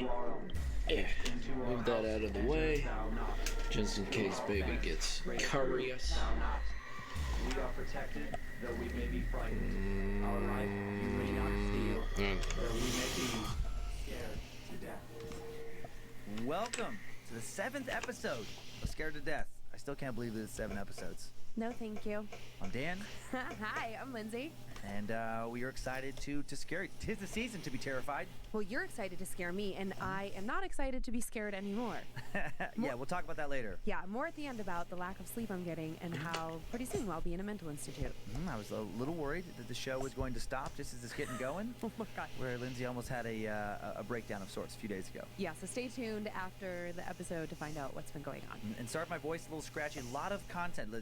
Move that out of the way, just in case baby gets curious. We are protected, though we may be frightened. Our life you may not feel, though we may be scared to death. Welcome to the 7th episode of Scared to Death. I still can't believe it's 7 episodes. No, thank you. I'm Dan. Hi, I'm Lindsay. And we are excited to scare you. 'Tis the season to be terrified. Well, you're excited to scare me, and I am not excited to be scared anymore. Yeah, we'll talk about that later. Yeah, more at the end about the lack of sleep I'm getting and how pretty soon I'll be in a mental institute. I was a little worried that the show was going to stop just as it's getting going. Oh my God. Where Lindsay almost had a breakdown of sorts a few days ago. Yeah, so stay tuned after the episode to find out what's been going on. And sorry if my voice is a little scratchy. A lot of content.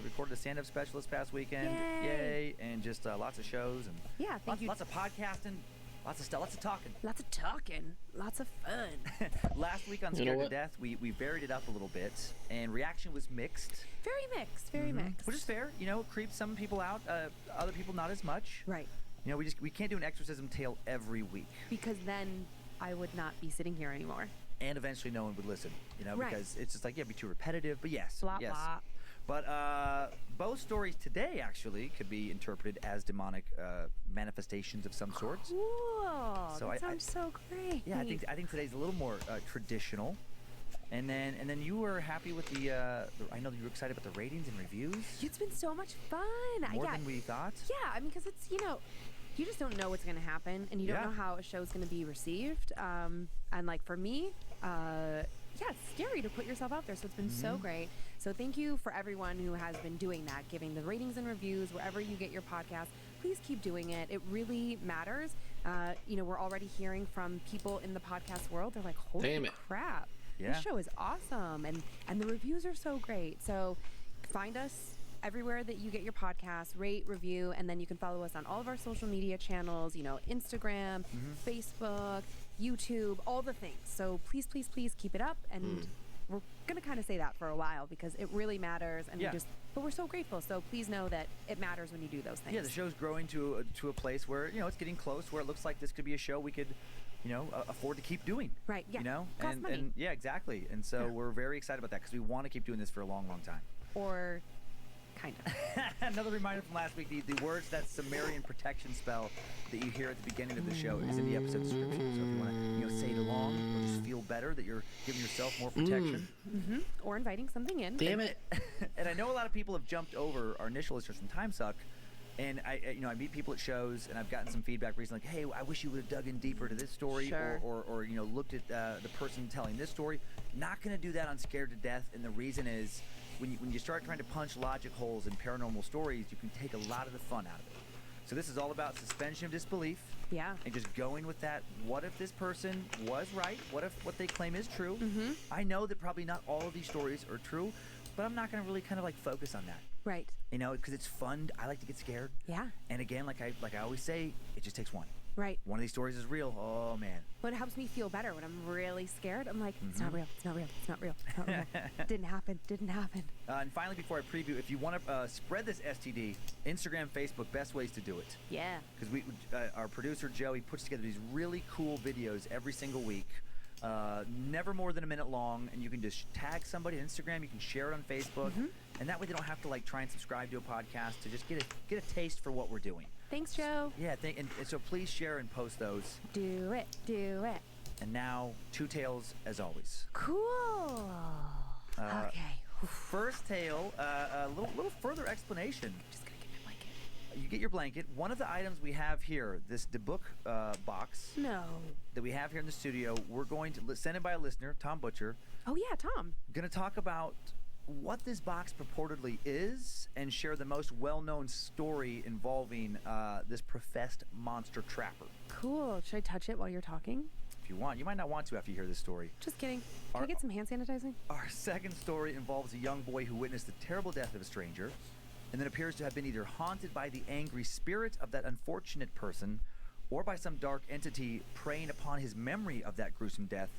Recorded a stand-up special this past weekend. Yay! And just lots of shows and Yeah, thank you. Lots of podcasting. Lots of stuff. Lots of talking. Lots of talking. Lots of fun. Last week on Scared to Death, we varied it up a little bit, and reaction was mixed. Very mixed. Very mixed. Which is fair. You know, it creeps some people out, other people not as much. Right. You know, we can't do an exorcism tale every week. Because then I would not be sitting here anymore. And eventually no one would listen, you know, Right. because it's just like, it'd be too repetitive. But yes. Blah, yes. blah. But both stories today actually could be interpreted as demonic manifestations of some sorts. Cool. So That sounds so great. Yeah, I think today's a little more traditional. And then you were happy with the I know that you were excited about the ratings and reviews. It's been so much fun. More than we thought. Yeah, I mean, because it's, you just don't know what's going to happen, and you don't know how a show's going to be received. And like for me, it's scary to put yourself out there. So it's been so great. So thank you for everyone who has been doing that, giving the ratings and reviews wherever you get your podcast. Please keep doing it. It really matters. We're already hearing from people in the podcast world. They're like, holy crap. Yeah. This show is awesome. And the reviews are so great. So find us everywhere that you get your podcast, rate, review, and then you can follow us on all of our social media channels, Instagram, Facebook, YouTube, all the things. So please, please, please keep it up. And we're going to kind of say that for a while because it really matters. And but we're so grateful. So please know that it matters when you do those things. Yeah, the show's growing to a place where, it's getting close, where it looks like this could be a show we could, afford to keep doing. Right, yeah. Costs money. And yeah, exactly. And so we're very excited about that because we want to keep doing this for a long, long time. Or kind of. Another reminder from last week, the words, that Sumerian protection spell that you hear at the beginning of the show is in the episode description. So if you want to, say it along or just feel better that you're giving yourself more protection. Or inviting something in. Damn it. And I know a lot of people have jumped over our initial listeners from Time Suck. And I meet people at shows, and I've gotten some feedback recently, like, hey, I wish you would have dug in deeper to this story, or looked at the person telling this story. Not going to do that on Scared to Death, and the reason is when you start trying to punch logic holes in paranormal stories, you can take a lot of the fun out of it. So this is all about suspension of disbelief. Yeah. And just going with that, what if this person was right? What if what they claim is true? I know that probably not all of these stories are true, but I'm not going to really kind of focus on that. Right. Because it's fun. I like to get scared. Yeah. And again, like I always say, it just takes one. Right. One of these stories is real. Oh, man. But it helps me feel better when I'm really scared. I'm like, it's not real. It's not real. It's not real. It's not real. Didn't happen. And finally, before I preview, if you want to spread this STD, Instagram, Facebook, best ways to do it. Yeah. Because our producer, Joey, puts together these really cool videos every single week. Never more than a minute long, and you can just tag somebody on Instagram. You can share it on Facebook, and that way they don't have to try and subscribe to a podcast to just get a taste for what we're doing. Thanks, Joe. Yeah, and so please share and post those. Do it. And now, two tales as always. Cool. Okay. First tale, a little further explanation. Just gonna get my blanket. You get your blanket. One of the items we have here, the book box. No. That we have here in the studio, we're going to send it by a listener, Tom Butcher. Oh yeah, Tom. Going to talk about what this box purportedly is and share the most well-known story involving this professed monster trapper. Cool. Should I touch it while you're talking? If you want. You might not want to after you hear this story. Just kidding. Can I get some hand sanitizing? Our second story involves a young boy who witnessed the terrible death of a stranger and then appears to have been either haunted by the angry spirit of that unfortunate person or by some dark entity preying upon his memory of that gruesome death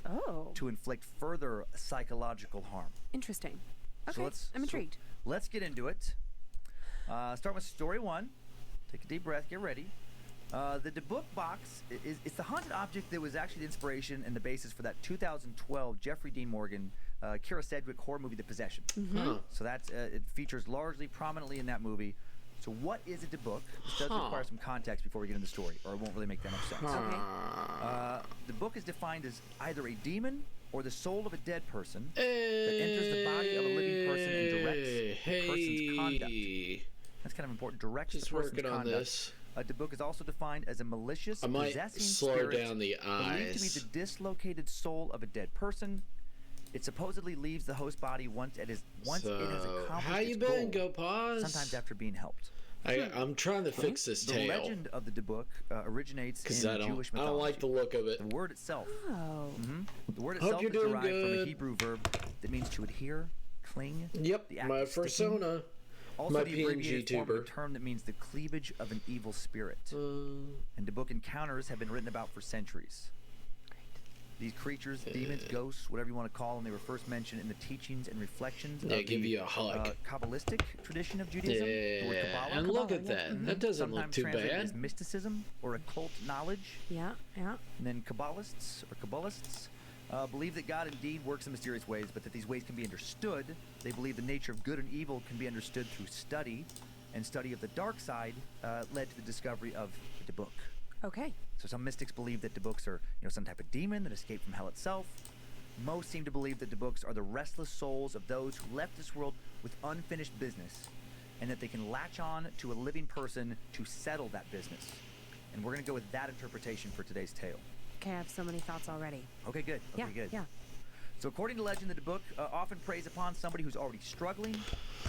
to inflict further psychological harm. Interesting. Okay, I'm intrigued. Let's get into it. Start with story one. Take a deep breath. Get ready. The Debuk box it's the haunted object that was actually the inspiration and the basis for that 2012 Jeffrey Dean Morgan, Kira Sedgwick horror movie, The Possession. So that's it features largely prominently in that movie. So what is a Debuk? This does require some context before we get into the story, or it won't really make that much sense. Okay. The book is defined as either a demon or the soul of a dead person that enters the body of a living person and directs the person's conduct. That's kind of important. Directs the person's working on conduct. this. A Debuk is also defined as a malicious, I might possessing slow spirit down the believed to be eyes. the dislocated soul of a dead person. It supposedly leaves the host body once it has accomplished how you its been? goal, Go pause. sometimes after being helped. I'm trying to fix this The tail legend of the Debuk originates because in I Jewish don't mythology. like the look of it. The word itself. Oh. The word Hope itself you're is doing derived from a good. Hebrew verb that means to adhere, cling. Yep, the act my of sticking. persona. Also, My the abbreviated form of pngtuber. a term that means the cleavage of an evil spirit. And Debuk encounters have been written about for centuries. These creatures, demons, ghosts, whatever you want to call them, they were first mentioned in the teachings and reflections They of give the you a hug. Kabbalistic tradition of Judaism. The word Yeah, Kabbalah. and look at that. That doesn't look Sometimes too translated as bad. mysticism or occult knowledge. Yeah, yeah. And then Kabbalists believe that God indeed works in mysterious ways, but that these ways can be understood. They believe the nature of good and evil can be understood through study, and study of the dark side led to the discovery of the Debuk. Okay. So some mystics believe that Debuks are, some type of demon that escaped from hell itself. Most seem to believe that Debuks are the restless souls of those who left this world with unfinished business, and that they can latch on to a living person to settle that business. And we're going to go with that interpretation for today's tale. Okay, I have so many thoughts already. Okay, good. Okay, Yeah, good. yeah. So according to legend, the Debuk often preys upon somebody who's already struggling,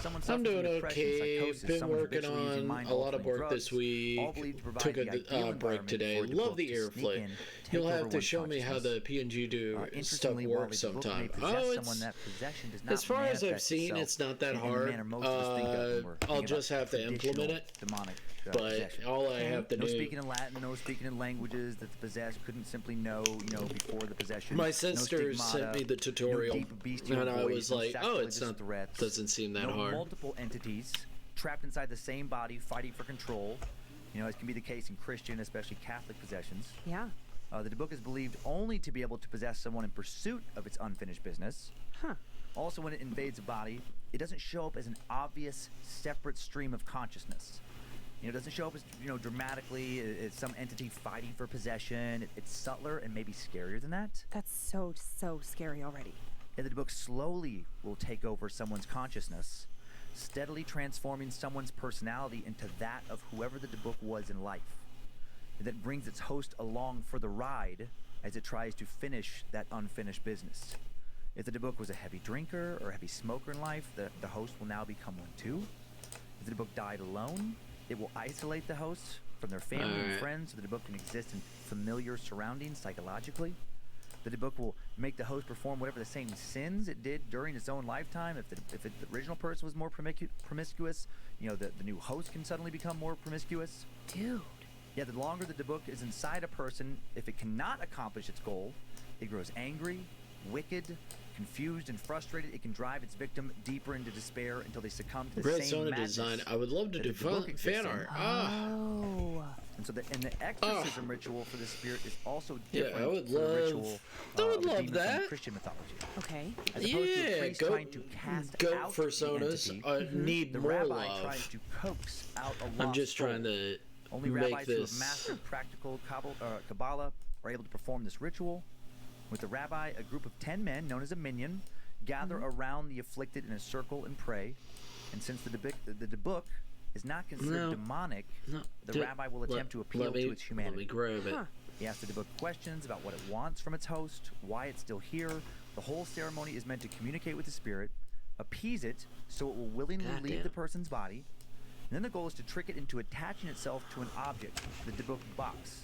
someone I'm suffering doing from depression, okay. psychosis, Been someone working habitually using on a lot of mind-altering work drugs, this week. all believed to provide Took the a ideal break environment today. for a Love Debuk the to sneak airplay. in, take You'll over have to one's show me how consciousness. the PNG stuff Interestingly, while works the Debuk may sometime. possess Oh, someone, that possession does not as far as I've manifest seen, itself it's not that in the hard. manner most of us think of when we're I'll thinking just about have to implement traditional it. demonic But possession. all I have to No do. speaking in Latin, no speaking in languages that the possessed couldn't simply know, before the possession. My No sister sent stigmata, me the tutorial, no deep bestial and I voice, was no like, "Oh, it's sacrilegious not. threats, Doesn't seem that no hard." multiple entities trapped inside the same body fighting for control. As can be the case in Christian, especially Catholic possessions. Yeah. The Debuk is believed only to be able to possess someone in pursuit of its unfinished business. Huh. Also, when it invades a body, it doesn't show up as an obvious, separate stream of consciousness. It doesn't show up as, dramatically as some entity fighting for possession. It's subtler and maybe scarier than that. That's so scary already. And the book slowly will take over someone's consciousness, steadily transforming someone's personality into that of whoever the book was in life. And that brings its host along for the ride as it tries to finish that unfinished business. If the book was a heavy drinker or a heavy smoker in life, the host will now become one too. If the book died alone, it will isolate the host from their family and friends so that the book can exist in familiar surroundings psychologically. The book will make the host perform whatever the same sins it did during its own lifetime. If the original person was more promiscuous, the new host can suddenly become more promiscuous. Dude. Yeah, the longer the book is inside a person, if it cannot accomplish its goal, it grows angry, wicked, confused, and frustrated. It can drive its victim deeper into despair until they succumb to the Great same Sona madness design. I would love to that do the book exists fan in. art. Oh. And so the exorcism ritual for the spirit is also Yeah, different I would from the love- ritual I would of a love demon from that. Christian mythology. Okay. As opposed to a Yeah, priest trying to cast goat out personas the entity, need the more rabbi love. tries to coax out a lost I'm just trying soul. to Only make rabbis who have this. mastered practical Kabbalah are able to perform this ritual. With the rabbi, a group of 10 men, known as a minyan, gather around the afflicted in a circle and pray. And since the book is not considered demonic, the rabbi will attempt to appeal to its humanity. Let me grab it. Huh. He asks the book questions about what it wants from its host, why it's still here. The whole ceremony is meant to communicate with the spirit, appease it so it will willingly leave Goddamn. the person's body. And then the goal is to trick it into attaching itself to an object, the Debuk box.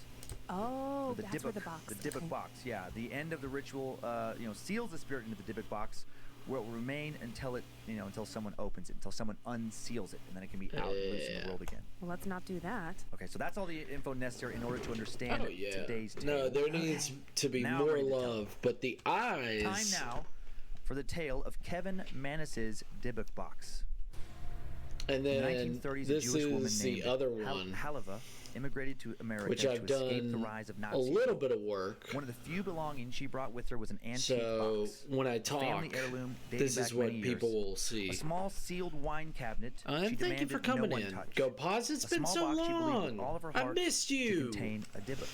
Oh, Or the that's where the Debuk- box. The Debuk okay. box, yeah. The end of the ritual, seals the spirit into the Debuk box, where it will remain until until someone opens it, until someone unseals it, and then it can be out and loose in the world again. Well, let's not do that. Okay, so that's all the info necessary in order to understand Oh yeah. today's tale. No, there needs to be Now I'm more ready to tell. love, but the eyes. Time now for the tale of Kevin Manis's Debuk box. And In the then 1930s, this a Jewish woman is the named other one. Halava immigrated to America which to I've escape the done rise of a Nazism. little bit of work. One of the few belongings she brought with her was an antique So box. when I a family talk, heirloom dating this back is what many people years. will see. A small sealed wine cabinet. Thank you demanded for coming no one in. touch. Go pause. It's A been small so box she believed with long. all of her I heart missed to you. contain a dybbuk.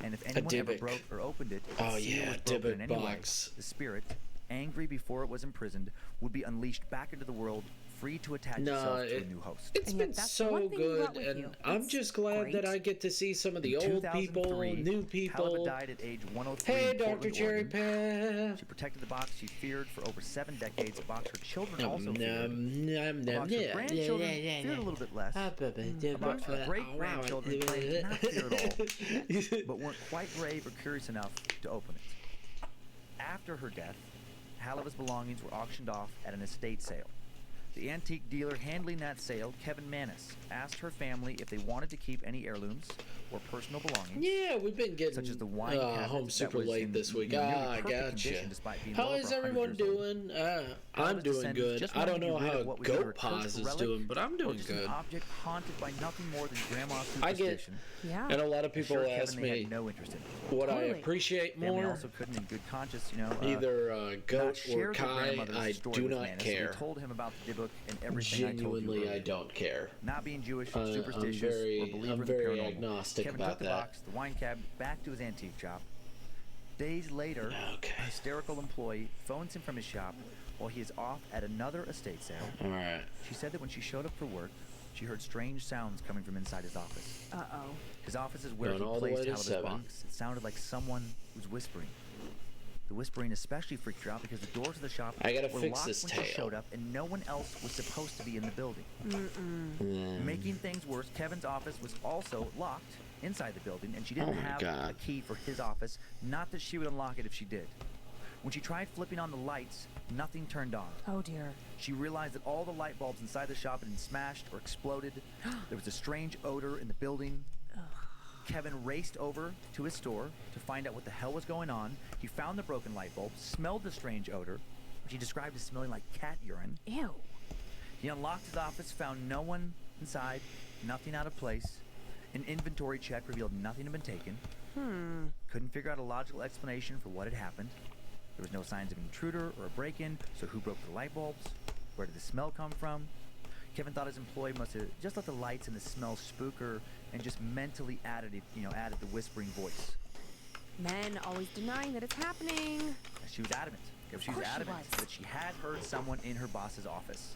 And if anyone ever dybbuk. broke or opened it, Oh, the seal yeah, was broken dybbuk in any way, box. the spirit, angry before it was imprisoned, would be unleashed back into the world, free to attach No, itself to a new host. It's And yet been that's the one so thing you good, brought with and you. I'm That's just glad that great. I get to see some of the In old people, 2003, new Halibut people. died at age 103 Hey, in Dr. Portland, Cherry Oregon. Pie. She protected the box she feared for over 7 decades, a box her children also Num, feared. num, A box her grandchildren feared a little bit less. A box her great-grandchildren claimed to not fear at all, but weren't quite brave or curious enough to open it. After her death, Halibut's belongings were auctioned off at an estate sale. The antique dealer handling that sale, Kevin Manis, asked her family if they wanted to keep any heirlooms or personal belongings. Yeah, we've been getting Such as the wine cabinet home that super was late in, this week. nearly I perfect gotcha. condition despite being How well is over 100 everyone years old. doing? I'm Halibut's doing descendants good. just I don't wanted to know be rid how of what we consider Goat a Paws cursed is relic, doing, but I'm or doing just good. An object haunted by nothing more than grandma's I get- superstition. Yeah. And a lot of people Sure, ask Kevin, they me had no interest in it. what I Totally. appreciate Family more. also couldn't, in good conscience, Either not Goat share or their Kai, grandmother's I story do with not Manis. care. They told him about the dybbuk and everything I told you Genuinely, earlier. I don't care. Not being Jewish, I'm superstitious, very- or believer I'm in the very paranormal. agnostic Kevin about took the that. box, the wine cabinet, back to his antique shop. Days later, Okay. a hysterical employee phones him from his shop while he is off at another estate sale. All right. She said that when she showed up for work, she heard strange sounds coming from inside his office. Uh-oh. His office is where Going he all the placed way to Halibut's 7. box. It sounded like someone was whispering. The whispering especially freaked her out because the doors of the shop I gotta were fix locked this when tail. she showed up, and no one else was supposed to be in the building. Mm. Making things worse, Kevin's office was also locked inside the building, and she didn't Oh my have God. a key for his office. Not that she would unlock it if she did. When she tried flipping on the lights, nothing turned on. Oh dear. She realized that all the light bulbs inside the shop had been smashed or exploded. There was a strange odor in the building. Kevin raced over to his store to find out what the hell was going on. He found the broken light bulb, smelled the strange odor, which he described as smelling like cat urine. Ew. He unlocked his office, found no one inside, nothing out of place. An inventory check revealed nothing had been taken. Couldn't figure out a logical explanation for what had happened. There was no signs of an intruder or a break-in, so who broke the light bulbs? Where did the smell come from? Kevin thought his employee must have just let the lights and the smell spook her and just mentally added the whispering voice. Men always denying that it's happening. She was adamant. She was course she adamant was. that she had heard someone in her boss's office.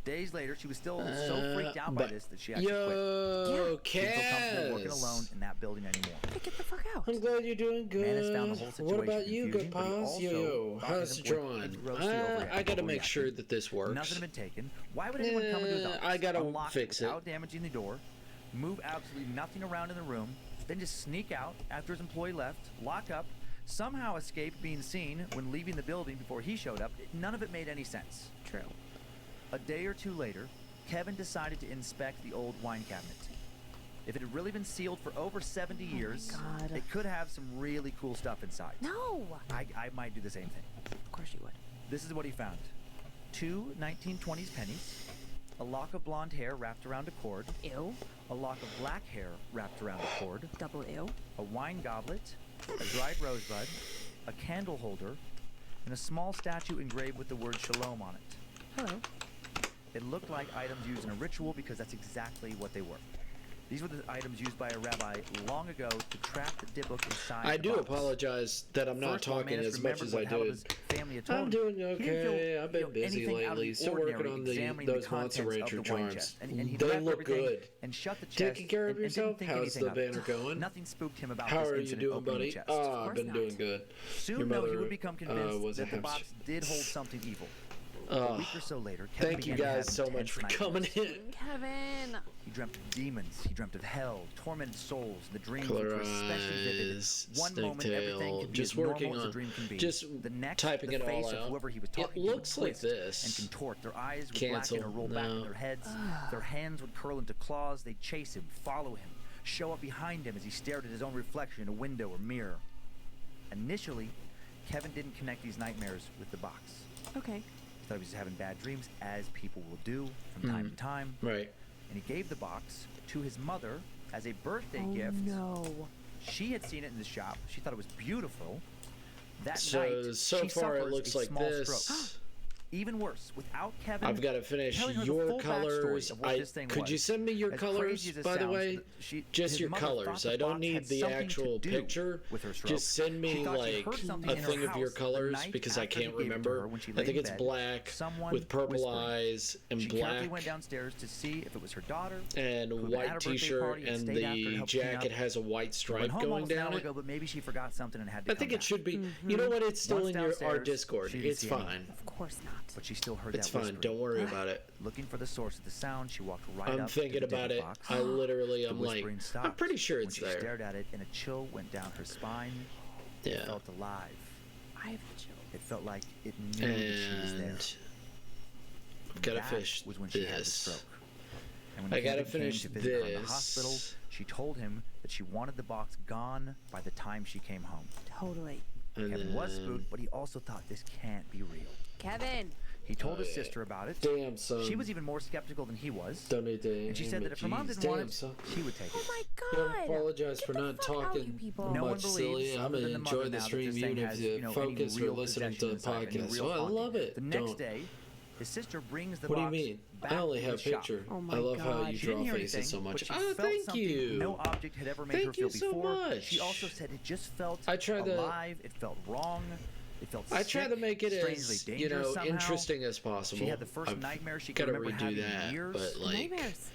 Days later, she was still so freaked out by but- this that she actually quit. Yo, She didn't feel comfortable working Cass. alone in that building anymore. Hey, get the fuck out. I'm glad you're doing good. Manis found the whole What situation about you, confusing, Good but he Paws? also Yo, thought how's his it employee drawing? had grossly I gotta make overreacted. sure that this works. Nothing had been taken. Why would anyone come into his office? I gotta unlock fix it it. without damaging the door, move absolutely nothing around in the room, then just sneak out after his employee left, lock up, somehow escape being seen when leaving the building before he showed up? None of it made any sense. True. A day or two later, Kevin decided to inspect the old wine cabinet. If it had really been sealed for over 70 years, God. it could have some really cool stuff inside. No. I might do the same thing. Of course you would. This is what he found. 2 1920s pennies, a lock of blonde hair wrapped around a cord, Ew. a lock of black hair wrapped around a cord, Double ew. a wine goblet, a dried rosebud, a candle holder, and a small statue engraved with the word Shalom on it. Hello. It looked like items used in a ritual because that's exactly what they were. These were the items used by a rabbi long ago to trap the dybbuk inside I the do box. apologize that I'm not First, while talking Manis as much remembered as I what did. Halibut's family had told I'm him, doing he didn't okay. feel, I've been busy anything out of lately, the still ordinary working on examining those the Monster contents Rancher of the wine charms. chest. And he They wrapped look everything good. and shut the chest. Taking care of and yourself? didn't think How's the anything of it. banner going? Nothing spooked him about How this are you incident doing, opening the buddy? chest. Oh, Of I've course been not. doing good. Soon, Your though, he mother, would become convinced was a that the box hamster. did hold something evil. A Oh, week or so later, Kevin thank you began to have guys so much intense for nightmares. coming in. Kevin. He dreamt of demons, he dreamt of hell, tormented souls, and the dreams which were especially vivid. Eyes, One snake moment, everything tail, could be just as normal working as a on- dream can be. just The next, typing the it all face out. of whoever he was It talking to looks would like twist this. and contort. Their eyes would Cancel. blacken or roll back No. in their heads. Their hands would curl into claws. They'd chase him, follow him, show up behind him as he stared at his own reflection in a window or mirror. Initially, Kevin didn't connect these nightmares with the box. Okay. He thought he was just having bad dreams, as people will do from time to time. Right. And he gave the box to his mother, as a birthday Oh, gift. no. She had seen it in the shop. She thought it was beautiful. That So night, she far it suffers looks a like small this. stroke. Even worse, without Kevin. I've got to finish telling her the your full backstory colors. of what this thing Could was. you send me your As colors, crazy as it by the sounds, way? Just his your mother thought colors. the I don't box need had the something actual to do picture. with her stroke. Just send She me thought she like heard something a in her thing of your house the colors night because I after he can't gave it to remember. her when she I lay think in it's bed. black Someone with purple whispered. eyes and She black carefully went downstairs to see if it was her daughter. and who had white had a birthday t-shirt, party and and stayed after to the help clean up. jacket has a white stripe Went home going almost an down hour it. ago, but maybe she forgot something and had to I come think it back. should be. You know what? It's still Once in our downstairs, Discord. she didn't It's see anything. fine. Of course not. But she still heard It's that fine. whispering. Don't worry about it. Looking for the source of the sound, she walked right I'm up thinking to the about digger it. box. I literally, The I'm like, whispering stopped. I'm pretty sure When it's she there. stared at it, and a chill went down her spine. It Yeah. felt alive. I have the chills. It felt like it knew that she was there. And I've got to That finish was when she had the this. stroke. And when I gotta Kevin came finish to visit her in the this. hospital, she told him that she wanted the box gone by the time she came home. Totally. And Kevin was then- spooked, but he also thought this can't be real. Kevin. He told his yeah. sister about it. Damn, son. She was even more skeptical than he was. Donate the And she said that if her mom didn't want it, son. she would take it. Oh my Yeah, God. I apologize Get for the not fuck out, you talking people. No one much, believes, silly. I'm other gonna than the mother enjoy now, the that stream this even thing if has, you you know, focus any for real listening to possession the inside, any podcast. real Oh, I haunting. love it. The next Don't. day, his sister brings the What do you box mean? back I only to have the shop. picture. Oh my I love how God. you She didn't draw hear faces anything, so much. but she Oh, felt thank something you. no object had ever made Thank her feel you so before. much. She also said it just felt I try to- alive. It felt wrong. It felt I try sick, to make it strangely as, you dangerous know, somehow. interesting as possible. She had the first I've nightmare she could gotta remember redo having in that, years. but like, Nightmares.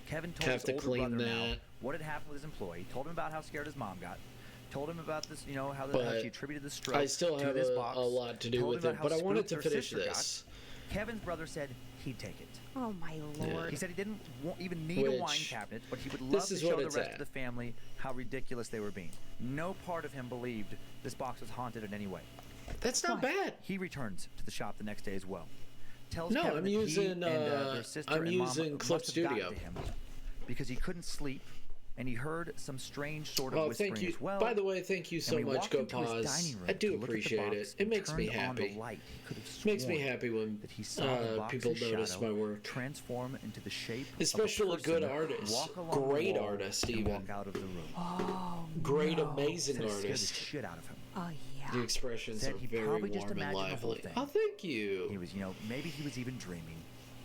Kevin told have his to older clean brother now that. what had happened with his employee. Told him about how scared his mom got. Told him about this, you know, how But she attributed the stroke I still to have this a box. lot to do Told him with about it, how but I wanted spooked to her finish sister got. this. Kevin's brother said he'd take it. Oh my Lord. He said he didn't even need a wine Which- cabinet, but he would love this to is show what the it's rest at. of the family how ridiculous they were being. No part of him believed this box was haunted in any way. That's not bad. He returns to the shop the next day as well. Tells No, Kevin I'm that he using, and their sister I'm and mom using must Clip have gotten Studio. to him because he couldn't sleep, and he heard some strange sort of Oh, whispering thank you. as well. By the way, thank you And so when he much, walked Go into his Pause. dining room I do to look at the appreciate box it. It and makes me turned on the happy. light, he could have Makes me sworn happy when that he saw the box's people notice shadow my work. transform into the shape Especially of a person, good artists. walk along Great the wall, artists, and even. walk out of the room. Oh, Great, no. amazing Said it scared the artist. shit out of him. Oh, yeah. The expressions Said are he'd very probably just warm and imagined the whole lively. thing. Oh, thank He you. was, you know, maybe he was even dreaming,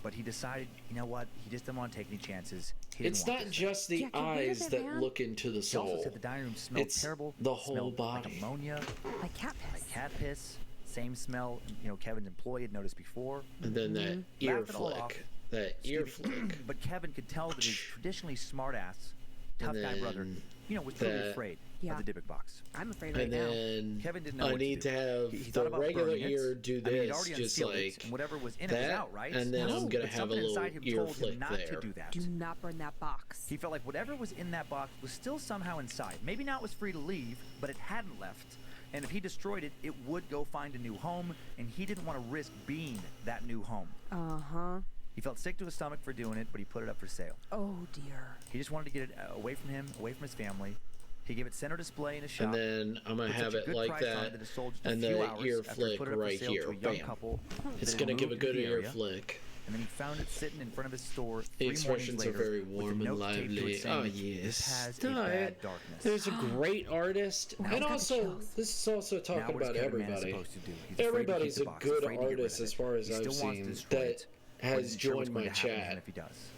but he decided, you know what, he just didn't want to take any chances. He didn't It's want not this. just the Yeah, get rid of eyes it, that man. look into the He also soul. said the dining room smelled It's terrible. the It whole smelled like body. ammonia, Like cat piss. like cat piss. Same smell, you know, Kevin's employee had noticed before. And then that ear Laughed it all off. flick. That ear flick. But Kevin could tell that his traditionally smart-ass, tough And guy brother, then you know, was totally that- afraid Yeah. of the Dybbuk box. I'm afraid right And now. then Kevin didn't know I what to need do. to have He thought the about regular burning it. ear do I mean, he'd this, already just unsealed it, like and whatever was in it was that, out, right? and then No. I'm gonna But have a something little inside him ear told him flick not there. to do that. Do not burn that box. He felt like whatever was in that box was still somehow inside. Maybe not was free to leave, but it hadn't left. And if he destroyed it, it would go find a new home, and he didn't want to risk being that new home. Uh-huh. He felt sick to his stomach for doing it, but he put it up for sale. Oh, dear. He just wanted to get it away from him, away from his family. He gave it center display in his shop. And then I'm gonna put have such a it good like price on it that, it sold just a and few the hours ear after he flick put it up for right sale here. to a young Bam. couple It's that gonna had give a moved to good the ear area. flick. And then he found it sitting in front of his store The 3 expressions mornings are later very with a warm and note taped to it lively. saying, Oh "This yes. has a bad darkness." There's a great artist, Now and I've got the also chills. this is also Now talking what is about Kevin Mann everybody. supposed to do? He's afraid to keep Everybody's the a box, good afraid to get rid artist of as it. far as He I've still wants to seen destroy that it, but he's has unsure what's joined going my to happen chat. if he does.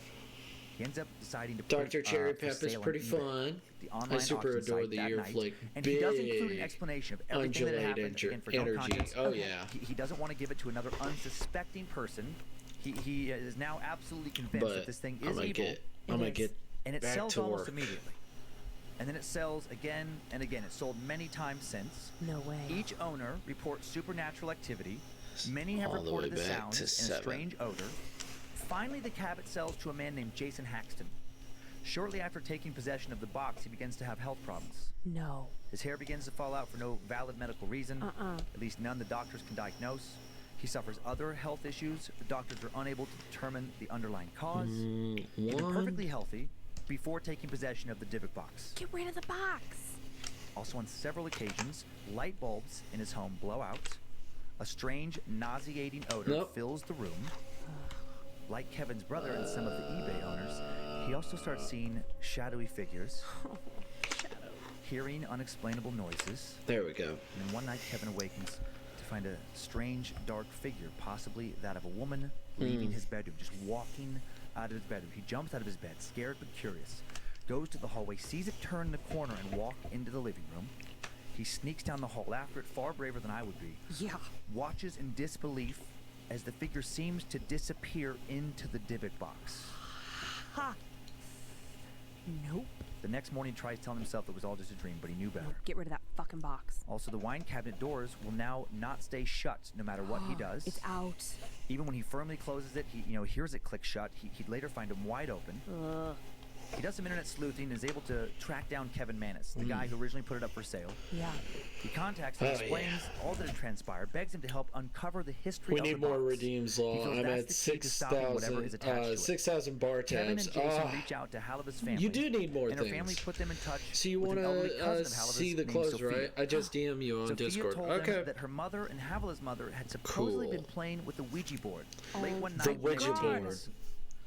He ends up deciding to Dr. put it, Cherry for Pep is sale on pretty eBay, fun. the I online super auction adore site the that ear night. flick. And he does include an Big explanation of everything that undulate happened again, for no energy. conscience. Oh yeah. He doesn't want to give it to another unsuspecting person. He is now absolutely convinced that But this thing I'm is gonna evil, get and it back sells to almost work. immediately. And then it sells again and again. It's sold many times since. No way. Each owner reports supernatural activity. Many have All the reported way the back sounds to and a 7. strange odor. Finally, the cabinet sells to a man named Jason Haxton. Shortly after taking possession of the box, he begins to have health problems. No. His hair begins to fall out for no valid medical reason, at least none the doctors can diagnose. He suffers other health issues. The doctors are unable to determine the underlying cause. He'd been perfectly healthy before taking possession of the Dybbuk box. Get rid of the box. Also, on several occasions, light bulbs in his home blow out. A strange, nauseating odor Nope. fills the room. Like Kevin's brother and some of the eBay owners, He also starts seeing shadowy figures, hearing unexplainable noises. There we go. And then one night, Kevin awakens to find a strange, dark figure, possibly that of a woman, leaving his bedroom, just walking out of his bedroom. He jumps out of his bed, scared but curious, goes to the hallway, sees it turn the corner and walk into the living room. He sneaks down the hall after it, far braver than I would be. Yeah. Watches in disbelief as the figure seems to disappear into the Dybbuk box. Ha. Nope. The next morning, he tries telling himself it was all just a dream, but he knew better. Nope. Get rid of that fucking box. Also, the wine cabinet doors will now not stay shut no matter what he does. It's out. Even when he firmly closes it, he hears it click shut. He'd later find them wide open. Ugh. He does some internet sleuthing and is able to track down Kevin Manis, the guy who originally put it up for sale. Yeah. He contacts him, explains all that had transpired, begs him to help uncover the history of the box. We need more redeems law. I'm at 6,000 bar Kevin tabs. and Jason reach out to Halaba's family. You do need more and things. her family put them in touch So you with an elderly cousin want of to Halaba's see the named clothes, Sophia. right? I just DM you on Sophia Discord. told Okay. them that her mother and Havela's mother had supposedly been playing with the Ouija board late one night. The when they Ouija were board. kids,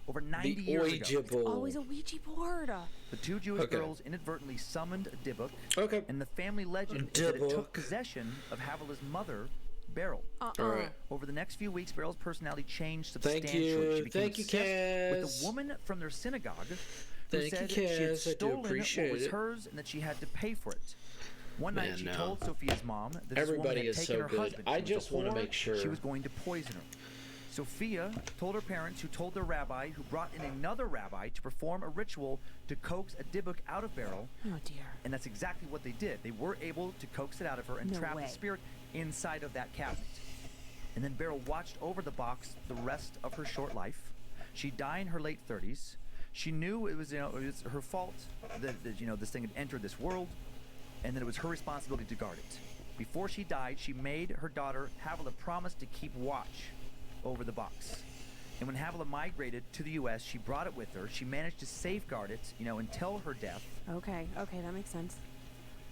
over 90 The years Ouija ago. board. Always a Ouija board. The two Jewish Okay. girls inadvertently summoned a Dybbuk, Okay. and the family legend is that it Dybbuk. took possession of Havela's mother, Beryl. All right. Over the next few weeks, Beryl's personality changed Thank substantially. you. She became Thank you, obsessed with Cass. a woman from their synagogue who Thank you, said she had Cass. I do stolen what appreciate was it. hers and that she had to pay for it. One night, Man, she no. told Sophia's mom that this woman Everybody had is taken so her good. husband. I She was a just wanna whore. make sure. She was going to poison her. Sophia told her parents, who told their rabbi, who brought in another rabbi to perform a ritual to coax a Dybbuk out of Beryl. Oh dear. And that's exactly what they did. They were able to coax it out of her and No trap way. the spirit inside of that cabinet. And then Beryl watched over the box the rest of her short life. She died in her late 30s. She knew it was, it was her fault that this thing had entered this world, and that it was her responsibility to guard it. Before she died, she made her daughter Havila promise to keep watch over the box. And when Havila migrated to the U.S., she brought it with her. She managed to safeguard it, until her death. Okay, that makes sense.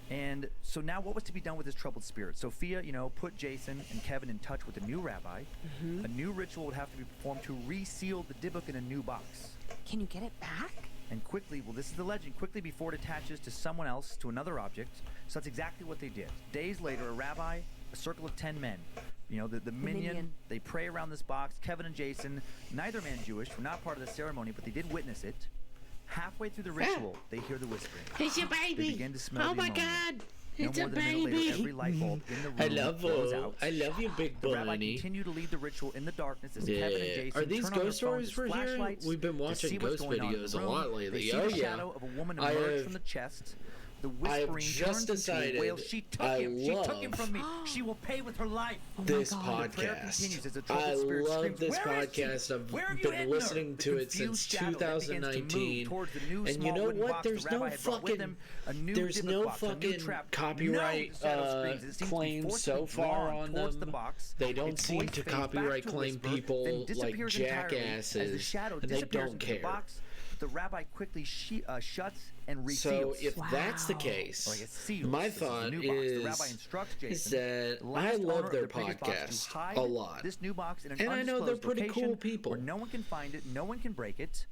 And so now what was to be done with this troubled spirit? Sophia, put Jason and Kevin in touch with a new rabbi. A new ritual would have to be performed to reseal the Dybbuk in a new box. Can you get it back? And quickly, well, this is the legend, quickly before it attaches to someone else, to another object. So that's exactly what they did. Days later, a rabbi, a circle of 10 men, the minion, they pray around this box. Kevin and Jason, neither man Jewish, were not part of the ceremony, but they did witness it. Halfway through the ritual, they hear the whispering. It's a baby. They begin to smell Oh the my ammonia. God. No It's more a than a minute later, baby. every light bulb in the room I love goes you. out. I love you, big The rabbi bunny. continued to lead the ritual in the darkness as Kevin and Yeah. Jason Are these turn on their ghost stories phones we're as hearing? flashlights We've been to watching see what's ghost going on in videos the a room. lot lately. They see Oh, the yeah. shadow of a woman I emerge have- from the chest. The I have whispering just turns into a decided wail. She took I him. She took him love from me. She will pay with her life. This The prayer continues podcast. as the troubled I spirit love screams, this "Where is she? podcast. Where have I've you been hidden listening her?" to The it since confused shadow that begins to move 2019. towards the new And small you know wooden what? box the There's no rabbi had brought with fucking him, a new there's Dybbuk no box, a new fucking trap. copyright No, the shadow screams. It seems to be claims forcibly so far drawn on towards them. the box. They don't Its seem voice to fades back copyright to a claim whisper, people then like disappears entirely as the jackasses, shadow and they disappears don't into care. the box. The rabbi quickly shuts and reseals. So if that's the Wow. Or I case, guess seals. my This is the thought new box. The rabbi is instructs Jason, that the I last owner love of their the previous box, to podcast hide a lot. this new box in an And I know they're undisclosed pretty location cool people. where no one can find it, no one can break it.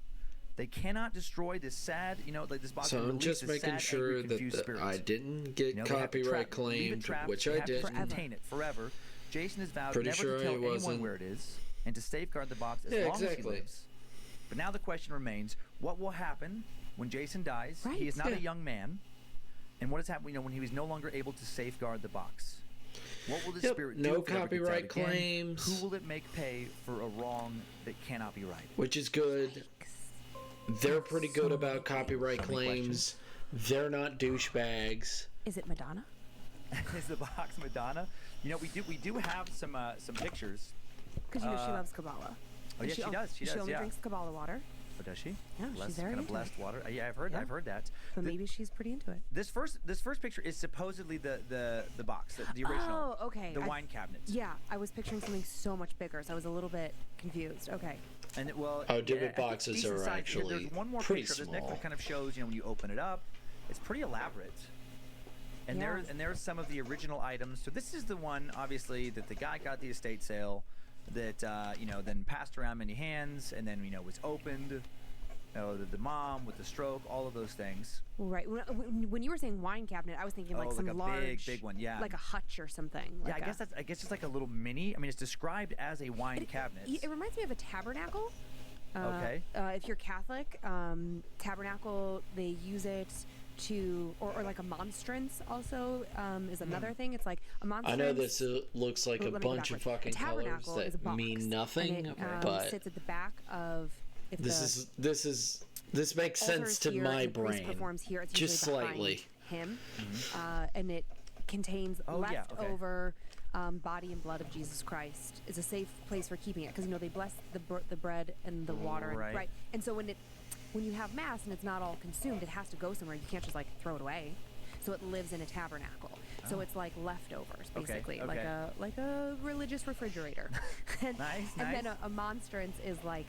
They cannot destroy this sad, like this box. So and I'm release just this making sad, sure angry, confused that spirit. I didn't get They have to copyright trap, leave it claimed, trapped, which they I have to did. contain it forever. Jason has vowed Pretty never sure to tell I anyone wasn't. where it is and to safeguard the box as Yeah, long as he exactly. lives. But now the question remains: what will happen when Jason dies? Right. He is not Yeah. a young man, and what has happened? When he was no longer able to safeguard the box. What will the Yep, spirit do? no if it ever gets out copyright again? claims. Who will it make pay for a wrong that cannot be right? Which is good. They're pretty good about copyright So many claims. They're not douchebags. Is it Madonna? Is the box Madonna? We do have some pictures. Because she Uh, loves Kabbalah. Oh yeah, she does. She does. She only Yeah. drinks Kabbalah water, Oh, does she? Yeah, she's blessed, very kind of into blessed it. water. Yeah, I've heard. Yeah. I've heard that. but maybe she's pretty into it. This first picture is supposedly the box, the original. Oh, okay. The wine cabinet. Yeah, I was picturing something so much bigger, so I was a little bit confused. Okay. And Oh, yeah, Dybbuk I think boxes decent are size. actually There's one more pretty picture. This next small. one kind of shows, when you open it up, it's pretty elaborate. And Yeah. there's some of the original items. So this is the one, obviously, that the guy got at the estate sale, that then passed around many hands, and then was opened. the mom with the stroke, all of those things. Right. When you were saying wine cabinet, I was thinking like some like a large, big one, yeah. like a hutch or something. Yeah, Like I guess it's like a little mini. I mean, it's described as a wine cabinet. It reminds me of a tabernacle. Okay. If you're Catholic, tabernacle, they use it to, or like a monstrance also is another thing. It's like a monstrance. I know this looks like a Let me go bunch of backwards. fucking A colors tabernacle is a that box, mean nothing, and it, but sits at the back of. If this makes sense to here, my and the priest brain, performs here, it's just usually slightly. behind him, and it contains leftover body and blood of Jesus Christ. It's a safe place for keeping it because they bless the bread and the water, Right. And so when you have mass and it's not all consumed, it has to go somewhere. You can't just like throw it away. So it lives in a tabernacle. So it's like leftovers, basically, like a religious refrigerator. Nice. And then a monstrance is like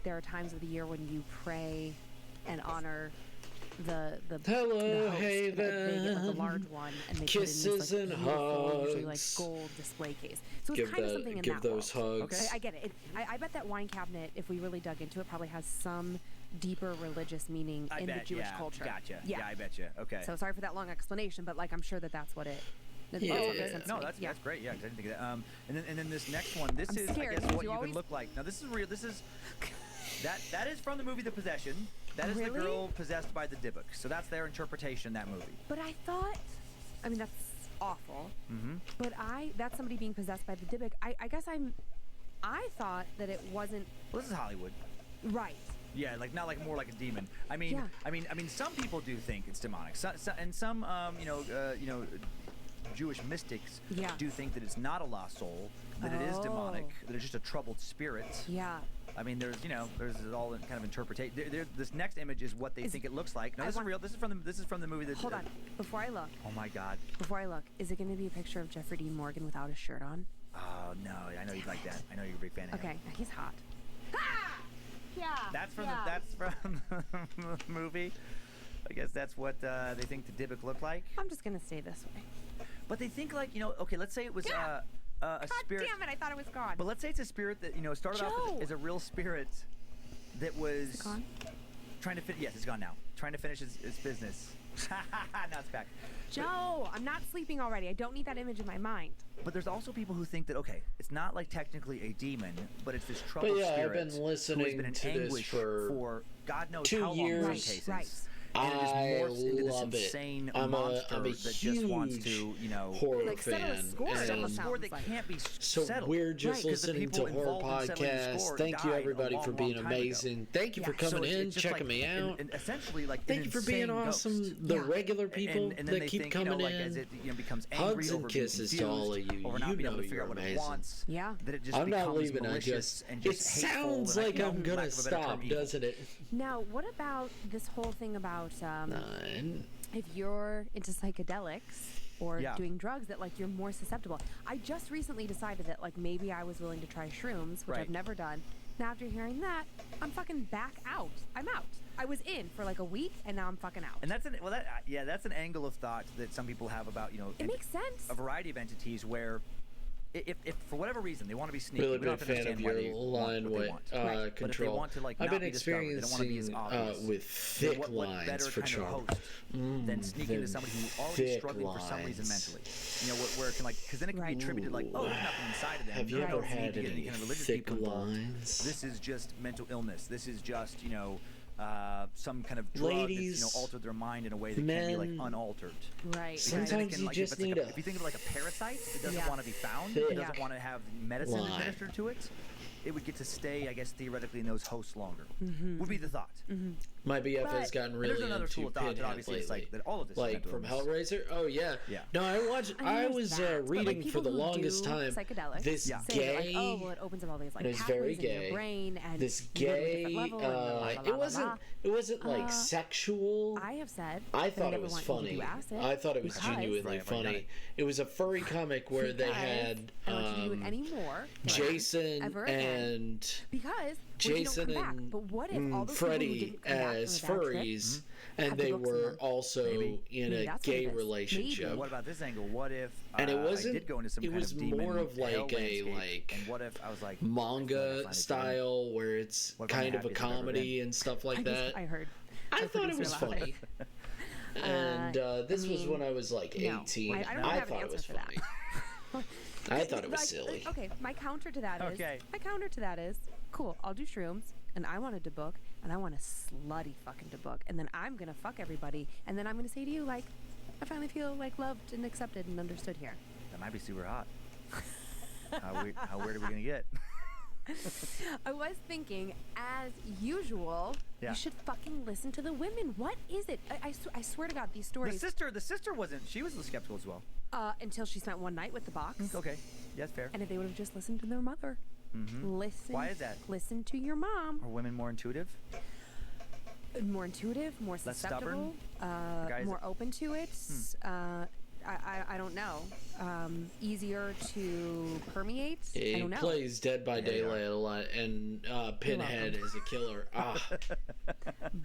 there are times of the year when you pray and honor the Hello, host. Haven. They get like a large one and they Kisses put it in this, like, and beautiful, usually like hugs. gold display case. So it's kind of something in give that those world. hugs. I get it. I bet that wine cabinet, if we really dug into it, probably has some deeper religious meaning in the Jewish culture. Gotcha. Yeah, I bet you. Okay. So sorry for that long explanation, but like I'm sure that's what it. That's Yeah. what makes sense to me. That's great. Yeah, 'cause I didn't think of that. And then this next one. This I'm is scared, I guess because what you you always- can look like. Now this is real. This is that is from the movie The Possession. That is the Really? girl possessed by the Dybbuk. So that's their interpretation of that movie. But I thought, I mean that's awful. But that's somebody being possessed by the Dybbuk. I guess I thought that it wasn't Well, this is Hollywood. right. Yeah, like not like more like a demon. I mean, Yeah. I mean, some people do think it's demonic. And some, Jewish mystics Yeah. do think that it's not a lost soul, that it is demonic, that it's just a troubled spirit. Yeah. I mean, there's all kind of interpretation. This next image is what they think it looks like. No, this is real. This is from the movie. That, Hold on. Before I look, Oh my God. is it going to be a picture of Jeffrey Dean Morgan without his shirt on? Oh no, I know you'd like that. I know you're a big fan of him. Okay, he's hot. Ah! Yeah. That's from yeah. that's from the movie. I guess that's what they think the Dybbuk looked like. I'm just going to stay this way. But they think like okay, let's say it was a God spirit. damn it! I thought it was gone. But let's say it's a spirit that started off Joe! as a real spirit that was Is it gone? trying to Yes, it's gone now. Trying to finish his business. Now it's back. Joe, I'm not sleeping already. I don't need that image in my mind. But there's also people who think that it's not like technically a demon, but it's this troubled But yeah, I've spirit been who has listening been in to this anguish for God knows 2 how long in years. some cases. Right. And it just I morphs into this love it. insane I'm monster a that just wants huge to, horror Like, settle a fan. score, and settle a score that Sounds can't be so settled. we're just Right, 'cause the listening to people horror involved in settling the podcasts. score Thank you died a everybody long, for being long time ago. amazing. Thank you for Yeah. coming So in, it's just checking me out. and essentially like Thank an you for being insane awesome. ghost. The Yeah. regular people and then that they keep think, coming like, in. as it becomes angry Hugs and over being kisses to all of confused, you. over not You being able know to figure you're out what it amazing. wants. Yeah. That it just I'm not becomes leaving. malicious and It just hateful, sounds and like I'm lack gonna of a better term, stop, evil. doesn't it? Now, what about this whole thing about 9. if you're into psychedelics or Yeah. doing drugs that like you're more susceptible? I just recently decided that like maybe I was willing to try shrooms, which Right. I've never done. Now after hearing that, I'm fucking back out. I'm out. I was in for like a week and now I'm fucking out. And that's that's an angle of thought that some people have about it makes sense. a variety of entities where if for whatever reason they want to be sneaky, Really we don't big have to fan of understand why your they want line what they with want. Right. But if they control. want to like I've not been be discovered, they don't want to be as experiencing obvious. with thick what lines better for kind sure. of host than sneaking into somebody who's already thick struggling for some reason lines. mentally? Where it can because then it can Right. be attributed like, oh, there's nothing inside of them. Have you They ever don't need had to get any kind of religious thick people involved. lines? This is just mental illness. This is just some kind of drug Ladies, that's altered their mind in a way that can be like men, unaltered. Right. Because then it Sometimes can, you like, just if it's need like a if you think of it like a parasite that doesn't Yeah. want to be found, thick it doesn't want to have medicine line. administered to it, it would get to stay, I guess, theoretically in those hosts longer. Would be the thought. My BF But- has gotten And there's really another school into of thought that Pinhead obviously lately. it's like that all of this is Like mental from illness. Hellraiser. Oh yeah. Yeah. No, I watched. I mean, I there's was that, but, like, reading for people the who longest do time. psychedelics This say that, gay. like, oh well, it opens up all these like And it's very pathways in gay. your brain, and This you go to a gay. different level, and blah, blah, blah, It blah, wasn't. blah. It wasn't like sexual. I have said. I that thought I it never was want you to funny. do acid I thought it was because- genuinely Right, I've already done funny. it. It was a furry comic where they because had I don't want you to do it anymore. Jason ever again. and Because Jason you don't come and back. But what if all those Freddy people who didn't come as from a bad trip. furries, and Have the they books in were them. also Maybe. in Maybe a that's what gay it is. relationship. Maybe. What about this angle? What if And it I wasn't. did go into some It kind was of demon more of hell like a landscape, and what if I was like I feel like I find manga it style where it's What if I'm kind of a happiest I've ever comedy been? and stuff like that. I heard. I Our thought it was producer funny. And this was when I was like no, 18. I don't have an thought it answer was for that. funny. I thought it was Like, silly. Okay, my counter to that is. Okay. My counter to that is, cool. I'll do shrooms, and I want a book, and I want a slutty fucking book, and then I'm gonna fuck everybody, and then I'm gonna say to you like, I finally feel like loved and accepted and understood here. That might be super hot. How weird are we gonna get? I was thinking, as usual, Yeah. you should fucking listen to the women. What is it? I swear to God, these stories. The sister wasn't. She was skeptical as well. Until she spent one night with the box. Okay, yeah, that's fair. And if they would have just listened to their mother. Listen. Why is that? Listen to your mom. Are women more intuitive? More intuitive, more Less susceptible, Guys- more open to it. I don't know. Easier to permeate. I He don't know. plays Dead by Daylight a lot, and Pinhead is a killer.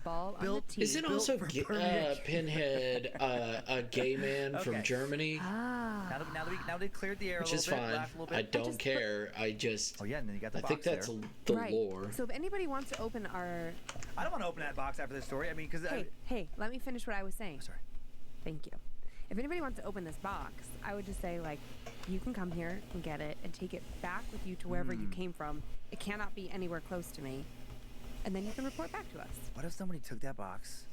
Ball on the tee. Isn't also Pinhead a gay man from Okay. Germany? Now they cleared the air Which a is little bit, fine. laughed a little I bit. don't care. I just. Oh yeah, and then you got the I box think that's there. the right. lore. So if anybody wants to open our, I don't want to open that box after this story. I mean, because hey, let me finish what I was saying. sorry. Thank you. If anybody wants to open this box, I would just say, like, you can come here and get it and take it back with you to wherever you came from. It cannot be anywhere close to me. And then you can report back to us. What if somebody took that box,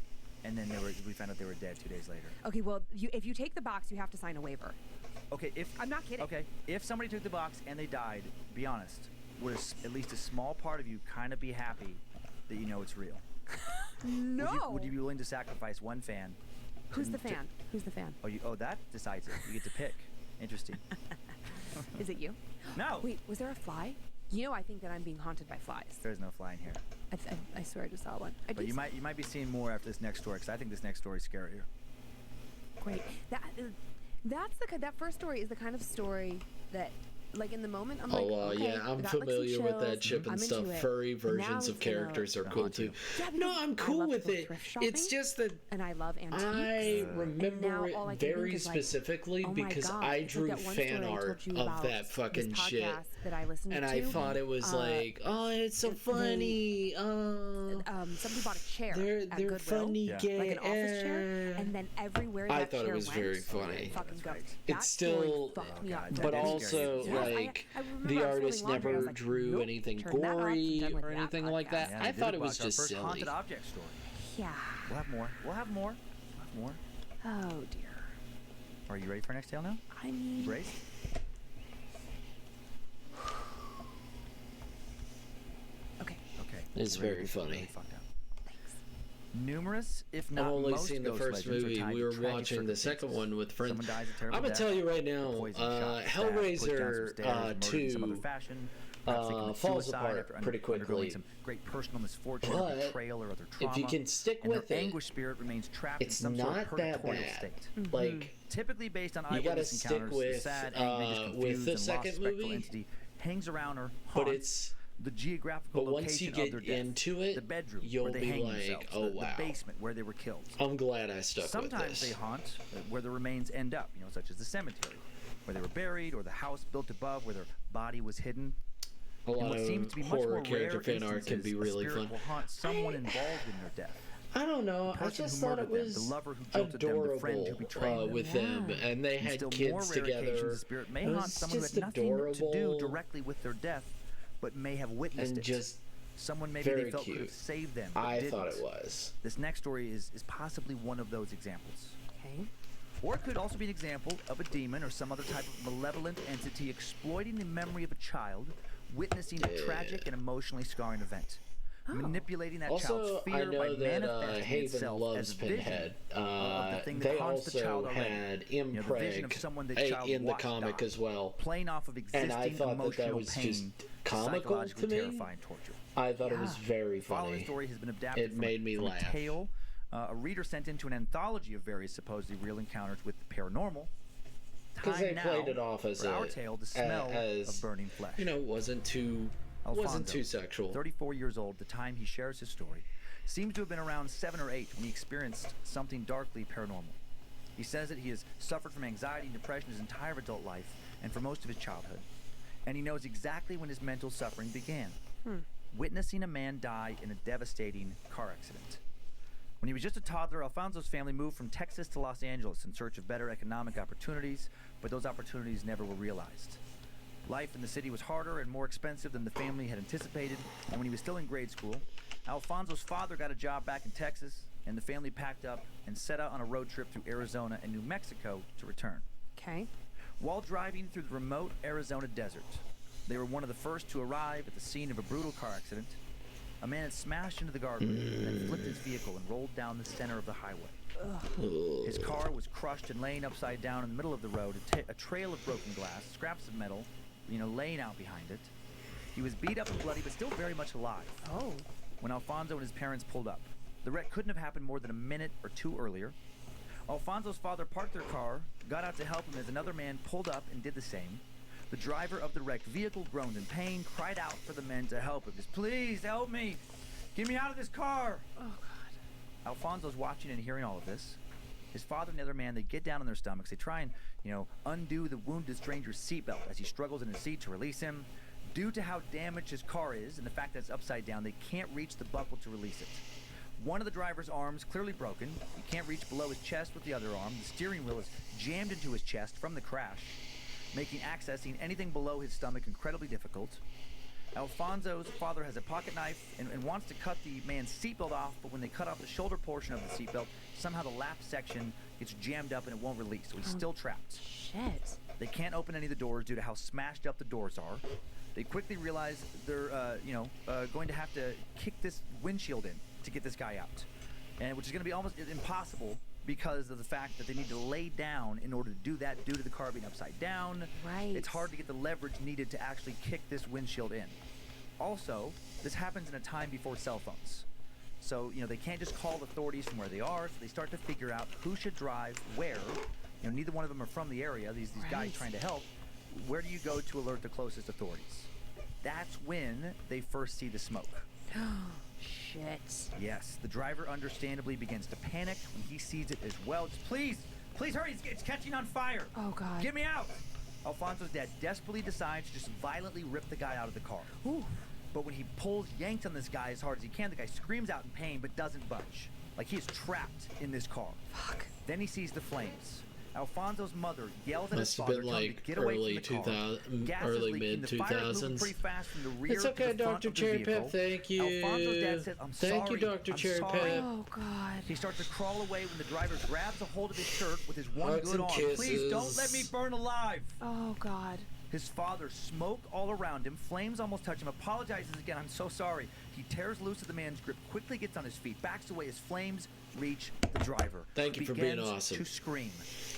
and then we found out they were dead 2 days later? Okay, well, if you take the box, you have to sign a waiver. Okay, I'm not kidding. Okay, if somebody took the box and they died, be honest, would at least a small part of you kind of be happy that you know it's real? No. Would you be willing to sacrifice one fan? Who's the fan? Who's the fan? Oh, that decides it. You get to pick. Interesting. Is it you? No. Wait, was there a fly? You know, I think that I'm being haunted by flies. There's no fly in here. I swear I just saw one. But you might be seeing more after this next story, because I think this next story is scarier. Great. That first story is the kind of story that, like, in the moment, I'm like, okay, yeah, I'm I got, like, some familiar with that chills, chip and I'm stuff. into it. Furry And now versions of it's gonna, characters are like, cool haunt too. you. Yeah, No, because I'm I cool love to with go it. thrift shopping, It's just that and I love antiques. I and remember now it all I can think very is, like, specifically oh my because God, I it's like drew that one fan story I told art you of about that fucking this shit. podcast that I listened And to. I thought it was like, oh, it's so funny. Somebody bought a chair They're at they're Goodwill, funny Yeah. gay. like an office chair, and then everywhere that I thought it chair was went, very funny. fucking go. Right. That It's story still- fucked me Oh, up. God, But that is also, scary. like, I remember the I was artist folding laundry, I was never like, drew nope, anything turn that off, I'm gory done with or that anything like that. podcast. Yeah, I they thought did it block was our just first silly. haunted object story. Yeah. We'll have more. We'll have more. Oh dear. Are you ready for our next tale now? I mean, Braced? okay. Okay. It's You ready very to get funny. really fucked up? Thanks. Numerous, if I've not only most seen the ghost first legends are movie. tied We to were tragic watching the second circumstances. one with friends. Someone dies a terrible I'm gonna death, tell you right now, poison shot, stabbed, pushed down some Hellraiser stairs, murdered in some other 2 fashion, perhaps they commit falls suicide apart after pretty undergoing quickly. some great personal misfortune or But betrayal or other trauma. if you can stick and with their it, anguished spirit remains trapped in it's some sort of not that purgatorial bad. state. Like, Typically based on you gotta eyewitness stick encounters, the with, sad, angry, just with confused, the and second lost spectral movie, entity hangs around or but haunts it's the geographical but once you location of their get death, into it, the bedroom you'll where they be hang like, themselves, oh the wow. basement where they were killed. I'm glad I stuck with Sometimes this. they haunt where the remains end up, such as the cemetery, where they were buried, or the house built above where their body was hidden. A And lot what seems to of be much horror more character rare fan art can instances, be a really spirit fun. will haunt someone involved in their death. I don't know. The I person just who thought it murdered them, was the lover who jilted them, the friend who adorable betrayed them. with them, Yeah. and they In had still more kids rare occasions, together. the spirit may It was haunt someone who just had nothing adorable to do directly with their death, but may have witnessed and it. just Someone maybe they very felt could have cute. saved them, but I didn't. thought it was. This next story is possibly one of those examples. Okay. Or it could also be an example of a demon or some other type of malevolent entity exploiting the memory of a child, witnessing a tragic and emotionally scarring event. Manipulating that child's Also, fear I by know that manifesting Haven itself loves as a vision Pinhead. of the thing that They haunts the child also already. had The vision of someone the child in the watched comic die, as well. playing off of existing And I thought that emotional was pain, just comical psychologically to me. terrifying torture. I thought it was Yeah. very The following funny. story has been adapted It from, made me from laugh. a tale a reader sent into an anthology of various supposedly real encounters with the paranormal. Because they Time played now it off as for our tale, the smell of burning flesh. wasn't too Alfonso, sexual. 34 years old, the time he shares his story, seems to have been around 7 or 8 when he experienced something darkly paranormal. He says that he has suffered from anxiety and depression his entire adult life and for most of his childhood. And he knows exactly when his mental suffering began. Witnessing a man die in a devastating car accident. When he was just a toddler, Alfonso's family moved from Texas to Los Angeles in search of better economic opportunities, but those opportunities never were realized. Life in the city was harder and more expensive than the family had anticipated, and when he was still in grade school, Alfonso's father got a job back in Texas, and the family packed up and set out on a road trip through Arizona and New Mexico to return. Okay. While driving through the remote Arizona desert, they were one of the first to arrive at the scene of a brutal car accident. A man had smashed into the guardrail and then flipped his vehicle and rolled down the center of the highway. His car was crushed and laying upside down in the middle of the road, a trail of broken glass, scraps of metal, laying out behind it. He was beat up and bloody, but still very much alive. Oh. When Alfonso and his parents pulled up, the wreck couldn't have happened more than a minute or two earlier. Alfonso's father parked their car, got out to help him as another man pulled up and did the same. The driver of the wrecked vehicle groaned in pain, cried out for the men to help him. Just, please help me! Get me out of this car! Oh, God. Alfonso's watching and hearing all of this. His father and the other man, they get down on their stomachs. They try and, undo the wounded stranger's seatbelt as he struggles in his seat to release him. Due to how damaged his car is and the fact that it's upside down, they can't reach the buckle to release it. One of the driver's arms clearly broken. He can't reach below his chest with the other arm. The steering wheel is jammed into his chest from the crash, making accessing anything below his stomach incredibly difficult. Alfonso's father has a pocket knife and wants to cut the man's seatbelt off, but when they cut off the shoulder portion of the seatbelt, somehow the lap section gets jammed up and it won't release, so he's still trapped. Shit. They can't open any of the doors due to how smashed up the doors are. They quickly realize they're, going to have to kick this windshield in to get this guy out, and which is going to be almost impossible because of the fact that they need to lay down in order to do that due to the car being upside down. Right. It's hard to get the leverage needed to actually kick this windshield in. Also, this happens in a time before cell phones. So, they can't just call authorities from where they are, so they start to figure out who should drive where. Neither one of them are from the area, these guys trying to help. Where do you go to alert the closest authorities? That's when they first see the smoke. Shit. Yes, the driver understandably begins to panic when he sees it as well. Just please hurry, it's catching on fire. Oh, God. Get me out. Alfonso's dad desperately decides to just violently rip the guy out of the car. Ooh. But when he yanks on this guy as hard as he can, the guy screams out in pain but doesn't budge. Like he is trapped in this car. Fuck. Then he sees the flames. Alfonso's mother yells at his Must have father, been telling him like to get away early from the car. 2000, Gas is early leaking. mid The fire is moving 2000s. pretty fast from the rear It's to okay, the front Dr. of the Cherry vehicle. Pep. Thank you. Alfonso's dad says, I'm sorry. Thank you, Dr. I'm Cherry sorry. Pep. Oh, God. He starts to crawl away when the driver grabs a hold of his shirt with his one Hugs good and arm. Please don't kisses. let me burn alive. Oh, God. His father, smoke all around him, flames almost touch him, apologizes again, I'm so sorry. He tears loose of the man's grip, quickly gets on his feet, backs away as flames reach the driver. Thank you for being Begins awesome. to scream,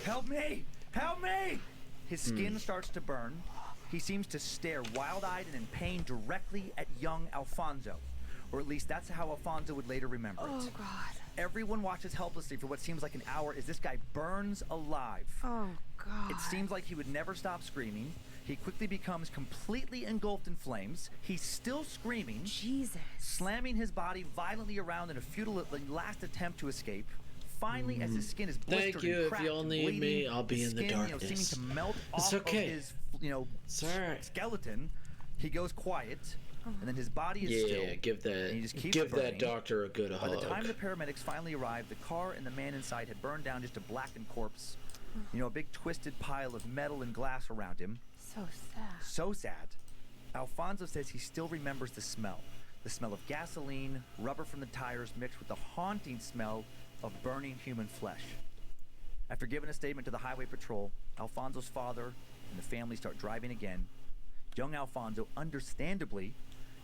help me, help me! His skin starts to burn. He seems to stare wild-eyed and in pain directly at young Alfonso. Or at least that's how Alfonso would later remember it. Oh, God. Everyone watches helplessly for what seems like an hour as this guy burns alive. Oh, God. It seems like he would never stop screaming. He quickly becomes completely engulfed in flames. He's still screaming, Jesus. slamming his body violently around in a futile last attempt to escape. Finally, as his skin is blistered Thank you. and If cracked y'all and need bleeding, me, I'll be his in the skin, darkness. seeming to melt It's off okay. of his, It's alright. skeleton, he goes quiet, and then his body is still. Yeah, give and he just keeps that burning. doctor a good By hug. the time the paramedics finally arrived, the car and the man inside had burned down just a blackened corpse. A big twisted pile of metal and glass around him. So sad. So sad. Alfonso says he still remembers the smell. The smell of gasoline, rubber from the tires mixed with the haunting smell of burning human flesh. After giving a statement to the highway patrol, Alfonso's father and the family start driving again. Young Alfonso, understandably,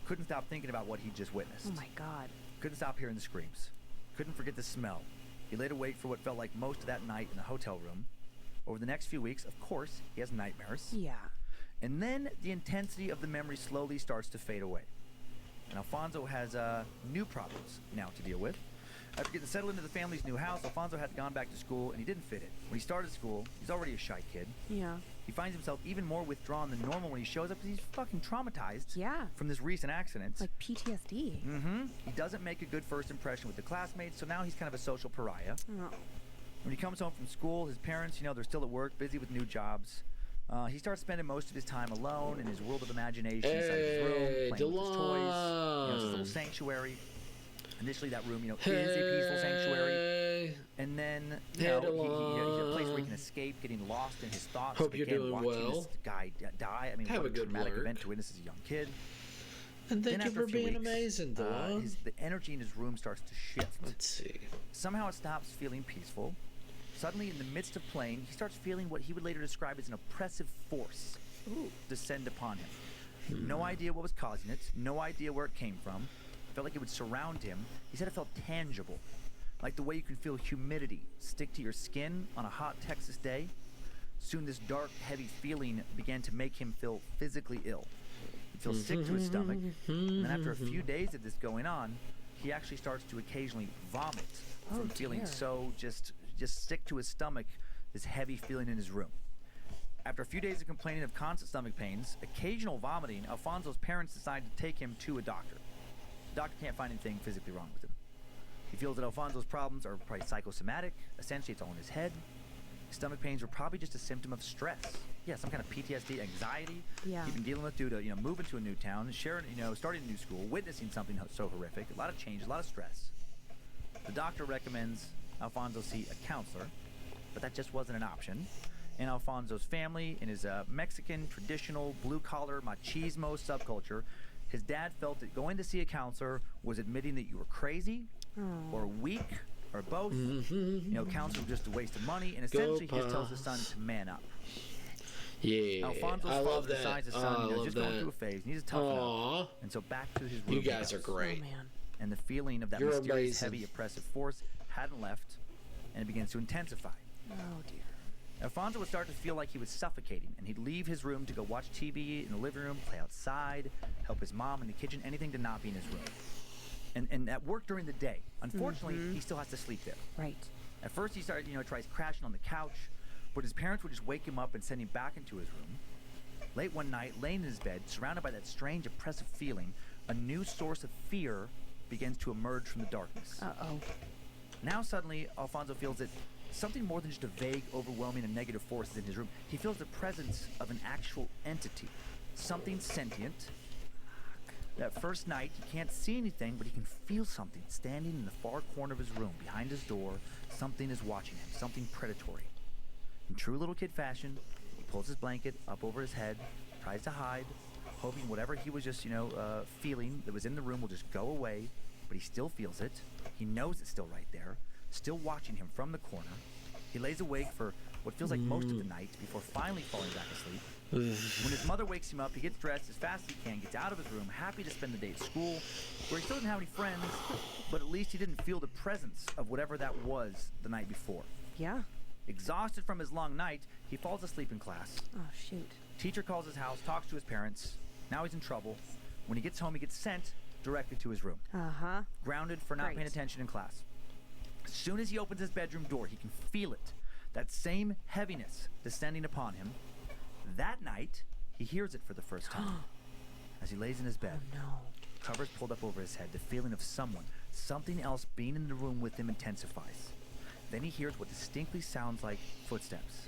couldn't stop thinking about what he'd just witnessed. Oh, my God. Couldn't stop hearing the screams. Couldn't forget the smell. He laid awake for what felt like most of that night in the hotel room. Over the next few weeks, of course, he has nightmares. Yeah. And then the intensity of the memory slowly starts to fade away. And Alfonso has new problems now to deal with. After getting settled into the family's new house, Alfonso had gone back to school and he didn't fit in. When he started school, he's already a shy kid. Yeah. He finds himself even more withdrawn than normal when he shows up because he's fucking traumatized Yeah. from this recent accident. Like PTSD. He doesn't make a good first impression with the classmates, so now he's kind of a social pariah. Oh. When he comes home from school, his parents, they're still at work, busy with new jobs. He starts spending most of his time alone in his world of imagination inside his room, playing with his toys. It's his little sanctuary. Initially, that room, is a peaceful sanctuary. And then, he's a place where he can escape getting lost in his thoughts. Hope you're doing watching well. This guy die. I mean, Have what a good traumatic work. event to witness as a young kid. And thank Then you after for a few being weeks, amazing, Dylan. the energy in his room starts to shift. Let's see. Somehow it stops feeling peaceful. Suddenly, in the midst of playing, he starts feeling what he would later describe as an oppressive force descend upon him. No idea what was causing it, no idea where it came from. It felt like it would surround him. He said it felt tangible, like the way you can feel humidity stick to your skin on a hot Texas day. Soon this dark, heavy feeling began to make him feel physically ill. He'd feel sick to his stomach, and then after a few days of this going on, he actually starts to occasionally vomit from feeling so just sick to his stomach, this heavy feeling in his room. After a few days of complaining of constant stomach pains, occasional vomiting, Alfonso's parents decide to take him to a doctor. The doctor can't find anything physically wrong with him. He feels that Alfonso's problems are probably psychosomatic. Essentially, it's all in his head. His stomach pains were probably just a symptom of stress. Yeah, some kind of PTSD, anxiety he'd been dealing with due to moving to a new town, starting a new school, witnessing something so horrific, a lot of change, a lot of stress. The doctor recommends Alfonso see a counselor, but that just wasn't an option. In Alfonso's family, in his Mexican traditional blue-collar machismo subculture, his dad felt that going to see a counselor was admitting that you were crazy or weak or both. Counselor was just a waste of money, and essentially he just tells his son to man up. Yeah, Alfonso's I father love that. decides his son just going through a phase, needs to toughen up. And so back to his room. You guys are great. Oh, man. And the feeling of that You're mysterious, amazing. heavy, oppressive force hadn't left, and it begins to intensify. Oh, dear. Alfonso would start to feel like he was suffocating, and he'd leave his room to go watch TV in the living room, play outside, help his mom in the kitchen, anything to not be in his room. And at work during the day, unfortunately, he still has to sleep there. Right. At first, he started, tries crashing on the couch, but his parents would just wake him up and send him back into his room. Late one night, laying in his bed, surrounded by that strange, oppressive feeling, a new source of fear begins to emerge from the darkness. Uh-oh. Now suddenly, Alfonso feels that something more than just a vague, overwhelming, and negative force is in his room. He feels the presence of an actual entity, something sentient. That first night, he can't see anything, but he can feel something standing in the far corner of his room, behind his door. Something is watching him, something predatory. In true little kid fashion, he pulls his blanket up over his head, tries to hide, hoping whatever he was just, feeling that was in the room will just go away, but he still feels it. He knows it's still right there, still watching him from the corner. He lays awake for what feels like most of the night before finally falling back asleep. When his mother wakes him up, he gets dressed as fast as he can, gets out of his room, happy to spend the day at school, where he still doesn't have any friends, but at least he didn't feel the presence of whatever that was the night before. Yeah. Exhausted from his long night, he falls asleep in class. Oh, shoot. Teacher calls his house, talks to his parents. Now he's in trouble. When he gets home, he gets sent directly to his room. Uh-huh. Grounded for not Great. paying attention in class. As soon as he opens his bedroom door, he can feel it. That same heaviness descending upon him. That night, he hears it for the first time. As he lays in his bed, Oh, no. covers pulled up over his head, the feeling of someone, something else being in the room with him intensifies. Then he hears what distinctly sounds like footsteps.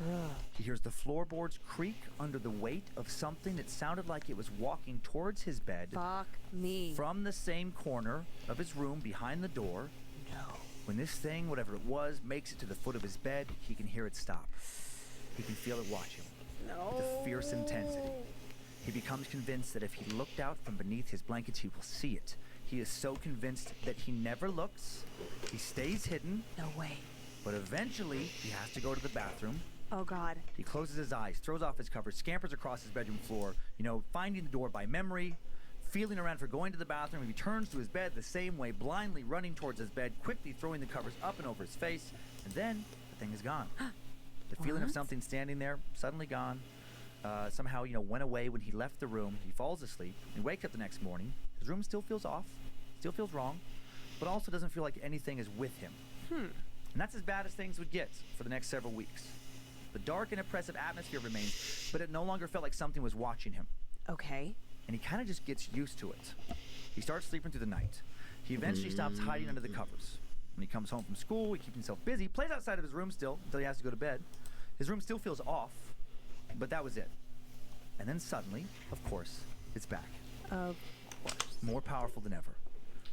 Ugh. He hears the floorboards creak under the weight of something that sounded like it was walking towards his bed Fuck me. from the same corner of his room behind the door. No. When this thing, whatever it was, makes it to the foot of his bed, he can hear it stop. He can feel it watch him No. with a fierce intensity. He becomes convinced that if he looked out from beneath his blankets, he will see it. He is so convinced that he never looks. He stays hidden, No way. but eventually he has to go to the bathroom. Oh, God. He closes his eyes, throws off his covers, scampers across his bedroom floor, finding the door by memory, feeling around for going to the bathroom. He returns to his bed the same way, blindly running towards his bed, quickly throwing the covers up and over his face, and then the thing is gone. The feeling of What? something standing there, suddenly gone. Somehow, went away when he left the room. He falls asleep. He wakes up the next morning. His room still feels off, still feels wrong, but also doesn't feel like anything is with him. And that's as bad as things would get for the next several weeks. The dark and oppressive atmosphere remains, but it no longer felt like something was watching him. Okay. And he kind of just gets used to it. He starts sleeping through the night. He eventually stops hiding under the covers. When he comes home from school, he keeps himself busy, plays outside of his room still until he has to go to bed. His room still feels off, but that was it. And then suddenly, of course, it's back. Of course. More powerful than ever.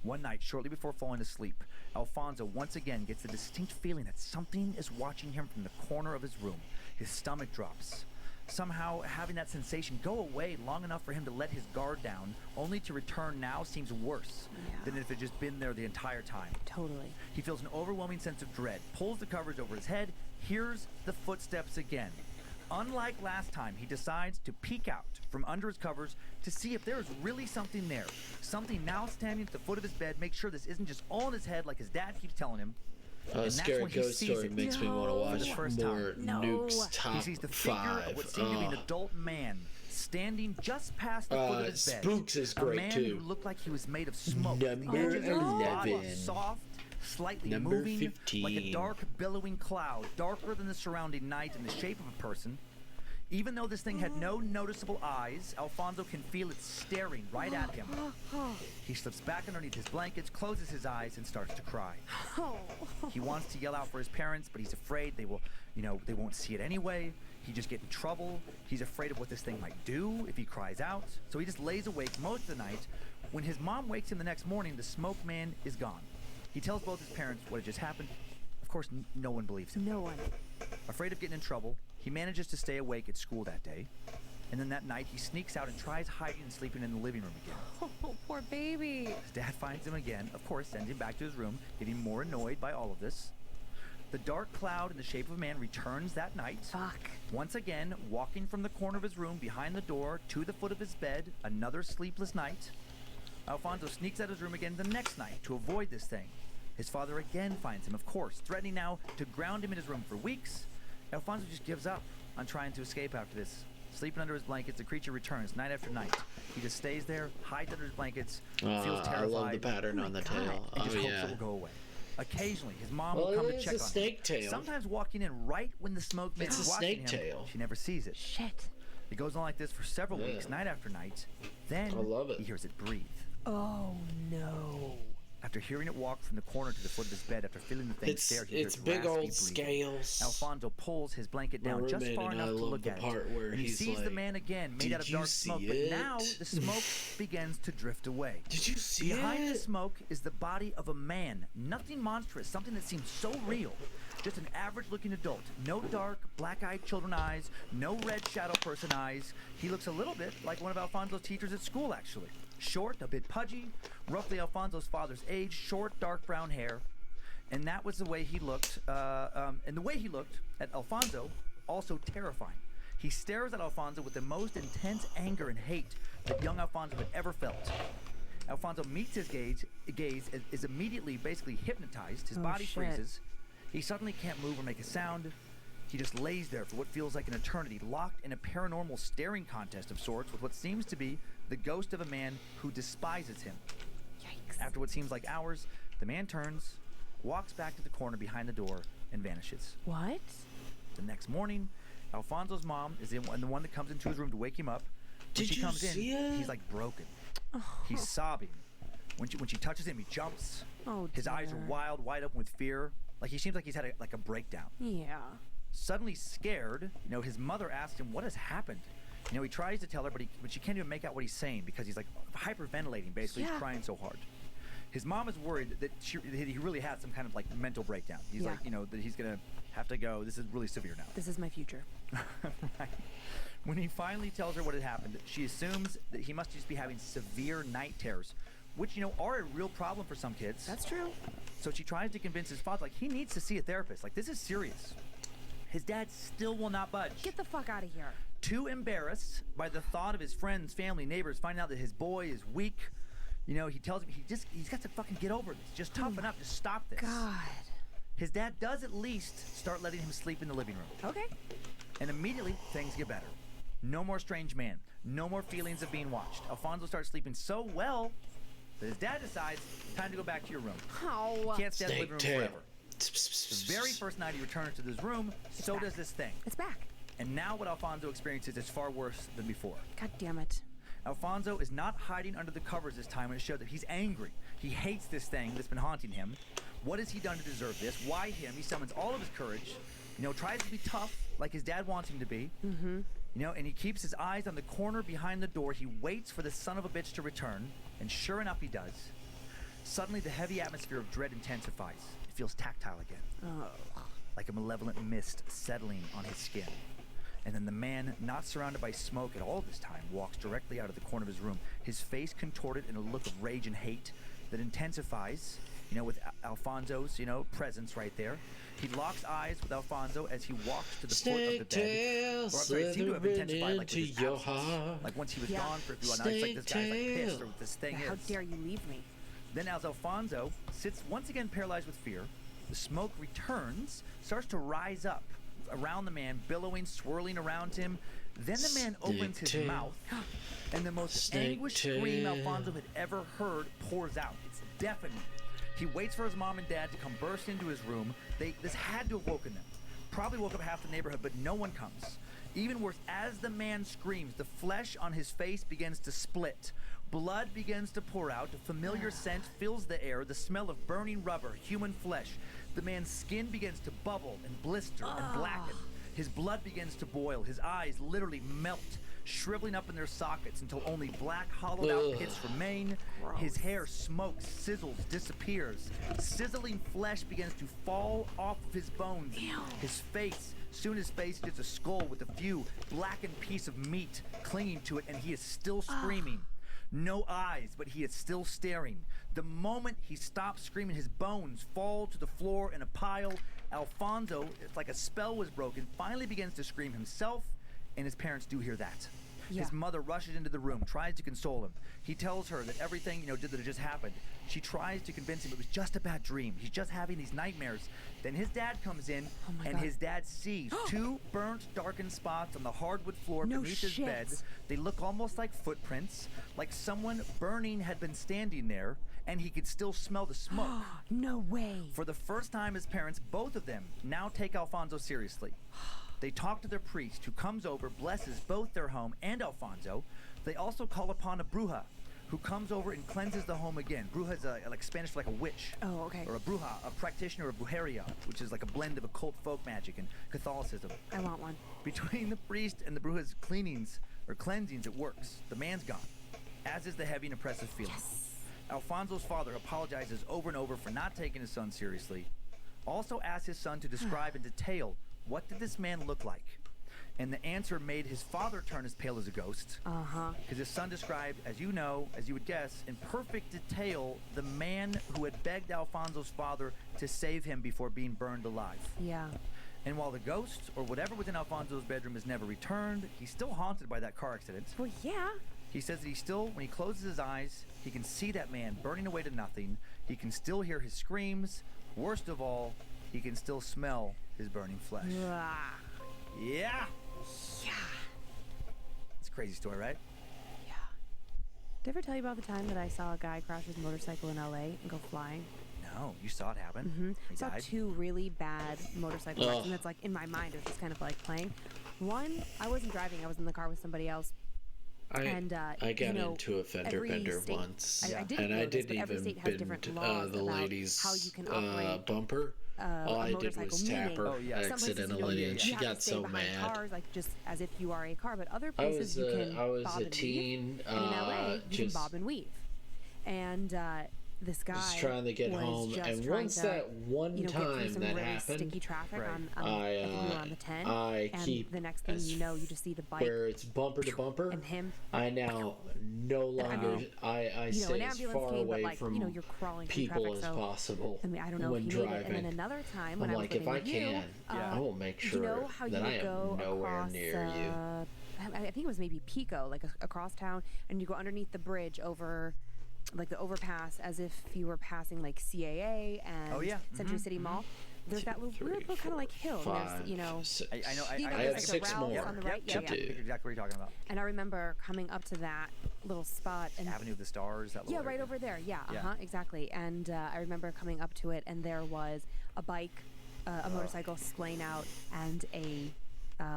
One night, shortly before falling asleep, Alfonso once again gets the distinct feeling that something is watching him from the corner of his room. His stomach drops. Somehow, having that sensation go away long enough for him to let his guard down, only to return now, seems worse than if it had just been there the entire time. Totally. He feels an overwhelming sense of dread, pulls the covers over his head, hears the footsteps again. Unlike last time, he decides to peek out from under his covers to see if there is really something there. Something now standing at the foot of his bed. Make sure this isn't just all in his head like his dad keeps telling him. A scary ghost story makes me want to watch more Nuke's top He sees the figure 5. of what seemed to be an adult man standing just past the foot of his bed. Spooks is great, a man too. who looked like he was made of smoke. Number The edges of his body 11. were soft, slightly Number moving, 15. like a dark, billowing cloud, darker than the surrounding night, in the shape of a person. Even though this thing had no noticeable eyes, Alfonso can feel it staring right at him. He slips back underneath his blankets, closes his eyes, and starts to cry. He wants to yell out for his parents, but he's afraid they won't see it anyway. He just get in trouble. He's afraid of what this thing might do if he cries out. So he just lays awake most of the night. When his mom wakes him the next morning, the smoke man is gone. He tells both his parents what had just happened. Of course, no one believes him. No one. Afraid of getting in trouble, he manages to stay awake at school that day. And then that night, he sneaks out and tries hiding and sleeping in the living room again. Oh, poor baby. His dad finds him again, of course, sends him back to his room, getting more annoyed by all of this. The dark cloud in the shape of a man returns that night. Fuck. Once again, walking from the corner of his room behind the door to the foot of his bed, another sleepless night. Alfonso sneaks out of his room again the next night to avoid this thing. His father again finds him, of course, threatening now to ground him in his room for weeks. Alfonso just gives up on trying to escape after this. Sleeping under his blankets, the creature returns night after night. He just stays there, hides under his blankets, feels terrified. I love the pattern on the tail. And just hopes yeah. it will go away. Occasionally, his mom will come to check on him. It's a snake tail. Sometimes walking in right when the smoke man It's is a watching snake him. tail. She never sees it. Shit. It goes on like this for several weeks, night after night. Then I love it. he hears it breathe. Oh, no. After hearing it walk from the corner to the foot of his bed, after feeling the thing stare, he It's hears big raspy old breathing. scales. Alfonso pulls his blanket My down just roommate far and I enough to love look the at part it. where And he he's sees the like, man again, made "Did out of you dark see smoke, but it?" now the smoke begins to drift away. Did you see Behind the it? smoke is the body of a man. Nothing monstrous, something that seems so real. Just an average-looking adult. No dark, black-eyed children eyes, no red shadow person eyes. He looks a little bit like one of Alfonso's teachers at school, actually. Short, a bit pudgy, roughly Alfonso's father's age, short, dark brown hair. And that was the way he looked, and the way he looked at Alfonso, also terrifying. He stares at Alfonso with the most intense anger and hate that young Alfonso had ever felt. Alfonso meets his gaze is immediately basically hypnotized. His body freezes. He suddenly can't move or make a sound. He just lays there for what feels like an eternity, locked in a paranormal staring contest of sorts with what seems to be the ghost of a man who despises him. Yikes. After what seems like hours, the man turns, walks back to the corner behind the door, and vanishes. What? The next morning, Alfonso's mom is the one that comes into his room to wake him up. When Did she you comes see in, it? he's like broken. He's sobbing. When she touches him, he jumps. Oh, His eyes are dear. wide open with fear. Like he seems like he's had a breakdown. Yeah. Suddenly scared, his mother asks him what has happened. He tries to tell her, but she can't even make out what he's saying because he's like hyperventilating. Basically, Yeah. he's crying so hard. His mom is worried that he really had some kind of like mental breakdown. He's Yeah. like, that he's gonna have to go. This is really severe now. This is my future. Right. When he finally tells her what had happened, she assumes that he must just be having severe night terrors, which are a real problem for some kids. That's true. So she tries to convince his father, like, he needs to see a therapist. Like, this is serious. His dad still will not budge. Get the fuck out of here. Too embarrassed by the thought of his friends, family, neighbors finding out that his boy is weak, he tells him he's got to fucking get over this. Just toughen up. Just stop this. God. His dad does at least start letting him sleep in the living room. Okay. And immediately, things get better. No more strange man. No more feelings of being watched. Alfonso starts sleeping so well that his dad decides, time to go back to your room. Oh. Can't stay in the Snake living room tail. forever. The very first night he returns to this room, so back. does this thing. It's back. And now what Alfonso experiences is far worse than before. God damn it. Alfonso is not hiding under the covers this time, and it shows that he's angry. He hates this thing that's been haunting him. What has he done to deserve this? Why him? He summons all of his courage, tries to be tough like his dad wants him to be. Mm-hmm. And he keeps his eyes on the corner behind the door. He waits for the son of a bitch to return, and sure enough he does. Suddenly the heavy atmosphere of dread intensifies. It feels tactile again. Oh. Like a malevolent mist settling on his skin. And then the man, not surrounded by smoke at all this time, walks directly out of the corner of his room, his face contorted in a look of rage and hate that intensifies, with Alfonso's, presence right there. He locks eyes with Alfonso as he walks to the foot of the bed. Or, it seemed to have intensified like with his absence. Like once he was gone for a few hours, it's like this guy's like pissed or what this thing is. How dare you leave me? Then as Alfonso sits once again paralyzed with fear, the smoke returns, starts to rise up around the man, billowing, swirling around him. Then the man opens his mouth, and the most anguished scream Alfonso had ever heard pours out. It's deafening. He waits for his mom and dad to come burst into his room. This had to have woken them. Probably woke up half the neighborhood, but no one comes. Even worse, as the man screams, the flesh on his face begins to split. Blood begins to pour out. A familiar scent fills the air, the smell of burning rubber, human flesh. The man's skin begins to bubble and blister and blacken. His blood begins to boil. His eyes literally melt, shriveling up in their sockets until only black, hollowed-out pits remain. Gross. His hair smokes, sizzles, disappears. Sizzling flesh begins to fall off of his bones. Ew. Soon his face is a skull with a few blackened piece of meat clinging to it, and he is still screaming. No eyes, but he is still staring. The moment he stops screaming, his bones fall to the floor in a pile. Alfonso, it's like a spell was broken, finally begins to scream himself, and his parents do hear that. Yeah. His mother rushes into the room, tries to console him. He tells her that everything, that had just happened. She tries to convince him it was just a bad dream. He's just having these nightmares. Then his dad comes in, and his dad sees two burnt, darkened spots on the hardwood floor beneath his bed. They look almost like footprints, like someone burning had been standing there, and he could still smell the smoke. No way. For the first time, his parents, both of them, now take Alfonso seriously. They talk to their priest, who comes over, blesses both their home and Alfonso. They also call upon a bruja, who comes over and cleanses the home again. Bruja is like Spanish for like a witch. Oh, okay. Or a bruja, a practitioner of brujeria, which is like a blend of occult folk magic and Catholicism. I want one. Between the priest and the bruja's cleansings, it works. The man's gone, as is the heavy and oppressive feeling. Yes. Alfonso's father apologizes over and over for not taking his son seriously. Also asks his son to describe in detail what did this man look like. And the answer made his father turn as pale as a ghost. Because his son described, as you know, as you would guess, in perfect detail, the man who had begged Alfonso's father to save him before being burned alive. Yeah. And while the ghost, or whatever was in Alfonso's bedroom, has never returned, he's still haunted by that car accident. Well, yeah. He says that he still, when he closes his eyes, he can see that man burning away to nothing. He can still hear his screams. Worst of all, he can still smell his burning flesh. Yeah. Yeah. It's a crazy story, right? Yeah. Did I ever tell you about the time that I saw a guy crash his motorcycle in LA and go flying? No, you saw it happen. He I saw died. two really bad motorcycle wrecks, and it's like in my mind it was just kind of like playing. One, I wasn't driving, I was in the car with somebody else. I got into a fender bender state, once, I didn't and know I this, didn't but every even state has different bend laws the about lady's how you can operate bumper. All I did motorcycle, was meaning tap her Oh, yeah. some places, accidentally, and you she have to got stay so behind mad. cars, like just as if you are a car, but other I places you can was bob a and teen, weave. And in LA, you can just bob and weave. And this guy was trying to get was home, just and trying once to, that one get through time some that really happened, sticky traffic Right. on I think we were on the 10, I and keep the next thing as you know, you just see the bike where it's bumper to bumper, and him. I now no longer I You know, stay an as ambulance far came, but away like, from you're crawling through people traffic, as so possible. I mean, I don't know when if he made driving. it. And then another time when I'm I was like, if living I with you, can, I will make sure you know how that you I would am go nowhere across, near you. I think it was maybe Pico, like across town, and you go underneath the bridge over, like the overpass, as if you were passing like CAA and Century City Mall. There's that little weird little kind of like hill. Five, There's, I know. you know, I there's have like 6 a route more on the right. to Yeah, do. yeah. Exactly what you're talking about. And I remember coming up to that little spot and Avenue of the Stars. That yeah, little right area. over there. Yeah, Yeah. exactly. And I remember coming up to it, and there was a bike, a motorcycle splaying out, and a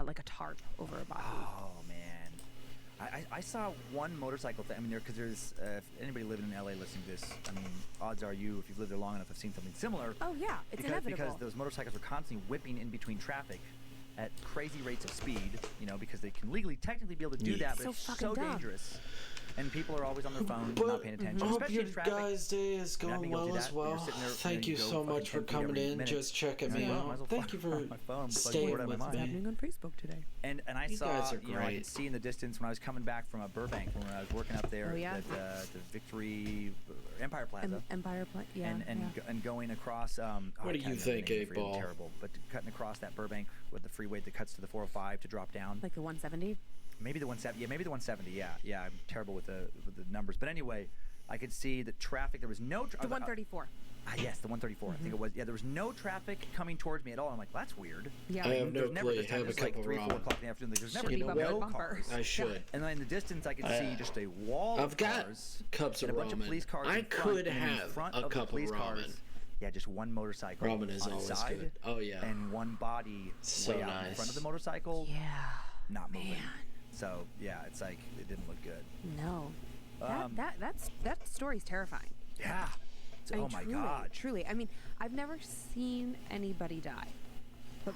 like a tarp over a body. Oh man, I saw one motorcycle thing. I mean, because there's if anybody living in LA listening to this, I mean, odds are if you've lived there long enough, have seen something similar. Oh yeah, it's inevitable. Because those motorcycles are constantly whipping in between traffic at crazy rates of speed, because they can legally, technically be able to do that, but it's so dangerous. And people are always on their phones, not paying attention. I hope your traffic. guys' day is going well as well. Thank you so much for coming in, just checking me out. Thank you for staying with me. What's happening on Facebook today? And I you saw, guys are I great. could see in the distance when I was coming back from Burbank, when I was working up there at the Victory Empire Plaza. And going across. What do you think, 8-Ball? Terrible, but cutting across that Burbank with the freeway that cuts to the 405 to drop down. Like the 170? Maybe the 170. Yeah, maybe the 170. Yeah. I'm terrible with the numbers, but anyway, I could see the traffic. There was no. The 134. Yes, the 134. I think it was. Yeah, there was no traffic coming towards me at all. I'm like, that's weird. Yeah. I have no never clue. this time. Have a It's like couple 3, 4 ramen. o'clock in the afternoon. There's never Should be no bumper. cars. I should. And then in the distance, I could see just a wall I've of got cars cups of and a bunch of ramen. police cars. I in front, could and in have front a of the cup of police ramen. cars. Yeah, just one motorcycle. Ramen is on the always side, good. Oh yeah. And one body So way out in nice. front of the motorcycle, Yeah. not moving. Man. So yeah, it's like it didn't look good. No. That story's terrifying. Yeah. I mean, Oh my truly, God. Truly. I mean, I've never seen anybody die. But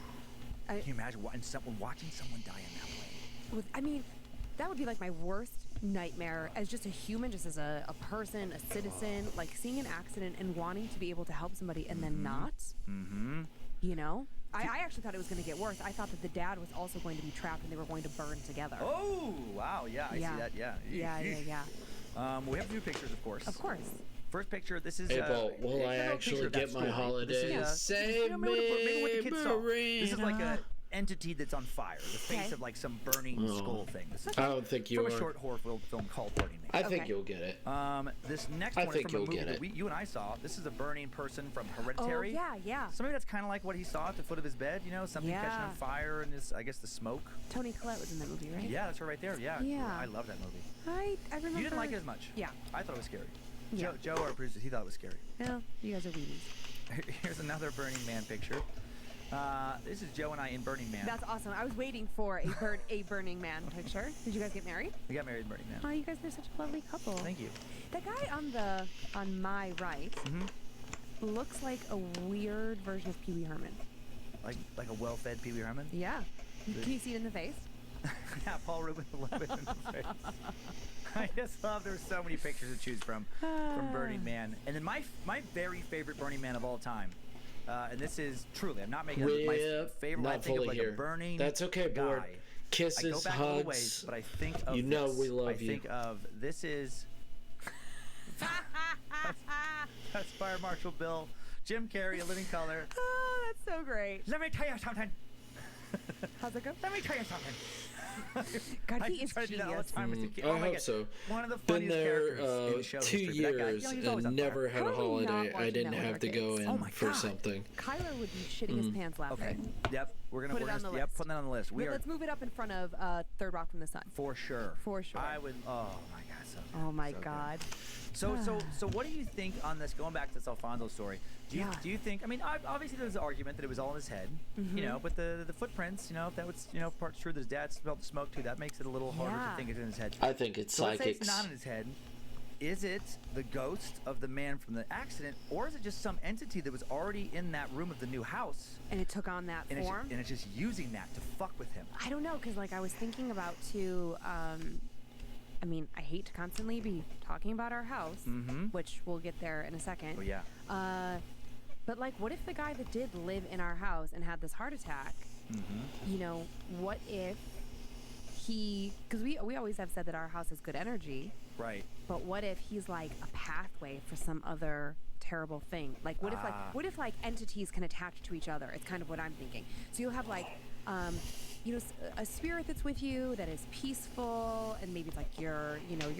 Can you imagine watching someone die in that way? I mean, that would be like my worst nightmare as just a human, just as a person, a citizen, like seeing an accident and wanting to be able to help somebody and then not. Mm-hmm. I actually thought it was going to get worse. I thought that the dad was also going to be trapped and they were going to burn together. Oh, wow. Yeah, I see that. Yeah. Yeah. We have 2 pictures, of course. Of course. First picture, this is... 8-Ball, will it's I a little actually picture of that get my story. holiday? This is, Save maybe what me, the kids saw. Marina. This is like a entity that's on fire. The face Okay. of like some burning skull thing. This is I don't think you from are. a short horror film called Burning Man. I think Okay. you'll get it. This next I one think is from a you'll movie get that it. you and I saw. This is a burning person from Oh, Hereditary. yeah. Somebody that's kind of like what he saw at the foot of his bed, something catching Yeah. on fire and I guess the smoke. Toni Collette was in that movie, right? Yeah, that's her right there. Yeah. Yeah. I love that movie. I remember. You didn't like it as much. Yeah. I thought it was scary. Yeah. Joe, our producer, he thought it was scary. Well, you guys are weenies. Here's another Burning Man picture. This is Joe and I in Burning Man. That's awesome. I was waiting for a Burning Man picture. Did you guys get married? We got married in Burning Man. Oh, you guys are such a lovely couple. Thank you. The guy on my right looks like a weird version of Pee Wee Herman. Like a well-fed Pee Wee Herman. Yeah. Can you see it in the face? Yeah, Paul Rubin a little bit in the face. I just love there's so many pictures to choose from Burning Man. And then my very favorite Burning Man of all time. And this is truly, I'm not making it my favorite. Not I think fully of like here. a burning That's okay, guy. Board. I go Kisses, back a little hugs. ways, but I think of You know this. we love I you. think of this is that's Fire Marshal Bill, Jim Carrey, A Living Color. Oh, that's so great. Let me tell you something. How's it go? Let me tell you something. God, I he used is to try to do that all the genius. time as a kid. I Oh my hope God. so. One of the Been funniest there characters in the show 2 history. But that guy, years he's always on and never fire. had a How are we not holiday I watching didn't that with have our to go kids? in Oh my for God. something. Kyler would be shitting his pants Okay. laughing. Yep. We're Put it on the Yep. list. Putting that on the list. We are Let's move it up in front of Third Rock from the Sun. for sure. For sure. I would. Oh my God. So good. Oh my So good. God. So what do you think on this? Going back to this Alfonso story, do you think? I mean, obviously there's an argument that it was all in his head, but the footprints, if that was part's true that his dad smelled the smoke too, that makes it a little harder to think it's in his head. I think it's So let's say psychics. it's not in his head. Is it the ghost of the man from the accident, or is it just some entity that was already in that room of the new house, And it took on that and form. it's just using that to fuck with him? I don't know, because I was thinking about too. I mean, I hate to constantly be talking about our house, which we'll get there in a second. Oh yeah. But what if the guy that did live in our house and had this heart attack? What if he? Because we always have said that our house has good energy. Right. But what if he's like a pathway for some other terrible thing? What if entities can attach to each other? It's kind of what I'm thinking. So you'll have a spirit that's with you that is peaceful, and maybe it's your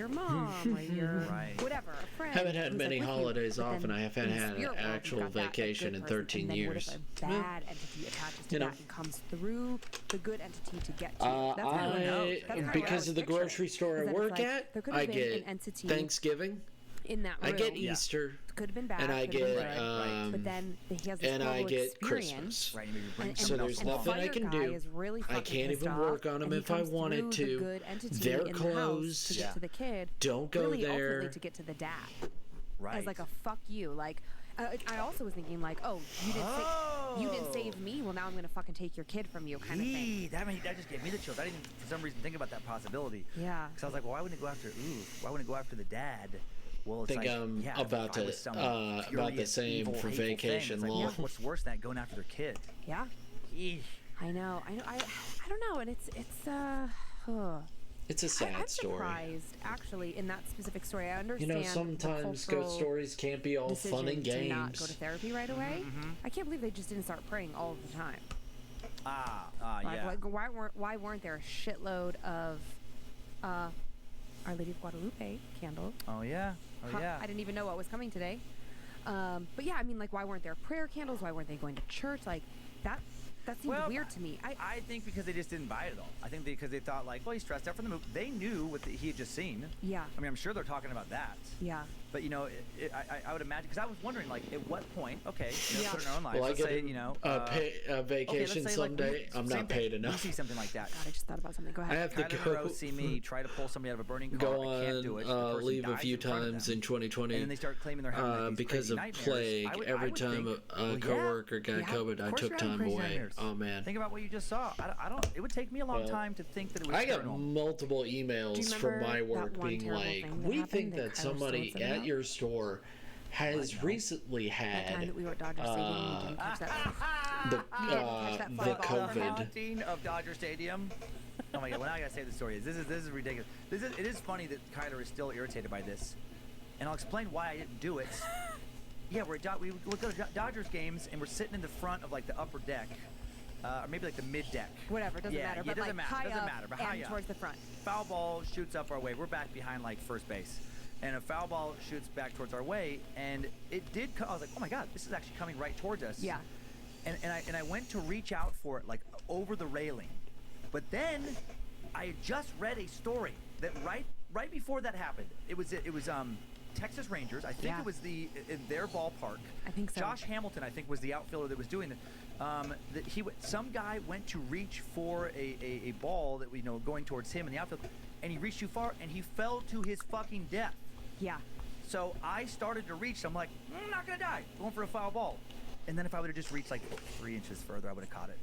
mom or your whatever, a friend. Haven't had who's, many with you. holidays But off, then and I haven't in the had an spirit world, you've actual got that, vacation good in person, 13 and then years. What if a bad entity attaches to You know. that and comes through the good entity to get to you? That's kind of what I was Because of the picturing. grocery store I Is that work it's at, there could I have been get an entity. Thanksgiving, in that room. I get Easter. Could have been bad. And I get, but then he has this and I get experience. Christmas. Right, maybe bring So there's nothing I can do. Really I can't even work on them if I wanted to. They're closed. To get to the kid. Don't go really there. Ultimately to get to the dad. Right. As like a fuck you. Like, I also was thinking like, oh, you didn't save me. Well, now I'm gonna fucking take your kid from you, kind of thing. That just gave me the chills. I didn't even, for some reason, think about that possibility. Yeah. Because I was like, well, why wouldn't it go after? Why wouldn't it go after the dad? Well, it's about the same evil, for vacation thing. law. Like, what's worse than that, going after their kid? Yeah. Eesh. I know. I don't know, and It's a sad story. I'm surprised, actually, in that specific story. I understand. Sometimes ghost stories can't be all fun and games. To not go to therapy right away. I can't believe they just didn't start praying all the time. Yeah. Like, why weren't there a shitload of Our Lady of Guadalupe candles? Oh yeah. I didn't even know what was coming today. But yeah, I mean, like, why weren't there prayer candles? Why weren't they going to church? Like, that seemed weird to me. I think because they just didn't buy it at all. I think because they thought, like, well, he's stressed out from the move. They knew what he had just seen. Yeah. I mean, I'm sure they're talking about that. Yeah. But, I would imagine, because I was wondering, like, at what point, okay, put it in our own lives. Well, let's say, a vacation someday. I'm not paid enough. You see something like that. God, I just thought about something. Go ahead. I have to go. See me try to pull somebody out of a burning car. Go I can't do it. on leave a few times in 2020. And then they start claiming they're having because of plague. Every time a coworker got COVID, I took time away. Oh man. Think about what you just saw. I don't. It would take me a long time to think that it was. I got multiple emails from my work being like, "We think that somebody at your store has recently had we were at Dodger Stadium. the COVID haunting of Dodger Stadium." Oh my God! Well, now I gotta say the story. This is ridiculous. It is funny that Kyler is still irritated by this, and I'll explain why I didn't do it. Yeah, we look at Dodgers games, and we're sitting in the front of like the upper deck. Or maybe like the mid deck. Whatever, doesn't matter. But doesn't like matter. high Doesn't up matter. But and high up. Towards the front. Foul ball shoots up our way. We're back behind like first base, and a foul ball shoots back towards our way, and it did. I was like, oh my God, this is actually coming right towards us. Yeah. And I went to reach out for it like over the railing, but then I had just read a story that right before that happened. It was Texas Rangers. I think it was in their ballpark. I think so. Josh Hamilton, I think, was the outfielder that was doing that. Some guy went to reach for a ball that going towards him in the outfield, and he reached too far and he fell to his fucking death. Yeah. So I started to reach. I'm like, I'm not gonna die. Going for a foul ball. And then if I would have just reached like 3 inches further, I would have caught it.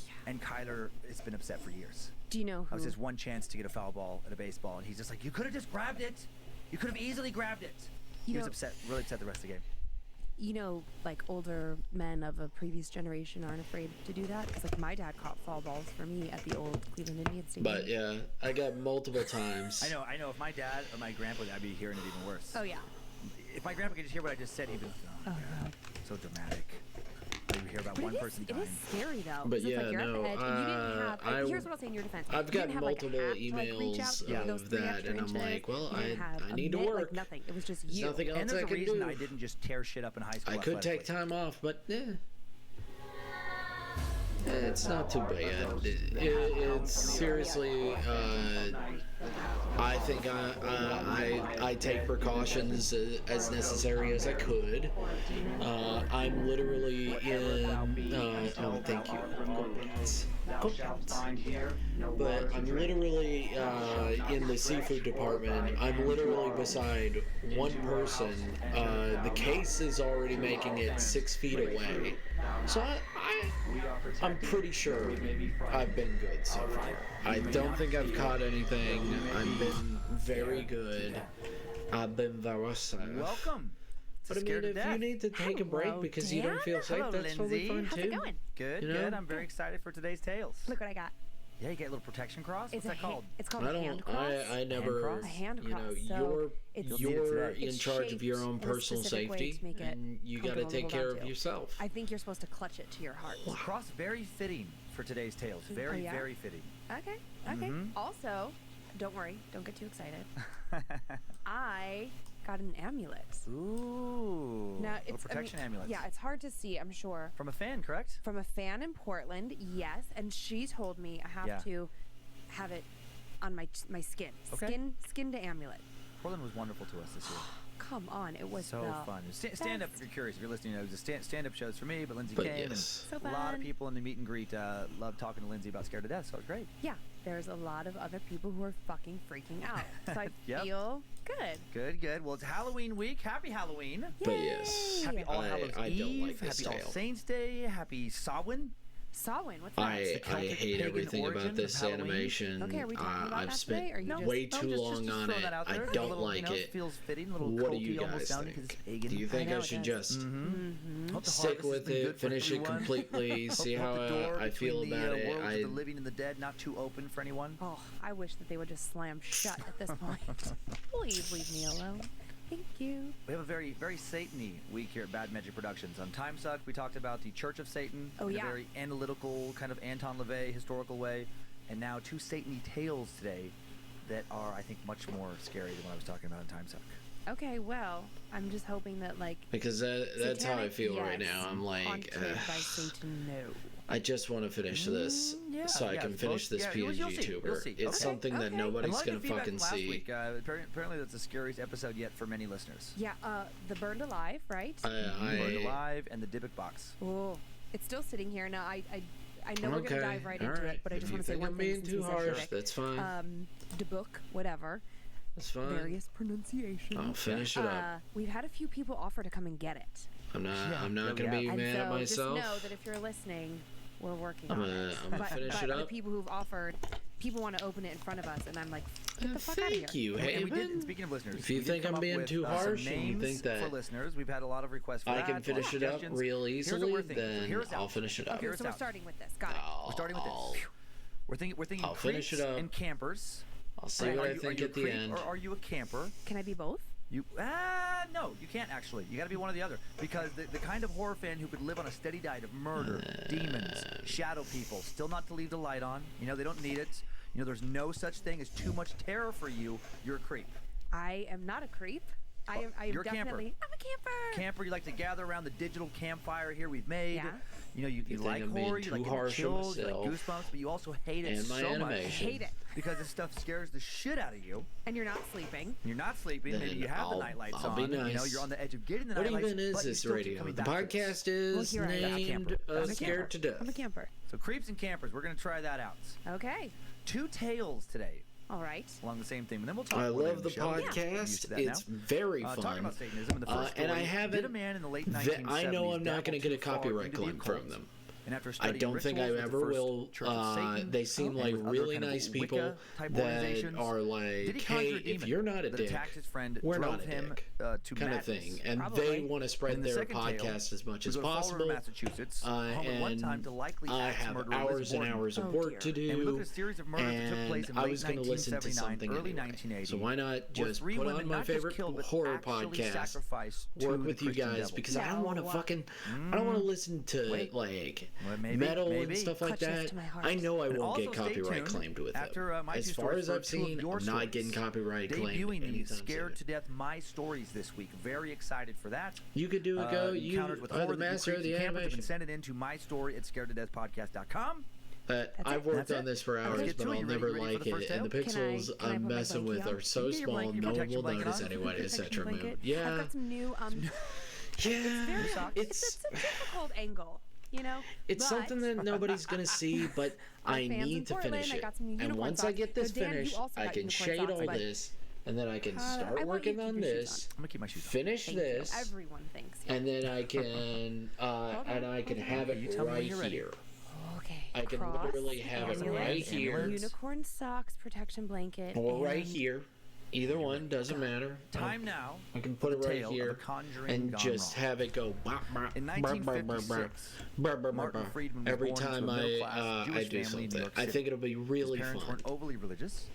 Yeah. And Kyler has been upset for years. Do you know who? That was his one chance to get a foul ball at a baseball, and he's just like, you could have just grabbed it. You could have easily grabbed it. He was upset, really upset the rest of the game. Like older men of a previous generation aren't afraid to do that. Because like my dad caught foul balls for me at the old Cleveland Indians Stadium. But yeah, I got multiple times. I know. If my dad or my grandpa, I'd be hearing it even worse. Oh yeah. If my grandpa could just hear what I just said, he'd be like, oh God, so dramatic. You hear about one person dying. It is scary though. But yeah, it's like you're at the edge and you didn't have. Here's what I'll say in your defense. I've got multiple emails of that, and I'm like, well, I need to work. Like nothing. It was just you. There's nothing else and there's I a can reason do. I didn't just tear shit up in high school. I could take time off, but it's not too bad. It's seriously. I think I take precautions as necessary as I could. I'm literally in. Thank you. But I'm literally in the seafood department. I'm literally beside one person. The case is already making it 6 feet away. So I'm pretty sure I've been good so far. I don't think I've caught anything. I've been very good. I've been very safe. Welcome. But I mean, if you need to take a break because you don't feel safe, that's totally fine How's too. it going? Good, good. I'm very excited for today's tales. Look what I got. Yeah, you get a little protection cross. What's that called? It's called a hand cross. I never. A hand cross. You're in charge of your own personal safety, and you got to take care of yourself. I think you're supposed to clutch it to your heart. Wow. Cross very fitting for today's tales. Very, very fitting. Okay. Also, don't worry. Don't get too excited. I got an amulet. Ooh. Now it's a protection amulet. Yeah, it's hard to see, I'm sure. From a fan, correct? From a fan in Portland, yes. And she told me I have to have it on my skin. Okay. Skin to amulet. Portland was wonderful to us this year. come on, it was so the fun. Stand up if you're curious. If you're listening, it was stand up shows for me, but Lindsay But came, yes. and So a lot of fun. people in the meet and greet loved talking to Lindsay about Scared to Death, so it was great. Yeah, there's a lot of other people who are fucking freaking out. So I Yep. feel good. Good. Well, it's Halloween week. Happy Halloween. But yes. Happy All I- Hallows I don't Eve. like this Happy tale. All Saints Day. Happy Samhain. Samhain, what's that? I Celtic hate pagan everything origin about this of Halloween. animation. Okay, are we talking about I've that spent today, or you just- way too just long on throw it. that out I there. It's a don't little, like it it. feels fitting, a little What do culty you almost guys sounding 'cause think? it's pagan. Do you think know I it should does. just Hope the stick harvest has with been it, good for finish it everyone. completely, see Hope the door how I feel between about the it? worlds of the living and the dead not too open for anyone. Oh, I wish that they would just slam shut at this point. Please leave me alone. Thank you. We have a very, very Satan-y week here at Bad Magic Productions. On Time Suck, we talked about the Church of Satan Oh, in yeah. a very analytical, kind of Anton LaVey, historical way. And now 2 Satan-y tales today that are, I think, much more scary than what I was talking about in Time Suck. Okay, well, I'm just hoping that, like, Because that's how I Satanic, feel right yes. now. I'm like, Haunted by Satan, no. I just want to finish this yeah, so I yeah, can finish both- this yeah, you'll see, pngtuber. you'll see. It's Okay, something that okay. nobody's And a lot going of to good feedback fucking from last see. week. Apparently, that's the scariest episode yet for many listeners. Yeah, the Burned Alive, right? Burned Alive and the Dybbuk box. Oh, it's still sitting here. Now, I know we're Okay, going to dive right all into right. it, but I If just you want to say think one I'm thing. being since too we said harsh, Dybbuk. that's fine. Dybbuk, whatever. That's fine. Various pronunciations. I'll finish it up. We've had a few people offer to come and get it. I'm not yeah, going to be And mad at so myself. just know that if you're listening, we're working I'm on gonna- it. I'm gonna finish but it the up. people who've offered, people want to open it in front of us, and I'm like, get the fuck out of here. Thank you, And we did, Haven. speaking of listeners, If you we did think come I'm up being with, too some harsh and you names think that for listeners, we've had a lot of requests for I that, can a lot of finish it up suggestions. real Here's what easily, we're thinking. then Hear us I'll out. finish it up. Okay, Hear us so we're out. starting with this. Got it. We're starting with this. We're thinking I'll finish creeps it up. and campers. I'll see Right, what are I you think a at the creep end. Or are you a camper? Can I be both? No, you can't actually. You got to be one or the other, because the kind of horror fan who could live on a steady diet of murder, demons, shadow people, still not to leave the light on. You know, they don't need it. You know, there's no such thing as too much terror for you. You're a creep. I am not a creep. I am You're a camper. definitely. I'm a camper. Camper, you like to gather around the digital campfire here we've made. Yeah. You know, you think like I'm being horror, you too like getting harsh on chills, you like myself goosebumps, but you also hate it and my so much. animation. Hate it. Because this stuff scares the shit out of you. And you're not sleeping. You're not sleeping. Maybe Then you have the I'll- night lights I'll on. be You know, nice. you're on the edge of getting the What night lights. even is but you this still keep radio? coming The back to this. podcast is Well, here I am. named Camper. I'm a Scared to Death. I'm a camper. So creeps and campers, we're going to try that out. Okay. 2 tales today All right. along the same theme, and then we'll talk I more later love in the show. We're used podcast. to that It's now. very Talking fun. about Satanism in the first And I story, haven't. did a man in the late 1970s I know I'm not going to dabble get a too far copyright into the claim occult. from them. And after I studying don't think I rituals with the ever first will. Church of Satan, They seem and like with other really kind of nice Wicca people type that organizations, are did like, he conjure hey, a if demon you're not a that dick, attacked his friend, we're drove not a him dick, to kind of madness? thing. And Probably. they want to spread In the their second tale, podcast as much we as go to Fall River, possible. Massachusetts, home at one time And to likely I axe have murderer hours Lizzie and Borden. hours of Oh, work to dear. do. And we looked at a series of murders that took place in I late was going to listen to 1979, something early anyway. 1980. So why not where just 3 put women on my not just favorite killed, but horror actually podcast, sacrificed to work the with you Christian guys, devil. because I don't want to No. fucking, I don't want to listen to Wait. like Well, maybe, metal maybe. and stuff like Clutches that. to my heart. I know I And won't get also stay copyright tuned claimed with after, them. my As 2 far stories as for I've 2 of seen, your I'm not stories. getting copyright claimed Debuting the anytime Scared soon. to Death My Stories this week. Very excited for that. You could do a go. You Encounters with are the horror that you master of creeps the and campers have been animation. sent it into mystory@scaredtodeathpodcast.com. I've worked That's on it. this for Let's hours, get but to it. I'll You never ready for like the first it. And the tale? pixels Can I I'm put my messing with blankie on? are so Get your small, blanket, your no one protection will blanket notice on. anyway. It's such a Protection remote. blanket. I've Yeah, got some new yeah. socks? it's a difficult angle, you know. It's but something that nobody's gonna see, but our I fans in need to Portland, finish I it. got some new And unicorn once I socks. get this So, Dan, you finished, also I got can unicorn shade socks, all but- this, and then I can I start want you working to on keep your shoes this, I'm gonna keep my shoes on. finish Thank this, you. Everyone thinks. You. and then I can have You it tell me when right you're ready. here. Okay. I can cross, literally have it amulet, right here. Unicorn socks, protection blanket, Or right and- here. Either one doesn't matter. Time now. I can put it The right tale of here a conjuring and gone just wrong. have it go. In 1956, Martin Friedman was Every born time into a I middle-class Jewish do family in New something, York I City. think it'll be really His parents fun. weren't overly religious,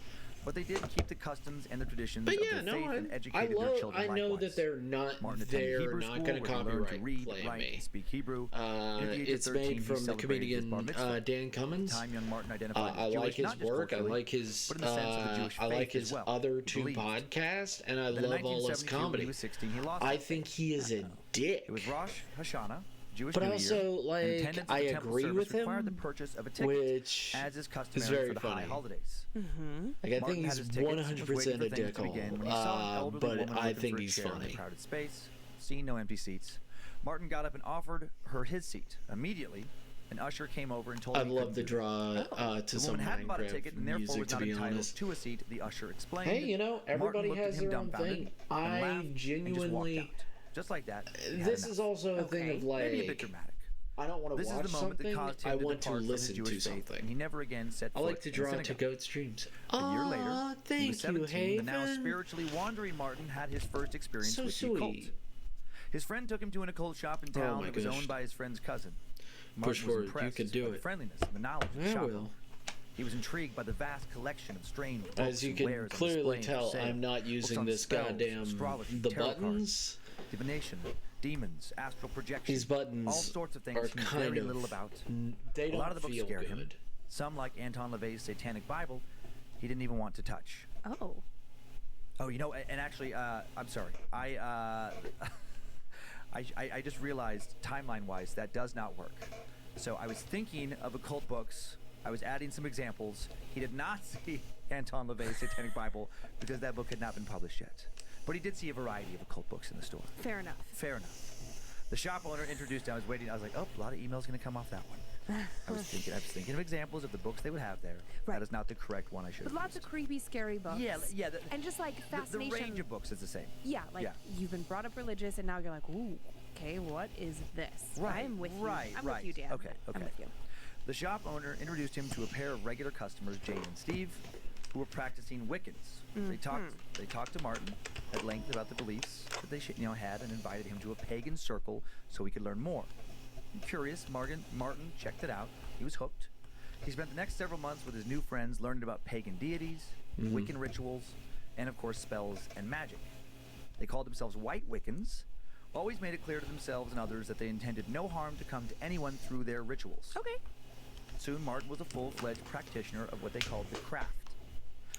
but they did keep the customs and the traditions But of yeah, their no, faith and I educated their love. children I know likewise. that they're not. Martin attended They're Hebrew not school, going to where he learned to copyright read, claim write, me. and speak Hebrew. And at the age of It's 13, made he from the celebrated his comedian bar mitzvah. Dan Cummins. Time young Martin identified I as like Jewish, his not just work. I culturally, like his. but in the sense of the Jewish I like faith his as well. other He 2 believed. podcasts, and I Then in love all his 1972, when comedy. he was 16, he lost I it. think he is a dick. It was Rosh Hashanah, Jewish But New also, Year, like, and attendance I at the temple agree service with him, required the purchase of a ticket, which as is is customary very for the high funny. holidays. Like, I Martin think had he's his tickets and was 100% waiting a for things to begin when he saw an elderly but woman I looking think for a he's chair in funny. a crowded space. Seeing no empty seats, Martin got up and offered her his seat. Immediately, an usher came over and told him I'd he love couldn't the do draw that. to The some woman hadn't bought a ticket and therefore music, was to not be entitled honest. to a seat, the usher explained. Hey, you know, everybody Martin looked has at him their own dumbfounded thing. and I laughed and just walked genuinely... out. Just like that, he had This enough. is also a thing of, like... Maybe a bit dramatic. I don't want to This watch is the moment that something, caused him I to want to depart from his listen Jewish to faith, something. and he never again set I foot like to in a draw to synagogue. goat streams. A year later, he was Thank 17, you, the now Haven. spiritually wandering Martin had his first experience So with the occult. sweet. His friend took him to an occult shop in Oh town my that was gosh. owned by his friend's cousin. Push Martin was forward, you impressed can do by the it. friendliness and the knowledge of the I shop will. owner. He was intrigued by the vast collection of strange books As you and can wares on clearly display and for tell, sale. I'm not Books using on this spells, goddamn... astrology, the tarot cards, buttons. divination, demons, astral projection. These buttons all sorts of things are he knew kind very of... little about. They A lot don't of the books feel scared him. good. Some, like Anton LaVey's Satanic Bible, he didn't even want to touch. Oh. Oh, you know, and actually, I'm sorry. I just realized, timeline-wise, that does not work. So I was thinking of occult books. I was adding some examples. He did not see Anton LaVey's Satanic Bible because that book had not been published yet. But he did see a variety of occult books in the store. Fair enough. Fair enough. The shop owner introduced him. I was waiting. I was like, oh, a lot of emails going to come off that one. I was thinking of examples of the books they would have there. Right. That is not the correct one I should But have lots of used. creepy, scary books. Yeah. And just like The fascination. range of books is the same. Yeah, like Yeah. you've been brought up religious, and now you're like, ooh, okay, what is this? Right, I'm with right, you. I'm right. with you, Dan. Okay. I'm with you. The shop owner introduced him to a pair of regular customers, Jane and Steve, who were practicing Wiccans. They talked to Martin at length about the beliefs that they had, and invited him to a pagan circle so he could learn more. Curious, Martin checked it out. He was hooked. He spent the next several months with his new friends learning about pagan deities, Wiccan rituals, and of course spells and magic. They called themselves White Wiccans, always made it clear to themselves and others that they intended no harm to come to anyone through their rituals. Okay. Soon Martin was a full-fledged practitioner of what they called the craft.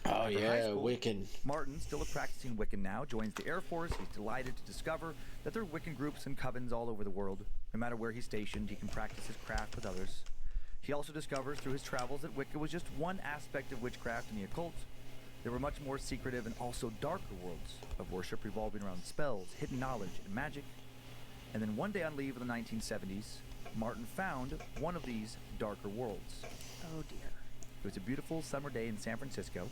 Oh, After high yeah, school, Wiccan. Martin, still a practicing Wiccan now, joins the Air Force. He's delighted to discover that there are Wiccan groups and covens all over the world. No matter where he's stationed, he can practice his craft with others. He also discovers through his travels that Wicca was just one aspect of witchcraft and the occult. There were much more secretive and also darker worlds of worship revolving around spells, hidden knowledge, and magic. And then one day on leave in the 1970s, Martin found one of these darker worlds. Oh dear. It was a beautiful summer day in San Francisco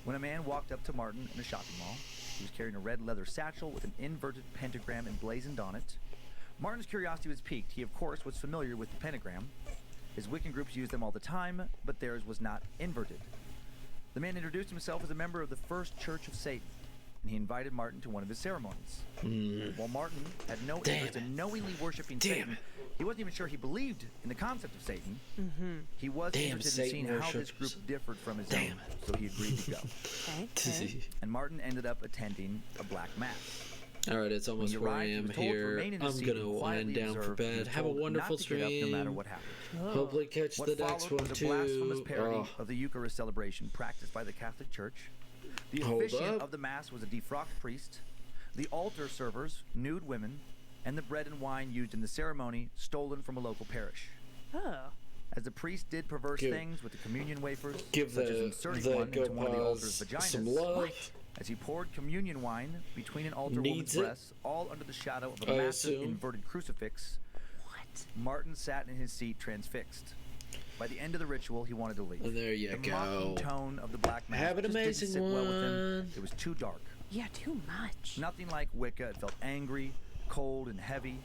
when a man walked up to Martin in a shopping mall. He was carrying a red leather satchel with an inverted pentagram emblazoned on it. Martin's curiosity was piqued. He, of course, was familiar with the pentagram. His Wiccan groups used them all the time, but theirs was not inverted. The man introduced himself as a member of the First Church of Satan, and he invited Martin to one of his ceremonies. While Martin had no interest in knowingly worshiping Satan, he wasn't even sure he believed in the concept of Satan. He was interested in seeing how this group differed from his own, so he agreed to go. Okay. And Martin ended up attending a black mass. All right, it's almost When he 4 arrived, he a.m. was told to here. remain in his I'm seat going to and wind quietly down for observe. He bed. was Have a told wonderful not to get stream. up no matter what happened. Hopefully catch What the next followed one was a blasphemous too. parody of the Eucharist celebration practiced by the Catholic Church. The Hold officiant up. of the Mass was a defrocked priest. The altar servers, nude women, and the bread and wine used in the ceremony stolen from a local parish. Oh. As the priest did perverse Give- things with the communion wafers, Give such as the inserting one into one of the altar's Gopaz vaginas, some love. as he poured communion wine between an altar Needs woman's it. breasts, all under the shadow of a I massive assume. inverted crucifix, What? Martin sat in his seat transfixed. By the end of the ritual, he wanted to leave. Oh, there you the mocking go. tone of the black mass Have an just didn't amazing sit well with him. one. It was too dark. Yeah, too much. Nothing like Wicca. It felt angry, cold, and heavy.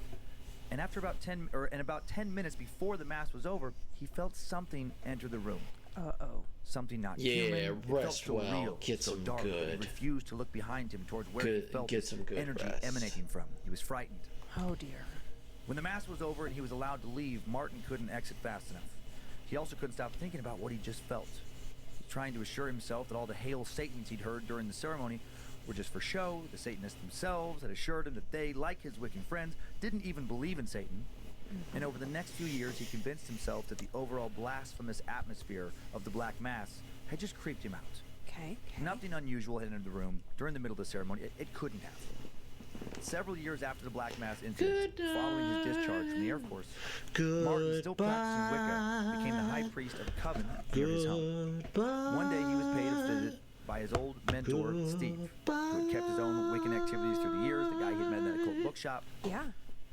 And after about 10 minutes before the mass was over, he felt something enter the room. Uh-oh. Something not Yeah, human. It felt rest so well. real, Get so some dark. good. He refused to look behind him towards where he Good- felt get this some good energy rest. emanating from. He was frightened. Oh dear. When the mass was over and he was allowed to leave, Martin couldn't exit fast enough. He also couldn't stop thinking about what he just felt. Trying to assure himself that all the Hail Satans he'd heard during the ceremony were just for show. The Satanists themselves had assured him that they, like his Wiccan friends, didn't even believe in Satan. And over the next few years, he convinced himself that the overall blasphemous atmosphere of the Black Mass had just creeped him out. Okay. Nothing unusual had entered the room during the middle of the ceremony. It couldn't have. Several years after the Black Mass incident, following his discharge from the Air Force, Martin, still practicing Wicca, became the high priest of a coven near his home. One day he was paid a visit by his old mentor, Steve, who had kept his own Wiccan activities through the years, the guy he had met in that occult bookshop. Yeah.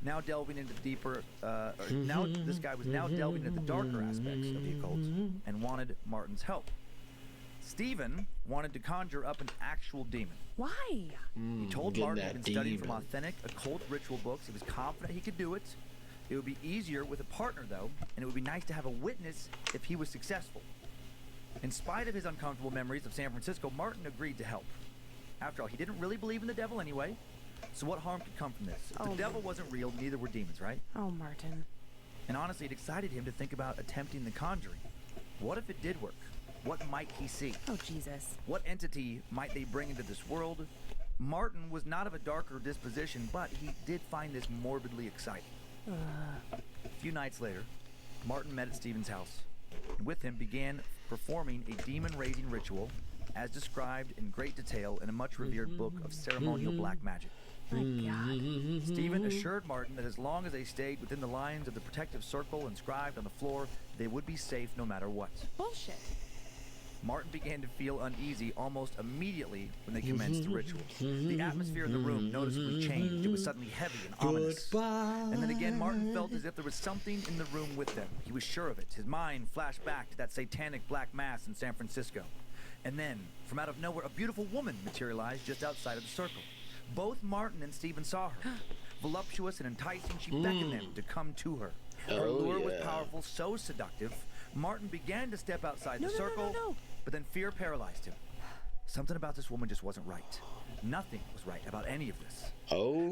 Now delving into this guy was now delving into the darker aspects of the occult and wanted Martin's help. Stephen wanted to conjure up an actual demon. Why? He told Martin he'd been studying from authentic occult ritual books. He was confident he could do it. It would be easier with a partner, though, and it would be nice to have a witness if he was successful. In spite of his uncomfortable memories of San Francisco, Martin agreed to help. After all, he didn't really believe in the devil anyway, so what harm could come from this? If the devil wasn't real, neither were demons, right? Oh, Martin. And honestly, it excited him to think about attempting the conjuring. What if it did work? What might he see? Oh, Jesus. What entity might they bring into this world? Martin was not of a darker disposition, but he did find this morbidly exciting. A few nights later, Martin met at Stephen's house, and with him began performing a demon-raising ritual as described in great detail in a much-revered book of ceremonial black magic. My God. Stephen assured Martin that as long as they stayed within the lines of the protective circle inscribed on the floor, they would be safe no matter what. Bullshit. Martin began to feel uneasy almost immediately when they commenced the ritual. The atmosphere in the room noticeably changed. It was suddenly heavy and ominous. And then again, Martin felt as if there was something in the room with them. He was sure of it. His mind flashed back to that satanic black mass in San Francisco. And then, from out of nowhere, a beautiful woman materialized just outside of the circle. Both Martin and Stephen saw her. Voluptuous and enticing, she beckoned them to come to her. Her lure was powerful, so seductive. Martin began to step outside the circle, but then fear paralyzed him. Something about this woman just wasn't right. Nothing was right about any of this.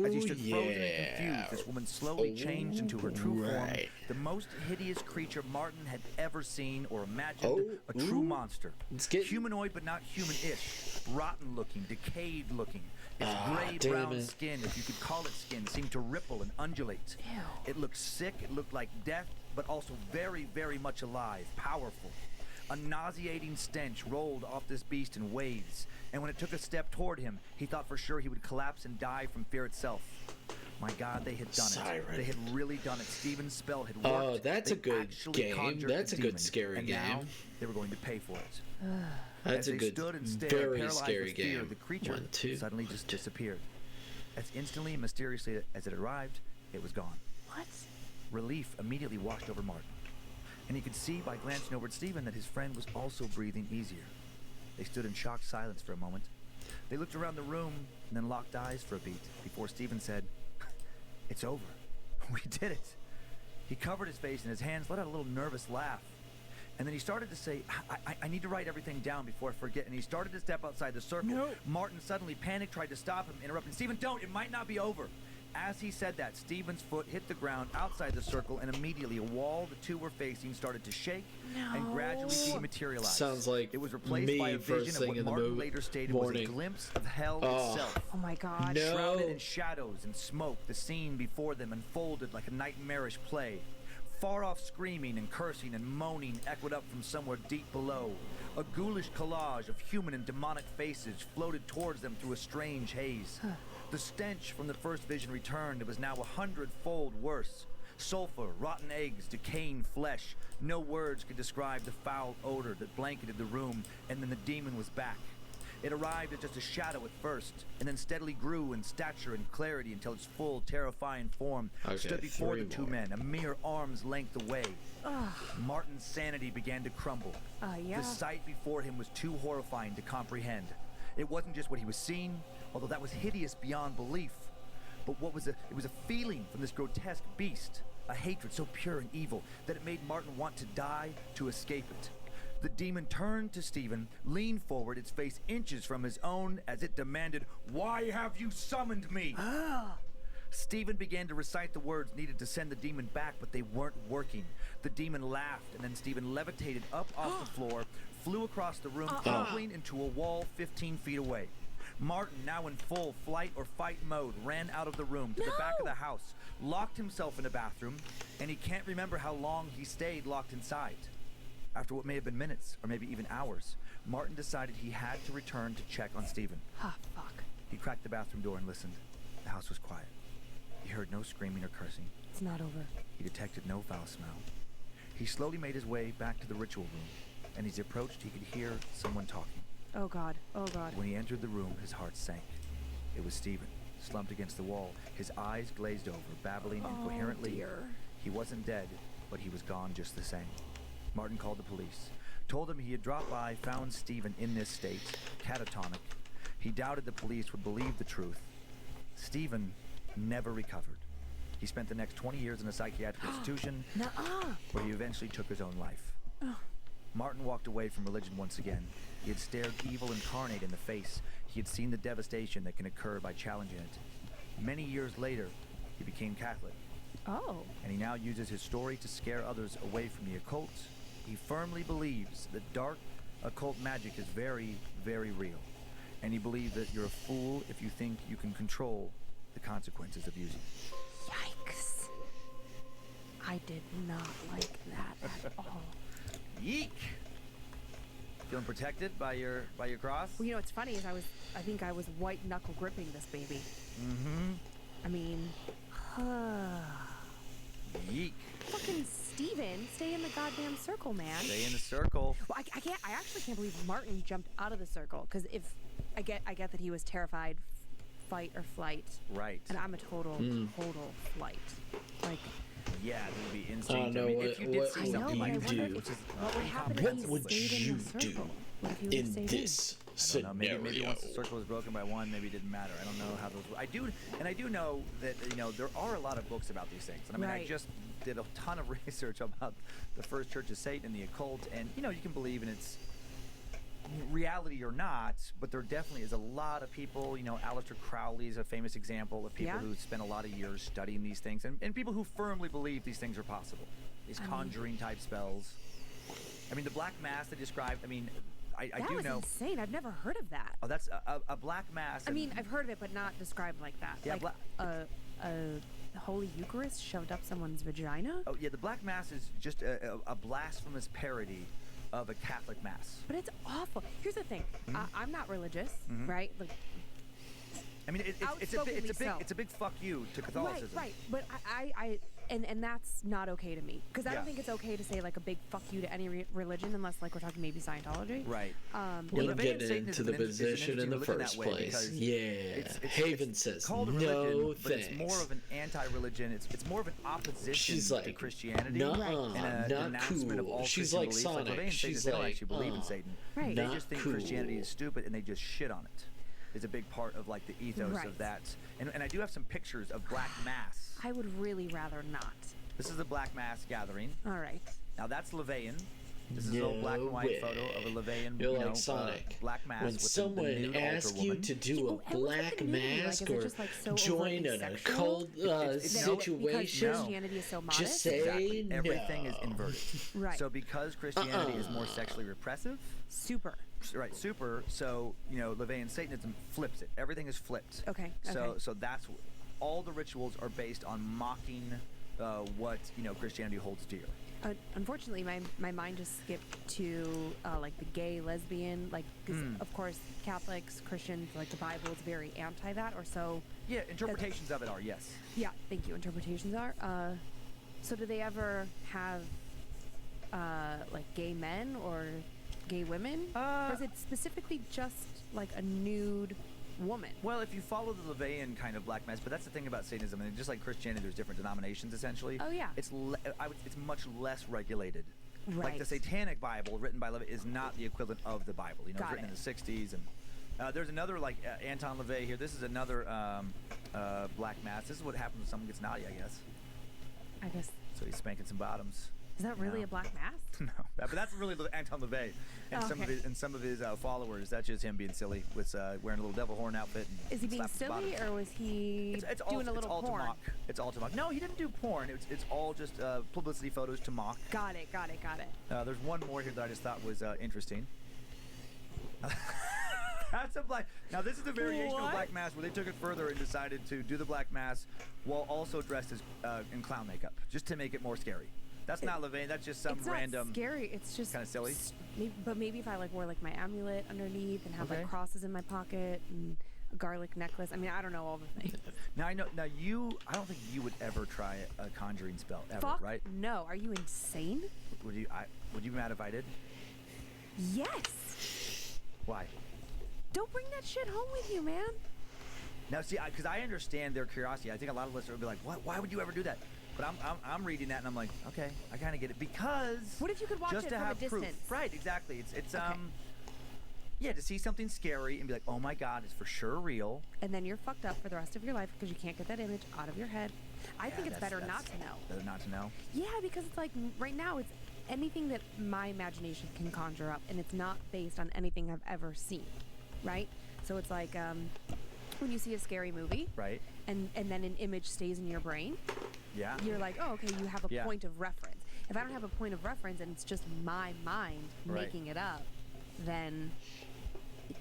As he stood frozen and confused, this woman slowly changed into her true form, the most hideous creature Martin had ever seen or imagined, a true monster. Humanoid but not human-ish, rotten-looking, decayed-looking. Its gray-brown skin, if you could call it skin, seemed to ripple and undulate. Ew. It looked sick, it looked like death, but also very, very much alive, powerful. A nauseating stench rolled off this beast in waves, and when it took a step toward him, he thought for sure he would collapse and die from fear itself. My God, they had done it. They had really done it. Stephen's spell had worked. Oh, that's a good game. That's a good scary game. Now they were going to pay for it. That's a good, stood and stared, very scary fear, game. The creature suddenly just disappeared. As instantly and mysteriously as it arrived, it was gone. What? Relief immediately washed over Martin, and he could see by glancing over at Stephen that his friend was also breathing easier. They stood in shocked silence for a moment. They looked around the room and then locked eyes for a beat before Stephen said, "It's over. We did it." He covered his face in his hands, let out a little nervous laugh. And then he started to say, I need to write everything down before I forget. And he started to step outside the circle. No. Martin suddenly panicked, tried to stop him, interrupting. "Stephen, don't. It might not be over." As he said that, Stephen's foot hit the ground outside the circle, and immediately a wall the two were facing started to shake and gradually dematerialize. Sounds like it was replaced me by a vision first of thing what in the Martin later stated was a glimpse of hell itself. Oh my God. No. Shrouded in shadows and smoke, the scene before them unfolded like a nightmarish play. Far off screaming and cursing and moaning echoed up from somewhere deep below. A ghoulish collage of human and demonic faces floated towards them through a strange haze. The stench from the first vision returned. It was now 100-fold worse. Sulfur, rotten eggs, decaying flesh. No words could describe the foul odor that blanketed the room, and then the demon was back. It arrived as just a shadow at first, and then steadily grew in stature and clarity until its full, terrifying form stood before the two men, a mere arm's length away. Martin's sanity began to crumble. The sight before him was too horrifying to comprehend. It wasn't just what he was seeing, although that was hideous beyond belief. But it was a feeling from this grotesque beast, a hatred so pure and evil that it made Martin want to die to escape it. The demon turned to Stephen, leaned forward, its face inches from his own as it demanded, "Why have you summoned me?" Stephen began to recite the words needed to send the demon back, but they weren't working. The demon laughed, and then Stephen levitated up off the floor, flew across the room, crumbling into a wall 15 feet away. Martin, now in full flight or fight mode, ran out of the room to the back of the house, locked himself in a bathroom, and he can't remember how long he stayed locked inside. After what may have been minutes, or maybe even hours, Martin decided he had to return to check on Stephen. Ah, fuck. He cracked the bathroom door and listened. The house was quiet. He heard no screaming or cursing. It's not over. He detected no foul smell. He slowly made his way back to the ritual room, and as he approached, he could hear someone talking. Oh God. Oh God. When he entered the room, his heart sank. It was Stephen, slumped against the wall, his eyes glazed over, babbling incoherently. Dear. He wasn't dead, but he was gone just the same. Martin called the police, told him he had dropped by, found Stephen in this state, catatonic. He doubted the police would believe the truth. Stephen never recovered. He spent the next 20 years in a psychiatric institution where he eventually took his own life. Martin walked away from religion once again. He had stared evil incarnate in the face. He had seen the devastation that can occur by challenging it. Many years later, he became Catholic. Oh. And he now uses his story to scare others away from the occult. He firmly believes that dark occult magic is very, very real. And he believes that you're a fool if you think you can control the consequences of using it. Yikes. I did not like that at all. Yeek! Feeling protected by your cross? Well, you know what's funny is I think I was white knuckle gripping this baby. Mm-hmm. I mean, Yeek. fucking Steven, stay in the goddamn circle, man. Stay in the circle. Well, I actually can't believe Martin jumped out of the circle, because if I get that he was terrified, fight or flight. Right. And I'm a total flight. Like, yeah, it would be instinct. No, I mean, if you did see what something would like you that, do? which is what would happen if What he would stayed you in the circle? do What if he in stayed this I don't know, scenario? maybe once the circle was broken by one, maybe it didn't matter. I don't know how those. I do know that there are a lot of books about these things. And I mean, Right. I just did a ton of research about the First Church of Satan and the occult, and you can believe in its reality or not, but there definitely is a lot of people. Aleister Crowley is a famous example of people who spent a lot of years studying these things, and people who firmly believe these things are possible. These conjuring type spells. I mean, the Black Mass they described. I mean, I That do was know. insane. I've never heard of that. Oh, that's a Black Mass. I mean, I've heard of it, but not described like that. Yeah, like a Holy Eucharist shoved up someone's vagina? Oh yeah, the Black Mass is just a blasphemous parody of a Catholic Mass. But it's awful. Here's the thing. I'm not religious, right? Like, I mean, it's a big fuck you to Catholicism. Right. But and that's not okay to me, because I don't think it's okay to say like a big fuck you to any religion unless like we're talking maybe Scientology. Right. We'll Levian get Satanism into the is an position in the interesting religion first that way place. because Yeah. Haven says called a no religion, but thanks. it's more of an anti-religion. It's more of an opposition She's like, to Christianity nuh-uh, and a not denouncement of cool. all She's Christian like beliefs. Sonic. Levian She's Satanists, they don't like, actually believe in Satan. Right. They not just think cool. Christianity is stupid and they just shit on it. It's a big part of like the ethos Right. of that. And I do have some pictures of Black Mass. I would really rather not. This is the Black Mass gathering. All right. Now that's Levian. This is a little black and white photo of a Levian, You're like Sonic. Black Mass. When with someone the nude asks altar you woman. to do Yeah, a well, and what's black with the nudity? Like, mask is it or just, like, so join overtly an sexual? occult Because situation, Christianity is so modest? just say Exactly. no. Everything is inverted. Right. So because Christianity is more sexually repressive, Super. right? Super. So Levian Satanism flips it. Everything is flipped. Okay. So that's all the rituals are based on mocking what Christianity holds dear. Unfortunately, my mind just skipped to like the gay, lesbian, like, because of course Catholics, Christians, like the Bible is very anti that, or so. Yeah, interpretations of it are, yes. Yeah, thank you. Interpretations are. So do they ever have like gay men or gay women? Or is it specifically just like a nude woman? Well, if you follow the Levian kind of Black Mass, but that's the thing about Satanism, and just like Christianity, there's different denominations essentially. Oh, yeah. It's much less regulated. Like Right. the Satanic Bible, written by Levian, is not the equivalent of the Bible. It's Got written in it. the '60s, and there's another like Anton LaVey here. This is another Black Mass. This is what happens when someone gets naughty, I guess. I guess. So he's spanking some bottoms. Is that really No. a black mass? No, but that's really Anton LaVey and some of his followers. That's just him being silly with wearing a little devil horn outfit. And Is he being slapping silly, bottoms. or was he It's doing a little all porn? to mock. It's all to mock. No, he didn't do porn. It's all just publicity photos to mock. Got it. There's one more here that I just thought was interesting. That's a black. Now this is a variation of What? Black Mass where they took it further and decided to do the Black Mass while also dressed as in clown makeup, just to make it more scary. That's not Levain. That's just some It's random. not scary. It's just kinda silly. Maybe if I like wore like my amulet underneath and have Okay. like crosses in my pocket and a garlic necklace. I mean, I don't know all the things. Now I know. Now I don't think you would ever try a conjuring spell ever, Fuck right? no. Are you insane? Would you? Would you be mad if I did? Yes. Why? Don't bring that shit home with you, man. Now, see, because I understand their curiosity. I think a lot of listeners would be like, "What? Why would you ever do that?" But I'm reading that and I'm like, okay, I kind of get it because What if you could watch just it to from have a distance? proof, right? Exactly. It's Okay. yeah, to see something scary and be like, oh my God, it's for sure real. And then you're fucked up for the rest of your life because you can't get that image out of your head. I think it's better not to know. Better not to know. Yeah, because it's like right now it's anything that my imagination can conjure up, and it's not based on anything I've ever seen, right? So it's like when you see a scary movie, Right. and then an image stays in your brain, Yeah. you're like, oh, okay, you have a Yeah. point of reference. If I don't have a point of reference and it's just my mind Right. making it up, then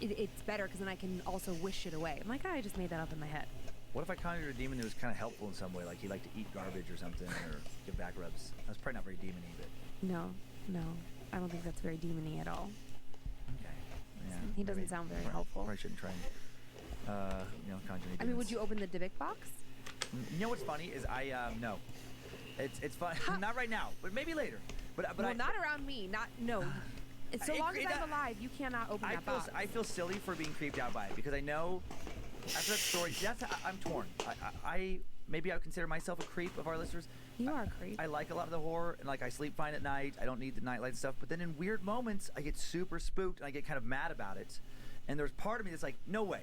it's better because then I can also wish it away. I'm like, I just made that up in my head. What if I conjured a demon that was kind of helpful in some way, like he liked to eat garbage or something, or give back rubs? That's probably not very demon-y, but No, I don't think that's very demon-y at all. okay. Yeah. He doesn't maybe. sound very Probably- helpful. Probably shouldn't try and conjure any demons. I mean, would you open the Dybbuk box? You know what's funny is no. It's fun. Not right now, but maybe later. But Well, I, not around me. No. So long as I'm alive, you cannot open that box. I feel silly for being creeped out by it because I know after that story, I'm torn. I maybe I would consider myself a creep of our listeners. You are a creep. I like a lot of the horror and like I sleep fine at night. I don't need the nightlight stuff. But then in weird moments, I get super spooked and I get kind of mad about it. And there's part of me that's like, no way,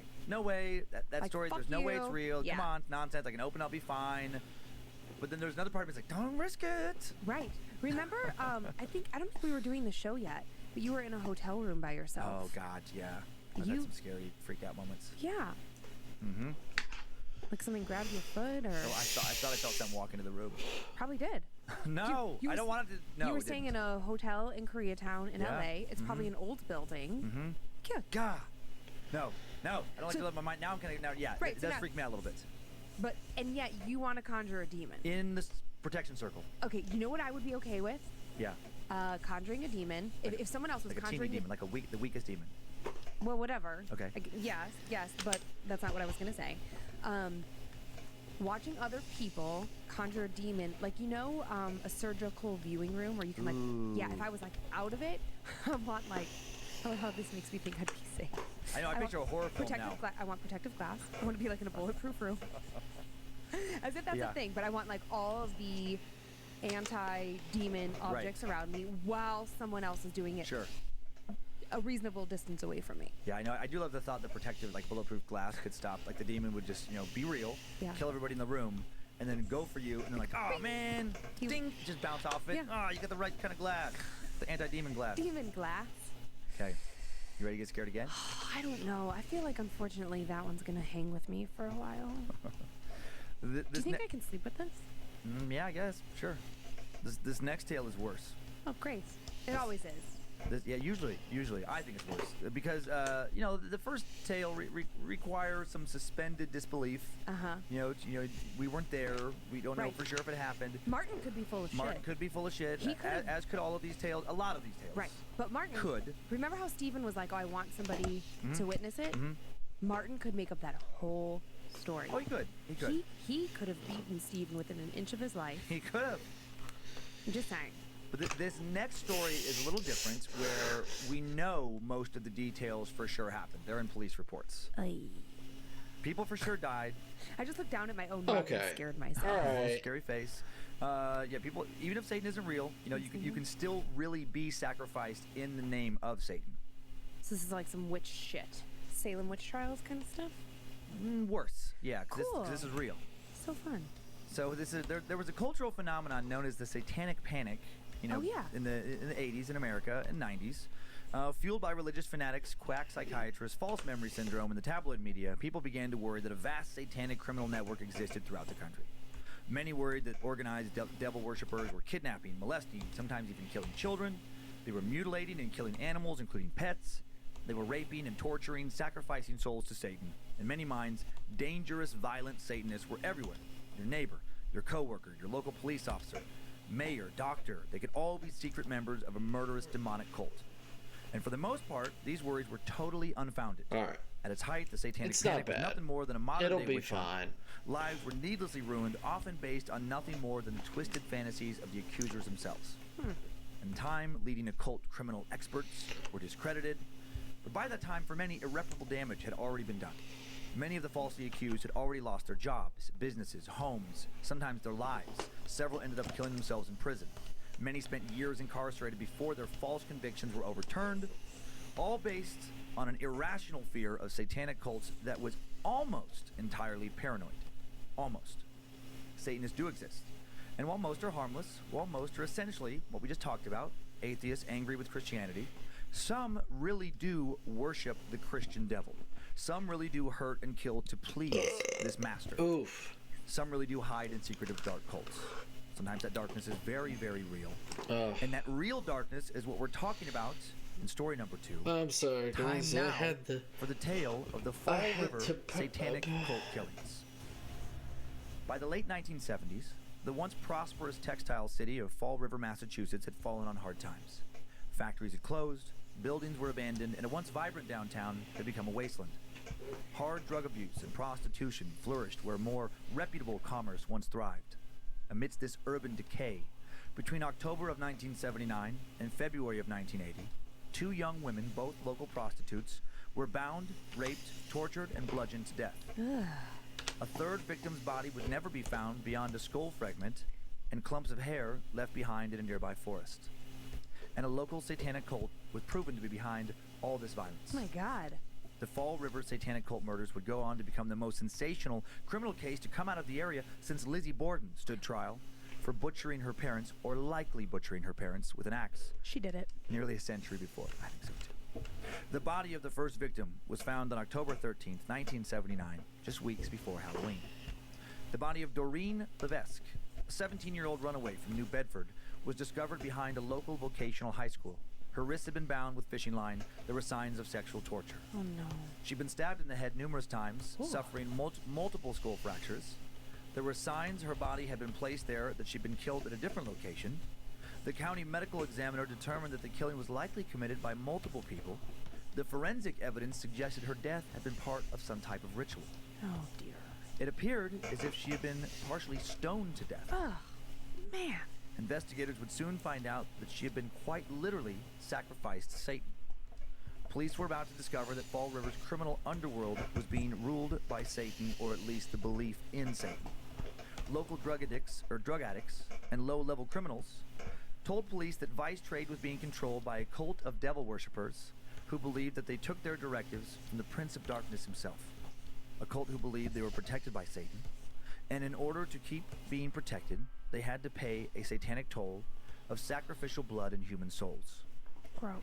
that Like, story. fuck There's no way it's you. real. Yeah. Come on, it's nonsense. I can open, I'll be fine. But then there's another part of me that's like, don't risk it. Right. Remember, I don't think we were doing the show yet, but you were in a hotel room by yourself. Oh God, yeah. I've had some scary freak out moments. Yeah. Mm-hmm. Like something grabbed your foot, or So I thought I felt something walk into the room. probably did. No, You I were don't want it to. No, you were it staying didn't. in a hotel in Koreatown in Yeah. LA. It's probably an old building. Mm-hmm. Yeah. God. No. I don't like So- to let my mind. Now I'm gonna. Now, yeah, Right, it so does now- freak me out a little bit. And yet you want to conjure a demon. In the protection circle. Okay, you know what I would be okay with? Yeah. Conjuring a demon. If someone else was Like a teeny conjuring demon, like the weakest demon. well, whatever. Okay. Yes, but that's not what I was gonna say. Watching other people conjure a demon, like a surgical viewing room where you can if I was like out of it, I want like, oh, how this makes me think I'd be safe. I know. I picture a horror film now. I want protective glass. I want to be like in a bulletproof room, as if that's Yeah. a thing. But I want like all of the anti-demon objects around me while someone else is doing it. Sure. A reasonable distance away from me. Yeah, I know. I do love the thought that protective, like bulletproof glass, could stop. Like the demon would just, be real, Yeah. kill everybody in the room, and then go for you, and then like, oh man, He- ding, just bounce off it. Yeah. Oh, you got the right kind of glass, the anti-demon glass. Demon glass. Okay, you ready to get scared again? I don't know. I feel like unfortunately that one's gonna hang with me for a while. Do you think I can sleep with this? Yeah, I guess. Sure. This next tale is worse. Oh, great. It always is. Usually, I think it's worse because the first tale requires some suspended disbelief. We weren't there. We don't know Right. for sure if it happened. Martin could be full of Martin shit. could be full of shit, He could've- as could all of these tales. A lot of these tales. Right. But Martin Could. Remember how Stephen was like, "Oh, I want somebody to witness it." Mhm. Martin could make up that whole story. Oh, he could. He could. He could have beaten Stephen within an inch of his life. He could have. I'm just saying. But this next story is a little different, where we know most of the details for sure happened. They're in police reports. Ay. People for sure died. I just looked down at my own mug Okay. and scared myself. All right. Scary face. People. Even if Satan isn't real, you can still really be sacrificed in the name of Satan. So this is like some witch shit. Salem witch trials kind of stuff. Worse. Yeah. 'Cause Cool. this is real. So fun. So there was a cultural phenomenon known as the Satanic Panic. Oh, yeah. In the 80s in America and 90s, fueled by religious fanatics, quack psychiatrists, false memory syndrome, and the tabloid media, people began to worry that a vast satanic criminal network existed throughout the country. Many worried that organized devil worshippers were kidnapping, molesting, sometimes even killing children. They were mutilating and killing animals, including pets. They were raping and torturing, sacrificing souls to Satan. In many minds, dangerous, violent Satanists were everywhere. Your neighbor, your coworker, your local police officer, mayor, doctor, they could all be secret members of a murderous demonic cult. And for the most part, these worries were totally unfounded. All right. At its height, the Satanic It's Panic not was bad. nothing more than a modern It'll day be witch hunt. fine. Lives were needlessly ruined, often based on nothing more than the twisted fantasies of the accusers themselves. In time, leading occult criminal experts were discredited, but by that time, for many, irreparable damage had already been done. Many of the falsely accused had already lost their jobs, businesses, homes, sometimes their lives. Several ended up killing themselves in prison. Many spent years incarcerated before their false convictions were overturned, all based on an irrational fear of satanic cults that was almost entirely paranoid. Almost. Satanists do exist. And while most are harmless, while most are essentially what we just talked about, atheists angry with Christianity, some really do worship the Christian devil. Some really do hurt and kill to please this master. Oof. Some really do hide in secretive dark cults. Sometimes that darkness is very, very real. And that real darkness is what we're talking about in story number 2. I'm sorry, Time guys. now I had the. for the tale of the Fall River to satanic cult killings. By the late 1970s, the once prosperous textile city of Fall River, Massachusetts had fallen on hard times. Factories had closed, buildings were abandoned, and a once vibrant downtown had become a wasteland. Hard drug abuse and prostitution flourished where more reputable commerce once thrived. Amidst this urban decay, between October of 1979 and February of 1980, 2 young women, both local prostitutes, were bound, raped, tortured, and bludgeoned to death. A third victim's body would never be found beyond a skull fragment and clumps of hair left behind in a nearby forest. And a local satanic cult was proven to be behind all this violence. Oh my God. The Fall River satanic cult murders would go on to become the most sensational criminal case to come out of the area since Lizzie Borden stood trial for butchering her parents, or likely butchering her parents, with an axe She did it. nearly a century before. I think so too. The body of the first victim was found on October 13th, 1979, just weeks before Halloween. The body of Doreen Levesque, a 17-year-old runaway from New Bedford, was discovered behind a local vocational high school. Her wrists had been bound with fishing line. There were signs of sexual torture. Oh no. She'd been stabbed in the head numerous times, suffering multiple skull fractures. There were signs her body had been placed there, that she'd been killed at a different location. The county medical examiner determined that the killing was likely committed by multiple people. The forensic evidence suggested her death had been part of some type of ritual. Oh dear. It appeared as if she had been partially stoned to death. Oh man. Investigators would soon find out that she had been quite literally sacrificed to Satan. Police were about to discover that Fall River's criminal underworld was being ruled by Satan, or at least the belief in Satan. Local drug addicts, and low-level criminals told police that vice trade was being controlled by a cult of devil worshippers who believed that they took their directives from the Prince of Darkness himself. A cult who believed they were protected by Satan, and in order to keep being protected, they had to pay a satanic toll of sacrificial blood and human souls. Gross.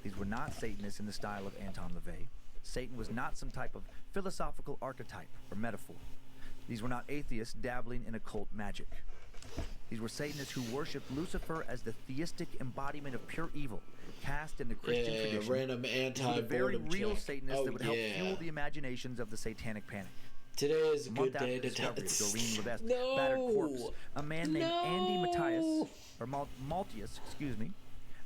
These were not Satanists in the style of Anton LaVey. Satan was not some type of philosophical archetype or metaphor. These were not atheists dabbling in occult magic. These were Satanists who worshipped Lucifer as the theistic embodiment of pure evil, cast in the Christian tradition. Random These were the very anti-boredom real check. Satanists that would help fuel the imaginations of the Satanic Panic. Today is a A month good after day the to tell. discovery of Doreen Levesque's No. battered corpse, a man named Andy No. Matthias, or Maltius,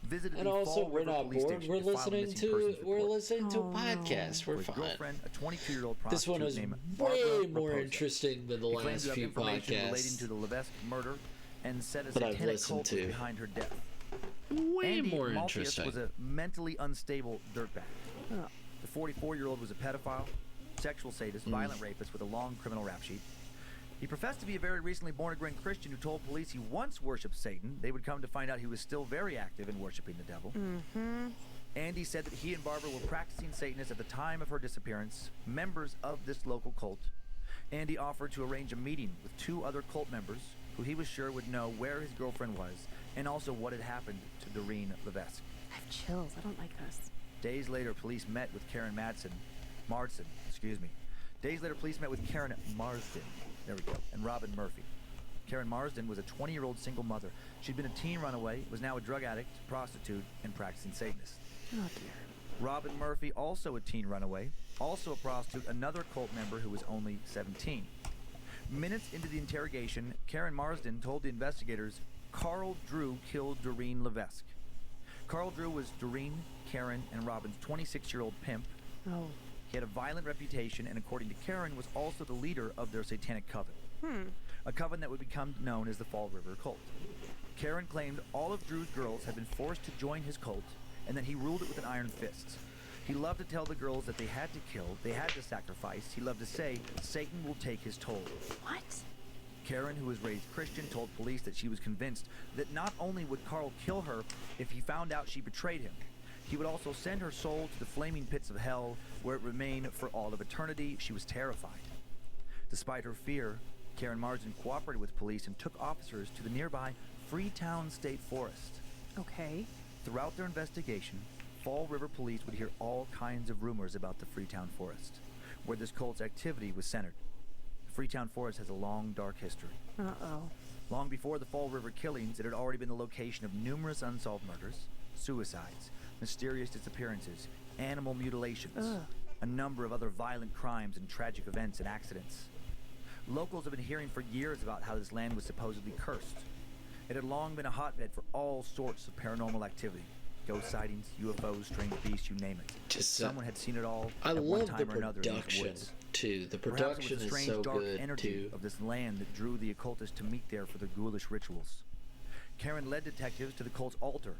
visited And the also, Fall we're River not police bored. station We're to file a listening missing to persons report. a Oh, no. podcast. For We're his fine. girlfriend, a 22-year-old This prostitute one is named way Barbara more Raposa. interesting than the He claimed last to have few information relating to podcasts. the Levesque murder and said a That I've satanic listened cult was to. behind her death. Way Andy more Maltius interesting. was a mentally unstable dirtbag. Oh. The 44-year-old was a pedophile, sexual sadist, violent rapist with a long criminal rap sheet. He professed to be a very recently born-again Christian who told police he once worshipped Satan. They would come to find out he was still very active in worshiping the devil. Andy said that he and Barbara were practicing Satanists at the time of her disappearance, members of this local cult. Andy offered to arrange a meeting with 2 other cult members who he was sure would know where his girlfriend was and also what had happened to Doreen Levesque. I have chills. I don't like this. Days later, police met with Karen Marsden. Days later, police met with Karen Marsden. There we go. And Robin Murphy. Karen Marsden was a 20-year-old single mother. She'd been a teen runaway, was now a drug addict, prostitute, and practicing Satanist. Oh dear. Robin Murphy, also a teen runaway, also a prostitute, another cult member who was only 17. Minutes into the interrogation, Karen Marsden told the investigators Carl Drew killed Doreen Levesque. Carl Drew was Doreen, Karen, and Robin's 26-year-old pimp. Oh. He had a violent reputation and, according to Karen, was also the leader of their satanic coven. A coven that would become known as the Fall River Cult. Karen claimed all of Drew's girls had been forced to join his cult and that he ruled it with an iron fist. He loved to tell the girls that they had to kill, they had to sacrifice. He loved to say, Satan will take his toll. What? Karen, who was raised Christian, told police that she was convinced that not only would Carl kill her if he found out she betrayed him, he would also send her soul to the flaming pits of hell where it remained for all of eternity. She was terrified. Despite her fear, Karen Marsden cooperated with police and took officers to the nearby Freetown State Forest. Okay. Throughout their investigation, Fall River police would hear all kinds of rumors about the Freetown Forest, where this cult's activity was centered. The Freetown Forest has a long, dark history. Uh-oh. Long before the Fall River killings, it had already been the location of numerous unsolved murders, suicides, mysterious disappearances, animal mutilations, a number of other violent crimes and tragic events and accidents. Locals have been hearing for years about how this land was supposedly cursed. It had long been a hotbed for all sorts of paranormal activity. Ghost sightings, UFOs, strange beasts, you name it. Just Someone had seen it all I at one love time the or another in these production woods. too. The Perhaps production it was the is strange, so dark good energy too. of this land that drew the occultists to meet there for their ghoulish rituals. Karen led detectives to the Colts Altar,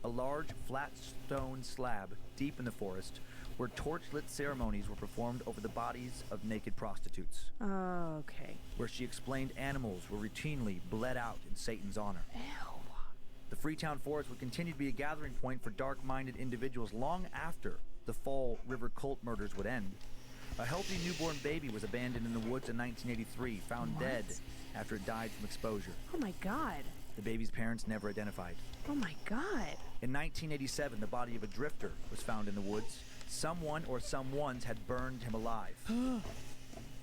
a large, flat stone slab deep in the forest where torch-lit ceremonies were performed over the bodies of naked prostitutes. Okay. Where she explained animals were routinely bled out in Satan's honor. Ew. The Freetown Forest would continue to be a gathering point for dark-minded individuals long after the Fall River cult murders would end. A healthy newborn baby was abandoned in the woods in 1983, found dead after it died from exposure. Oh my God. The baby's parents never identified. Oh my God. In 1987, the body of a drifter was found in the woods. Someone or someones had burned him alive.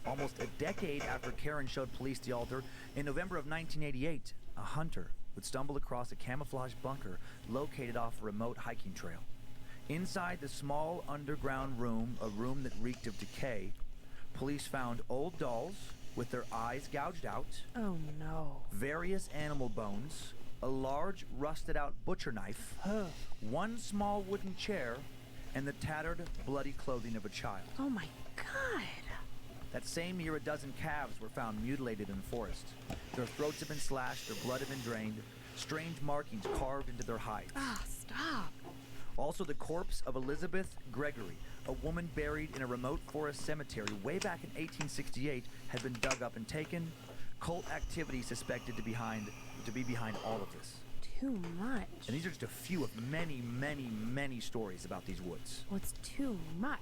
Almost a decade after Karen showed police the altar, in November of 1988, a hunter would stumble across a camouflage bunker located off a remote hiking trail. Inside the small underground room, a room that reeked of decay, police found old dolls with their eyes gouged out, Oh no. various animal bones, a large rusted-out butcher knife, one small wooden chair, and the tattered, bloody clothing of a child. Oh my God. That same year, a dozen calves were found mutilated in the forest. Their throats had been slashed, their blood had been drained, strange markings carved into their hides. Ah, stop. Also, the corpse of Elizabeth Gregory, a woman buried in a remote forest cemetery way back in 1868, had been dug up and taken. Cult activity suspected to be behind all of this. Too much. And these are just a few of many, many, many stories about these woods. What's too much?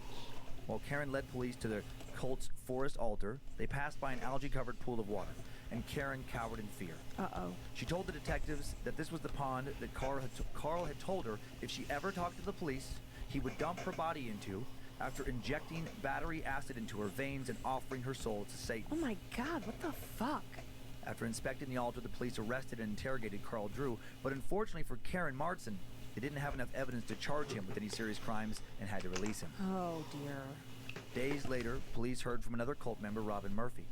While Karen led police to the Colts Forest Altar, they passed by an algae-covered pool of water, and Karen cowered in fear. Uh-oh. She told the detectives that this was the pond that Carl had told her if she ever talked to the police, he would dump her body into after injecting battery acid into her veins and offering her soul to Satan. Oh my God, what the fuck? After inspecting the altar, the police arrested and interrogated Carl Drew, but unfortunately for Karen Marsden, they didn't have enough evidence to charge him with any serious crimes and had to release him. Oh dear. Days later, police heard from another cult member, Robin Murphy.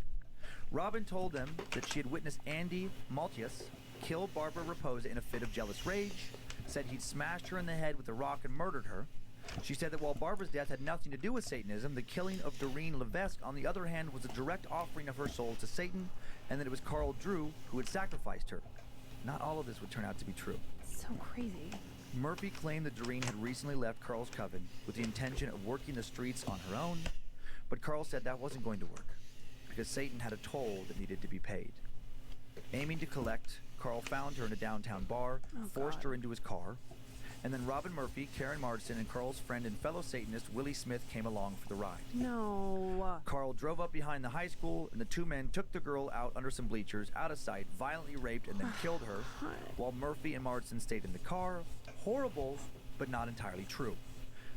Robin told them that she had witnessed Andy Maltius kill Barbara Raposa in a fit of jealous rage, said he'd smashed her in the head with a rock and murdered her. She said that while Barbara's death had nothing to do with Satanism, the killing of Doreen Levesque, on the other hand, was a direct offering of her soul to Satan, and that it was Carl Drew who had sacrificed her. Not all of this would turn out to be true. So crazy. Murphy claimed that Doreen had recently left Carl's coven with the intention of working the streets on her own, but Carl said that wasn't going to work because Satan had a toll that needed to be paid. Aiming to collect, Carl found her in a downtown bar, forced her into his car, and then Robin Murphy, Karen Marsden, and Carl's friend and fellow Satanist Willie Smith came along for the ride. No. Carl drove up behind the high school, and the two men took the girl out under some bleachers, out of sight, violently raped, and then killed her, while Murphy and Marsden stayed in the car. Horrible, but not entirely true.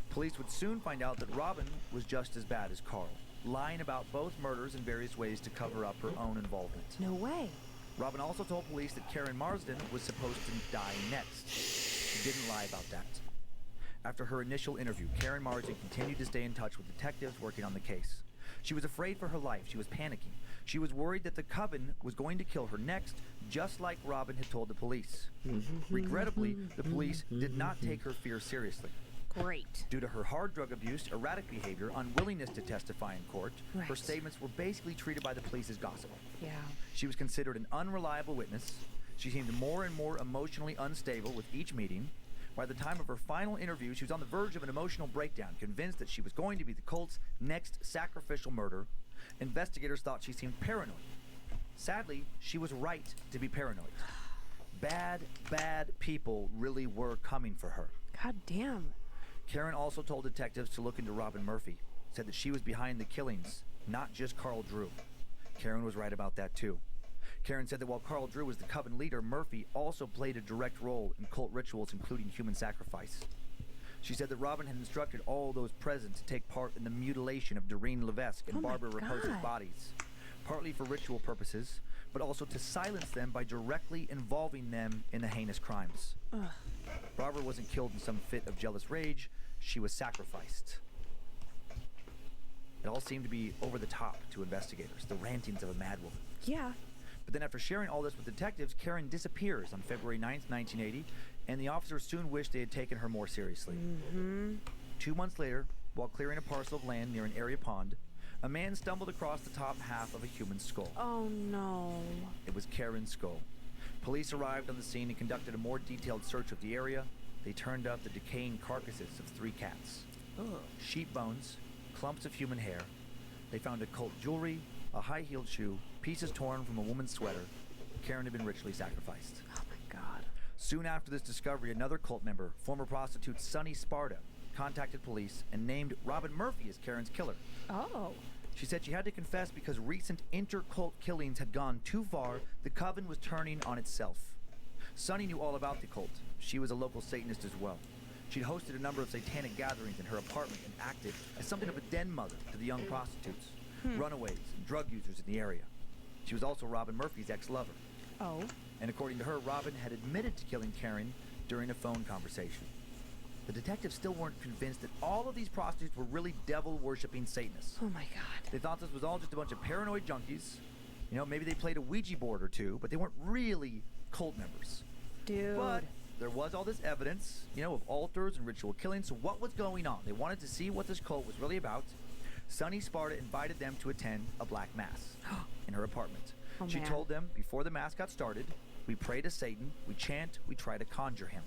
Police would soon find out that Robin was just as bad as Carl, lying about both murders in various ways to cover up her own involvement. No way. Robin also told police that Karen Marsden was supposed to die next. She didn't lie about that. After her initial interview, Karen Marsden continued to stay in touch with detectives working on the case. She was afraid for her life. She was panicking. She was worried that the coven was going to kill her next, just like Robin had told the police. Regrettably, the police did not take her fear seriously. Great. Due to her hard drug abuse, erratic behavior, unwillingness to testify in court, her Right. statements were basically treated by the police as gossip. Yeah. She was considered an unreliable witness. She seemed more and more emotionally unstable with each meeting. By the time of her final interview, she was on the verge of an emotional breakdown, convinced that she was going to be the Colts' next sacrificial murder. Investigators thought she seemed paranoid. Sadly, she was right to be paranoid. Bad, bad people really were coming for her. God damn. Karen also told detectives to look into Robin Murphy, said that she was behind the killings, not just Carl Drew. Karen was right about that too. Karen said that while Carl Drew was the coven leader, Murphy also played a direct role in cult rituals, including human sacrifice. She said that Robin had instructed all those present to take part in the mutilation of Doreen Levesque and Oh my Barbara Raposa's God. bodies, partly for ritual purposes, but also to silence them by directly involving them in the heinous crimes. Ugh. Barbara wasn't killed in some fit of jealous rage, she was sacrificed. It all seemed to be over the top to investigators, the rantings of a madwoman. Yeah. But then after sharing all this with detectives, Karen disappears on February 9th, 1980, and the officers soon wished they had taken her more seriously. 2 months later, while clearing a parcel of land near an area pond, a man stumbled across the top half of a human skull. Oh no. It was Karen's skull. Police arrived on the scene and conducted a more detailed search of the area. They turned up the decaying carcasses of 3 cats, Ugh. sheep bones, clumps of human hair. They found occult jewelry, a high-heeled shoe, pieces torn from a woman's sweater. Karen had been ritually sacrificed. Oh my God. Soon after this discovery, another cult member, former prostitute Sonny Sparta, contacted police and named Robin Murphy as Karen's killer. Oh. She said she had to confess because recent inter-cult killings had gone too far. The coven was turning on itself. Sonny knew all about the cult. She was a local Satanist as well. She'd hosted a number of satanic gatherings in her apartment and acted as something of a den mother to the young prostitutes, runaways, and drug users in the area. She was also Robin Murphy's ex-lover. Oh. And according to her, Robin had admitted to killing Karen during a phone conversation. The detectives still weren't convinced that all of these prostitutes were really devil-worshipping Satanists. Oh my God. They thought this was all just a bunch of paranoid junkies. You know, maybe they played a Ouija board or two, but they weren't really cult members. Dude. But there was all this evidence, you know, of altars and ritual killings. So what was going on? They wanted to see what this cult was really about. Sonny Sparta invited them to attend a black mass in her apartment. Oh, She man. told them before the mass got started, we pray to Satan, we chant, we try to conjure him.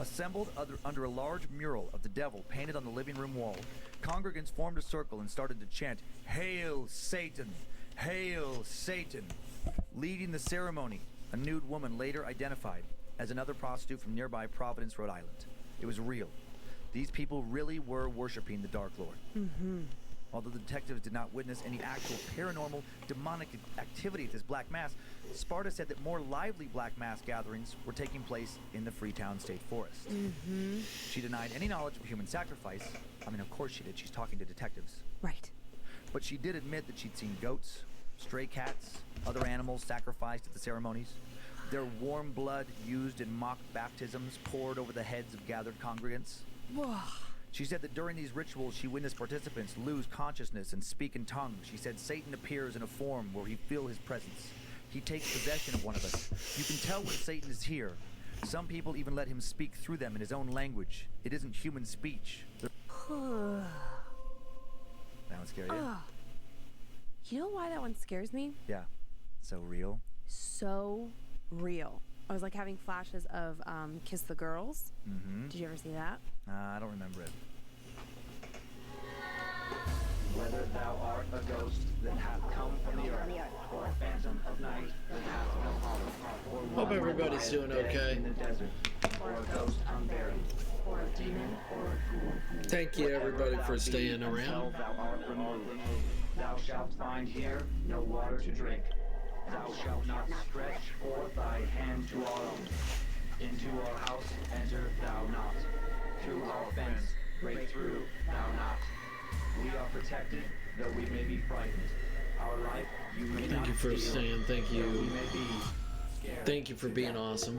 Assembled under a large mural of the devil painted on the living room wall, congregants formed a circle and started to chant, "Hail Satan! Hail Satan!" Leading the ceremony, a nude woman later identified as another prostitute from nearby Providence, Rhode Island. It was real. These people really were worshiping the Dark Lord. Although the detectives did not witness any actual paranormal, demonic activity at this Black Mass, Sparta said that more lively Black Mass gatherings were taking place in the Freetown State Forest. She denied any knowledge of human sacrifice. I mean, of course she did. She's talking to detectives. Right. But she did admit that she'd seen goats, stray cats, other animals sacrificed at the ceremonies, their warm blood used in mock baptisms poured over the heads of gathered congregants. Whoa. She said that during these rituals, she witnessed participants lose consciousness and speak in tongues. She said Satan appears in a form where he feels his presence. He takes possession of one of us. You can tell when Satan is here. Some people even let him speak through them in his own language. It isn't human speech. That one scare you? You know why that one scares me? Yeah. So real. So real. I was like having flashes of Kiss the Girls. Mm-hmm. Did you ever see that? I don't remember it. Whether thou art a ghost that hath come from the earth, or a phantom of night that hath no home, or Hope one everybody's that doing lies dead okay. in the desert, or a ghost unburied, or a demon, or a fool. Thank you, everybody, Whatever for thou be, staying until around. thou art removed, thou shalt find here no water to drink. Thou shalt not stretch forth thy hand to our own. Into our house enter thou not. Through our fence break through thou not. We are protected, though we may be frightened. Our life you may not Thank you for feel, staying. Thank though we you. may be scared. Thank you for being awesome.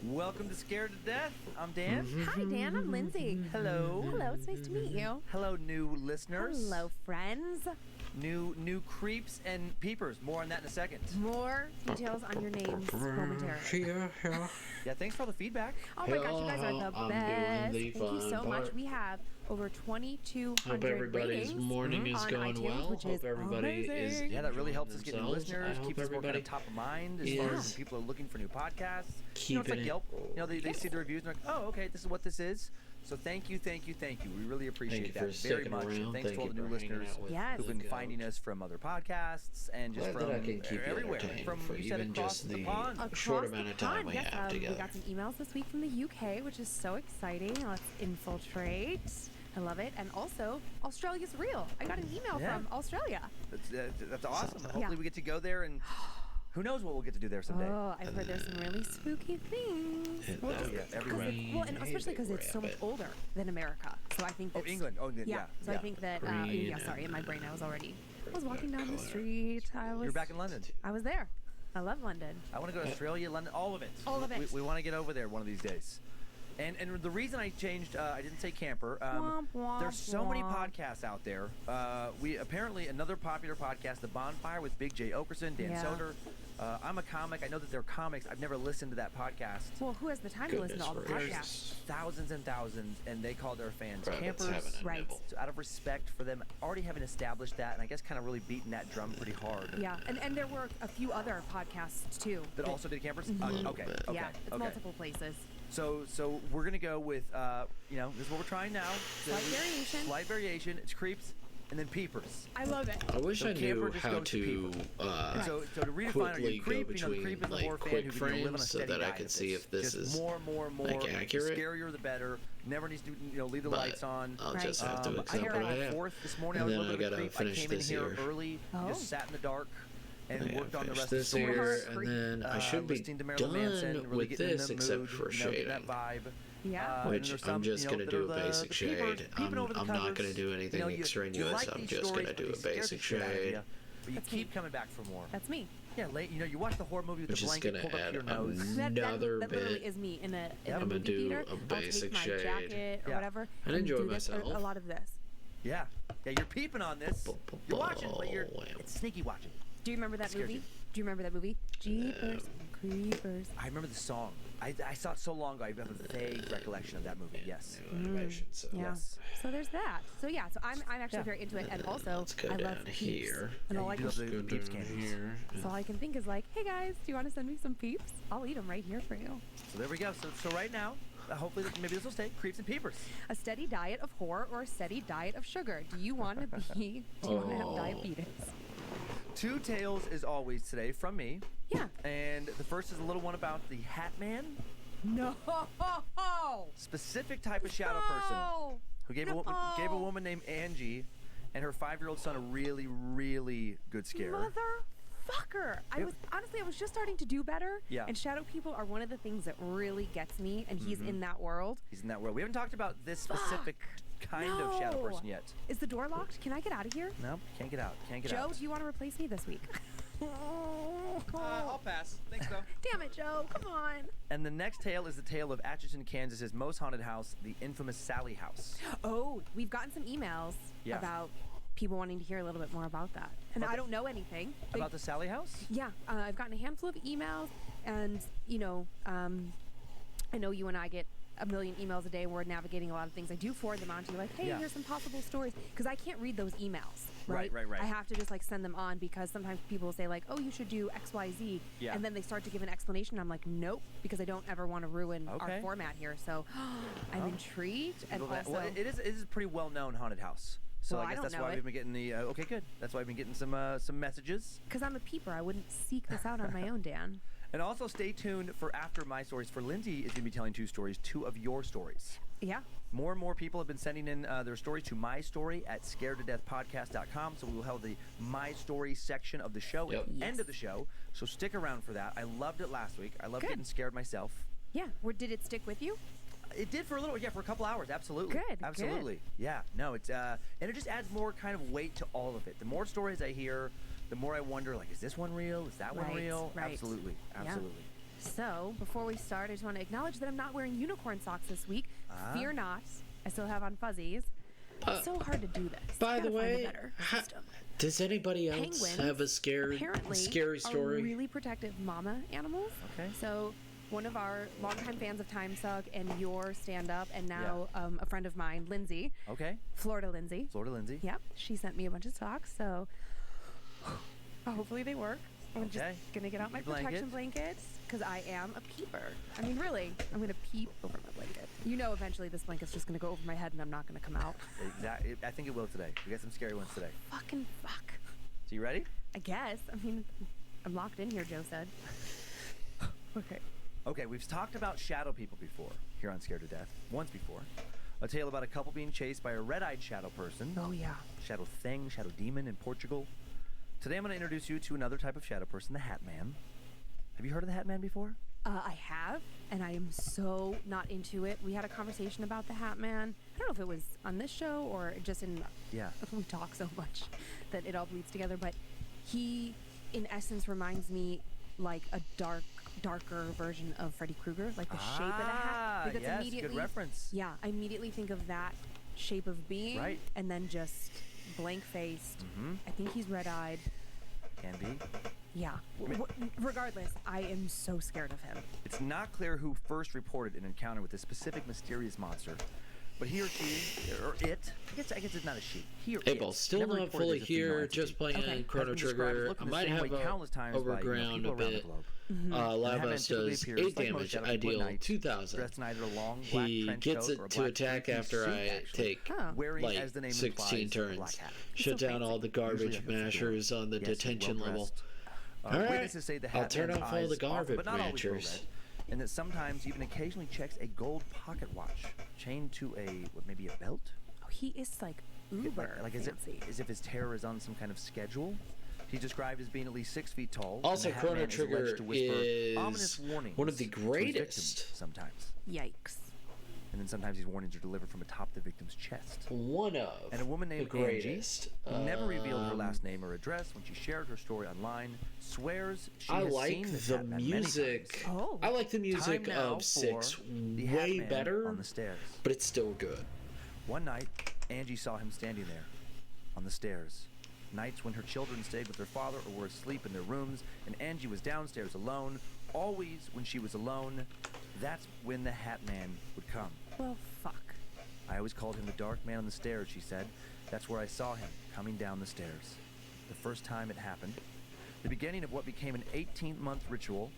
Welcome to Scared to Death. I'm Dan. Hi, Dan. I'm Lindsay. Hello. Hello. It's nice to meet you. Hello, new listeners. Hello, friends. new creeps and peepers. More on that in a second. More details on your names momentarily. Yeah, thanks for all the feedback. Oh my gosh, you guys are the I'm best. doing the Thank you so fun much. part. We have over 2,200 Hope everybody's ratings morning is on going iTunes, well. which Hope is everybody is amazing. Yeah, that really helps us get new themselves. listeners, I hope keeps us more kind everybody of top of mind as far as is when people are looking for new podcasts. It's keeping like it- Yelp. They see the reviews and they're like, oh, okay, this is what this is. So thank you. We really appreciate Thank you that for very sticking much. And around. thanks Thank to all you the new for hanging listeners out with Yes. who've the been goat. finding us from other podcasts and just Glad from that I can keep you everywhere. entertained From for you said even across just the the pond. short Across amount the of time pond, we yes, have together. We got some emails this week from the UK, which is so exciting. Let's infiltrate. I love it. And also, Australia's real. I got an email from Australia. That's awesome. Yeah. Hopefully we get to go there, and who knows what we'll get to do there someday. Oh, I've heard there's some really spooky things. Hit Well, that yeah, everywhere. and especially because it's so much rabbit. older than America. So I think Oh, that's, England. Oh, England. Yeah. So I think that, Green sorry, in my brain I was walking down the color. street. You're back in London. I was there. I love London. I want to go to Australia, London, all of it. All of it. We want to get over there one of these days. And the reason I changed, I didn't say camper. Womp, womp, There's so many womp. podcasts out there. We apparently another popular podcast, The Bonfire with Big J Okerson, Dan Yeah. Soder. I'm a comic. I know that they're comics. I've never listened to that podcast. Well, who has the time to listen to all the Goodness podcasts? gracious. Thousands and thousands, and they call their fans Rabbits campers. having a Right. nibble. So out of respect for them already having established that, and I guess kind of really beating that drum pretty hard. Yeah, and there were a few other podcasts too. That also did campers? Okay. Yeah, it's multiple places. So we're gonna go with this is what we're trying now. Slight variation. Slight variation. It's creeps and then peepers. I love it. I wish So I camper knew just how goes to to And so to redefine, are quickly you go creep? The between creep is a like horror fan quick who can live on a frames so steady that I diet can of see if this just is more, like accurate. The scarier the better. Never needs to leave the but lights on. I'll Right. just have to I accept got what I out have. 4th this morning. And I was then a little I bit of a gotta creep. I finish came in this here year. early, Oh. just sat in the dark, and Yeah, worked on the finish rest of the this story. year, and then I should be listening to Marilyn done Manson, really with getting in this the except mood, for getting shading. that vibe. Yeah. And Which there's I'm some, just going to do a the basic peepers shade. peeping over the I'm not covers. going to do anything You extraneous. like I'm these just going to stories, do but a they scare the basic shit out of shade. you, but you That's keep me. coming back for more. That's me. Yeah, you watch the horror movie with Which the is blanket gonna pulled up to add your nose. another that literally bit. is me in a Yeah, in I'm a gonna movie do theater. a I'll basic take my shade. jacket or Yeah. whatever And enjoy do this, myself. a lot of this. Yeah, you're peeping on this. You're watching, but it's sneaky watching. Do you remember that Scared movie? you. Do you remember that movie? Jeepers Creepers. I remember the song. I saw it so long ago. I have a vague recollection of that movie. Yes. New animation, so Yeah. Yes. So there's that. So yeah. So I'm actually Yeah. very into it, and also let's go I love down peeps. here. And all you I do can, love the Go peeps down candies. here. so all I can think is like, hey guys, do you want to send me some peeps? I'll eat them right here for you. So there we go. So right now, hopefully maybe this will stay creeps and peepers. A steady diet of horror or a steady diet of sugar? Do you want to be? Do you want to have diabetes? 2 tales as always today from me. Yeah. And the first is a little one about the Hat Man, No. specific type of shadow person who gave a woman named Angie and her 5-year-old son a really, really good scare. Motherfucker! I was just starting to do better. Yeah. And shadow people are one of the things that really gets me, and he's in that world. He's in that world. We haven't talked about this specific kind of shadow No. person yet. Is the door locked? Can I get out of here? No, can't get out. Can't get Joe, out. do you want to replace me this week? I'll pass. Thanks, though. Damn it, Joe! Come on. And the next tale is the tale of Atchison, Kansas's most haunted house, the infamous Sally House. Oh, we've gotten some emails Yeah. about people wanting to hear a little bit more about that, and I don't know anything. About the Sally House? Yeah, I've gotten a handful of emails, and I know you and I get a million emails a day. We're navigating a lot of things. I do forward them on to you, like, hey, Yeah. here's some possible stories, because I can't read those emails. Right. I have to just like send them on, because sometimes people will say like, oh, you should do X, Y, Z, Yeah. and then they start to give an explanation. I'm like, nope, because I don't ever want to ruin Okay. our format here. So I'm intrigued, and also Well, it is a pretty well-known haunted house. So Well, I I guess don't that's know why it. we've been getting the okay, good. That's why we've been getting some messages. because I'm a peeper, I wouldn't seek this out on my own, Dan. And also stay tuned for after my stories. For Lindsay is going to be telling 2 stories, 2 of your stories. Yeah. More and more people have been sending in their stories to mystory@scaredtodeathpodcast.com. So we will have the My Story section of the show at the Yes. end of the show. So stick around for that. I loved it last week. I loved Good. getting scared myself. Yeah. Did it stick with you? It did for a little, for a couple hours, absolutely. Good, good. Absolutely. Yeah, no, it's, and it just adds more kind of weight to all of it. The more stories I hear, the more I wonder, like, is this one real? Is that one Right, real? right. Absolutely. Yeah. Absolutely. So, before we start, I just want to acknowledge that I'm not wearing unicorn socks this week. Fear not. I still have on fuzzies. It's so hard to do this. By Gotta the find a way, better system. Does anybody else Penguins have a scary story? Are really protective mama animals. Okay. So one of our longtime fans of Time Suck and your stand-up, and now a friend of mine, Lindsay. Okay. Florida Lindsay. Yep. She sent me a bunch of socks, so hopefully they work. I'm just gonna get out my protection blankets because I am a peeper. I mean, really, I'm gonna peep over my blanket. You know, eventually this blanket's just gonna go over my head and I'm not gonna come out. Exactly. I think it will today. We got some scary ones today. Fucking fuck. So you ready? I guess. I mean, I'm locked in here, Joe said. Okay. Okay, we've talked about shadow people before here on Scared to Death. Once before. A tale about a couple being chased by a red-eyed shadow person. Oh, yeah. Shadow thing, shadow demon in Portugal. Today I'm going to introduce you to another type of shadow person, the Hat Man. Have you heard of the Hat Man before? I have, and I am so not into it. We had a conversation about the Hat Man. I don't know if it was on this show or just in... Yeah. We talk so much that it all bleeds together, but he, in essence, reminds me like a darker version of Freddy Krueger, like the shape of the hat. Like yes, good reference. Yeah, I immediately think of that shape of being, right, and then just blank-faced. Mm-hmm. I think he's red-eyed. Can be. Yeah. Regardless, I am so scared of him. It's not clear who first reported an encounter with this specific mysterious monster, but he or she, or it, I guess it's not a she. He or Abel, still not fully here, just playing Chrono Trigger. I might have overground a bit. Lavos does 8 damage, ideal 2,000. He gets it to attack after I take like 16 turns. Shut down all the garbage mashers on the detention level. Alright, I'll turn off all the garbage mashers. And that sometimes even occasionally checks a gold pocket watch chained to maybe a belt. Oh, he is like uber like fancy. as if his terror is on some kind of schedule. He's described as being at least 6 feet tall. Also, Chrono Trigger is ominous warnings one of the greatest. Sometimes. Yikes. And then sometimes these warnings are delivered from atop the victim's chest. One of and a woman named the greatest. Angie, who never revealed her last name or address when she shared her story online, swears she has seen this Hat Man many times. Oh. I like the music of 6 way better, on the stairs. But it's still good. One night, Angie saw him standing there on the stairs. Nights when her children stayed with their father or were asleep in their rooms, and Angie was downstairs alone. Always when she was alone, that's when the Hat Man would come. Well, fuck. I always called him the Dark Man on the stairs, she said. That's where I saw him, coming down the stairs. The first time it happened, the beginning of what became an 18-month ritual,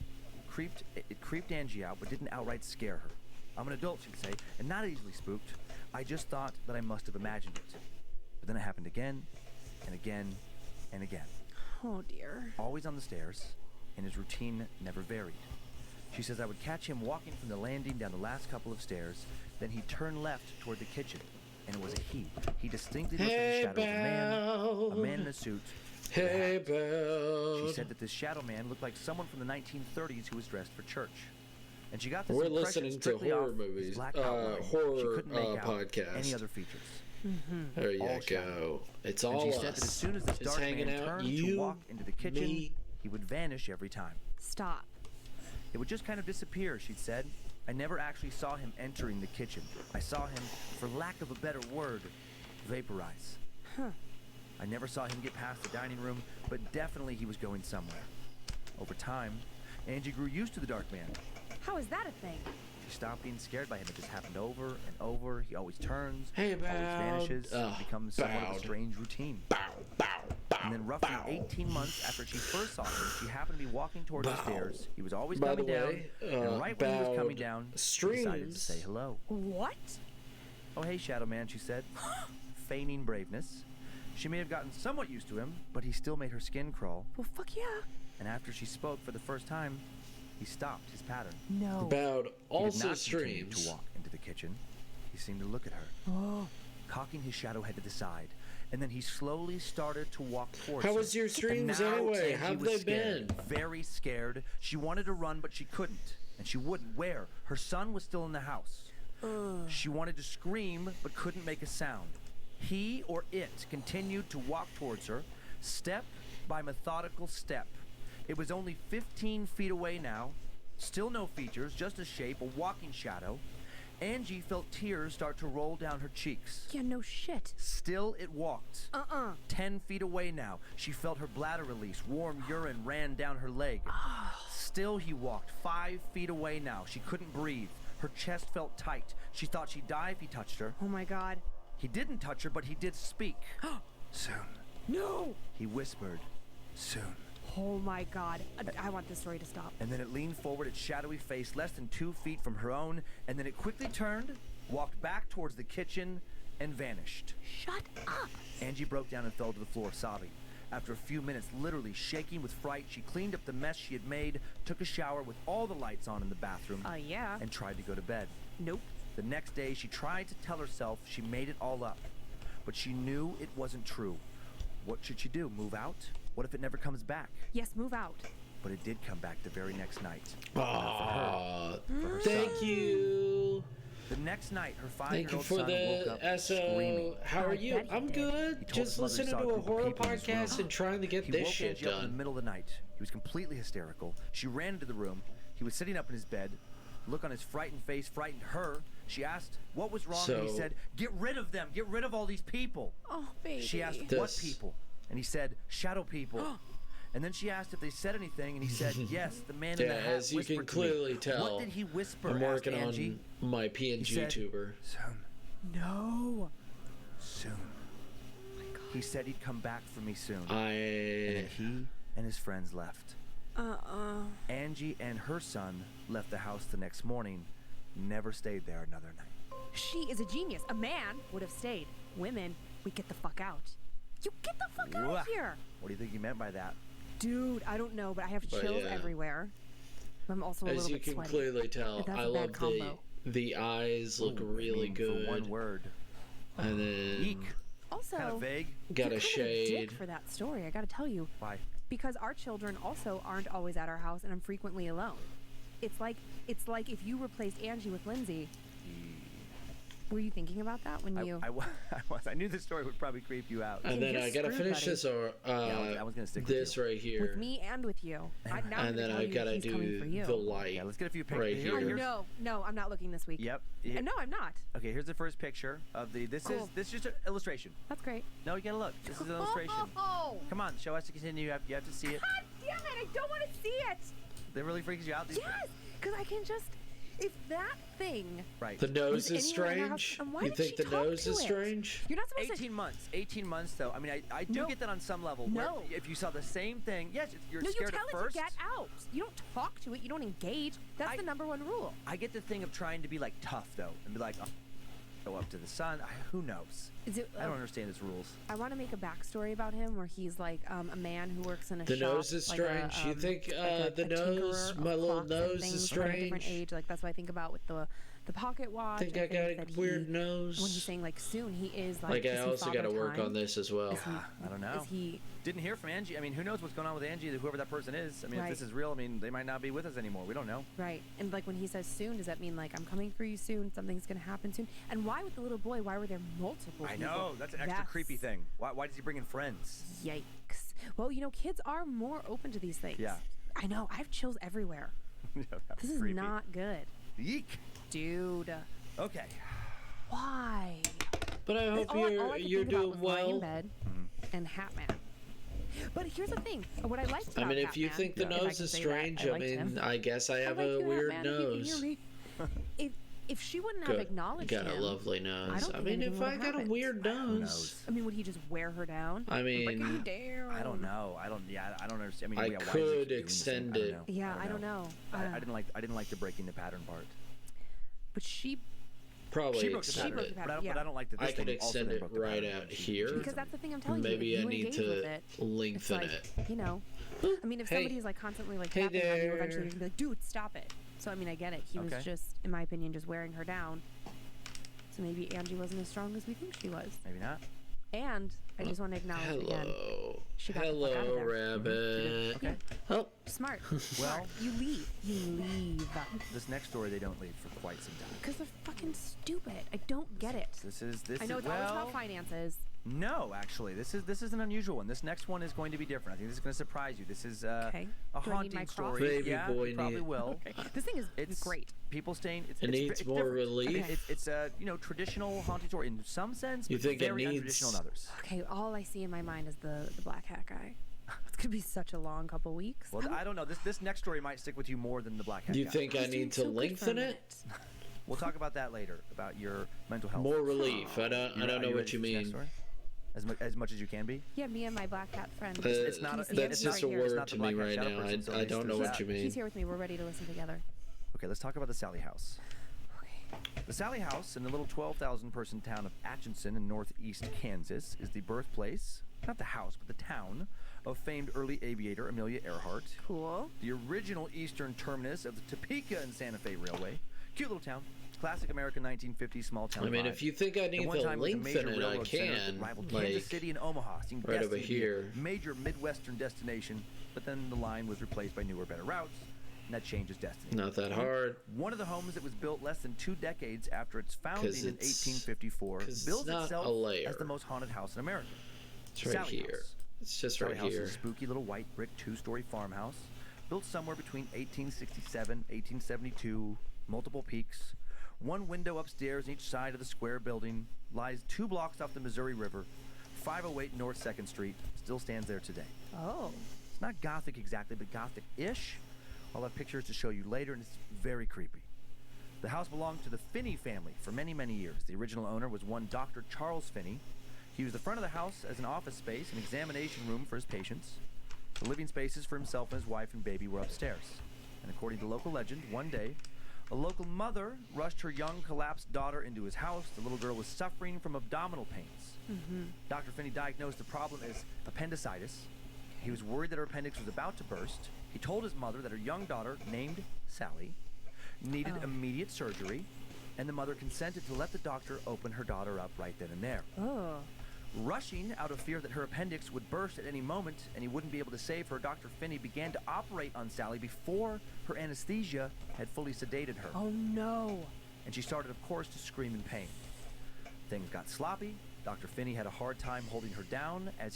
it creeped Angie out, but didn't outright scare her. I'm an adult, she'd say, and not easily spooked. I just thought that I must have imagined it. But then it happened again, and again, and again. Oh, dear. Always on the stairs, and his routine never varied. She says I would catch him walking from the landing down the last couple of stairs, then he'd turn left toward the kitchen, and it was a he. He distinctly looked at the shadow of a man in a suit. Hey, Belle. She said that this shadow man looked like someone from the 1930s who was dressed for church. And she got this We're impression listening to horror movies, horror podcast. Any other features. Mm-hmm. There you go. It's all and she us. said that as soon as this dark man turned to walk into the kitchen, he would vanish every time. Stop. It would just kind of disappear, she'd said. I never actually saw him entering the kitchen. I saw him, for lack of a better word, vaporize. Huh. I never saw him get past the dining room, but definitely he was going somewhere. Over time, Angie grew used to the dark man. How is that a thing? She stopped being scared by him. It just happened over and over. He always turns, always vanishes, and becomes somewhat of a strange routine. And then roughly 18 months after she first saw him, she happened to be walking toward the stairs. He was always coming down, and right when he was coming down, she decided to say hello. What? Oh, hey, Shadow Man, she said, feigning braveness. She may have gotten somewhat used to him, but he still made her skin crawl. Well, fuck yeah. And after she spoke for the first time, he stopped his pattern. No. About also he streams. To walk into the kitchen. He seemed to look at her, cocking his shadow head to the side, and then he slowly started to walk towards her. How was your streams anyway? How have they been? Very scared. She wanted to run, but she couldn't, and she wouldn't. Where? Her son was still in the house. She wanted to scream, but couldn't make a sound. He or it continued to walk towards her, step by methodical step. It was only 15 feet away now. Still no features, just a shape, a walking shadow. Angie felt tears start to roll down her cheeks. Yeah, no shit. Still, it walked. 10 feet away now, she felt her bladder release. Warm urine ran down her leg. Still, he walked. 5 feet away now. She couldn't breathe. Her chest felt tight. She thought she'd die if he touched her. Oh my God. He didn't touch her, but he did speak. Soon. No! He whispered, soon. Oh my God. I want this story to stop. And then it leaned forward, its shadowy face less than 2 feet from her own, and then it quickly turned, walked back towards the kitchen, and vanished. Shut up! Angie broke down and fell to the floor, sobbing. After a few minutes, literally shaking with fright, she cleaned up the mess she had made, took a shower with all the lights on in the bathroom, Yeah. and tried to go to bed. Nope. The next day, she tried to tell herself she made it all up, but she knew it wasn't true. What should she do? Move out? What if it never comes back? Yes, move out. But it did come back the very next night. Aw, For her thank son. you. The next night, her Thank you 5-year-old for son woke up the screaming. SO. How are you? bet he I'm did. good. He told Just his mother he listening saw a to a group of horror people in his room. podcast and trying to get He this woke shit Angie up in the done. middle of the night. He was completely hysterical. She ran into the room. He was sitting up in his bed. Look on his frightened face frightened her. She asked what was wrong, and he So- said, "Get rid of them. Get rid of all these people." Oh, baby. She asked, "What This- people?" And he said, "Shadow people." And then she asked if they said anything, and he said, "Yes, the man in Yeah, the hat as you whispered can to me." clearly tell, What did he whisper? I'm asked working Angie. on my He said, pngtuber. Soon. No. Soon. He said he'd come back for me soon. And I then he and his friends left. Angie and her son left the house the next morning, never stayed there another night. She is a genius. A man would have stayed. Women, we get the fuck out. You get the fuck out Wha- of here. What do you think he meant by that? Dude, I don't know, but I have But chills yeah. everywhere. I'm also a as little you bit can sweaty. clearly tell, That's I a bad love combo. the eyes look Ooh, really I mean, good. For one word. And then Eek. Also, Kind of vague. got you're a kind of dick shade. for that story. I gotta tell you, Why? because our children also aren't always at our house, and I'm frequently alone. It's like if you replaced Angie with Lindsay. Were you thinking about that when you? I was. I knew this story would probably creep you out. And Yeah, then you're I gotta screwed, finish buddy. this or I was gonna stick with this you. right here. With me and with you. Now I'm And gonna then tell I've you gotta he's coming for do you. the light Yeah, let's get a few pictures. right Here- here. Oh, no, I'm not looking this week. Yep. No, I'm not. Okay, here's the first picture of the. This Cool. is just an illustration. That's great. No, you gotta look. This is an illustration. Oh, Come on, show us to continue. You have to see it. God damn it! I don't want to see it. That really freaks you out. These Yes, because I can just. If that thing. Right. The nose was is anywhere in our house, strange. and why You did think she the talk nose to is it? strange? You're not supposed 18 months. 18 months, though. I mean, I do No. get that on some level. Where No. if you saw the same thing, yes, you're No, you scared tell at it first. to get out. You don't talk to it. You don't engage. That's the number one rule. I get the thing of trying to be like tough though, and be like, oh, go up to the sun. Who knows? Is it? I don't understand his rules. I want to make a backstory about him where he's like a man who works in a The shop. nose is like a, strange. You think like the a nose, tinkerer my of little clocks and nose things is from a different strange? age. Like that's what I think about with the pocket watch. Think I got a that weird he, nose? When he's saying like soon, he is like. Like I is he also got to Father work Time? on this as well. Is he, I don't know. Is he? Didn't hear from Angie. I mean, who knows what's going on with Angie? Whoever that person is. I mean, Right. if this is real, I mean, they might not be with us anymore. We don't know. Right. And like when he says soon, does that mean like I'm coming for you soon? Something's gonna happen soon? And why with the little boy? Why were there multiple? I people? know. That's an extra creepy thing. Why does he bring in friends? Yikes. Well, you know, kids are more open to these things. Yeah. I know. I have chills everywhere. Yeah, that's This is creepy. not good, Yeek. dude. Okay. Why? But I hope all I could you're think about doing was lying in well. bed and Hatman. But here's the thing. What I liked about I mean, if you Hatman, think the if I nose can is say that, strange, I liked mean, him. I guess I have like a you, weird Hatman, if you can nose. hear me. If she wouldn't have Good. acknowledged Got a him, lovely nose. don't I think mean, anything if would I have got a happened. weird Who nose, knows? I mean, would he just wear her down? I Breaking you mean, down. I don't know. I don't understand. I mean, I yeah, why does he could keep doing this thing? extend it. Yeah, I don't know. I didn't like the breaking the pattern part. But she, probably She broke the extend pattern, it. pattern. but I don't, Yeah. but I don't like that this I could thing also extend then it broke the right pattern. out She- here. she because doesn't- that's the thing I'm telling Maybe you. If I you need engage with to it, lengthen it's it. like, you know. I mean, if Hey. somebody's like constantly like Hey tapping on you, there. eventually you're gonna be like, dude, stop it. So I mean, I get it. He Okay. was just, in my opinion, just wearing her down. So maybe Angie wasn't as strong as we think she was. Maybe not. And I just want to acknowledge again, Hello. she got the fuck out of Hello, there. rabbit. Okay. Oh, Smart. Well- Smart. You leave. You leave. This next story they don't leave for quite some time. Because they're fucking stupid. I don't get it. This is I know it's always about finances. No, actually, this is an unusual one. This next one is going to be different. I think this is going to surprise you. This is a Do I need haunting my story. cross? Baby Yeah, boy you probably need- will. This thing is It's great. People staying. It needs more different. relief? It's a traditional haunting story in some sense, You but think it very needs- untraditional in others. Okay, all I see in my mind is the black hat guy. It's gonna be such a long couple weeks. Well, I don't know. This next story might stick with you more than the black hat. You guy. think I was doing need to so good for a lengthen it? minute. We'll talk about that later, about your mental health. More relief. I Are don't you know ready what for you this next mean. story? As much as you can be. Yeah, me and my black hat friend. It's not a- That's it's just not- a it's word not the to me Black Hat right Shadow now. person, so I it's don't know just what you that. mean. He's here with me. We're ready to listen together. Okay, let's talk about the Sally House. Okay. The Sally House in the little 12,000 person town of Atchison in northeast Kansas is the birthplace, not the house, but the town, of famed early aviator Amelia Earhart, Cool. the original eastern terminus of the Topeka and Santa Fe Railway. Cute little town. Classic American 1950s small town I mean, vibe. if you think I At need one to time was a major lengthen it, I railroad center that can. rivaled Kansas Like, City and Omaha, seeing right over destined to be a here. major Midwestern destination, but then the line was replaced by newer, better routes, and that changes destiny. not that hard. One of the homes that was built less than 2 decades after its founding 'Cause in it's- 1854 'cause it's bills not itself a layer. as the most haunted house in America. It's right Sally here. House. It's just Sally right House here. is a spooky little white brick 2-story farmhouse built somewhere between 1867, 1872, multiple peaks. One window upstairs on each side of the square building, lies 2 blocks off the Missouri River, 508 North 2nd Street, still stands there today. Oh. It's not Gothic exactly, but Gothic-ish. I'll have pictures to show you later, and it's very creepy. The house belonged to the Finney family for many, many years. The original owner was one Dr. Charles Finney. He used the front of the house as an office space, an examination room for his patients. The living spaces for himself and his wife and baby were upstairs. And according to local legend, one day, a local mother rushed her young, collapsed daughter into his house. The little girl was suffering from abdominal pains. Dr. Finney diagnosed the problem as appendicitis. He was worried that her appendix was about to burst. He told his mother that her young daughter, named Sally, needed immediate surgery, and the mother consented to let the doctor open her daughter up right then and there. Oh. Rushing out of fear that her appendix would burst at any moment and he wouldn't be able to save her, Dr. Finney began to operate on Sally before her anesthesia had fully sedated her. Oh no. And she started, of course, to scream in pain. Things got sloppy. Dr. Finney had a hard time holding her down, as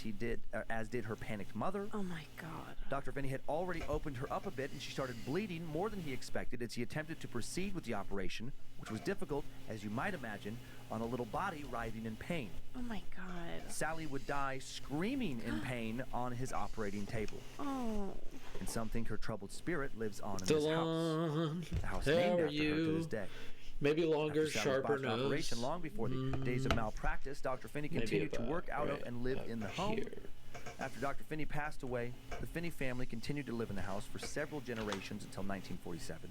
did her panicked mother. Oh my God. Dr. Finney had already opened her up a bit, and she started bleeding more than he expected as he attempted to proceed with the operation, which was difficult, as you might imagine, on a little body writhing in pain. Oh my God. Sally would die screaming in pain on his operating table. Oh. And some think her troubled spirit lives on in this house. Delon, The house how named are after her to this you? day. Maybe longer, After Sally's sharper botched operation, nose. long before the days of malpractice, Dr. Finney Maybe continued to about work out of right and live in the up home. here. After Dr. Finney passed away, the Finney family continued to live in the house for several generations until 1947.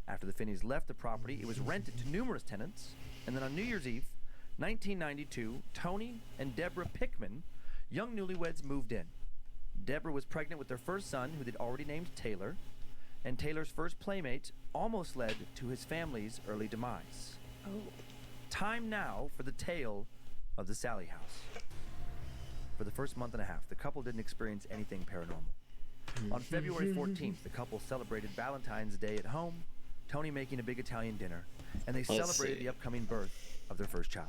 After the Finneys left the property, it was rented to numerous tenants, and then on New Year's Eve, 1992, Tony and Deborah Pickman, young newlyweds, moved in. Deborah was pregnant with their first son, who they'd already named Taylor, and Taylor's first playmate almost led to his family's early demise. Oh. Time now for the tale of the Sally House. For the first month and a half, the couple didn't experience anything paranormal. On February 14th, the couple celebrated Valentine's Day at home, Tony making a big Italian dinner, and they celebrated the upcoming birth of their first child.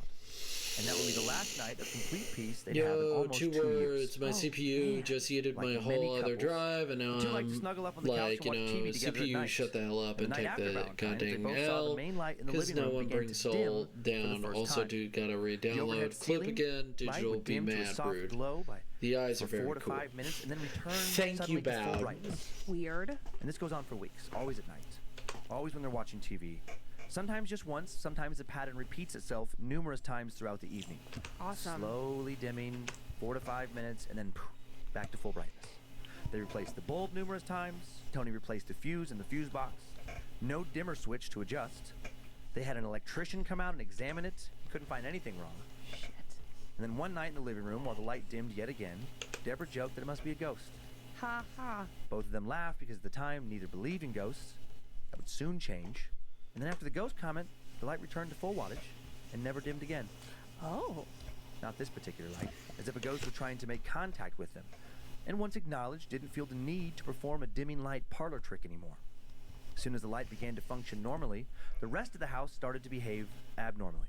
And that will be the last night of complete peace they'd have in Yo, almost 2 2 years. words. My CPU just yeeted Like my many whole other couples, drive, and now the two like to I'm snuggle up on the couch like, and watch TV together at CPU, night. shut the hell up And and the night take after the Valentine's, they goddamn both saw the L. main light in the Because living no room one began brings to dim soul for the down. first Also, time. do gotta The overhead re-download. Clip ceiling again. light Digital would be dim to a mad soft rude. glow by The eyes are for 4 very to cool. 5 minutes, and then return Thank suddenly you, to full Bob. brightness. Weird. And this goes on for weeks, always at night, always when they're watching TV. Sometimes just once, sometimes the pattern repeats itself numerous times throughout the evening. Awesome. Slowly dimming, 4 to 5 minutes, and then poof, back to full brightness. They replaced the bulb numerous times. Tony replaced the fuse in the fuse box. No dimmer switch to adjust. They had an electrician come out and examine it. Couldn't find anything wrong. Shit. And then one night in the living room, while the light dimmed yet again, Deborah joked that it must be a ghost. Ha ha. Both of them laughed because at the time neither believed in ghosts. That would soon change. And then after the ghost comment, the light returned to full wattage and never dimmed again. Oh. Not this particular light, as if a ghost was trying to make contact with them, and once acknowledged, didn't feel the need to perform a dimming light parlor trick anymore. As soon as the light began to function normally, the rest of the house started to behave abnormally.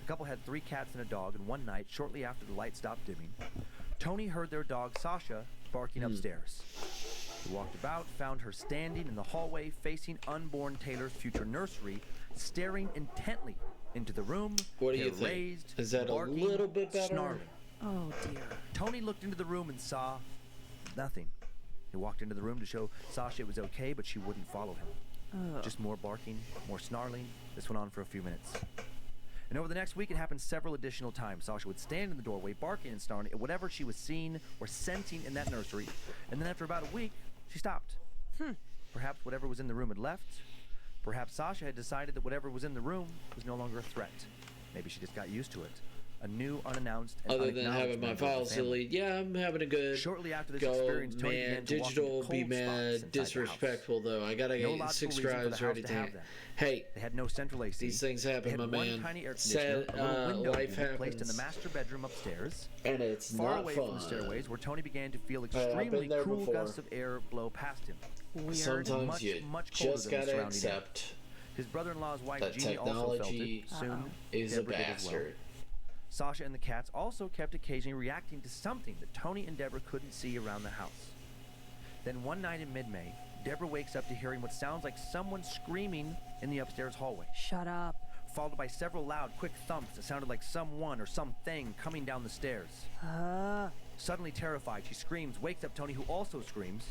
The couple had 3 cats and a dog, and one night, shortly after the light stopped dimming, Tony heard their dog, Sasha, barking upstairs. He walked about, found her standing in the hallway facing unborn Taylor's future nursery, staring intently into the room. What do you hair think? raised, Is that barking, a little bit better? snarling. Oh, dear. Tony looked into the room and saw nothing. He walked into the room to show Sasha it was okay, but she wouldn't follow him. Just more barking, more snarling. This went on for a few minutes. And over the next week, it happened several additional times. Sasha would stand in the doorway, barking and snarling at whatever she was seeing or sensing in that nursery. And then after about a week, she stopped. Perhaps whatever was in the room had left. Perhaps Sasha had decided that whatever was in the room was no longer a threat. Maybe she just got used to it. A new, unannounced, and other than having my files deleted, yeah, I'm having a good Shortly after this go, experience, Tony began man. to walk Digital into be cold spots mad, inside the disrespectful house. though. I gotta No get logical 6 reason for the drives house ready to to. have them. Hey, They had no central AC. these things They happen, had my one man. tiny air conditioner, Sad, a little window life unit placed in the happens, master bedroom upstairs. and it's Far not away fun. from the stairways, where Tony began to feel I've been extremely there cool before. gusts of air blow past him. Weird. Sometimes Much, you much colder just than the gotta surrounding air. accept His brother-in-law's wife, that Jeannie, also felt technology it. Soon, is a Deborah did as well. bastard. Sasha and the cats also kept occasionally reacting to something that Tony and Deborah couldn't see around the house. Then one night in mid-May, Deborah wakes up to hearing what sounds like someone screaming in the upstairs hallway, Shut up. followed by several loud, quick thumps that sounded like someone or something coming down the stairs. Suddenly terrified, she screams, wakes up Tony, who also screams.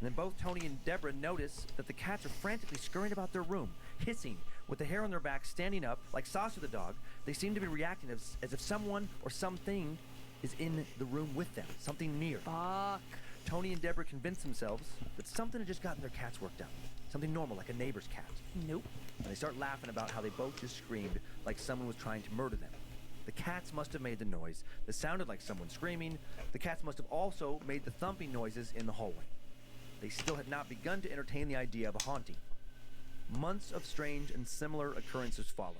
And then both Tony and Deborah notice that the cats are frantically scurrying about their room, hissing, with the hair on their back standing up, like Sasha the dog. They seem to be reacting as if someone or something is in the room with them, something near. Fuck. Tony and Deborah convince themselves that something had just gotten their cats worked up, something normal, like a neighbor's cat. Nope. And they start laughing about how they both just screamed like someone was trying to murder them. The cats must have made the noise that sounded like someone screaming. The cats must have also made the thumping noises in the hallway. They still had not begun to entertain the idea of a haunting. Months of strange and similar occurrences follow.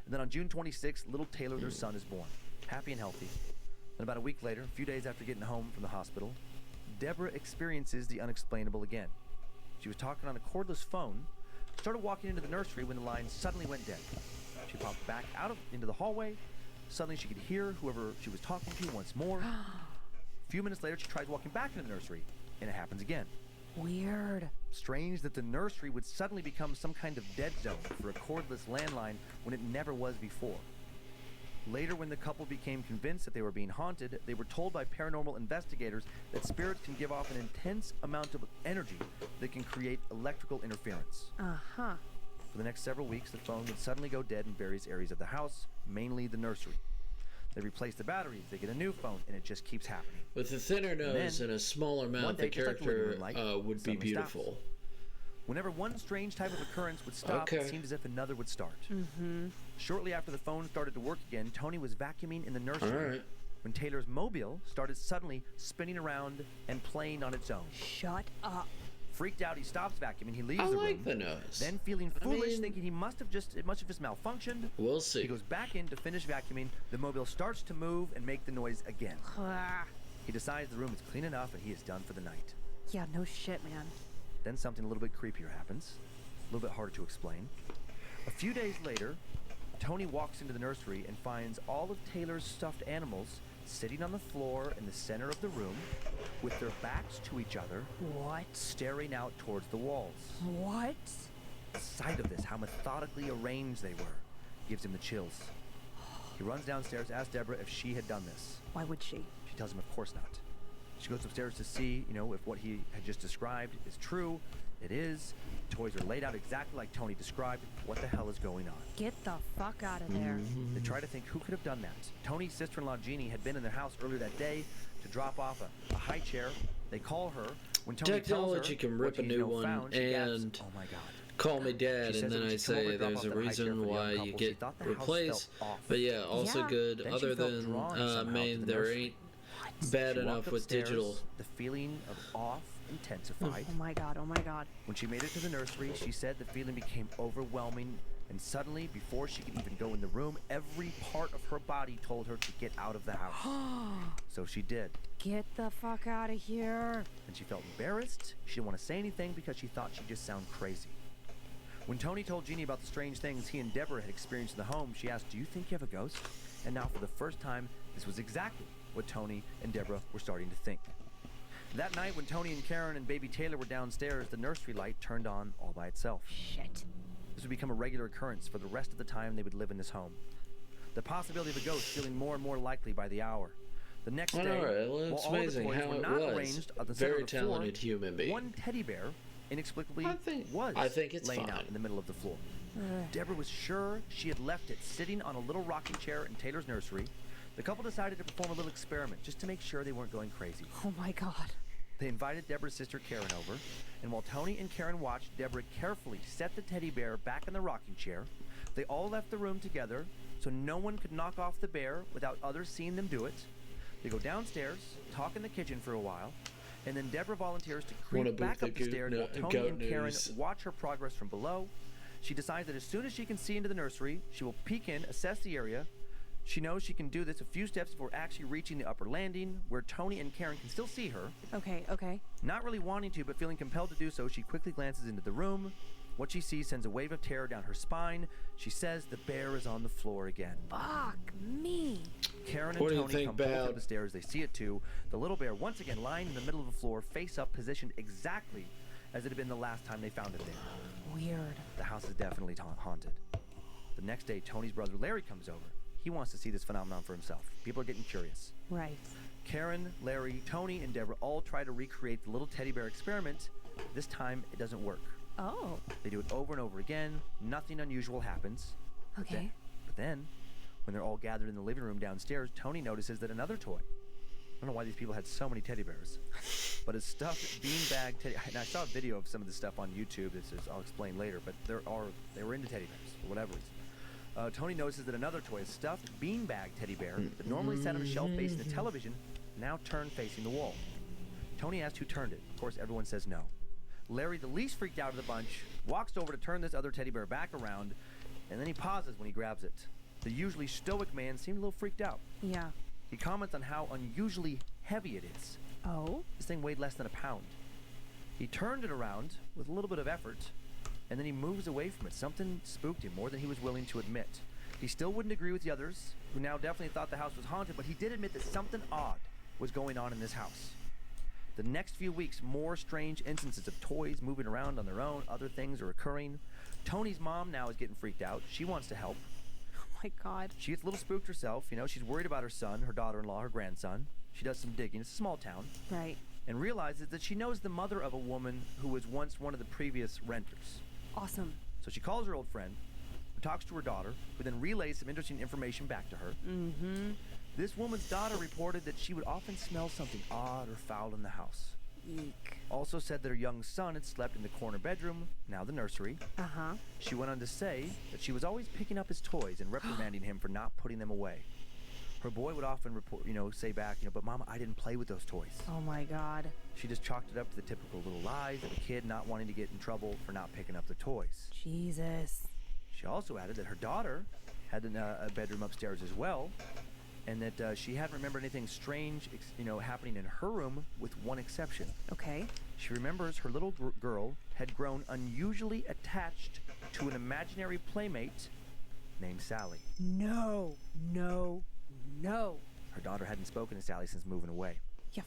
And then on June 26th, little Taylor, their son, is born, happy and healthy. And about a week later, a few days after getting home from the hospital, Deborah experiences the unexplainable again. She was talking on a cordless phone, started walking into the nursery when the line suddenly went dead. She popped back out into the hallway. Suddenly she could hear whoever she was talking to once more. A few minutes later, she tries walking back into the nursery, and it happens again. Weird. Strange that the nursery would suddenly become some kind of dead zone for a cordless landline when it never was before. Later, when the couple became convinced that they were being haunted, they were told by paranormal investigators that spirits can give off an intense amount of energy that can create electrical interference. Uh-huh. For the next several weeks, the phone would suddenly go dead in various areas of the house, mainly the nursery. They replace the batteries, they get a new phone, and it just keeps happening. With a thinner nose and a smaller mouth, the character would be beautiful. Stops. Whenever one strange type of occurrence would stop, it seemed as if another would start. Shortly after the phone started to work again, Tony was vacuuming in the nursery when Taylor's mobile started suddenly spinning around and playing on its own. Shut up. Freaked out, he stops vacuuming. He leaves I the like room. the nose. Then, feeling foolish, thinking it must have just malfunctioned. We'll see. He goes back in to finish vacuuming. The mobile starts to move and make the noise again. He decides the room is clean enough and he is done for the night. Yeah, no shit, man. Then something a little bit creepier happens. A little bit harder to explain. A few days later, Tony walks into the nursery and finds all of Taylor's stuffed animals sitting on the floor in the center of the room with their backs to each other. What? Staring out towards the walls. What? The sight of this, how methodically arranged they were, gives him the chills. He runs downstairs, asks Deborah if she had done this. Why would she? She tells him of course not. She goes upstairs to see, if what he had just described is true. It is. Toys are laid out exactly like Tony described. What the hell is going on? Get the fuck out of there. They try to think who could have done that. Tony's sister-in-law Jeannie had been in their house earlier that day to drop off a high chair. They call her. When Tony Technology tells her can rip what a new one found, she gasps, and oh my God. call me dad, She and says then that when I she came over say to drop there's off a that high chair reason for the why young you couple, she get thought the house replaced. felt off. But yeah, also Yeah. good. Then she Other felt than drawn somehow to main, the there nursery. ain't bad She enough walked with upstairs, digital. The feeling of off intensified. Oh my God, oh my God. When she made it to the nursery, she said the feeling became overwhelming, and suddenly, before she could even go in the room, every part of her body told her to get out of the house. So she did. Get the fuck out of here. And she felt embarrassed. She didn't want to say anything because she thought she'd just sound crazy. When Tony told Jeannie about the strange things he and Deborah had experienced in the home, she asked, "Do you think you have a ghost?" And now, for the first time, this was exactly what Tony and Deborah were starting to think. That night, when Tony and Karen and baby Taylor were downstairs, the nursery light turned on all by itself. Shit. This would become a regular occurrence for the rest of the time they would live in this home. The possibility of a ghost feeling more and more likely by the hour. The next day, Well, it's while all of the amazing toys how were it not was. arranged on the Very center of the floor, talented human being. one teddy bear inexplicably I think it's laying fine. out in the middle of the floor. Deborah was sure she had left it sitting on a little rocking chair in Taylor's nursery. The couple decided to perform a little experiment just to make sure they weren't going crazy. Oh my God. They invited Deborah's sister Karen over, and while Tony and Karen watched Deborah carefully set the teddy bear back in the rocking chair, they all left the room together so no one could knock off the bear without others seeing them do it. They go downstairs, talk in the kitchen for a while, and then Deborah volunteers to creep back up the stairs while Tony and Karen watch her progress from below. She decides that as soon as she can see into the nursery, she will peek in, assess the area. She knows she can do this a few steps before actually reaching the upper landing, where Tony and Karen can still see her. Okay. Not really wanting to, but feeling compelled to do so, she quickly glances into the room. What she sees sends a wave of terror down her spine. She says the bear is on the floor again. Fuck me. Karen and Tony come both up the stairs. They see it too. The little bear once again lying in the middle of the floor, face up, positioned exactly as it had been the last time they found it there. Weird. The house is definitely haunted. The next day, Tony's brother Larry comes over. He wants to see this phenomenon for himself. People are getting curious. Right. Karen, Larry, Tony, and Deborah all try to recreate the little teddy bear experiment. This time, it doesn't work. Oh. They do it over and over again. Nothing unusual happens. Okay. But then, when they're all gathered in the living room downstairs, Tony notices that another toy. I don't know why these people had so many teddy bears. But a stuffed beanbag teddy. And I saw a video of some of this stuff on YouTube. I'll explain later. But they were into teddy bears for whatever reason. Tony notices that another toy, a stuffed beanbag teddy bear that normally sat on a shelf facing the television, now turned facing the wall. Tony asks who turned it. Of course, everyone says no. Larry, the least freaked out of the bunch, walks over to turn this other teddy bear back around, and then he pauses when he grabs it. The usually stoic man seemed a little freaked out. Yeah. He comments on how unusually heavy it is. Oh? This thing weighed less than a pound. He turned it around with a little bit of effort, and then he moves away from it. Something spooked him more than he was willing to admit. He still wouldn't agree with the others, who now definitely thought the house was haunted, but he did admit that something odd was going on in this house. The next few weeks, more strange instances of toys moving around on their own. Other things are occurring. Tony's mom now is getting freaked out. She wants to help. Oh my God. She gets a little spooked herself. She's worried about her son, her daughter-in-law, her grandson. She does some digging. It's a small town. Right. And realizes that she knows the mother of a woman who was once one of the previous renters. Awesome. So she calls her old friend, who talks to her daughter, who then relays some interesting information back to her. Mm-hmm. This woman's daughter reported that she would often smell something odd or foul in the house. Eek. Also said that her young son had slept in the corner bedroom, now the nursery. Uh-huh. She went on to say that she was always picking up his toys and reprimanding him for not putting them away. Her boy would often report, say back, but Mama, I didn't play with those toys. Oh my God. She just chalked it up to the typical little lies of a kid not wanting to get in trouble for not picking up the toys. Jesus. She also added that her daughter had a bedroom upstairs as well, and that she hadn't remembered anything strange, happening in her room, with one exception. Okay. She remembers her little girl had grown unusually attached to an imaginary playmate named Sally. No. Her daughter hadn't spoken to Sally since moving away. Yeah,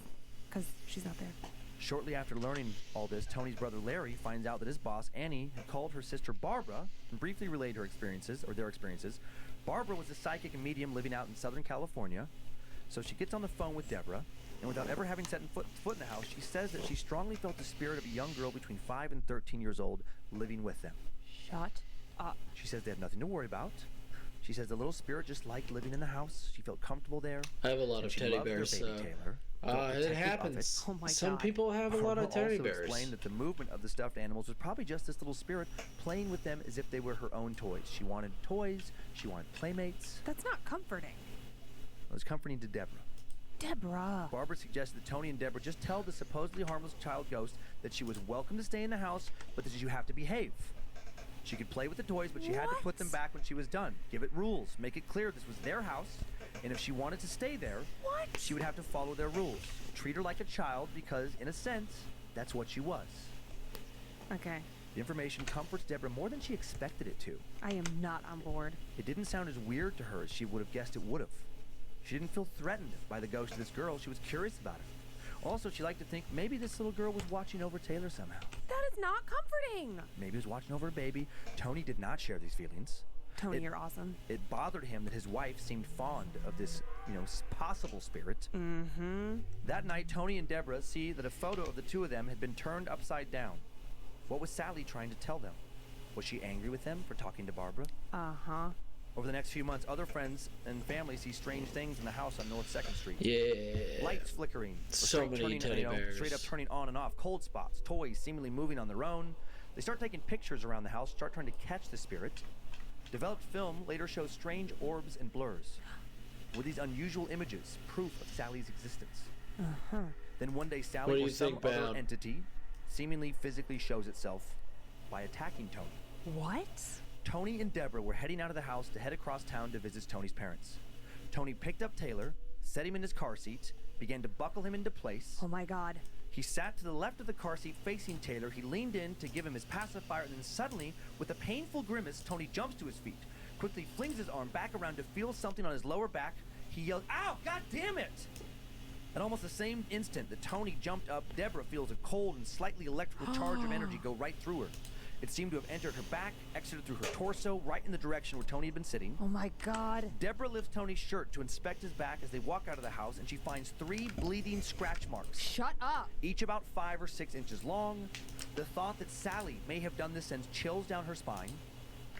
because she's not there. Shortly after learning all this, Tony's brother Larry finds out that his boss, Annie, had called her sister Barbara and briefly relayed their experiences. Barbara was a psychic and medium living out in Southern California. So she gets on the phone with Deborah, and without ever having set foot in the house, she says that she strongly felt the spirit of a young girl between 5 and 13 years old living with them. Shut up. She says they have nothing to worry about. She says the little spirit just liked living in the house. She felt comfortable there. I have a lot of teddy bears. It happens. Oh my Some God. people have a lot of teddy also bears. Explained that the movement of the stuffed animals was probably just this little spirit playing with them as if they were her own toys. She wanted toys. She wanted playmates. That's not comforting. It was comforting to Deborah. Deborah. Barbara suggested that Tony and Deborah just tell the supposedly harmless child ghost that she was welcome to stay in the house, but that you have to behave. She could play with the toys, but she had to put them back when she was done. Give it rules. Make it clear this was their house, and if she wanted to stay there, she would have to follow their rules. Treat her like a child because, in a sense, that's what she was. Okay. The information comforts Deborah more than she expected it to. I am not on board. It didn't sound as weird to her as she would have guessed it would have. She didn't feel threatened by the ghost of this girl. She was curious about it. Also, she liked to think maybe this little girl was watching over Taylor somehow. That is not comforting. Maybe he was watching over a baby. Tony did not share these feelings. Tony, you're awesome. It bothered him that his wife seemed fond of this, possible spirit. Mm-hmm. That night, Tony and Deborah see that a photo of the two of them had been turned upside down. What was Sally trying to tell them? Was she angry with them for talking to Barbara? Uh-huh. Over the next few months, other friends and family see strange things in the house on North 2nd Street. Yeah. Lights flickering. So many teddy bears. Straight up turning on and off. Cold spots. Toys seemingly moving on their own. They start taking pictures around the house, start trying to catch the spirit. Developed film later shows strange orbs and blurs. Were these unusual images proof of Sally's existence? Uh-huh. Then one day, Sally or some other Bab? entity seemingly physically shows itself by attacking Tony. What? Tony and Deborah were heading out of the house to head across town to visit Tony's parents. Tony picked up Taylor, set him in his car seat, began to buckle him into place. Oh my God. He sat to the left of the car seat facing Taylor. He leaned in to give him his pacifier, and then suddenly, with a painful grimace, Tony jumps to his feet, quickly flings his arm back around to feel something on his lower back. He yelled, "Ow, God damn it!" At almost the same instant that Tony jumped up, Deborah feels a cold and slightly electrical charge of energy go right through her. It seemed to have entered her back, exited through her torso, right in the direction where Tony had been sitting. Oh my God. Deborah lifts Tony's shirt to inspect his back as they walk out of the house, and she finds 3 bleeding scratch marks. Shut up. Each about 5 or 6 inches long. The thought that Sally may have done this sends chills down her spine,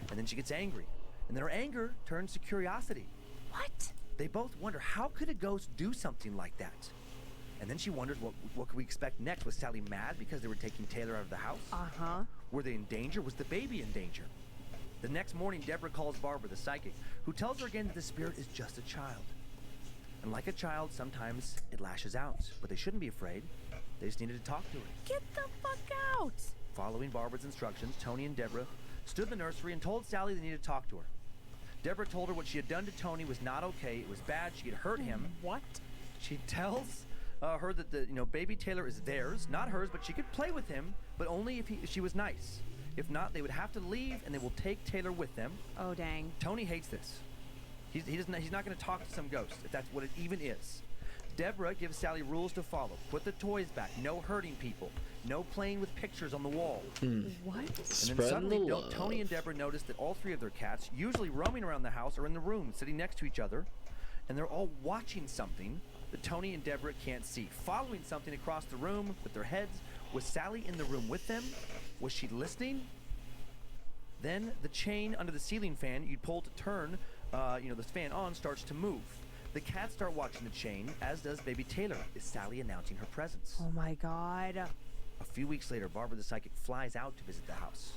and then she gets angry. And then her anger turns to curiosity. What? They both wonder, how could a ghost do something like that? And then she wonders, what could we expect next? Was Sally mad because they were taking Taylor out of the house? Uh-huh. Were they in danger? Was the baby in danger? The next morning, Deborah calls Barbara, the psychic, who tells her again that the spirit is just a child. And like a child, sometimes it lashes out, but they shouldn't be afraid. They just needed to talk to her. Get the fuck out. Following Barbara's instructions, Tony and Deborah stood in the nursery and told Sally they needed to talk to her. Deborah told her what she had done to Tony was not okay. It was bad. She had hurt him. What? She tells her that the baby Taylor is theirs, not hers, but she could play with him, but only if she was nice. If not, they would have to leave, and they will take Taylor with them. Oh, dang. Tony hates this. He's not going to talk to some ghost, if that's what it even is. Deborah gives Sally rules to follow. Put the toys back. No hurting people. No playing with pictures on the wall. What? And then Spreading suddenly, the love. Tony and Deborah notice that all 3 of their cats, usually roaming around the house, are in the room, sitting next to each other, and they're all watching something that Tony and Deborah can't see. Following something across the room with their heads. Was Sally in the room with them? Was she listening? Then the chain under the ceiling fan you'd pull to turn, this fan on, starts to move. The cats start watching the chain, as does baby Taylor. Is Sally announcing her presence? Oh my God. A few weeks later, Barbara the psychic flies out to visit the house.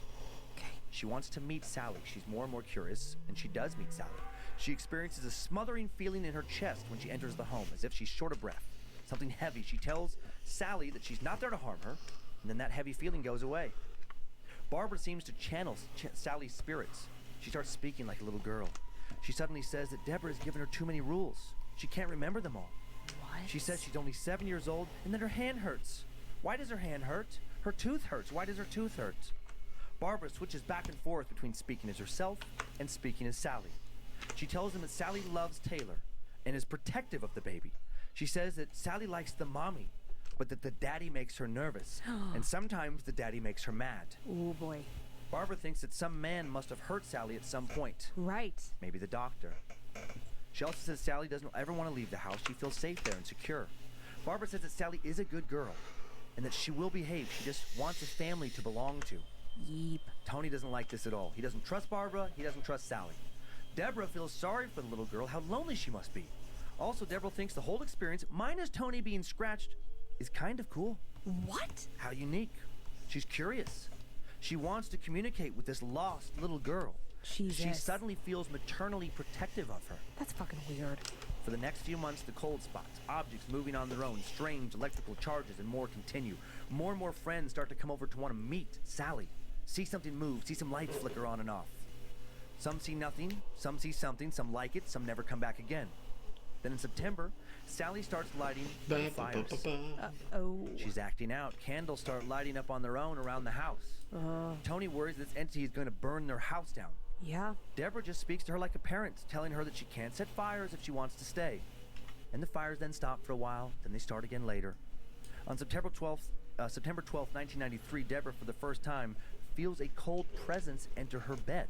Okay. She wants to meet Sally. She's more and more curious, and she does meet Sally. She experiences a smothering feeling in her chest when she enters the home, as if she's short of breath. Something heavy. She tells Sally that she's not there to harm her, and then that heavy feeling goes away. Barbara seems to channel Sally's spirits. She starts speaking like a little girl. She suddenly says that Deborah has given her too many rules. She can't remember them all. What? She says she's only 7 years old, and that her hand hurts. Why does her hand hurt? Her tooth hurts. Why does her tooth hurt? Barbara switches back and forth between speaking as herself and speaking as Sally. She tells them that Sally loves Taylor and is protective of the baby. She says that Sally likes the mommy, but that the daddy makes her nervous, and sometimes the daddy makes her mad. Oh boy. Barbara thinks that some man must have hurt Sally at some point. Right. Maybe the doctor. She also says Sally doesn't ever want to leave the house. She feels safe there and secure. Barbara says that Sally is a good girl and that she will behave. She just wants a family to belong to. Yeep. Tony doesn't like this at all. He doesn't trust Barbara. He doesn't trust Sally. Deborah feels sorry for the little girl, how lonely she must be. Also, Deborah thinks the whole experience, minus Tony being scratched, is kind of cool. What? How unique. She's curious. She wants to communicate with this lost little girl. Jesus. She suddenly feels maternally protective of her. That's fucking weird. For the next few months, the cold spots, objects moving on their own, strange electrical charges, and more continue. More and more friends start to come over to want to meet Sally. See something move, see some lights flicker on and off. Some see nothing, some see something, some like it, some never come back again. Then in September, Sally starts lighting fires. Oh. She's acting out. Candles start lighting up on their own around the house. Tony worries this entity is going to burn their house down. Yeah. Deborah just speaks to her like a parent, telling her that she can't set fires if she wants to stay. And the fires then stop for a while, then they start again later. On September 12th, 1993, Deborah, for the first time, feels a cold presence enter her bed.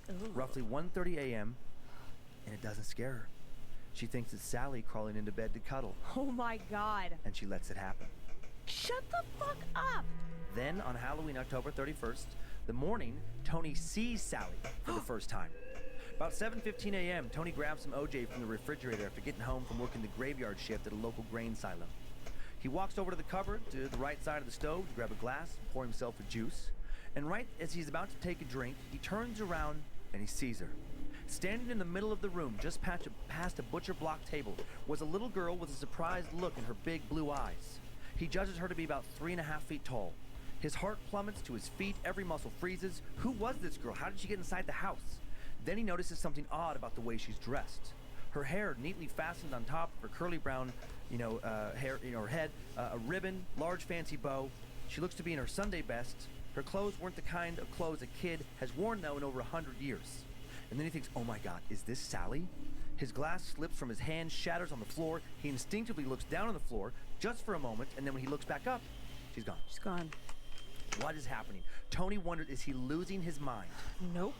Ooh. Roughly 1:30 a.m., and it doesn't scare her. She thinks it's Sally crawling into bed to cuddle, Oh my God. and she lets it happen. Shut the fuck up. Then, on Halloween, October 31st, the morning, Tony sees Sally for the first time. About 7:15 a.m., Tony grabs some OJ from the refrigerator after getting home from working the graveyard shift at a local grain silo. He walks over to the cupboard to the right side of the stove to grab a glass, pour himself a juice, and right as he's about to take a drink, he turns around and he sees her. Standing in the middle of the room, just past a butcher block table, was a little girl with a surprised look in her big blue eyes. He judges her to be about 3.5 feet tall. His heart plummets to his feet, every muscle freezes. Who was this girl? How did she get inside the house? Then he notices something odd about the way she's dressed. Her hair neatly fastened on top of her curly brown, hair, her head, a ribbon, large fancy bow. She looks to be in her Sunday best. Her clothes weren't the kind of clothes a kid has worn, though, in over 100 years. And then he thinks, oh my God, is this Sally? His glass slips from his hand, shatters on the floor. He instinctively looks down on the floor just for a moment, and then when he looks back up, she's gone. She's gone. What is happening? Tony wondered, is he losing his mind? Nope.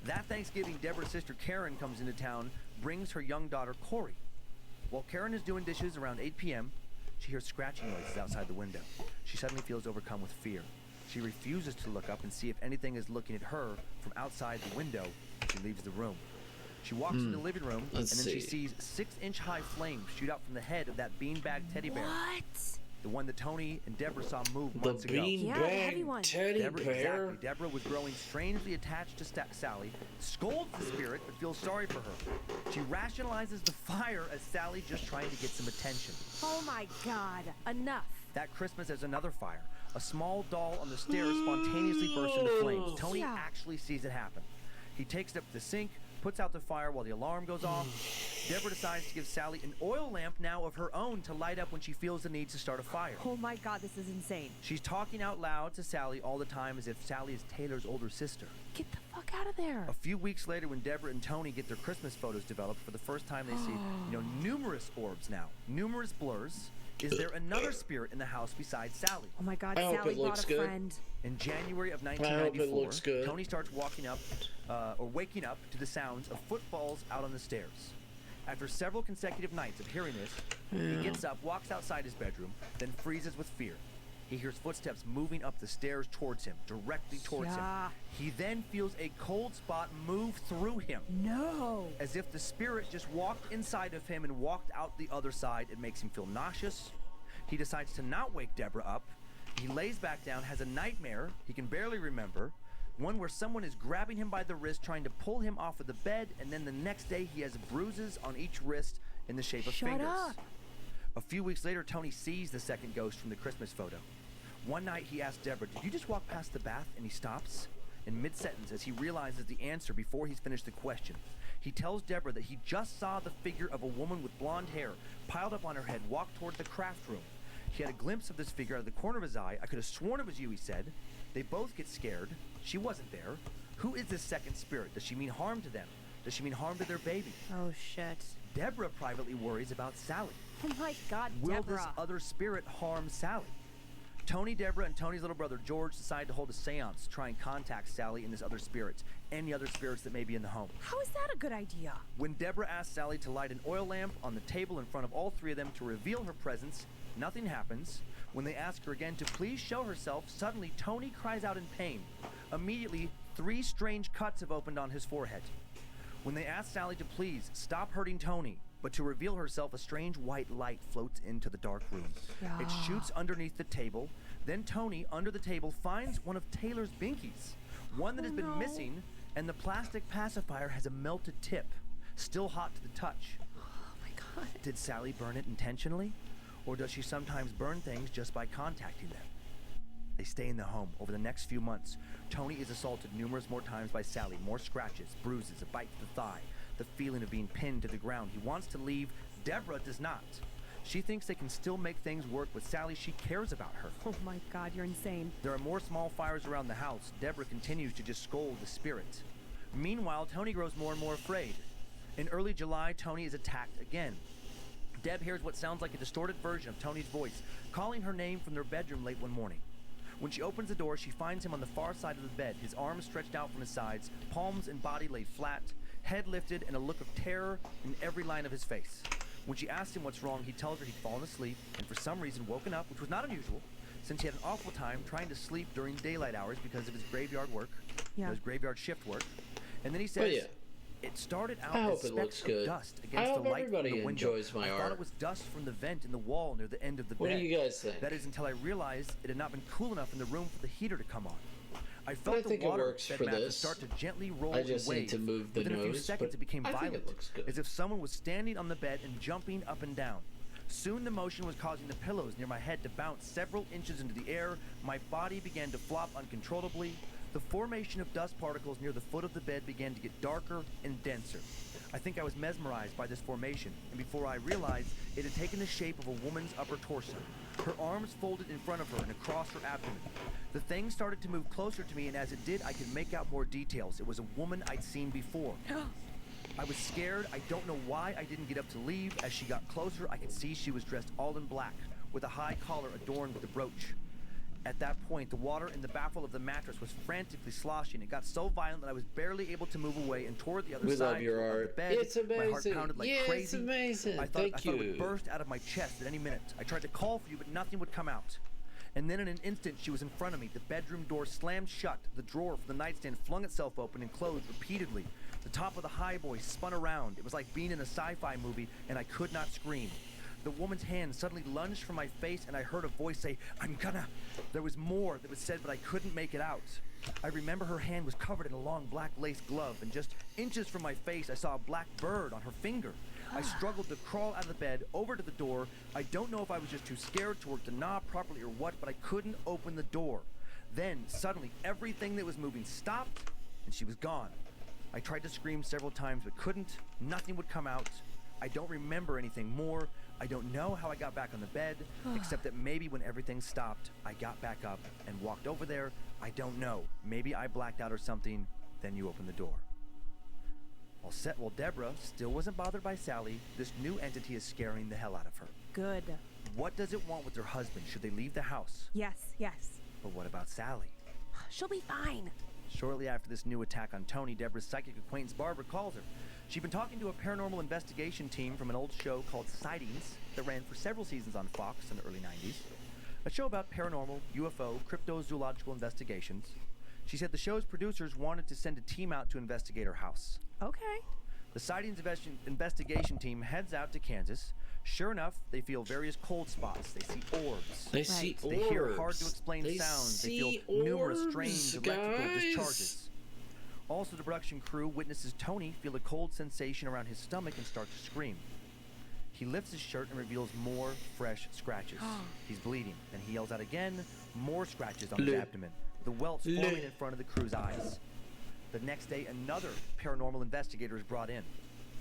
That Thanksgiving, Deborah's sister Karen comes into town, brings her young daughter Corey. While Karen is doing dishes around 8 p.m., she hears scratching noises outside the window. She suddenly feels overcome with fear. She refuses to look up and see if anything is looking at her from outside the window. She leaves the room. She walks into the living room, and then she sees 6-inch-high flames shoot out from the head of that beanbag teddy bear. What? The one that Tony and Deborah saw move months ago. Yeah, the heavy one. Teddy bear. Exactly. Deborah was growing strangely attached to Sally, scolds the spirit, but feels sorry for her. She rationalizes the fire as Sally just trying to get some attention. Oh my God. Enough. That Christmas, there's another fire. A small doll on the stairs spontaneously bursts into flames. Tony Yeah. actually sees it happen. He takes it up to the sink, puts out the fire while the alarm goes off. Deborah decides to give Sally an oil lamp now of her own to light up when she feels the need to start a fire. Oh my God, this is insane. She's talking out loud to Sally all the time as if Sally is Taylor's older sister. Get the fuck out of there. A few weeks later, when Deborah and Tony get their Christmas photos developed, for the first time they see, numerous orbs now, numerous blurs. Is there another spirit in the house besides Sally? Oh my God, I hope Sally it looks brought a good. friend. In January of I hope 1994, it looks good. Tony starts waking up to the sounds of footfalls out on the stairs. After several consecutive nights of hearing this, he gets up, walks outside his bedroom, then freezes with fear. He hears footsteps moving up the stairs towards him, directly towards him. He then feels a cold spot move through him. No. As if the spirit just walked inside of him and walked out the other side. It makes him feel nauseous. He decides to not wake Deborah up. He lays back down, has a nightmare he can barely remember, one where someone is grabbing him by the wrist, trying to pull him off of the bed, and then the next day he has bruises on each wrist in the shape of fingers. Shut up. A few weeks later, Tony sees the second ghost from the Christmas photo. One night he asks Deborah, "Did you just walk past the bath?" And he stops in mid-sentence as he realizes the answer before he's finished the question. He tells Deborah that he just saw the figure of a woman with blonde hair piled up on her head walk toward the craft room. He had a glimpse of this figure out of the corner of his eye. "I could have sworn it was you," he said. They both get scared. She wasn't there. Who is this second spirit? Does she mean harm to them? Does she mean harm to their baby? Oh shit. Deborah privately worries about Sally. Oh my God, Will Deborah. this other spirit harm Sally? Tony, Deborah, and Tony's little brother George decide to hold a seance to try and contact Sally and this other spirits, any other spirits that may be in the home. How is that a good idea? When Deborah asks Sally to light an oil lamp on the table in front of all three of them to reveal her presence, nothing happens. When they ask her again to please show herself, suddenly Tony cries out in pain. Immediately, 3 strange cuts have opened on his forehead. When they ask Sally to please stop hurting Tony, but to reveal herself, a strange white light floats into the dark room. Yeah. It shoots underneath the table. Then Tony, under the table, finds one of Taylor's binkies, one that has been missing, and the plastic pacifier has a melted tip, still hot to the touch. Oh my God. Did Sally burn it intentionally? Or does she sometimes burn things just by contacting them? They stay in the home. Over the next few months, Tony is assaulted numerous more times by Sally. More scratches, bruises, a bite to the thigh, the feeling of being pinned to the ground. He wants to leave, Deborah does not. She thinks they can still make things work with Sally. She cares about her. Oh my God, you're insane. There are more small fires around the house. Deborah continues to just scold the spirit. Meanwhile, Tony grows more and more afraid. In early July, Tony is attacked again. Deb hears what sounds like a distorted version of Tony's voice, calling her name from their bedroom late one morning. When she opens the door, she finds him on the far side of the bed, his arms stretched out from his sides, palms and body laid flat, head lifted, and a look of terror in every line of his face. When she asks him what's wrong, he tells her he'd fallen asleep and for some reason woken up, which was not unusual, since he had an awful time trying to sleep during daylight hours because of his graveyard work, his graveyard shift work. And then he says, it started out as specks of dust against the light from the window. Enjoys my I art. thought it was dust from the vent in the wall near the end of the bed. What do you guys think? That is until I realized it had not been cool enough in the room for the heater to come on. I But I felt the think it water works bed for mattress this. start to gently roll I just and need wave. to move the Within a few nose, seconds, but it became I think violent, it looks good. as if someone was standing on the bed and jumping up and down. Soon the motion was causing the pillows near my head to bounce several inches into the air. My body began to flop uncontrollably. The formation of dust particles near the foot of the bed began to get darker and denser. I think I was mesmerized by this formation, and before I realized, it had taken the shape of a woman's upper torso. Her arms folded in front of her and across her abdomen. The thing started to move closer to me, and as it did, I could make out more details. It was a woman I'd seen before. I was scared. I don't know why I didn't get up to leave. As she got closer, I could see she was dressed all in black, with a high collar adorned with a brooch. At that point, the water in the baffle of the mattress was frantically sloshing. It got so violent that I was barely able to move away and toward the other We side love your of art. the bed. It's amazing. My heart pounded like crazy. It's amazing. I thought Thank it would you. burst out of my chest at any minute. I tried to call for you, but nothing would come out. And then in an instant, she was in front of me. The bedroom door slammed shut. The drawer from the nightstand flung itself open and closed repeatedly. The top of the highboy spun around. It was like being in a sci-fi movie, and I could not scream. The woman's hand suddenly lunged from my face, and I heard a voice say, "I'm gonna." There was more that was said, but I couldn't make it out. I remember her hand was covered in a long black lace glove, and just inches from my face, I saw a black bird on her finger. I struggled to crawl out of the bed, over to the door. I don't know if I was just too scared to work the knob properly or what, but I couldn't open the door. Then, suddenly, everything that was moving stopped, and she was gone. I tried to scream several times, but couldn't. Nothing would come out. I don't remember anything more. I don't know how I got back on the bed, except that maybe when everything stopped, I got back up and walked over there. I don't know. Maybe I blacked out or something. Then you opened the door. While Deborah still wasn't bothered by Sally, this new entity is scaring the hell out of her. Good. What does it want with her husband? Should they leave the house? Yes, yes. But what about Sally? She'll be fine. Shortly after this new attack on Tony, Deborah's psychic acquaintance Barbara calls her. She'd been talking to a paranormal investigation team from an old show called Sightings that ran for several seasons on Fox in the early 90s. A show about paranormal, UFO, cryptozoological investigations. She said the show's producers wanted to send a team out to investigate her house. Okay. The Sightings investigation team heads out to Kansas. Sure enough, they feel various cold spots. They see orbs. They see orbs. They hear hard-to-explain sounds. They feel numerous strange electrical discharges. Also, the production crew witnesses Tony feel a cold sensation around his stomach and start to scream. He lifts his shirt and reveals more fresh scratches. He's bleeding. Then he yells out again, more scratches on his abdomen. The welts forming in front of the crew's eyes. The next day, another paranormal investigator is brought in.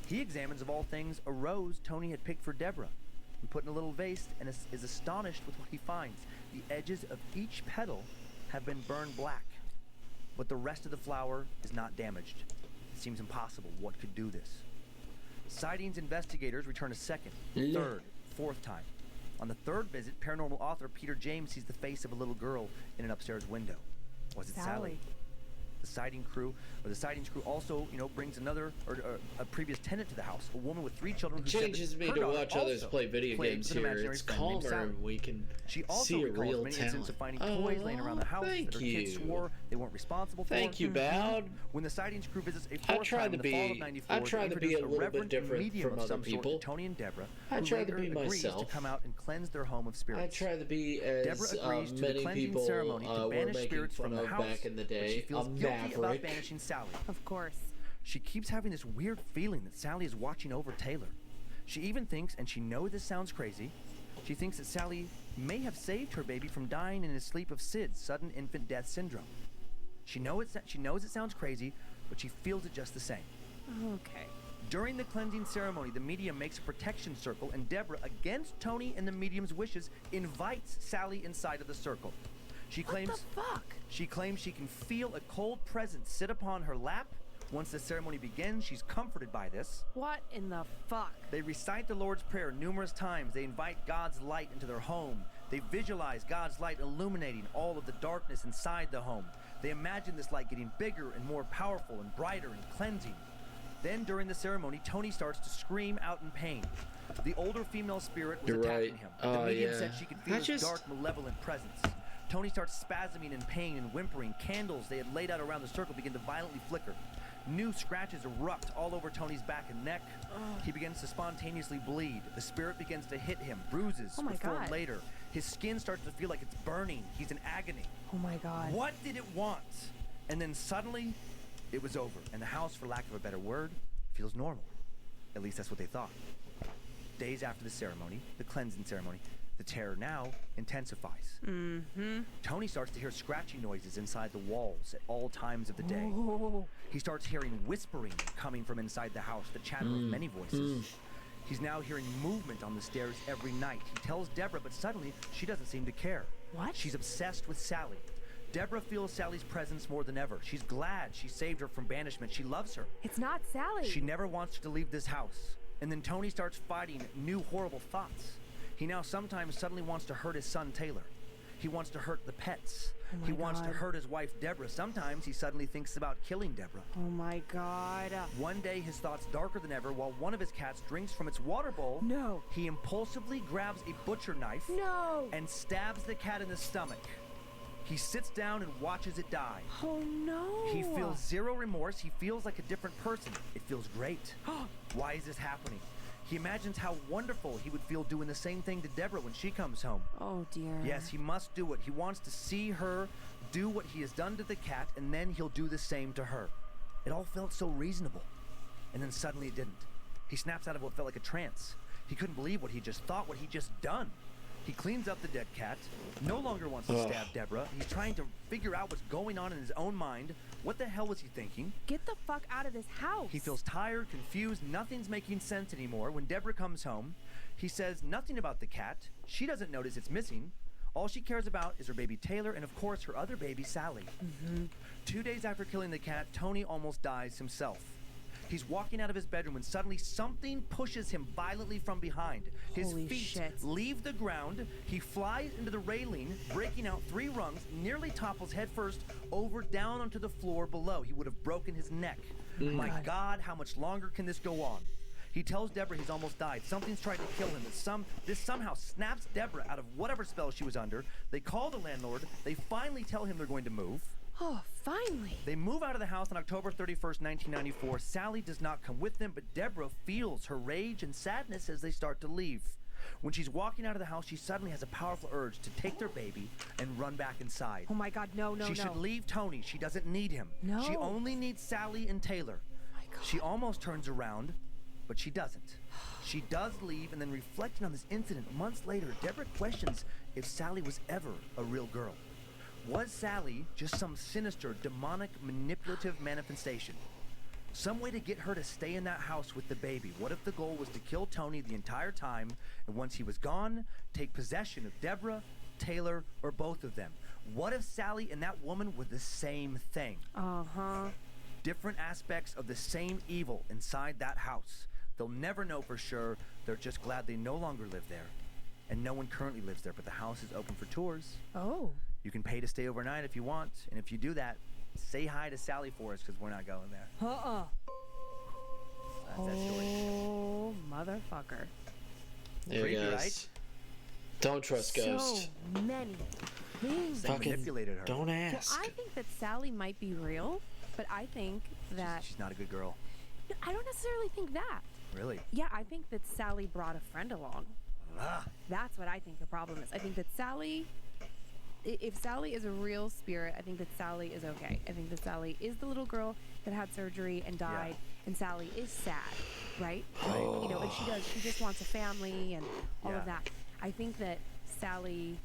He examines, of all things, a rose Tony had picked for Deborah and put in a little vase, and is astonished with what he finds. The edges of each petal have been burned black, but the rest of the flower is not damaged. It seems impossible. What could do this? Sightings investigators return a second, third, fourth time. On the third visit, paranormal author Peter James sees the face of a little girl in an upstairs window. Was it Sally? The sightings crew also, brings another a previous tenant to the house, a woman with 3 children. Who changes me to watch others play video games here. It's calmer, and we can she also see a real many talent. incidents of finding toys laying around the house that her kids swore they weren't responsible for. Thank you, Bowd. When the sightings crew visits a fourth time in the fall of '94, I try to be a little bit different from other people. Tony and Deborah, I try to be agrees myself. to come out and cleanse their home of spirits. I try to be as Deborah agrees to the many cleansing people ceremony to were banish making spirits fun from the of house, back in the but she day. feels A guilty about maverick. banishing Sally. Of course. She keeps having this weird feeling that Sally is watching over Taylor. She even thinks, and she knows this sounds crazy, she thinks that Sally may have saved her baby from dying in his sleep of SIDS, sudden infant death syndrome. She knows it sounds crazy, but she feels it just the same. Okay. During the cleansing ceremony, the medium makes a protection circle, and Deborah, against Tony and the medium's wishes, invites Sally inside of the circle. She claims What the fuck? She claims she can feel a cold presence sit upon her lap. Once the ceremony begins, she's comforted by this. What in the fuck? They recite the Lord's Prayer numerous times. They invite God's light into their home. They visualize God's light illuminating all of the darkness inside the home. They imagine this light getting bigger and more powerful and brighter and cleansing. Then during the ceremony, Tony starts to scream out in pain. The older female spirit was attacking him. The medium said she could feel his dark, malevolent presence. Tony starts spasming in pain and whimpering. Candles they had laid out around the circle begin to violently flicker. New scratches erupt all over Tony's back and neck. He begins to spontaneously bleed. The spirit begins to hit him. Bruises form later. His skin starts to feel like it's burning. He's in agony. Oh my God. What did it want? And then suddenly, it was over. And the house, for lack of a better word, feels normal. At least that's what they thought. Days after the ceremony, the cleansing ceremony, the terror now intensifies. Tony starts to hear scratching noises inside the walls at all times of the day. He starts hearing whispering coming from inside the house, the chatter of many voices. He's now hearing movement on the stairs every night. He tells Deborah, but suddenly she doesn't seem to care. What? She's obsessed with Sally. Deborah feels Sally's presence more than ever. She's glad she saved her from banishment. She loves her. It's not Sally. She never wants her to leave this house. And then Tony starts fighting new horrible thoughts. He now sometimes suddenly wants to hurt his son Taylor. He wants to hurt the pets. He wants to hurt his wife Deborah. Sometimes he suddenly thinks about killing Deborah. Oh my God. One day his thoughts darker than ever while one of his cats drinks from its water bowl. No. He impulsively grabs a butcher knife and stabs the cat in the stomach. He sits down and watches it die. Oh no. He feels zero remorse. He feels like a different person. It feels great. Why is this happening? He imagines how wonderful he would feel doing the same thing to Deborah when she comes home. Oh dear. Yes, he must do it. He wants to see her do what he has done to the cat, and then he'll do the same to her. It all felt so reasonable. And then suddenly it didn't. He snaps out of what felt like a trance. He couldn't believe what he just thought, what he just done. He cleans up the dead cat, no longer wants to stab Deborah. He's trying to figure out what's going on in his own mind. What the hell was he thinking? Get the fuck out of this house. He feels tired, confused, nothing's making sense anymore. When Deborah comes home, he says nothing about the cat. She doesn't notice it's missing. All she cares about is her baby Taylor and, of course, her other baby, Sally. 2 days after killing the cat, Tony almost dies himself. He's walking out of his bedroom when suddenly something pushes him violently from behind. His feet leave the ground. He flies into the railing, breaking out 3 rungs, nearly topples headfirst over down onto the floor below. He would have broken his neck. My God, how much longer can this go on? He tells Deborah he's almost died. Something's trying to kill him. This somehow snaps Deborah out of whatever spell she was under. They call the landlord. They finally tell him they're going to move. Oh, finally. They move out of the house on October 31st, 1994. Sally does not come with them, but Deborah feels her rage and sadness as they start to leave. When she's walking out of the house, she suddenly has a powerful urge to take their baby and run back inside. Oh my God, no. She should leave Tony. She doesn't need him. No. She only needs Sally and Taylor. My God. She almost turns around, but she doesn't. She does leave, and then reflecting on this incident months later, Deborah questions if Sally was ever a real girl. Was Sally just some sinister, demonic, manipulative manifestation? Some way to get her to stay in that house with the baby. What if the goal was to kill Tony the entire time, and once he was gone, take possession of Deborah, Taylor, or both of them? What if Sally and that woman were the same thing? Different aspects of the same evil inside that house. They'll never know for sure. They're just glad they no longer live there. And no one currently lives there, but the house is open for tours. Oh. You can pay to stay overnight if you want, and if you do that, say hi to Sally for us, because we're not going there. That's that story. Oh, motherfucker. Yeah, Creepy, guys. right? Don't trust ghosts. So many things. They manipulated her. Don't ask. Well, I think that Sally might be real, but I think that... She's not a good girl. No, I don't necessarily think that. Really? Yeah, I think that Sally brought a friend along. That's what I think the problem is. I think that Sally... If Sally is a real spirit, I think that Sally is okay. I think that Sally is the little girl that had surgery and died, and Sally is sad, right? You know, and she just wants a family and all of that. I think that Sally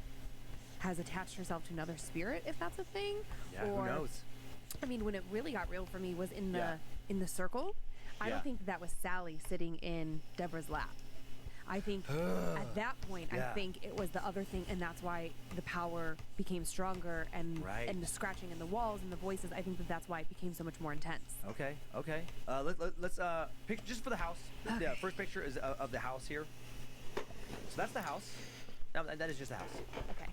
has attached herself to another spirit, if that's a thing. Yeah, who knows? I mean, when it really got real for me was in the circle. I don't think that was Sally sitting in Deborah's lap. I think at that point, I think it was the other thing, and that's why the power became stronger, and the scratching in the walls and the voices. I think that's why it became so much more intense. Okay. Let's pick just for the house. Okay. The first picture is of the house here. So that's the house. No, that is just the house. Okay.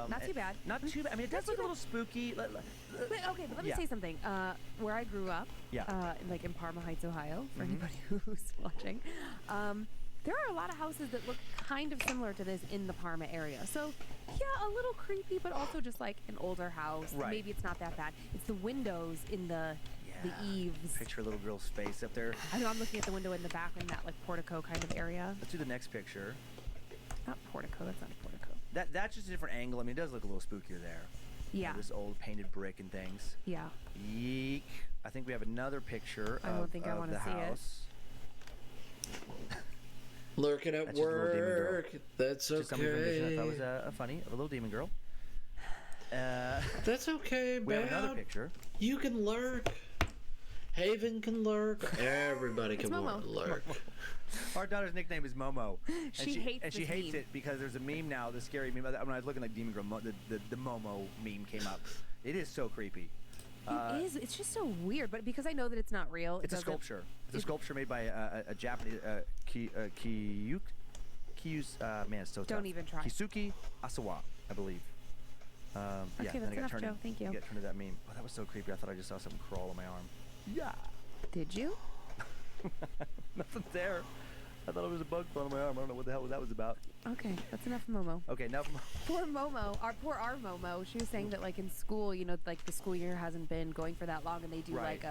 Not too bad. Not too bad. I mean, it does look a little spooky. But let me say something. Where I grew up, like in Parma Heights, Ohio, for anybody who's watching, there are a lot of houses that look kind of similar to this in the Parma area. So, yeah, a little creepy, but also just like an older house. Right. Maybe it's not that bad. It's the windows in the eaves. Picture a little girl's face up there. I know, I'm looking at the window in the back in that like portico kind of area. Let's do the next picture. Not portico, that's not a portico. That's just a different angle. I mean, it does look a little spookier there. Yeah. This old painted brick and things. Yeah. Yeek. I think we have another picture I don't think I want to see house. Lurking at work. That's okay. Just somebody from Mission I thought was funny. A little demon girl. That's okay, man. We have another picture. You can lurk. Haven can lurk. Everybody can lurk. Our daughter's nickname is Momo. She hates it because there's a meme now, the scary meme. When I was looking like Demon Girl, the Momo meme came up. It is so creepy. It is. It's just so weird, but because I know that it's not real. It's a sculpture. It's a sculpture made by a Japanese man, it's so tough. Don't even try. Kisuke Asawa, I believe. Okay, that's enough, Joe. Thank you. Get turned to that meme. Oh, that was so creepy. I thought I just saw something crawl on my arm. Yeah. Did you? Nothing's there. I thought it was a bug crawling on my arm. I don't know what the hell that was about. Okay, that's enough of Momo. Okay, enough. Poor Momo. Our Momo. She was saying that like in school, like the school year hasn't been going for that long, and they do like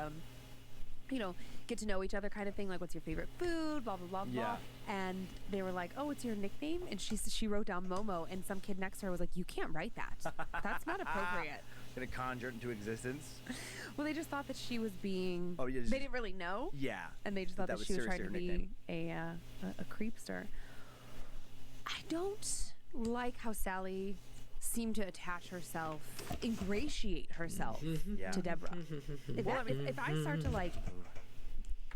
get to know each other kind of thing, like what's your favorite food, blah blah blah blah. And they were like, oh, what's your nickname? And she wrote down Momo, and some kid next to her was like, you can't write that. That's not appropriate. Gonna conjure it into existence. Well, they just thought that she was being. Oh, yeah. They didn't really know. Yeah. And they just thought that she was trying to be a creepster. I don't like how Sally seemed to attach herself, ingratiate herself to Deborah. If I start to like,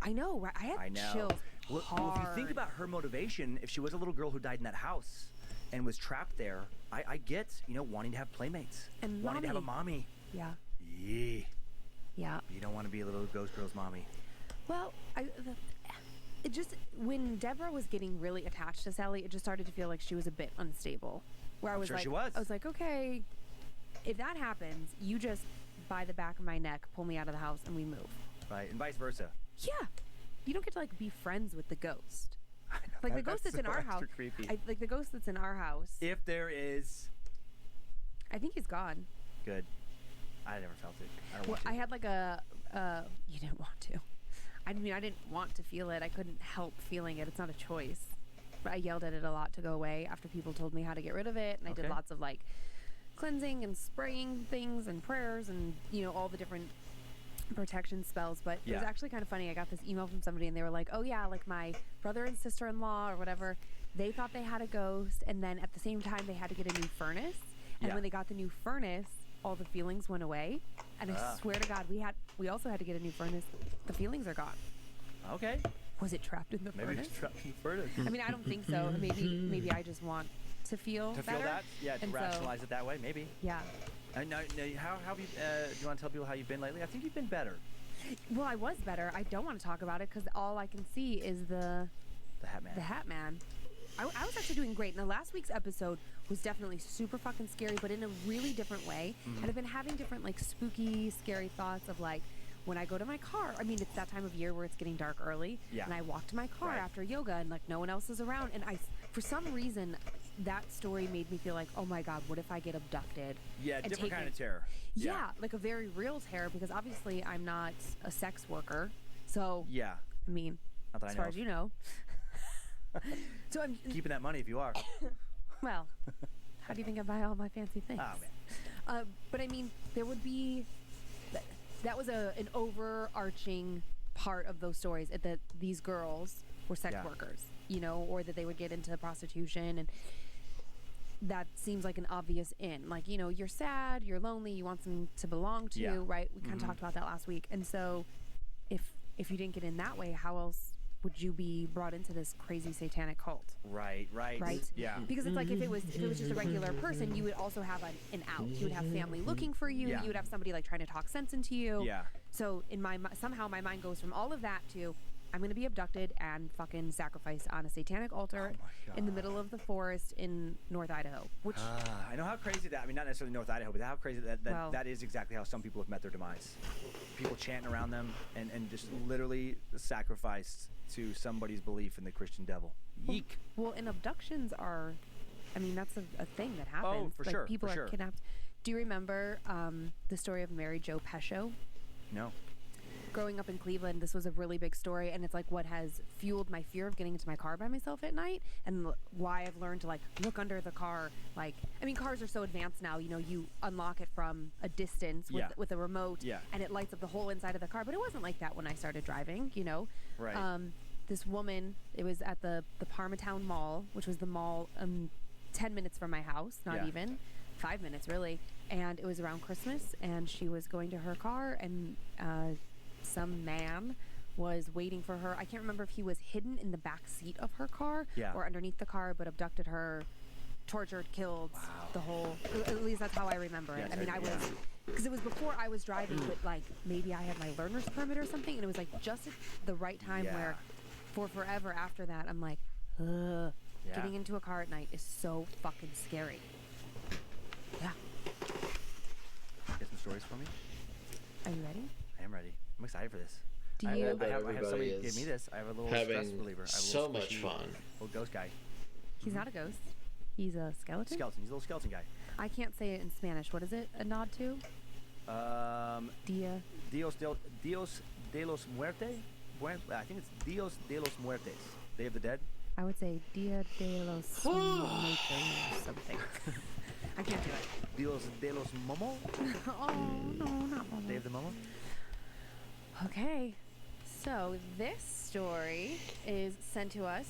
I know, right? I had chills. Well, if you think about her motivation, if she was a little girl who died in that house and was trapped there, I get, wanting to have playmates and wanting to have a mommy. Yeah. Yeah. You don't want to be a little ghost girl's mommy. Well, it just when Deborah was getting really attached to Sally, it just started to feel like she was a bit unstable. Where I was sure like, she was. I was like, okay, if that happens, you just by the back of my neck pull me out of the house and we move. Right, and vice versa. Yeah, you don't get to like be friends with the ghost. I know, like the ghost that's in our house. Creepy. Like the ghost that's in our house. If there is, I think he's gone. Good. I never felt it. I had like you didn't want to. I mean, I didn't want to feel it. I couldn't help feeling it. It's not a choice. But I yelled at it a lot to go away after people told me how to get rid of it. And I did lots of like cleansing and spraying things and prayers and, all the different protection spells. But it was actually kind of funny. I got this email from somebody and they were like, oh yeah, like my brother and sister-in-law or whatever, they thought they had a ghost. And then at the same time, they had to get a new furnace. And when they got the new furnace, all the feelings went away. And I swear to God, we also had to get a new furnace. The feelings are gone. Okay. Was it trapped in the furnace? Maybe it's trapped in the furnace. I mean, I don't think so. Maybe I just want to feel better. To feel that? Yeah, to rationalize it that way, maybe. Yeah. Now, how have you, do you want to tell people how you've been lately? I think you've been better. Well, I was better. I don't want to talk about it because all I can see is the Hat Man. The Hat Man. I was actually doing great. Now, last week's episode was definitely super fucking scary, but in a really different way. And I've been having different, like, spooky, scary thoughts of, like, when I go to my car. I mean, it's that time of year where it's getting dark early. Yeah. And I walk to my car after yoga and, like, no one else is around. And for some reason, that story made me feel like, oh, my God, what if I get abducted? Yeah, different kind of terror. Yeah, like a very real terror because obviously I'm not a sex worker. So, I mean, as far as you know. So I'm keeping that money if you are. Well, how do you think I buy all my fancy things? Oh, man. But I mean, there would be that was an overarching part of those stories that these girls were sex workers, or that they would get into prostitution, and that seems like an obvious in. Like, you're sad, you're lonely, you want someone to belong to, right? We kind of talked about that last week, and so if if you didn't get in that way, how else would you be brought into this crazy satanic cult? Right. Yeah. Because it's like if it was just a regular person, you would also have an out. You would have family looking for you. Yeah. You would have somebody like trying to talk sense into you. Yeah. So somehow my mind goes from all of that to I'm going to be abducted and fucking sacrificed on a satanic altar in the middle of the forest in North Idaho. Which I know how crazy that. I mean, not necessarily North Idaho, but how crazy that is exactly how some people have met their demise. People chanting around them and just literally sacrificed to somebody's belief in the Christian devil. Yeek. Well, and abductions are, I mean, that's a thing that happens. Oh, for sure. People for are sure. kidnapped. Do you remember the story of Mary Jo Pesho? No. Growing up in Cleveland, this was a really big story, and it's like what has fueled my fear of getting into my car by myself at night, and why I've learned to like look under the car. Like, I mean, cars are so advanced now. You know, you unlock it from a distance with a remote, and it lights up the whole inside of the car. But it wasn't like that when I started driving. You know, right? This woman, it was at the Parmatown Mall, which was the mall 10 minutes from my house, not even 5 minutes really, and it was around Christmas, and she was going to her car, and some man was waiting for her. I can't remember if he was hidden in the back seat of her car or underneath the car, but abducted her, tortured, killed, the whole, at least that's how I remember it. I mean, I was, because it was before I was driving, but like maybe I had my learner's permit or something, and it was like just at the right time where for forever after that, I'm like, getting into a car at night is so fucking scary. Yeah. Get some stories for me? Are you ready? I am ready. I'm excited for this. Do you? I have somebody give me this. I have a little stress reliever. I have a so little much fun. Little ghost guy. He's not a ghost. He's a skeleton. Skeleton. He's a little skeleton guy. I can't say it in Spanish. What is it a nod to? Dios de los Muertes. I think it's Dios de los Muertes. Day of the Dead. I would say Dia de los Muertos or something. I can't do it. Dios de los Momo. Oh no, not Momo. Day of the Momo. Okay, so this story is sent to us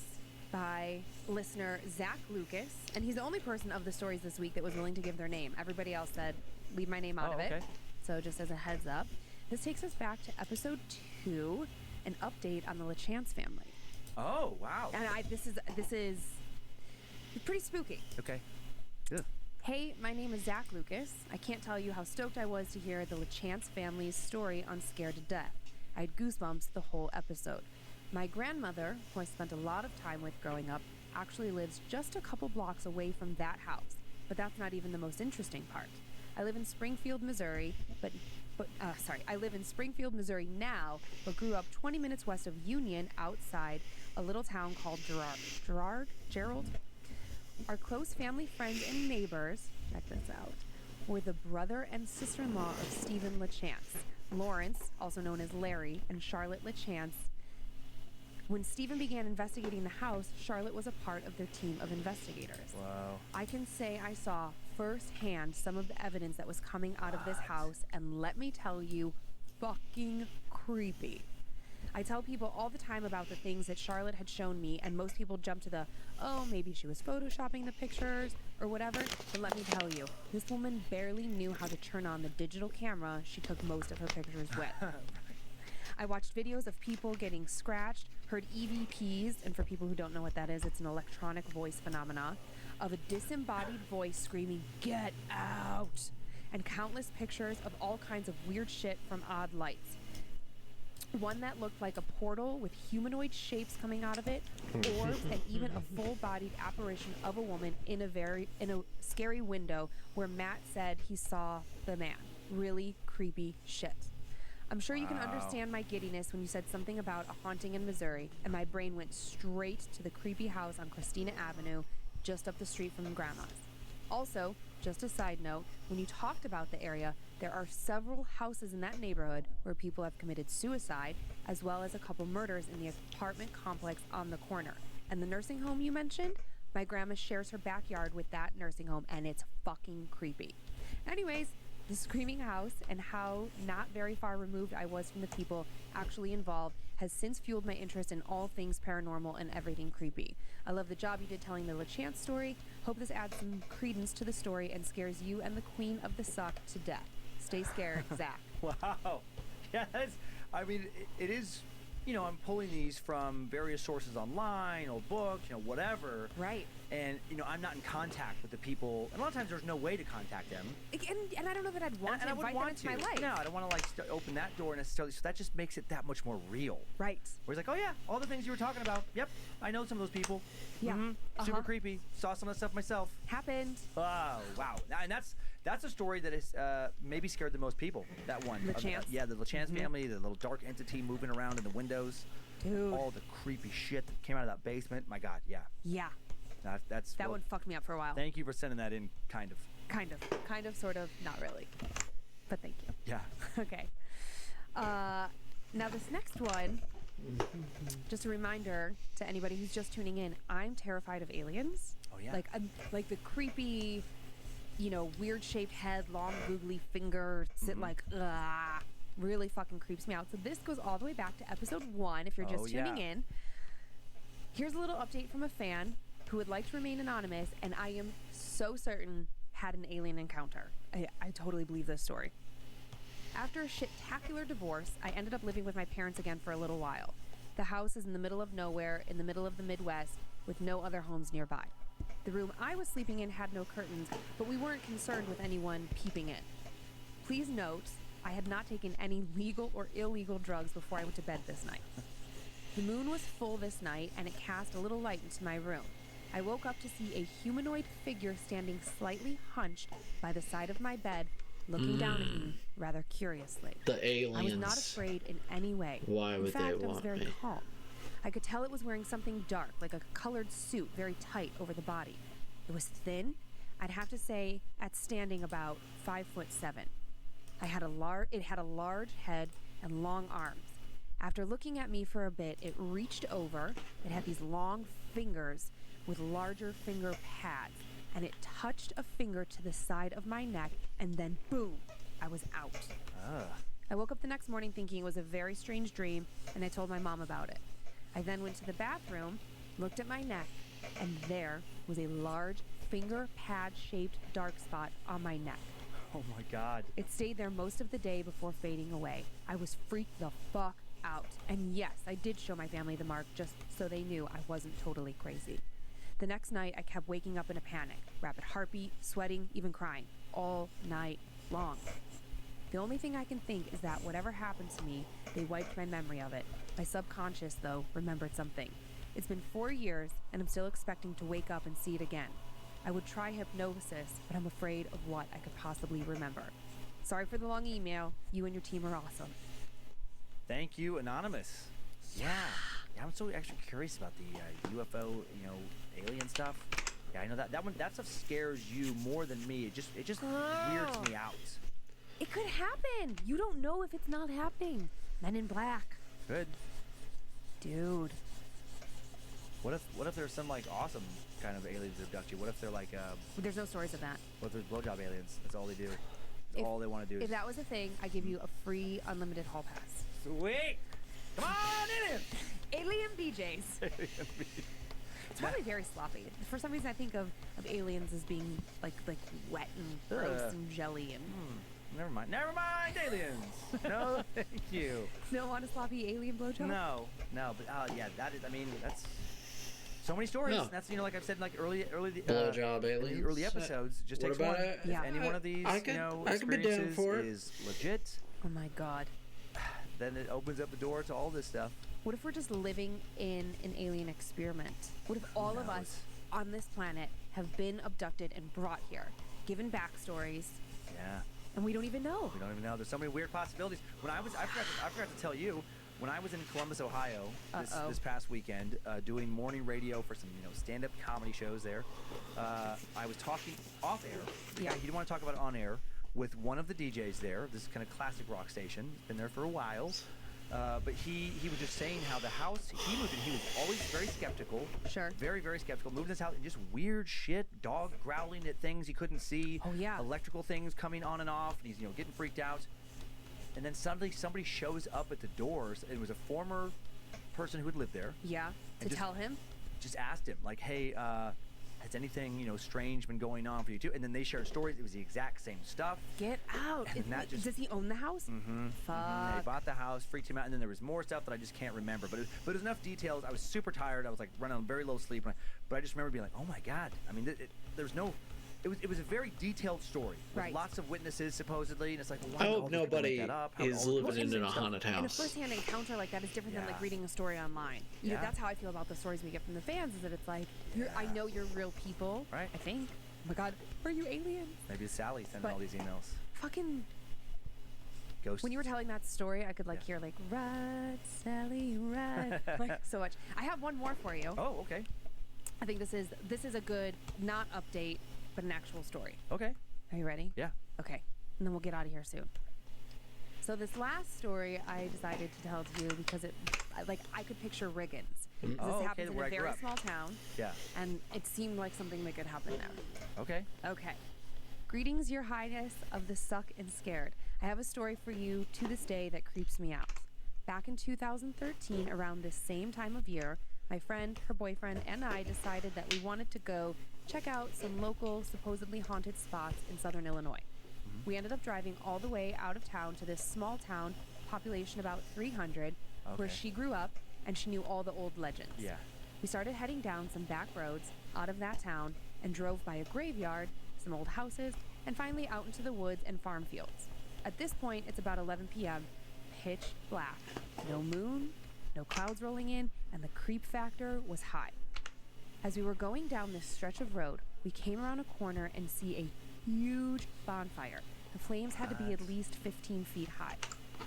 by listener Zach Lucas, and he's the only person of the stories this week that was willing to give their name. Everybody else said, leave my name out of it. So just as a heads up, this takes us back to episode 2, an update on the LaChance family. Oh, wow. And this is pretty spooky. Okay. Good. Hey, my name is Zach Lucas. I can't tell you how stoked I was to hear the LaChance family's story on Scared to Death. I had goosebumps the whole episode. My grandmother, who I spent a lot of time with growing up, actually lives just a couple blocks away from that house. But that's not even the most interesting part. I live in Springfield, Missouri, I live in Springfield, Missouri now, but grew up 20 minutes west of Union outside a little town called Gerald? Our close family friends and neighbors, check this out, were the brother and sister-in-law of Stephen LaChance, Lawrence, also known as Larry, and Charlotte LaChance. When Stephen began investigating the house, Charlotte was a part of their team of investigators. Wow. I can say I saw firsthand some of the evidence that was coming out of this house, and let me tell you, fucking creepy. I tell people all the time about the things that Charlotte had shown me, and most people jump to the, oh, maybe she was photoshopping the pictures or whatever. But let me tell you, this woman barely knew how to turn on the digital camera she took most of her pictures with. I watched videos of people getting scratched, heard EVPs, and for people who don't know what that is, it's an electronic voice phenomena, of a disembodied voice screaming, "Get out!" and countless pictures of all kinds of weird shit from odd lights. One that looked like a portal with humanoid shapes coming out of it, orbs, and even a full-bodied apparition of a woman in a scary window where Matt said he saw the man. Really creepy shit. I'm sure you can understand my giddiness when you said something about a haunting in Missouri, and my brain went straight to the creepy house on Christina Avenue, just up the street from Grandma's. Also, just a side note, when you talked about the area, there are several houses in that neighborhood where people have committed suicide, as well as a couple murders in the apartment complex on the corner. And the nursing home you mentioned, my grandma shares her backyard with that nursing home, and it's fucking creepy. Anyways, the screaming house and how not very far removed I was from the people actually involved has since fueled my interest in all things paranormal and everything creepy. I love the job you did telling the LaChance story. Hope this adds some credence to the story and scares you and the queen of the suck to death. Stay scared, Zach. Wow. Yes. I mean, it is I'm pulling these from various sources online, old books, whatever. Right. And, I'm not in contact with the people. And a lot of times there's no way to contact them. And I don't know that I'd want to invite them into my life. No, I don't want to, open that door necessarily. So that just makes it that much more real. Right. Where he's like, oh, yeah, all the things you were talking about. Yep, I know some of those people. Yeah. Super creepy. Saw some of that stuff myself. Happened. Oh, wow. And that's a story that has maybe scared the most people, that one. LaChance? The LaChance family, the little dark entity moving around in the windows. Dude. All the creepy shit that came out of that basement. My God, yeah. Yeah. That one fucked me up for a while. Thank you for sending that in, kind of. Kind of, sort of, not really. But thank you. Yeah. Okay. Now this next one, just a reminder to anybody who's just tuning in, I'm terrified of aliens. Oh, yeah. Like the creepy, weird shaped head, long googly finger, really fucking creeps me out. So this goes all the way back to episode 1 if you're just tuning in. Here's a little update from a fan who would like to remain anonymous, and I am so certain had an alien encounter. I totally believe this story. After a shit-tacular divorce, I ended up living with my parents again for a little while. The house is in the middle of nowhere, in the middle of the Midwest, with no other homes nearby. The room I was sleeping in had no curtains, but we weren't concerned with anyone peeping in. Please note, I had not taken any legal or illegal drugs before I went to bed this night. The moon was full this night, and it cast a little light into my room. I woke up to see a humanoid figure standing slightly hunched by the side of my bed, looking down at me rather curiously. The aliens. I was not afraid in any way. Why would in fact, they I was want very me? calm. I could tell it was wearing something dark, like a colored suit, very tight over the body. It was thin. I'd have to say at standing about 5'7". It had a large head and long arms. After looking at me for a bit, it reached over. It had these long fingers with larger finger pads, and it touched a finger to the side of my neck, and then boom, I was out. I woke up the next morning thinking it was a very strange dream, and I told my mom about it. I then went to the bathroom, looked at my neck, and there was a large finger pad-shaped dark spot on my neck. Oh my God. It stayed there most of the day before fading away. I was freaked the fuck out. And yes, I did show my family the mark just so they knew I wasn't totally crazy. The next night, I kept waking up in a panic. Rapid heartbeat, sweating, even crying. All night long. The only thing I can think is that whatever happened to me, they wiped my memory of it. My subconscious, though, remembered something. It's been 4 years, and I'm still expecting to wake up and see it again. I would try hypnosis, but I'm afraid of what I could possibly remember. Sorry for the long email. You and your team are awesome. Thank you, Anonymous. Yeah, I'm so actually curious about the UFO, alien stuff. Yeah, I know that stuff scares you more than me. It just weirds me out. It could happen. You don't know if it's not happening. Men in Black. Good. Dude. What if there's some awesome kind of aliens that abduct you? What if they're There's no stories of that. What if there's blowjob aliens? That's all they do. All they want to do. If that was a thing, I give you a free unlimited hall pass. Sweet. Come on in. Alien BJs. It's probably very sloppy. For some reason, I think of aliens as being like wet and gross and jelly and. Never mind, aliens. No, thank you. Don't want a sloppy alien blowjob? No, but yeah, that is. I mean, that's so many stories. No. That's like I've said in early blowjob aliens. The early episodes. Just what takes about one. it? If any one of these I could be down experiences for it. is legit, Oh my god. then it opens up the door to all this stuff. What if we're just living in an alien experiment? What if all of us on this planet have been abducted and brought here, given backstories, Yeah. and we don't even know? We don't even know. There's so many weird possibilities. I forgot to tell you, when I was in Columbus, Ohio, this past weekend, doing morning radio for some stand-up comedy shows there, I was talking off air. Yeah. He didn't want to talk about it on air with one of the DJs there. This is kind of classic rock station. Been there for a while. But he was just saying how the house he moved in, he was always very skeptical. Sure. Very, very skeptical. Moved in this house and just weird shit, dog growling at things he couldn't see. Oh, yeah. Electrical things coming on and off, and he's getting freaked out. And then suddenly somebody shows up at the doors. It was a former person who had lived there. Yeah. To tell him? Just asked him, like, hey, has anything, strange been going on for you too? And then they shared stories. It was the exact same stuff. Get out. And that just, does he own the house? Fuck. They bought the house, freaked him out, and then there was more stuff that I just can't remember. But it was enough details. I was super tired. I was like running on very low sleep. But I just remember being like, oh my God. I mean, there's no... It was a very detailed story with Right. lots of witnesses supposedly, and it's like, well, I why hope nobody is living in a haunted And a house. first-hand encounter like that is different than Yeah. like reading a story online. You know, Yeah. that's how I feel about the stories we get from the fans. Is that it's like, I know you're real people. Right. I think. Oh my God, are you aliens? Maybe it's Sally sending But- all these emails. Fucking. Ghosts. When you were telling that story, I could like Yeah. hear like, "Ride, Sally, ride," like so much. I have one more for you. Oh, okay. I think this is a good not update, but an actual story. Okay. Are you ready? Yeah. Okay, and then we'll get out of here soon. So this last story I decided to tell to you because I could picture Riggins. Oh, This okay, happens in where a I grew very up. small town, Yeah. and it seemed like something that could happen there. Okay. Okay. Greetings, Your Highness of the Suck and Scared. I have a story for you to this day that creeps me out. Back in 2013, around this same time of year, my friend, her boyfriend, and I decided that we wanted to go check out some local, supposedly haunted spots in southern Illinois. We ended up driving all the way out of town to this small town, population about 300, where Okay. she grew up and she knew all the old legends. Yeah. We started heading down some back roads out of that town and drove by a graveyard, some old houses, and finally out into the woods and farm fields. At this point, it's about 11 p.m., pitch black. No moon, no clouds rolling in, and the creep factor was high. As we were going down this stretch of road, we came around a corner and see a huge bonfire. The flames had to be at least 15 feet high.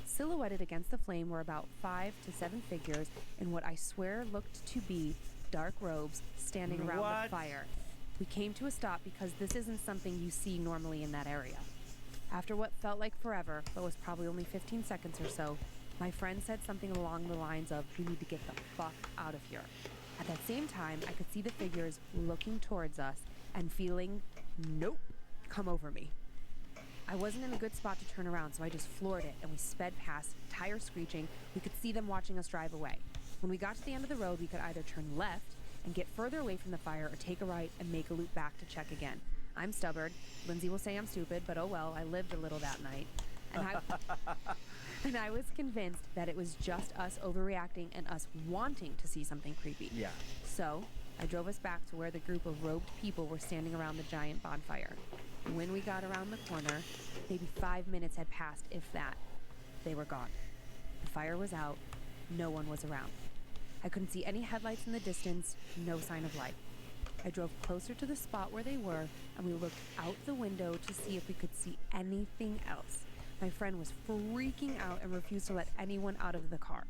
Silhouetted against the flame were about 5 to 7 figures in what I swear looked to be dark robes standing around What? the fire. We came to a stop because this isn't something you see normally in that area. After what felt like forever, but was probably only 15 seconds or so, my friend said something along the lines of, "We need to get the fuck out of here." At that same time, I could see the figures looking towards us and feeling, nope, come over me. I wasn't in a good spot to turn around, so I just floored it, and we sped past, tires screeching. We could see them watching us drive away. When we got to the end of the road, we could either turn left and get further away from the fire or take a right and make a loop back to check again. I'm stubborn. Lindsay will say I'm stupid, but oh well, I lived a little that night. And I was convinced that it was just us overreacting and us wanting to see something creepy. Yeah. So I drove us back to where the group of robed people were standing around the giant bonfire. When we got around the corner, maybe 5 minutes had passed, if that. They were gone. The fire was out. No one was around. I couldn't see any headlights in the distance, no sign of life. I drove closer to the spot where they were, and we looked out the window to see if we could see anything else. My friend was freaking out and refused to let anyone out of the car.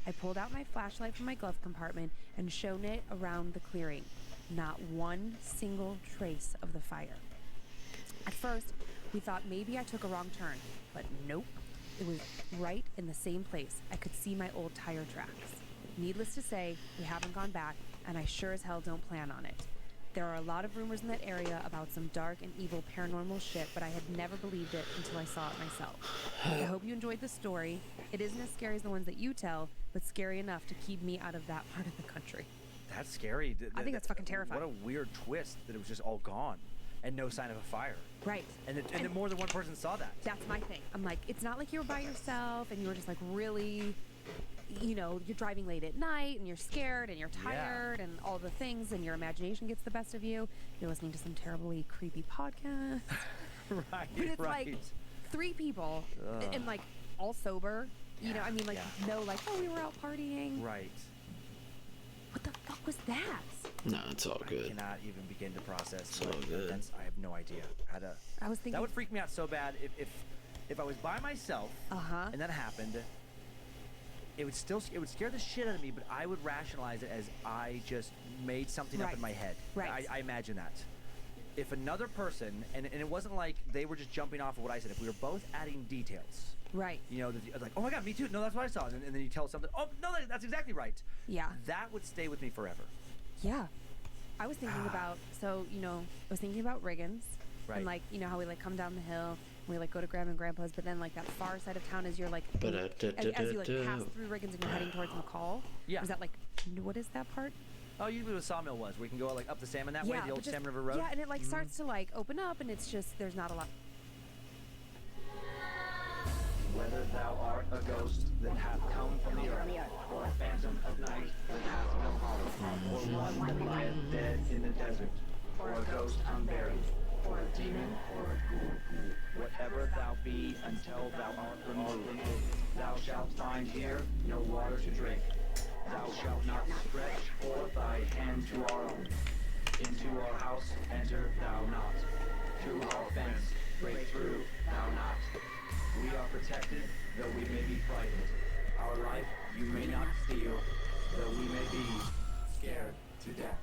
I pulled out my flashlight from my glove compartment and shone it around the clearing. Not one single trace of the fire. At first, we thought maybe I took a wrong turn, but nope. It was right in the same place. I could see my old tire tracks. Needless to say, we haven't gone back, and I sure as hell don't plan on it. There are a lot of rumors in that area about some dark and evil paranormal shit, but I had never believed it until I saw it myself. I hope you enjoyed the story. It isn't as scary as the ones that you tell, but scary enough to keep me out of that part of the country. That's scary. I think that's fucking terrifying. What a weird twist that it was just all gone and no sign of a fire. Right. And then more than one person saw that. That's my thing. I'm like, it's not like you were by yourself and you were just like really, you're driving late at night and you're scared and you're tired and all the things and your imagination gets the best of you. You're listening to some terribly creepy podcast. Right. But it's right. like 3 people and like all sober. No, like, oh, we were out partying. Right. What the fuck was that? No, it's all I good. cannot even begin to process. It's all good. I have no idea how to. I was thinking. That would freak me out so bad if I was by myself and that happened. It would scare the shit out of me, but I would rationalize it as I just made something up in my head. Right. I imagine that. If another person, and it wasn't like they were just jumping off of what I said, if we were both adding details. Right. Like, oh my God, me too. No, that's what I saw. And then you tell something, oh, no, that's exactly right. Yeah. That would stay with me forever. Yeah. I was thinking about, Riggins. Right. And, like, how we, like, come down the hill, and we, like, go to Grandma and Grandpa's, but then, like, that far side of town as you're, like, as you, like, pass through Riggins and you're heading towards McCall. Yeah. Is that, like, what is that part? Oh, usually what a sawmill was. We can go like up the Salmon that way, the old just, Salmon River Road. Yeah, and it like starts to like open up, and it's just there's not a lot. Whether thou art a ghost that hath come from the earth, or a phantom of night that hath no home, or one that lieth dead in the desert, or a ghost unburied, or a demon, or a ghoul, whatever thou be until thou art removed, thou shalt find here no water to drink. Thou shalt not stretch forth thy hand to our own. Into our house enter thou not. Through our fence break through thou not. We are protected, though we may be frightened. Our life you may not steal, though we may be scared to death.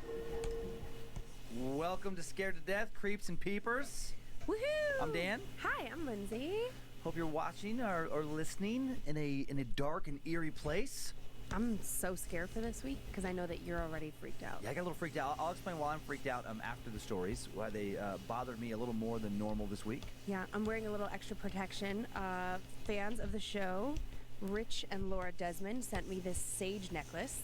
Welcome to Scared to Death, Creeps and Peepers. Woohoo! I'm Dan. Hi, I'm Lindsay. Hope you're watching or listening in a dark and eerie place. I'm so scared for this week because I know that you're already freaked out. Yeah, I got a little freaked out. I'll explain why I'm freaked out after the stories, why they bothered me a little more than normal this week. Yeah, I'm wearing a little extra protection. Fans of the show, Rich and Laura Desmond, sent me this sage necklace.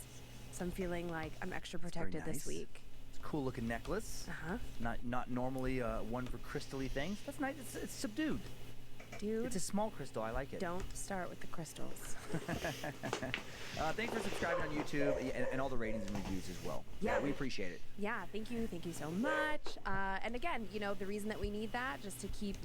So I'm feeling like I'm extra protected nice. this week. It's a cool looking necklace. Uh-huh. Not normally one for crystally things. That's nice. It's subdued. Dude, It's a small crystal. I like it. don't start with the crystals. Thanks for subscribing on YouTube and all the ratings and reviews as well. Yeah. We appreciate it. Yeah, thank you so much. And again, the reason that we need that, just to keep,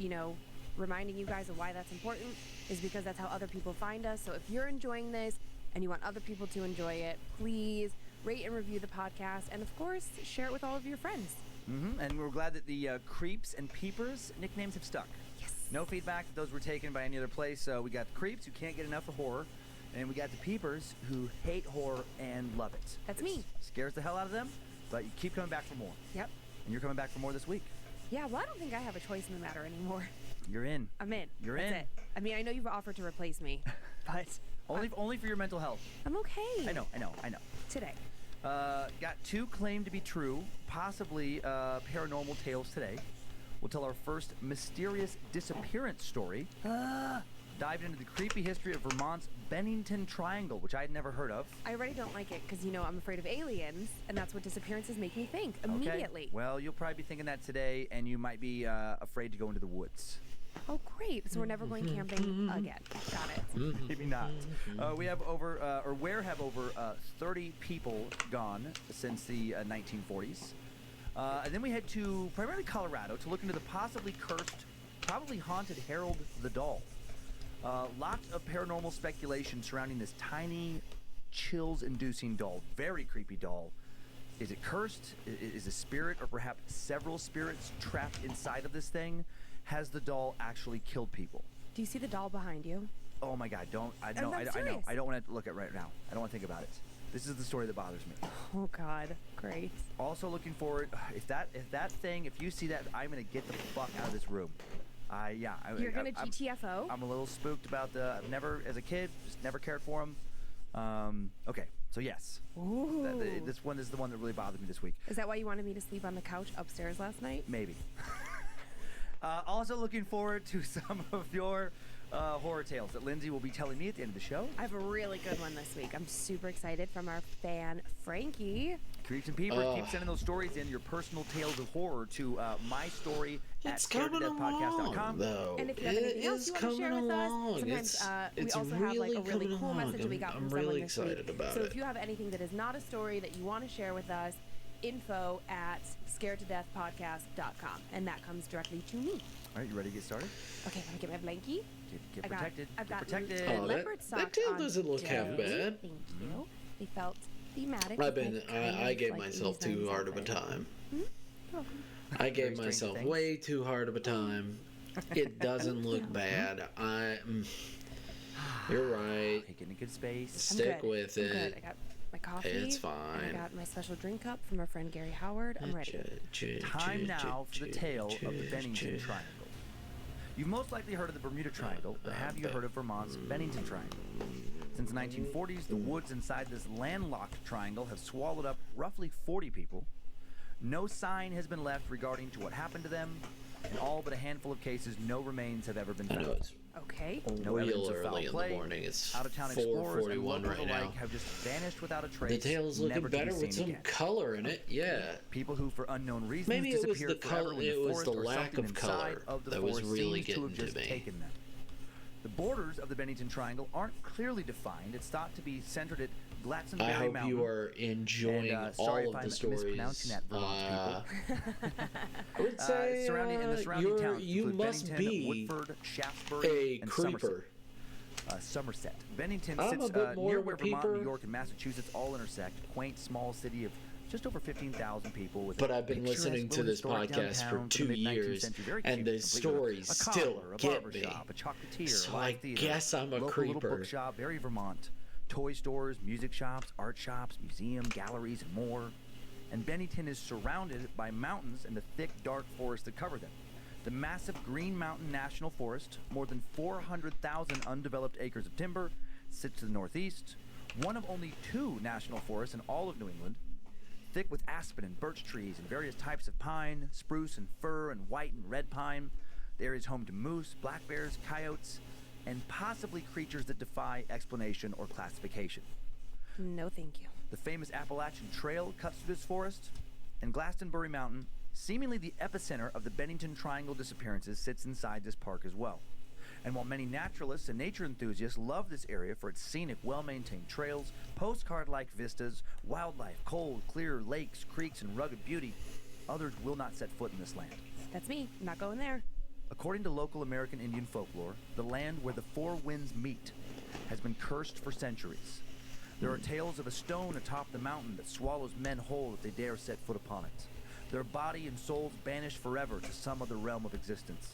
reminding you guys of why that's important, is because that's how other people find us. So if you're enjoying this and you want other people to enjoy it, please rate and review the podcast, and of course, share it with all of your friends. And we're glad that the Creeps and Peepers nicknames have stuck. Yes. No feedback that those were taken by any other place. So we got the Creeps, who can't get enough of horror, and we got the Peepers, who hate horror and love it. That's It me. Scares the hell out of them, but you keep coming back for more. Yep. And you're coming back for more this week. Yeah, well, I don't think I have a choice in the matter anymore. You're in. I'm in. You're That's in. it. I mean, I know you've offered to replace me, but Only for your mental health. I'm okay. I know. Today. Got two claimed to be true, possibly paranormal tales today. We'll tell our first mysterious disappearance story. Dive into the creepy history of Vermont's Bennington Triangle, which I had never heard of. I already don't like it because, I'm afraid of aliens, and that's what disappearances make me think immediately. Okay. Well, you'll probably be thinking that today, and you might be afraid to go into the woods. Oh, great. So we're never going camping again. Got it. Maybe not. We have have over 30 people gone since the 1940s. And then we head to primarily Colorado to look into the possibly cursed, probably haunted Harold the Doll. Lots of paranormal speculation surrounding this tiny, chills-inducing doll. Very creepy doll. Is it cursed? Is a spirit or perhaps several spirits trapped inside of this thing? Has the doll actually killed people? Do you see the doll behind you? Oh my God! I I'm know. serious. I don't want to look at it right now. I don't want to think about it. This is the story that bothers me. Oh God, great. Also looking forward. If you see that, I'm gonna get the fuck out of this room. You're gonna GTFO? I'm a little spooked about I've never, as a kid, just never cared for them. Okay, so yes. Ooh. This one is the one that really bothered me this week. Is that why you wanted me to sleep on the couch upstairs last night? Maybe. Also looking forward to some of your horror tales that Lindsay will be telling me at the end of the show. I have a really good one this week. I'm super excited from our fan, Frankie. Creeps and Peepers, keep sending those stories in, your personal tales of horror to mysstory@scaredtodeathpodcast.com. Though. And if you have anything else you want to share with us, sometimes we also have like a really cool message that we got from someone this week. So if you have anything that is not a story that you want to share with us, info@scaredtodeathpodcast.com, and that comes directly to me. All right, you ready to get started? Okay, let me get my blankie. Get protected. I've Get got protected. Oh, leopard socks that tail on doesn't look half today. bad. Thank you. They felt thematic. I gave myself too hard of a time. You're welcome. I gave Very strange myself things. way too hard of a time. It doesn't look bad. You're right. Okay, get in a good space. Stick with I'm it. good. I got my coffee. It's And fine. I got my special drink cup from our friend Gary Howard. I'm ready. Time now for the tale of the Bennington Triangle. You've most likely heard of the Bermuda Triangle, but have you heard of Vermont's Bennington Triangle? Since the 1940s, the woods inside this landlocked triangle have swallowed up roughly 40 people. No sign has been left regarding to what happened to them. In all but a handful of cases, no remains have ever been I found. know it's Okay. No real evidence of foul early in play. the morning. It's Out-of-town explorers and 4:41 locals right alike now. have just vanished without a trace. The tail's never looking to be better with seen some again. color in it. Yeah. People who, for unknown reasons, Maybe it was disappeared the forever color. when the It was forest the or lack something of inside color of the that was forest really seems to have getting just to me. taken them. The borders of the Bennington Triangle aren't clearly defined. It's thought to be centered at Glastonbury I hope Mountain. you are enjoying And, sorry all if of I'm the stories. mispronouncing that, Vermont I would say surrounding towns you include must Bennington, be Woodford, Shaftesbury, a and creeper. Somerset. Bennington I'm sits a bit more near of a where Vermont, peeper. New York, and Massachusetts all intersect. Quaint, small city of just over 15,000 people. With But I've been listening to this podcast for 2 years, and the stories still get me. A chocolatier, So live I theater, guess I'm a local creeper. little bookshop, very Vermont. Toy stores, music shops, art shops, museum, galleries, and more. And Bennington is surrounded by mountains and the thick, dark forests that cover them. The massive Green Mountain National Forest, more than 400,000 undeveloped acres of timber, sits to the northeast, one of only 2 national forests in all of New England, thick with aspen and birch trees and various types of pine, spruce and fir and white and red pine. The area is home to moose, black bears, coyotes, and possibly creatures that defy explanation or classification. No, thank you. The famous Appalachian Trail cuts through this forest, and Glastonbury Mountain, seemingly the epicenter of the Bennington Triangle disappearances, sits inside this park as well. And while many naturalists and nature enthusiasts love this area for its scenic, well-maintained trails, postcard-like vistas, wildlife, cold, clear lakes, creeks, and rugged beauty, others will not set foot in this land. That's me. I'm not going there. According to local American Indian folklore, the land where the 4 winds meet has been cursed for centuries. There are tales of a stone atop the mountain that swallows men whole if they dare set foot upon it. Their body and souls banished forever to some other realm of existence.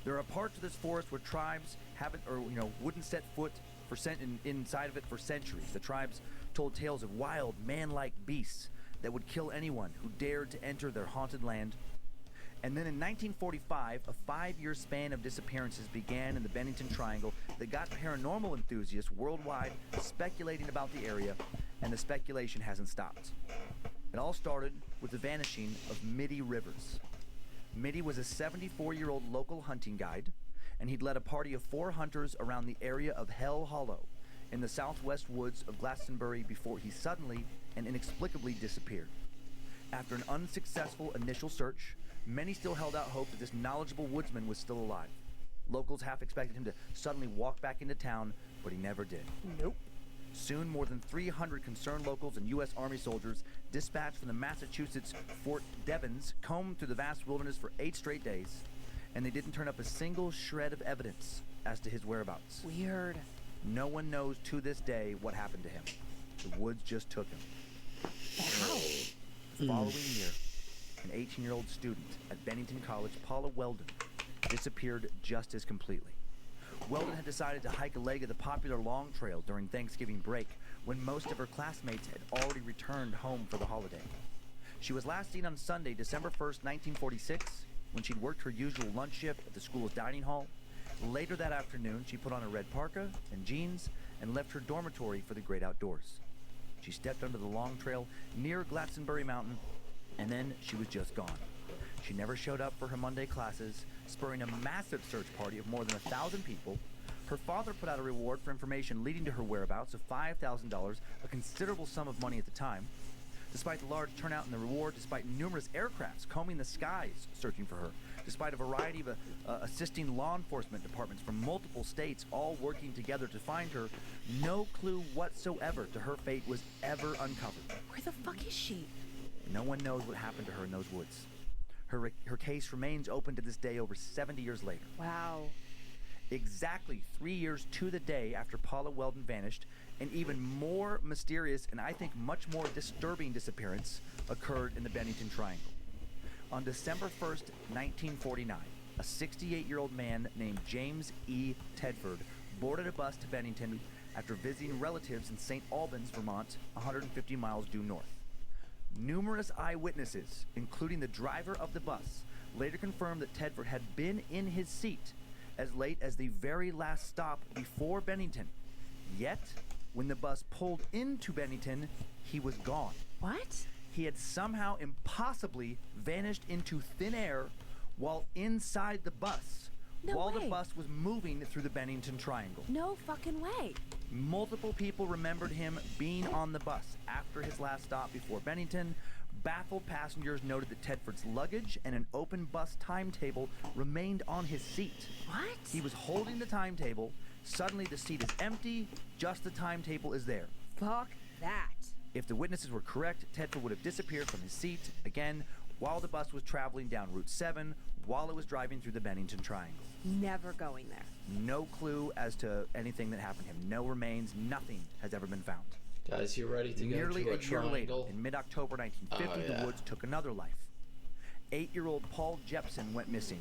There are parts of this forest where tribes haven't, or wouldn't set foot inside of it for centuries. The tribes told tales of wild, man-like beasts that would kill anyone who dared to enter their haunted land. And then in 1945, a 5-year span of disappearances began in the Bennington Triangle that got paranormal enthusiasts worldwide speculating about the area, and the speculation hasn't stopped. It all started with the vanishing of Mitty Rivers. Mitty was a 74-year-old local hunting guide, and he'd led a party of 4 hunters around the area of Hell Hollow in the southwest woods of Glastonbury before he suddenly and inexplicably disappeared. After an unsuccessful initial search, many still held out hope that this knowledgeable woodsman was still alive. Locals half expected him to suddenly walk back into town, but he never did. Nope. Soon, more than 300 concerned locals and U.S. Army soldiers dispatched from the Massachusetts Fort Devens combed through the vast wilderness for 8 straight days, and they didn't turn up a single shred of evidence as to his whereabouts. Weird. No one knows to this day what happened to him. The woods just took him. How? The following year, an 18-year-old student at Bennington College, Paula Weldon, disappeared just as completely. Weldon had decided to hike a leg of the popular Long Trail during Thanksgiving break when most of her classmates had already returned home for the holiday. She was last seen on Sunday, December 1st, 1946, when she'd worked her usual lunch shift at the school's dining hall. Later that afternoon, she put on a red parka and jeans and left her dormitory for the great outdoors. She stepped onto the Long Trail near Glastonbury Mountain, and then she was just gone. She never showed up for her Monday classes, spurring a massive search party of more than 1,000 people. Her father put out a reward for information leading to her whereabouts of $5,000, a considerable sum of money at the time. Despite the large turnout in the reward, despite numerous aircrafts combing the skies searching for her, despite a variety of assisting law enforcement departments from multiple states all working together to find her, no clue whatsoever to her fate was ever uncovered. Where the fuck is she? No one knows what happened to her in those woods. Her case remains open to this day over 70 years later. Wow. Exactly 3 years to the day after Paula Weldon vanished, an even more mysterious and I think much more disturbing disappearance occurred in the Bennington Triangle. On December 1st, 1949, a 68-year-old man named James E. Tedford boarded a bus to Bennington after visiting relatives in St. Albans, Vermont, 150 miles due north. Numerous eyewitnesses, including the driver of the bus, later confirmed that Tedford had been in his seat as late as the very last stop before Bennington. Yet, when the bus pulled into Bennington, he was gone. What? He had somehow impossibly vanished into thin air while inside the bus, No while the way. bus was moving through the Bennington Triangle. No fucking way. Multiple people remembered him being on the bus after his last stop before Bennington. Baffled passengers noted that Tedford's luggage and an open bus timetable remained on his seat. What? He was holding the timetable. Suddenly the seat is empty, just the timetable is there. Fuck that. If the witnesses were correct, Tedford would have disappeared from his seat again while the bus was traveling down Route 7 while it was driving through the Bennington Triangle. Never going there. No clue as to anything that happened to him. No remains, nothing has ever been found. Guys, you ready to Nearly go to a a year later, triangle? in mid-October 1950, Oh, yeah. the woods took another life. 8-year-old Paul Jepson went missing.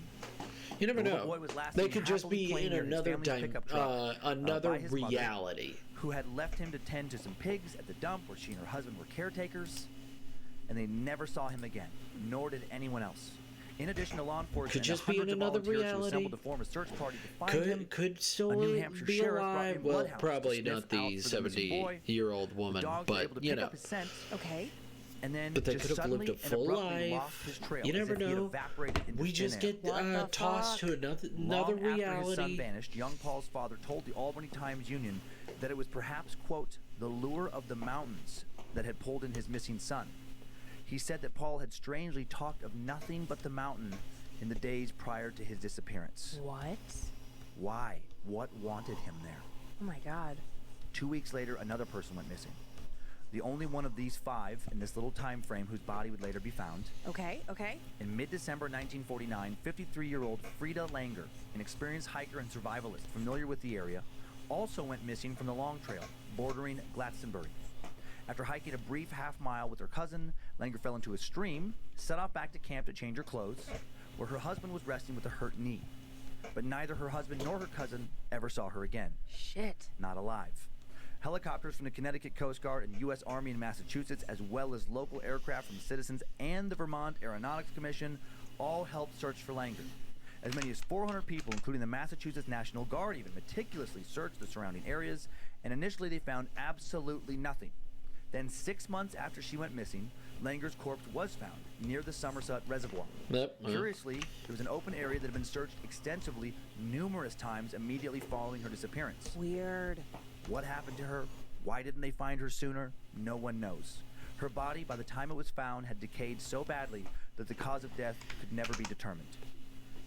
You never The little know. boy was last They seen could just happily be playing in near his another family's pickup truck, another by his mother, reality. who had left him to tend to some pigs at the dump where she and her husband were caretakers, and they never saw him again, nor did anyone else. In addition to law enforcement, Could just be in hundreds of another volunteers who reality. assembled to form a search party to find him. Could still A New Hampshire be sheriff brought alive. in Well, bloodhounds to probably sniff not the out for the missing boy. 70-year-old woman, The dogs were able but to you pick know. up his scent, Okay. and then But they just could have lived suddenly a and full abruptly life. lost his trail, You as never if he had know. evaporated into We thin just air. get What the tossed to another Long after his reality. son vanished, young Paul's father told the Albany Times-Union that it was perhaps, quote, the lure of the mountains that had pulled in his missing son. He said that Paul had strangely talked of nothing but the mountain in the days prior to his disappearance. What? Why? What wanted him there? Oh my god. 2 weeks later, another person went missing. The only one of these 5 in this little time frame whose body would later be found. Okay, okay. In mid-December 1949, 53-year-old Frida Langer, an experienced hiker and survivalist familiar with the area, also went missing from the Long Trail, bordering Glastonbury. After hiking a brief half-mile with her cousin, Langer fell into a stream, set off back to camp to change her clothes, where her husband was resting with a hurt knee. But neither her husband nor her cousin ever saw her again. Shit. Not alive. Helicopters from the Connecticut Coast Guard and U.S. Army in Massachusetts, as well as local aircraft from citizens and the Vermont Aeronautics Commission, all helped search for Langer. As many as 400 people, including the Massachusetts National Guard, even meticulously searched the surrounding areas, and initially they found absolutely nothing. Then 6 months after she went missing, Langer's corpse was found near the Somerset Reservoir. Yep. Curiously, it was an open area that had been searched extensively numerous times immediately following her disappearance. Weird. What happened to her? Why didn't they find her sooner? No one knows. Her body, by the time it was found, had decayed so badly that the cause of death could never be determined.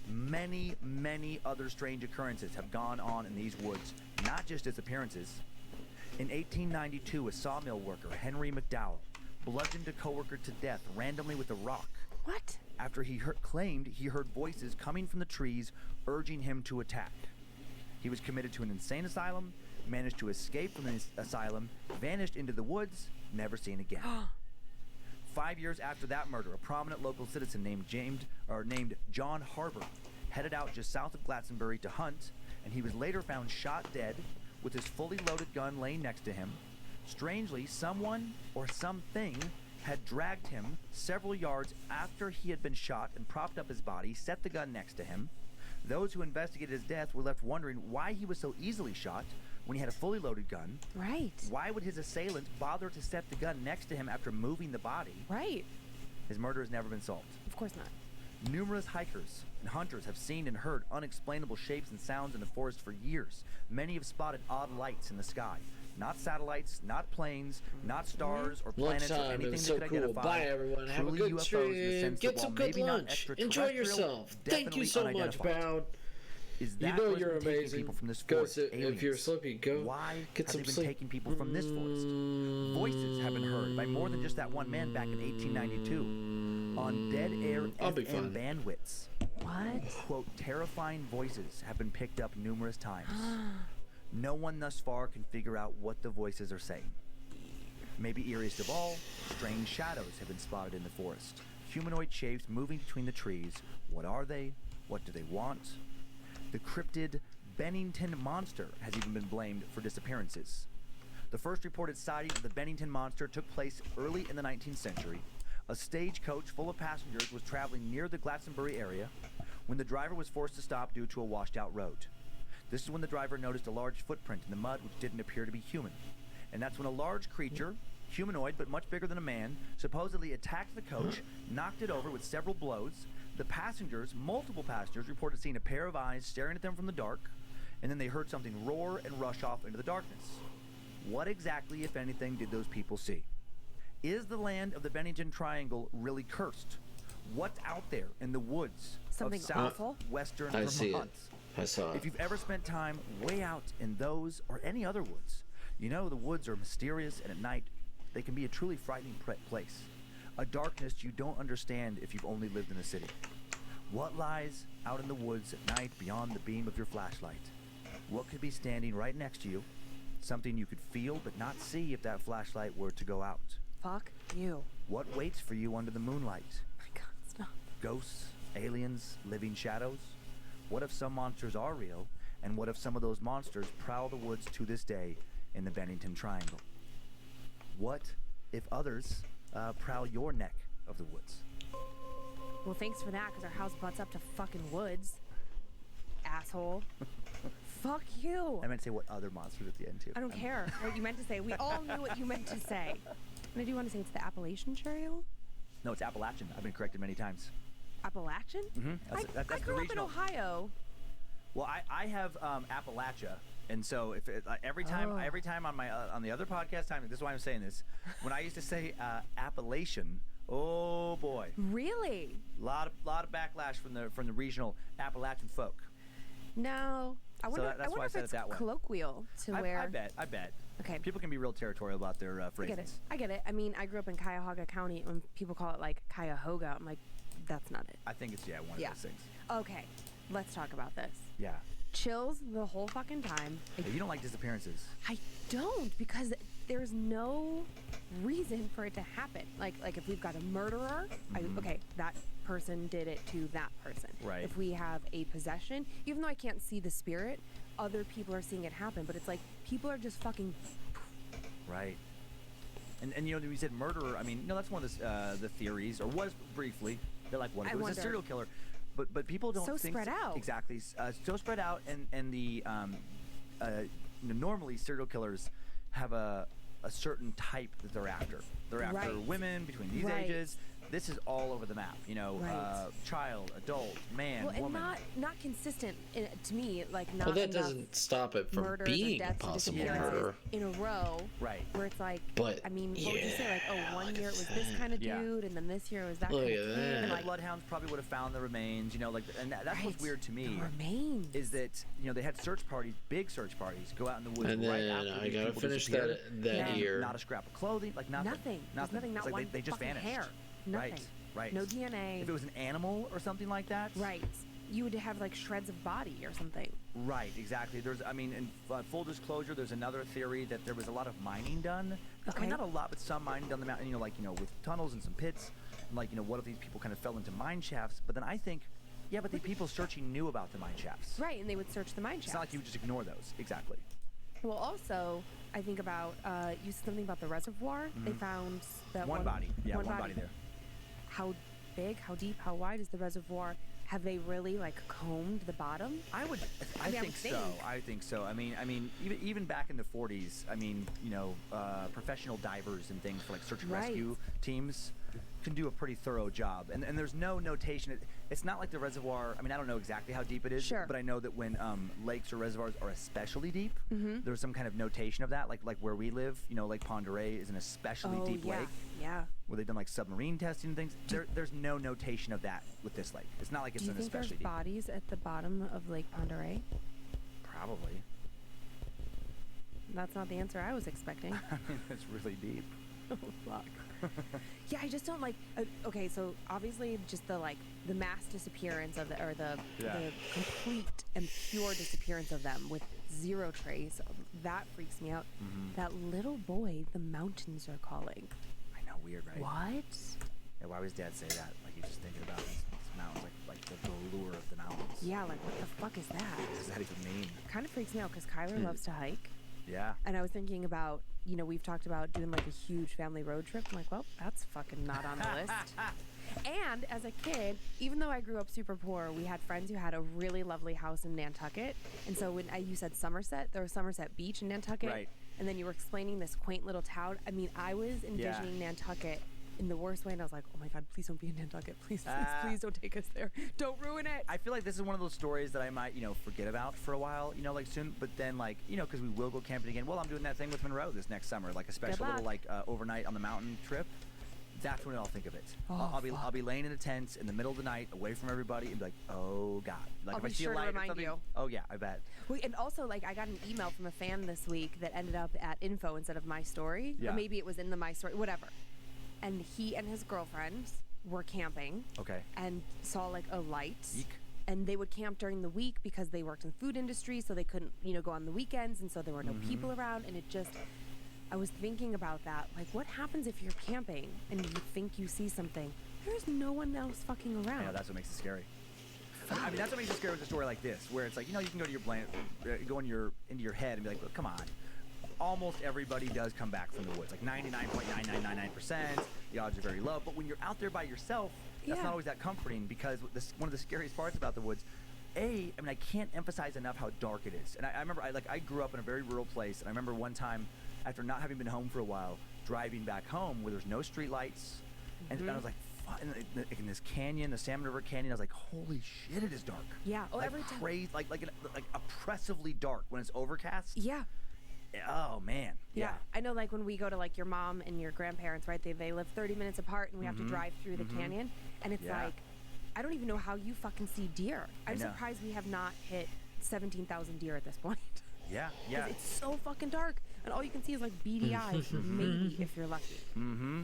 Many, many other strange occurrences have gone on in these woods, not just disappearances. In 1892, a sawmill worker, Henry McDowell, bludgeoned a coworker to death randomly with a rock What? after he claimed he heard voices coming from the trees urging him to attack. He was committed to an insane asylum, managed to escape from the asylum, vanished into the woods, never seen again. 5 years after that murder, a prominent local citizen named John Harbor headed out just south of Glastonbury to hunt, and he was later found shot dead with his fully loaded gun laying next to him. Strangely, someone or something had dragged him several yards after he had been shot and propped up his body, set the gun next to him. Those who investigated his death were left wondering why he was so easily shot when he had a fully loaded gun. Right. Why would his assailant bother to set the gun next to him after moving the body? Right. His murder has never been solved. Of course not. Numerous hikers and hunters have seen and heard unexplainable shapes and sounds in the forest for years. Many have spotted odd lights in the sky. Not satellites, not planes, not stars or planets or Lunchtime, anything it was that so could cool. identify. Bye, everyone. Have a Truly good UFOs in the trip. sense Get that some while good maybe not lunch. Enjoy extraterrestrial, yourself. Thank you definitely so much, unidentified. Bound. Is You that know what's you're been taking amazing. people from this Go forest? sit, if you're Aliens. sleepy, go Why get have some they been sleep. taking people from this forest? Voices have been heard by more than just that one man back in 1892 on dead air I'll be FM fine. bandwidths. What? Quote, terrifying voices have been picked up numerous times. No one thus far can figure out what the voices are saying. Maybe eeriest of all, strange shadows have been spotted in the forest. Humanoid shapes moving between the trees. What are they? What do they want? The cryptid Bennington Monster has even been blamed for disappearances. The first reported sighting of the Bennington Monster took place early in the 19th century. A stagecoach full of passengers was traveling near the Glastonbury area when the driver was forced to stop due to a washed-out road. This is when the driver noticed a large footprint in the mud which didn't appear to be human. And that's when a large creature, humanoid but much bigger than a man, supposedly attacked the coach, knocked it over with several blows, The passengers, multiple passengers, reported seeing a pair of eyes staring at them from the dark, and then they heard something roar and rush off into the darkness. What exactly, if anything, did those people see? Is the land of the Bennington Triangle really cursed? What's out there in the woods Something of awful? southwestern I Vermont? see it. I saw it. If you've ever spent time way out in those or any other woods, you know the woods are mysterious, and at night they can be a truly frightening place. A darkness you don't understand if you've only lived in a city. What lies out in the woods at night beyond the beam of your flashlight? What could be standing right next to you? Something you could feel but not see if that flashlight were to go out. Fuck you. What waits for you under the moonlight? My God, stop. Ghosts, aliens, living shadows? What if some monsters are real? And what if some of those monsters prowl the woods to this day in the Bennington Triangle? What if others prowl your neck of the woods? Well, thanks for that, because our house butts up to fucking woods. Asshole. Fuck you. I meant to say what other monsters at the end, too. I don't care what you meant to say. We all knew what you meant to say. And I do want to say it's the Appalachian Trail. No, it's Appalachian. I've been corrected many times. Appalachian? Mm-hmm. That's I the grew up in regional. Ohio. Well, I have Appalachia, and so if every time on my on the other podcast time, this is why I'm saying this. When I used to say Appalachian, oh boy, Really? lot of backlash from the regional Appalachian folk. No. I wonder, that's why I if said it it's that way. colloquial to where... I bet. Okay. People can be real territorial about their phrases. I get it. I mean, I grew up in Cuyahoga County. When people call it like Cuyahoga, I'm like, that's not it. I think it's one of those things. Okay, let's talk about this. Yeah. Chills the whole fucking time. Hey, you don't like disappearances. I don't, because there's no reason for it to happen. Like if we've got a murderer, okay, that person did it to that person. Right. If we have a possession, even though I can't see the spirit, other people are seeing it happen. But it's like people are just fucking. Right. And you know, when you said murderer, I mean, no, that's one of the theories, or was briefly. They're like, what if it was a serial killer? But people don't So think spread out. Exactly. So spread out, and the normally serial killers have a certain type that they're after. They're after Right. women between these Right. ages. This is all over the map. You know, Right. child, adult, man, Well, and woman. not consistent to me. Like not. Well, that enough doesn't stop it from murders being or a deaths or possible disappearances murderer. in a row. Right. Where it's like, But, I mean, what would you say? Like, oh, one year it was this that. kind of Yeah. dude, and then this year it was that Look kind at of dude. that. And And like, like bloodhounds probably would have found the remains. You know, like, and that's what's Right. weird to me. The remains. Is that, you know, they had search parties, big search parties, go out in the woods And right then after I these gotta people finish disappeared. that Yeah. year. Not a scrap of clothing, like nothing. Nothing. There's nothing, not It's like one they just fucking vanished. hair. Nothing. Right. No DNA. If it was an animal or something like that. Right. You would have like shreds of body or something. Right, exactly. I mean, in full disclosure, there's another theory that there was a lot of mining done. I Okay. mean, not a lot, but some mining done the mountain, you know, like, you know, with tunnels and some pits. And like, you know, what if these people kind of fell into mine shafts? But then I think, yeah, but the people searching knew about the mine shafts. Right, and they would search the mine It's shafts. not like you would just ignore those. Exactly. Well, also, I think about you said something about the reservoir. They found that One body. Yeah, one body there. How big, how deep, how wide is the reservoir? Have they really like combed the bottom? I mean, I think would so. think. I think so. I mean, even back in the 40s, I mean, you know, professional divers and things for like search and Right. rescue teams can do a pretty thorough job. And there's no notation. It's not like the reservoir. I mean, I don't know exactly how deep it is, Sure. but I know that when lakes or reservoirs are especially deep, there's some kind of notation of that. Like where we live, you know, Lake Pend Oreille is an especially Oh, deep yeah. lake. Yeah. Where they've done like submarine testing and things. There's no notation of that with this lake. It's not like it's Do you an think there's especially deep. bodies at the bottom of Lake Pend Oreille? Probably. That's not the answer I was expecting. I mean, it's really deep. Oh, fuck. Yeah, I just don't like. Okay, so obviously, just the mass disappearance of the complete and pure disappearance of them with zero trace. That freaks me out. That little boy, the mountains are calling. I know, weird, right? What? Yeah, why would his dad say that? Like he's just thinking about these mountains, like the lure of the mountains. Yeah, like what the fuck is that? What does that even mean? Kind of freaks me out because Kyler loves to hike. Yeah. And I was thinking about, you know, we've talked about doing like a huge family road trip. I'm like, well, that's fucking not on the list. And as a kid, even though I grew up super poor, we had friends who had a really lovely house in Nantucket. And so when you said Somerset, there was Somerset Beach in Nantucket. Right. And then you were explaining this quaint little town. I mean, I was envisioning Nantucket in the worst way, and I was like, oh my God, please don't be in Nantucket. Please don't take us there. Don't ruin it. I feel like this is one of those stories that I might, forget about for a while, like soon, but then because we will go camping again. Well, I'm doing that thing with Monroe this next summer, like a special little overnight on the mountain trip. That's when I'll think of it. Oh, I'll be laying in a tent in the middle of the night, away from everybody, and be like, oh God. Like I'll if I be see sure a to light or remind something. you. Oh yeah, I bet. Well, and also, I got an email from a fan this week that ended up at info instead of my story. Yeah. Or maybe it was in the my story, whatever. And he and his girlfriend were camping. Okay. And saw a light. Eek. And they would camp during the week because they worked in the food industry, so they couldn't, go on the weekends, and so there were no people around, and it just... I was thinking about that. What happens if you're camping and you think you see something? There's no one else fucking around. Yeah, that's what makes it scary. I mean, that's what makes it scary with a story like this, where it's you can go to your blanket, go into your head and be like, look, come on. Almost everybody does come back from the woods, 99.9999%. The odds are very low. But when you're out there by yourself, that's not always that comforting, because one of the scariest parts about the woods, I can't emphasize enough how dark it is. And I remember, I grew up in a very rural place, and I remember one time, after not having been home for a while, driving back home where there's no street lights, and I was like, in this canyon, the Salmon River Canyon, I was like, holy shit, it is dark. Yeah. Oh, every time. Crazy, like oppressively dark when it's overcast. Yeah. Oh man. Yeah. I know, when we go to your mom and your grandparents, right? They live 30 minutes apart, and we have to drive through the canyon, and it's I don't even know how you fucking see deer. I'm surprised we have not hit 17,000 deer at this point. Yeah. It's so fucking dark, and all you can see is beady eyes, maybe if you're lucky.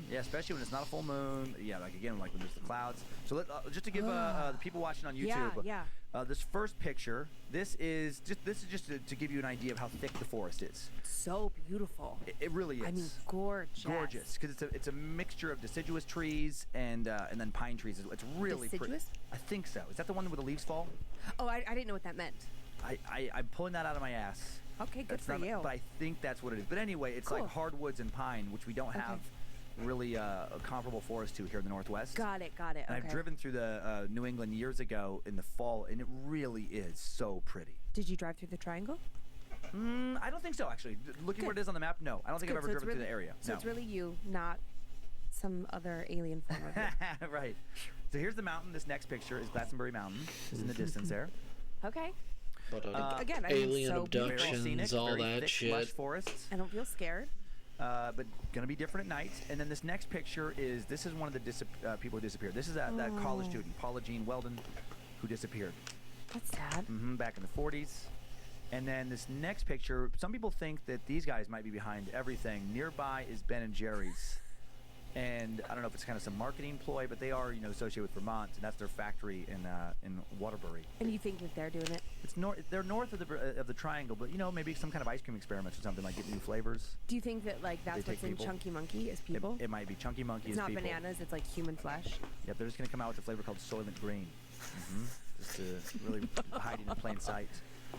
Yeah, especially when it's not a full moon. Yeah, again, when there's the clouds. So just to give the people watching on YouTube, this first picture, this is just to give you an idea of how thick the forest is. So beautiful. It really is. I mean, gorgeous. Gorgeous, because it's a mixture of deciduous trees and then pine trees. It's really pretty. Deciduous? I think so. Is that the one where the leaves fall? Oh, I didn't know what that meant. I'm pulling that out of my ass. Okay, good for you. But I think that's what it is. But anyway, it's cool. like hardwoods and pine, which we don't have really a comparable forest to here in the Northwest. Got it. And Okay. I've driven through the New England years ago in the fall, and it really is so pretty. Did you drive through the triangle? I don't think so, actually. Looking where it is on the map, no. I don't think I've ever driven through the area. So no. it's really you, not some other alien form of you. Right. So here's the mountain. This next picture is Glastonbury Mountain. It's in the distance there. Okay. Again, I mean, alien so abductions, scenic, all very that thick, shit. lush forests. I don't feel scared. But gonna be different at night. And then this next picture is one of the people who disappeared. This is that college student, Paula Jean Weldon, who disappeared. That's sad. Back in the 40s. And then this next picture, some people think that these guys might be behind everything. Nearby is Ben and Jerry's. And I don't know if it's kind of some marketing ploy, but they are, associated with Vermont, and that's their factory in Waterbury. And you think that they're doing it? It's they're north of the triangle, but maybe some kind of ice cream experiments or something, like getting new flavors. Do you think that that's what's in Chunky Monkey is people? It might be Chunky Monkey. It's not people. Bananas. It's human flesh. Yep, they're just gonna come out with a flavor called Soylent Green, just to really hiding in plain sight.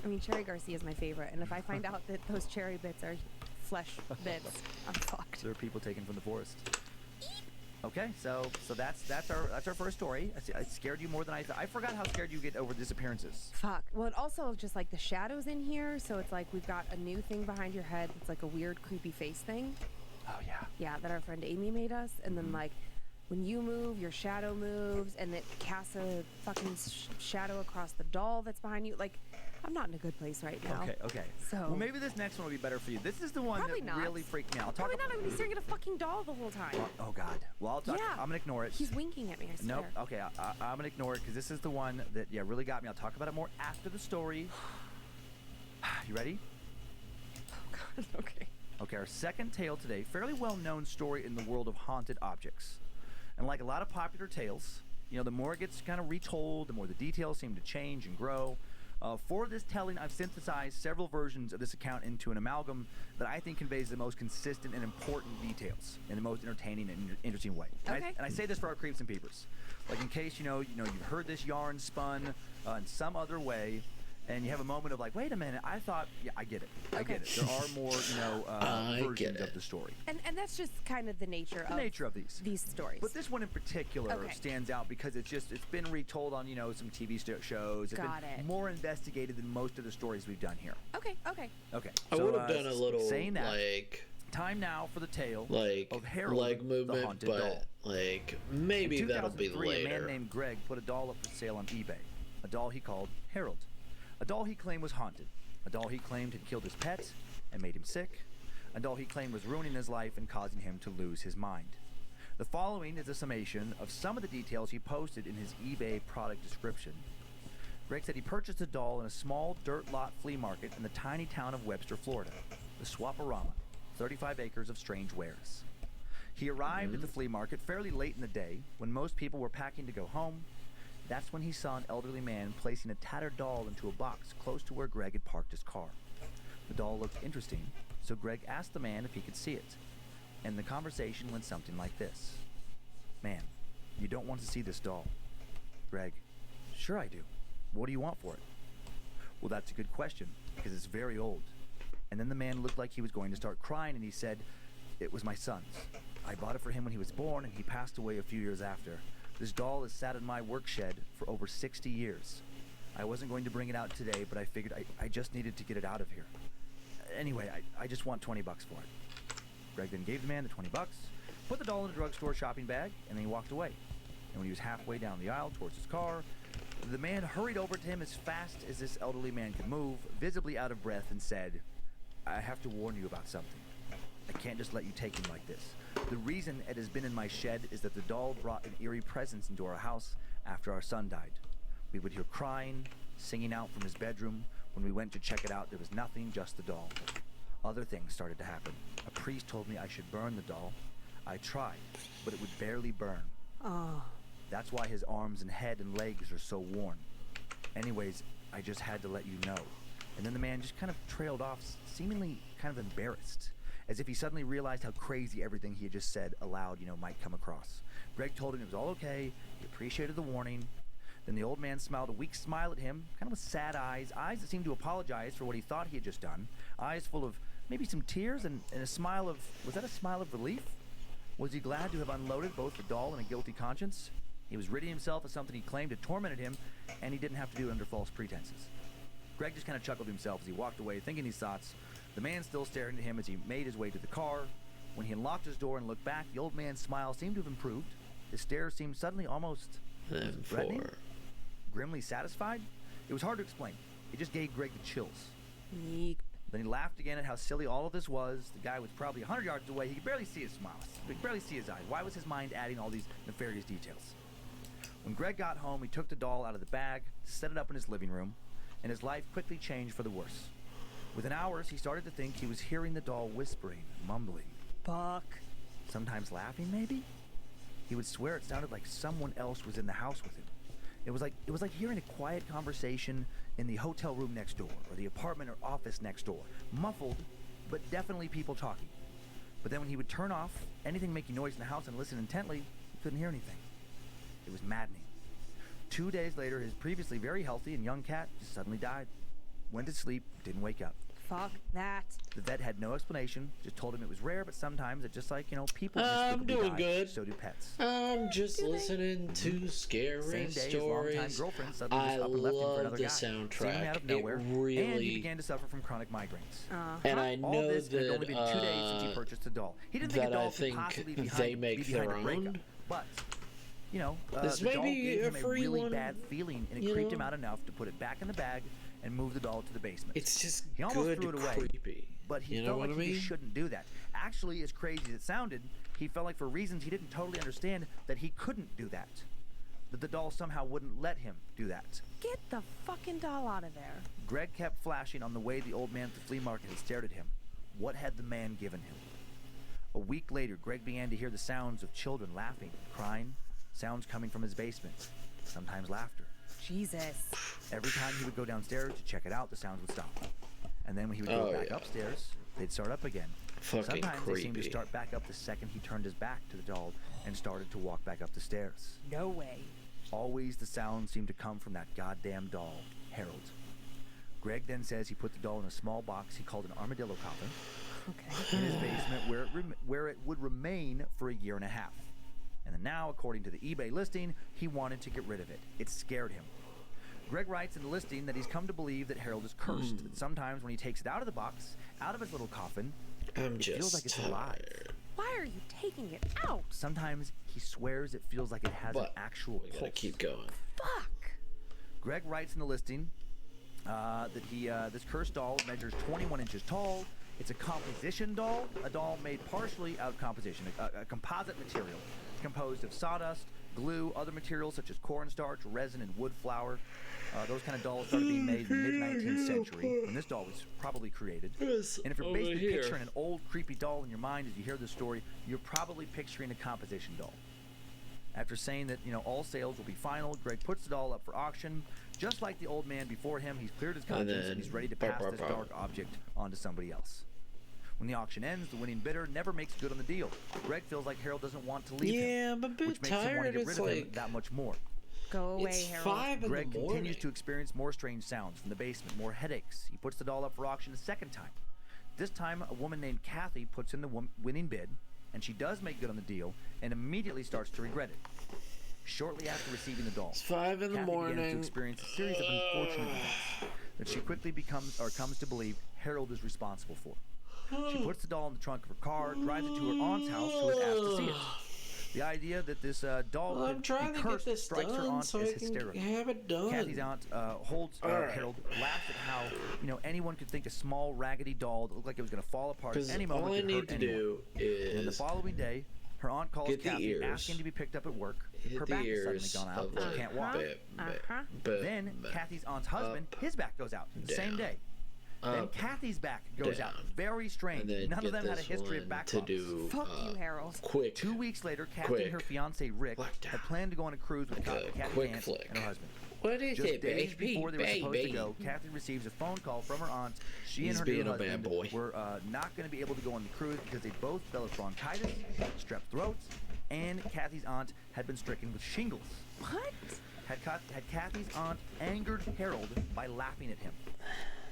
I mean, Cherry Garcia is my favorite, and if I find out that those cherry bits are flesh bits, I'm fucked. There are people taken from the forest. Okay, so that's our first story. I scared you more than I thought. I forgot how scared you get over disappearances. Fuck. Well, and also just the shadows in here. So it's we've got a new thing behind your head. It's a weird, creepy face thing. Oh yeah. Yeah, that our friend Amy made us. And then when you move, your shadow moves, and it casts a fucking shadow across the doll that's behind you. I'm not in a good place right now. Okay. So well, maybe this next one will be better for you. This is the one Probably that not. really freaked me out. Probably not. I'm gonna be staring at a fucking doll the whole time. Oh God. Well, I'll talk. Yeah. I'm gonna ignore it. He's winking at me. I swear. Nope. Okay, I'm gonna ignore it because this is the one that really got me. I'll talk about it more after the story. You ready? Oh God. Okay. Okay, our second tale today, fairly well-known story in the world of haunted objects. And like a lot of popular tales, the more it gets kind of retold, the more the details seem to change and grow. For this telling, I've synthesized several versions of this account into an amalgam that I think conveys the most consistent and important details in the most entertaining and interesting way. And I say this for our creeps and peepers. In case, you've heard this yarn spun in some other way, and you have a moment of wait a minute, I thought, yeah, I get it. I get it. There are more, versions of the story. And that's just kind of the nature of these stories. But this one in particular stands out because it's been retold on, some TV shows. It's been more investigated than most of the stories we've done here. Okay. Okay. I would have done a little, saying that, Time now for the tale like of Harold, leg the movement, haunted but doll. like maybe In that'll be 2003, a man later. named Greg put a doll up for sale on eBay. A doll he called Harold. A doll he claimed was haunted. A doll he claimed had killed his pet and made him sick. A doll he claimed was ruining his life and causing him to lose his mind. The following is a summation of some of the details he posted in his eBay product description. Greg said he purchased the doll in a small dirt lot flea market in the tiny town of Webster, Florida, the Swaparama, 35 acres of strange wares. He arrived at the flea market fairly late in the day when most people were packing to go home. That's when he saw an elderly man placing a tattered doll into a box close to where Greg had parked his car. The doll looked interesting, so Greg asked the man if he could see it. And the conversation went something like this. Man, you don't want to see this doll. Greg, sure I do. What do you want for it? Well, that's a good question, because it's very old. And then the man looked like he was going to start crying, and he said, it was my son's. I bought it for him when he was born, and he passed away a few years after. This doll has sat in my work shed for over 60 years. I wasn't going to bring it out today, but I figured I just needed to get it out of here. Anyway, I just want $20 for it. Greg then gave the man the $20, put the doll in a drugstore shopping bag, and then he walked away. And when he was halfway down the aisle towards his car, the man hurried over to him as fast as this elderly man could move, visibly out of breath, and said, I have to warn you about something. I can't just let you take him like this. The reason it has been in my shed is that the doll brought an eerie presence into our house after our son died. We would hear crying, singing out from his bedroom. When we went to check it out, there was nothing, just the doll. Other things started to happen. A priest told me I should burn the doll. I tried, but it would barely burn. Oh. That's why his arms and head and legs are so worn. Anyways, I just had to let you know. And then the man just kind of trailed off, seemingly kind of embarrassed, as if he suddenly realized how crazy everything he had just said aloud, might come across. Greg told him it was all okay, he appreciated the warning. Then the old man smiled a weak smile at him, kind of with sad eyes that seemed to apologize for what he thought he had just done, eyes full of maybe some tears and a smile of, was that a smile of relief? Was he glad to have unloaded both the doll and a guilty conscience? He was ridding himself of something he claimed had tormented him, and he didn't have to do it under false pretenses. Greg just kind of chuckled to himself as he walked away, thinking these thoughts, the man still staring at him as he made his way to the car. When he unlocked his door and looked back, the old man's smile seemed to have improved. His stare seemed suddenly almost threatening, grimly satisfied. It was hard to explain. It just gave Greg the chills. Yeek. Then he laughed again at how silly all of this was. The guy was probably 100 yards away. He could barely see his smile. He could barely see his eyes. Why was his mind adding all these nefarious details? When Greg got home, he took the doll out of the bag, set it up in his living room, and his life quickly changed for the worse. Within hours, he started to think he was hearing the doll whispering, mumbling. Fuck. Sometimes laughing, maybe? He would swear it sounded like someone else was in the house with him. It was like hearing a quiet conversation in the hotel room next door, or the apartment or office next door. Muffled, but definitely people talking. But then when he would turn off anything making noise in the house and listen intently, he couldn't hear anything. It was maddening. 2 days later, his previously very healthy and young cat just suddenly died. Went to sleep, didn't wake up. Fuck that. The vet had no explanation, just told him it was rare, but sometimes it's just like, people I'm inexplicably doing die, good. so do pets. I'm just listening to scary Same day, his longtime stories. girlfriend suddenly I just up and left him for love another the guy. Seemingly soundtrack. out of nowhere, It really, and he began to suffer from chronic migraines. and I All know this had that only been 2 days since he purchased the doll. He didn't think a that I doll could think possibly they make be behind their a breakup, own. but This the may doll be gave a him a free really one, bad feeling, and it creeped him out enough to put it back in the bag and move the doll to the basement. It's just He almost good threw it away, creepy. but he You know felt what like I he mean? just shouldn't do that. Actually, as crazy as it sounded, he felt like for reasons he didn't totally understand that he couldn't do that. That the doll somehow wouldn't let him do that. Get the fucking doll out of there. Greg kept flashing on the way the old man at the flea market had stared at him. What had the man given him? A week later, Greg began to hear the sounds of children laughing, crying, sounds coming from his basement, sometimes laughter. Jesus. Every time he would go downstairs to check it out, the sounds would stop. And then when he would go back upstairs, they'd start up again. Fucking Sometimes they seemed to creepy. start back up the second he turned his back to the doll and started to walk back up the stairs. No way. Always the sound seemed to come from that goddamn doll, Harold. Greg then says he put the doll in a small box he called an armadillo coffin Okay. in his basement where it would remain for a year and a half. And then now, according to the eBay listing, he wanted to get rid of it. It scared him. Greg writes in the listing that he's come to believe that Harold is cursed. That sometimes when he takes it out of the box, out of his little coffin, it feels like it's alive. Why are you taking it out? Sometimes he swears it feels like it has an actual pulse. We gotta keep going. Fuck. Greg writes in the listing that this cursed doll measures 21 inches tall. It's a composition doll, a doll made partially out of composition, a composite material composed of sawdust, glue, other materials such as cornstarch, resin, and wood flour. Those kind of dolls started being made in the mid-19th century, when this doll was probably created. And if you're basically picturing an old, creepy doll in your mind as you hear this story, you're probably picturing a composition doll. After saying that, all sales will be final, Greg puts the doll up for auction. Just like the old man before him, he's cleared his conscience and he's ready to pass this dark object on to somebody else. When the auction ends, the winning bidder never makes good on the deal. Greg feels like Harold doesn't want to leave him, which makes him want to get rid of him that much more. Go away, Harold. Greg continues to experience more strange sounds from the basement, more headaches. He puts the doll up for auction a second time. This time, a woman named Kathy puts in the winning bid, and she does make good on the deal and immediately starts to regret it. Shortly after receiving the doll, it's 5 in the morning. Kathy begins to experience a series of unfortunate events that she quickly comes to believe Harold is responsible for. She puts the doll in the trunk of her car, drives it to her aunt's house, who is asked to see it. The idea that this doll could be cursed strikes her aunt as hysterical. Have it done. Kathy's aunt holds Harold, laughs at how anyone could think a small raggedy doll that looked like it was going to fall apart at any moment. All I need to do is. And the following day, her aunt calls Kathy, asking to be picked up at work. Her back has suddenly gone out. She can't walk. Then Kathy's aunt's husband, his back goes out the same day. Then Kathy's back goes out. Very strange. None of them had a history of back bumps. Fuck you, Harold. 2 weeks later, Kathy and her fiance Rick had planned to go on a cruise with Kathy's aunt and her husband. What is Just it, days baby? before they were supposed to go, Kathy receives a phone call from her aunt. She and her new husband were not going to be able to go on the cruise because they both developed bronchitis, strep throats, and Kathy's aunt had been stricken with shingles. What? Had Kathy's aunt angered Harold by laughing at him.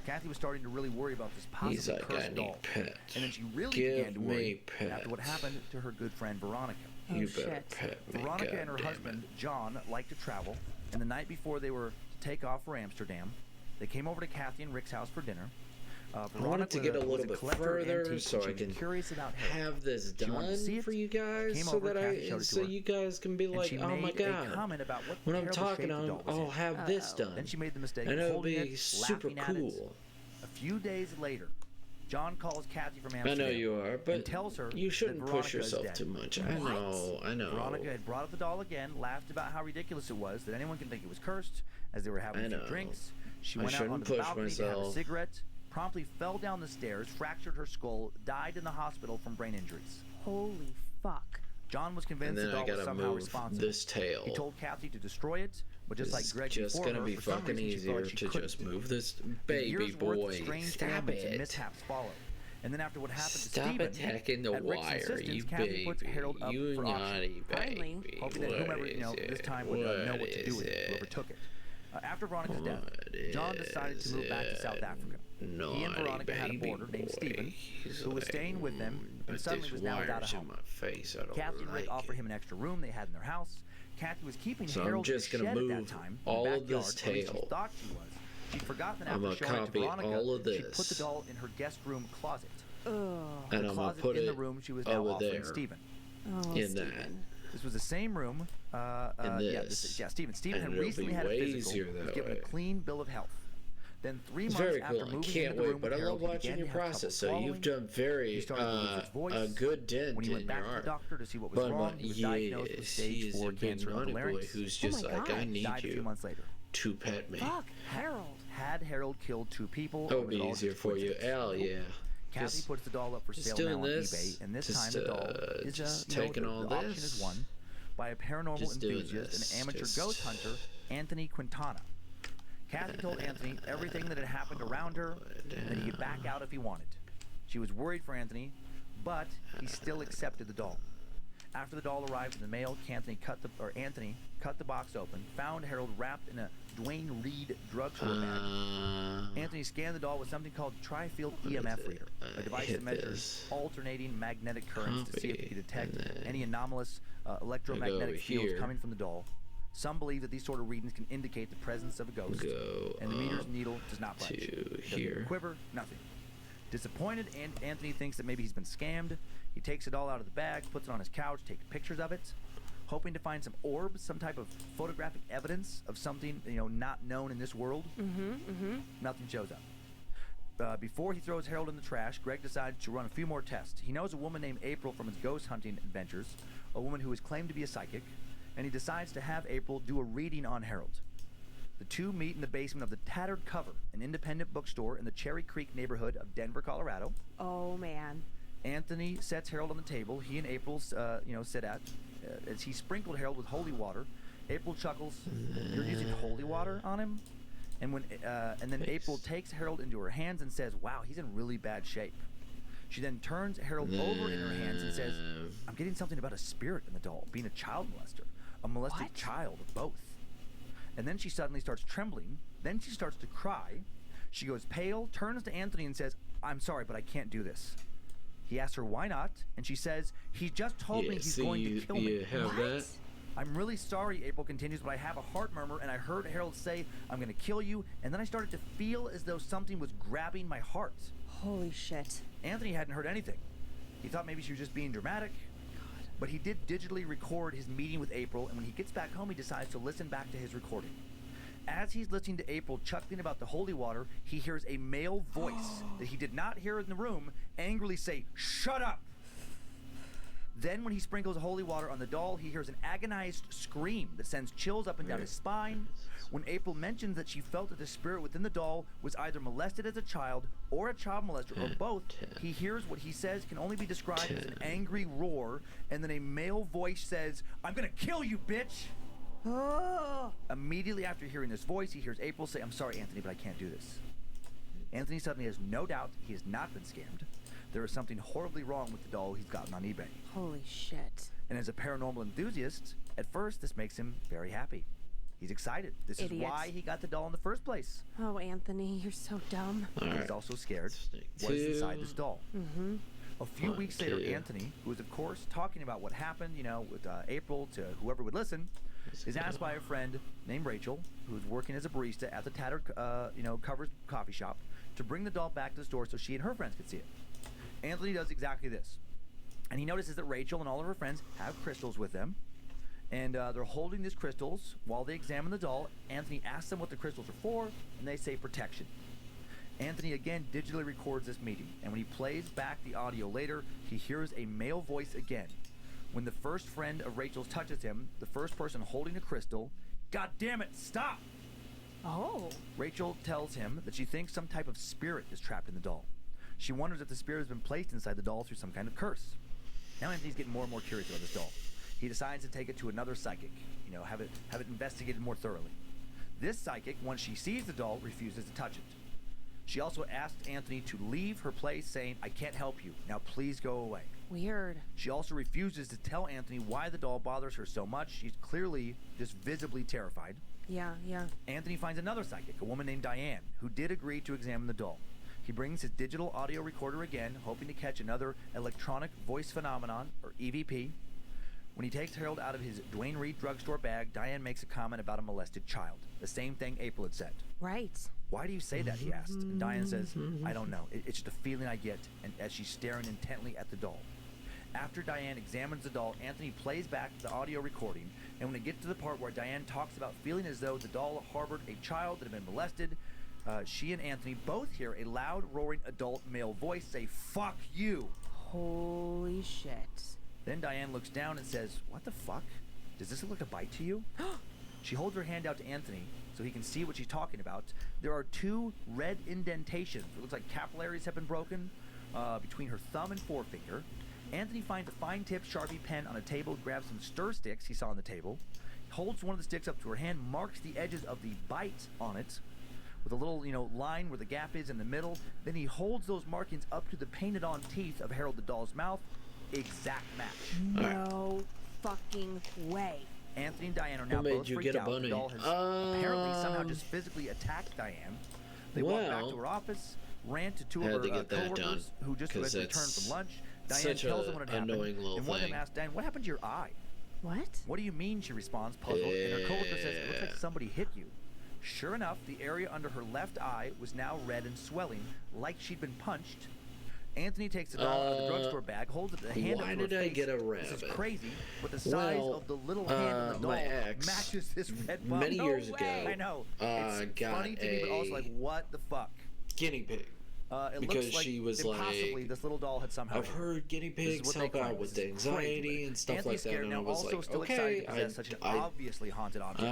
Kathy was starting to really worry about this possible cursed doll. And then she really began to worry after what happened to her good friend Veronica. You better pet me. Veronica and her husband, John, liked to travel, and the night before they were to take off for Amsterdam, they came over to Kathy and Rick's house for dinner. I wanted to get a little bit further so I can have this done for you guys, so you guys can be like, oh my god, when I'm talking, I'll have this done. Then she made the mistake and of it'll holding be it, super cool. A few days later, John calls Kathy from Amsterdam. I know you are, but tells her you shouldn't push yourself dead. too much. I know. Veronica had brought up the doll again, laughed about how ridiculous it was that anyone can think it was cursed, as they were having a few drinks. She went out onto the balcony to have a cigarette, promptly fell down the stairs, fractured her skull, died in the hospital from brain injuries. Holy fuck. John was convinced the doll was somehow responsible. This tail. He told Kathy to destroy it, but just like Greg before her, be for some fucking reason, easier to just move this baby boy. Stop it. And mishaps followed. And then after what happened to Stop Stephen, attacking the wire, you Kathy puts Harold up you for naughty auction. baby. Hoping that whomever this time would know what to do with it, whoever took it. After Veronica's death, John decided to move back to South Africa. He and Veronica had a boarder named Stephen, who was staying with them, and suddenly was now without a home. Kathy and Rick offered him an extra room they had in their house. Kathy was keeping Harold in the shed at that time, all in the of this backyard, tail. She thought she was. She'd forgotten that I'm after gonna showing it to copy Veronica, all of she this. put the doll in her guest room closet. And I'm gonna put in it the room she was now over offering there. Stephen. Oh, In Stephen. that. This was the same room. Stephen. Stephen had recently had a physical. Was given a clean bill of health. Then 3 months very after cool. I moving can't into the wait, room but I with love Harold, watching he your began to have process. trouble So you've swallowing. done very He started to lose his voice. a good dent When he went in back your to the arm. doctor to see what was wrong, he was diagnosed with stage 4 cancer of the larynx. Who's just like, I need died a few you months later. to pet me. Fuck, Harold. Had Harold killed 2 people, That or would be was it all easier just for you. coincidence? Hell yeah. Kathy puts the doll up for sale now on eBay, and this time the doll is taking all the auction this. is won by a paranormal enthusiast and amateur ghost hunter, Anthony Quintana. Kathy told Anthony everything that had happened around her, and that he could back out if he wanted. She was worried for Anthony, but he still accepted the doll. After the doll arrived in the mail, Anthony cut the box open, found Harold wrapped in a Dwayne Reed drugstore bag. Anthony scanned the doll with something called Tri-Field EMF reader, a device that measures alternating magnetic currents to see if it can detect any anomalous electromagnetic fields coming from the doll. Some believe that these sort of readings can indicate the presence of a ghost. And the meter's needle does not budge. To here. Quiver, nothing. Disappointed, and Anthony thinks that maybe he's been scammed. He takes it all out of the bag, puts it on his couch, takes pictures of it, hoping to find some orbs, some type of photographic evidence of something, not known in this world. Nothing shows up. Before he throws Harold in the trash, Greg decides to run a few more tests. He knows a woman named April from his ghost hunting adventures, a woman who is claimed to be a psychic, and he decides to have April do a reading on Harold. The two meet in the basement of the Tattered Cover, an independent bookstore in the Cherry Creek neighborhood of Denver, Colorado. Oh, man. Anthony sets Harold on the table. He and April, sit at. As he sprinkled Harold with holy water, April chuckles, "You're using holy water on him?" And then April takes Harold into her hands and says, "Wow, he's in really bad shape." She then turns Harold over in her hands and says, "I'm getting something about a spirit in the doll, being a child molester, a molested child, or both." And then she suddenly starts trembling. Then she starts to cry. She goes pale, turns to Anthony and says, "I'm sorry, but I can't do this." He asks her why not, and she says, "He just told me he's going to kill me." Have that? "I'm really sorry," April continues, "but I have a heart murmur, and I heard Harold say, 'I'm going to kill you,' and then I started to feel as though something was grabbing my heart." Holy shit. Anthony hadn't heard anything. He thought maybe she was just being dramatic. But he did digitally record his meeting with April, and when he gets back home, he decides to listen back to his recording. As he's listening to April chuckling about the holy water, he hears a male voice that he did not hear in the room angrily say, "Shut up!" Then when he sprinkles holy water on the doll, he hears an agonized scream that sends chills up and down his spine. When April mentions that she felt that the spirit within the doll was either molested as a child or a child molester or both, he hears what he says can only be described as an angry roar, and then a male voice says, "I'm gonna kill you, bitch!" Immediately after hearing this voice, he hears April say, "I'm sorry, Anthony, but I can't do this." Anthony suddenly has no doubt he has not been scammed. There is something horribly wrong with the doll he's gotten on eBay. Holy shit. And as a paranormal enthusiast, at first this makes him very happy. He's excited. This is why he got the doll in the first place. Oh, Anthony, you're so dumb. He's also scared. What is inside this doll? A few weeks later, Anthony, who is of course talking about what happened, with April to whoever would listen, is asked by a friend named Rachel, who is working as a barista at the Tattered Covers coffee shop, to bring the doll back to the store so she and her friends could see it. Anthony does exactly this. And he notices that Rachel and all of her friends have crystals with them. And they're holding these crystals while they examine the doll. Anthony asks them what the crystals are for, and they say protection. Anthony again digitally records this meeting, and when he plays back the audio later, he hears a male voice again. When the first friend of Rachel's touches him, the first person holding a crystal, "God damn it, stop!" Oh. Rachel tells him that she thinks some type of spirit is trapped in the doll. She wonders if the spirit has been placed inside the doll through some kind of curse. Now Anthony's getting more and more curious about this doll. He decides to take it to another psychic, have it investigated more thoroughly. This psychic, once she sees the doll, refuses to touch it. She also asks Anthony to leave her place, saying, "I can't help you. Now please go away." Weird. She also refuses to tell Anthony why the doll bothers her so much. She's clearly just visibly terrified. Yeah. Anthony finds another psychic, a woman named Diane, who did agree to examine the doll. He brings his digital audio recorder again, hoping to catch another electronic voice phenomenon, or EVP. When he takes Harold out of his Duane Reade drugstore bag, Diane makes a comment about a molested child. The same thing April had said. Right. "Why do you say that?" he asked. And Diane says, "I don't know. It's just a feeling I get," and as she's staring intently at the doll. After Diane examines the doll, Anthony plays back the audio recording, and when it gets to the part where Diane talks about feeling as though the doll harbored a child that had been molested, she and Anthony both hear a loud, roaring adult male voice say, "Fuck you!" Holy shit. Then Diane looks down and says, "What the fuck? Does this look like a bite to you?" She holds her hand out to Anthony so he can see what she's talking about. There are 2 red indentations. It looks like capillaries have been broken between her thumb and forefinger. Anthony finds a fine-tipped Sharpie pen on a table, grabs some stir sticks he saw on the table, holds one of the sticks up to her hand, marks the edges of the bite on it with a little, line where the gap is in the middle. Then he holds those markings up to the painted-on teeth of Harold the doll's mouth. Exact match. No fucking way. Anthony and Diane are now both freaked out. The doll has apparently somehow just physically attacked Diane. They walk back to her office, ran to 2 of her co-workers who just returned from lunch. Diane tells them what had happened, and one of them asks Diane, "What happened to your eye?" What? What do you mean, she responds, puzzled, and her coworker says, it looks like somebody hit you. Sure enough, the area under her left eye was now red and swelling, like she'd been punched. Anthony takes the doll out of the drugstore bag, holds it, the hand up to her face. Why did I get a rabbit? This is crazy, but the size of the little hand on the doll my ex, matches this red bump. many years ago, I know. It's got funny to me, but also like, what the fuck? Guinea pig. It because looks like she was possibly like, this little doll had somehow. I've heard guinea pigs help out with the anxiety and stuff like that, and I was like, still okay, excited to possess such an obviously haunted object.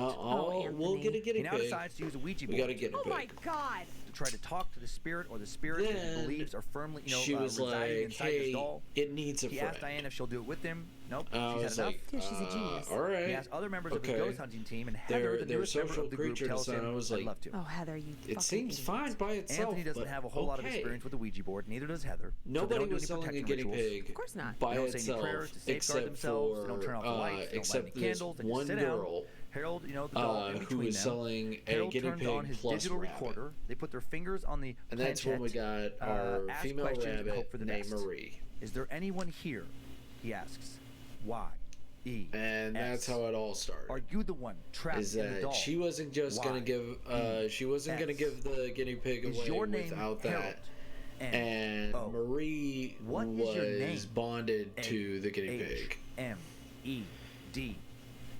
We'll get a guinea pig. He now decides to use a Ouija board. We got a guinea pig. Oh my god! To try to talk to the spirit or the spirits that he believes are firmly, she was residing like, inside his doll. It needs a he friend. asked Diana if she'll do it with him. Nope, she's had enough. Like, Dude, she's a genius. All right. He asked other members of the ghost hunting team, and Heather, the they're newest member social of the group, creatures, tells him, and I was like, I'd love to. Oh, Heather, you It seems fine by itself. Anthony doesn't have a whole lot of experience with the Ouija board, neither does Heather. Nobody so was selling a guinea pig Of course not. by they don't say any itself, prayers to safeguard except themselves. for They don't turn off the lights. They don't light any candles. They just one sit down. girl Harold, the doll in between who was them. selling a Harold guinea turns pig on his plus digital rabbit. recorder. They put their fingers on the And that's when we planchette, got our ask female questions and hope rabbit for the named best. Marie. Is there anyone here? He asks. Why? E. And that's S. how it all started. Are you the one trapped Is in the that doll? she wasn't just gonna give she wasn't gonna give the guinea pig Is away your name without Harold? that. And Marie What is your name? was bonded to the guinea pig. M-E-D.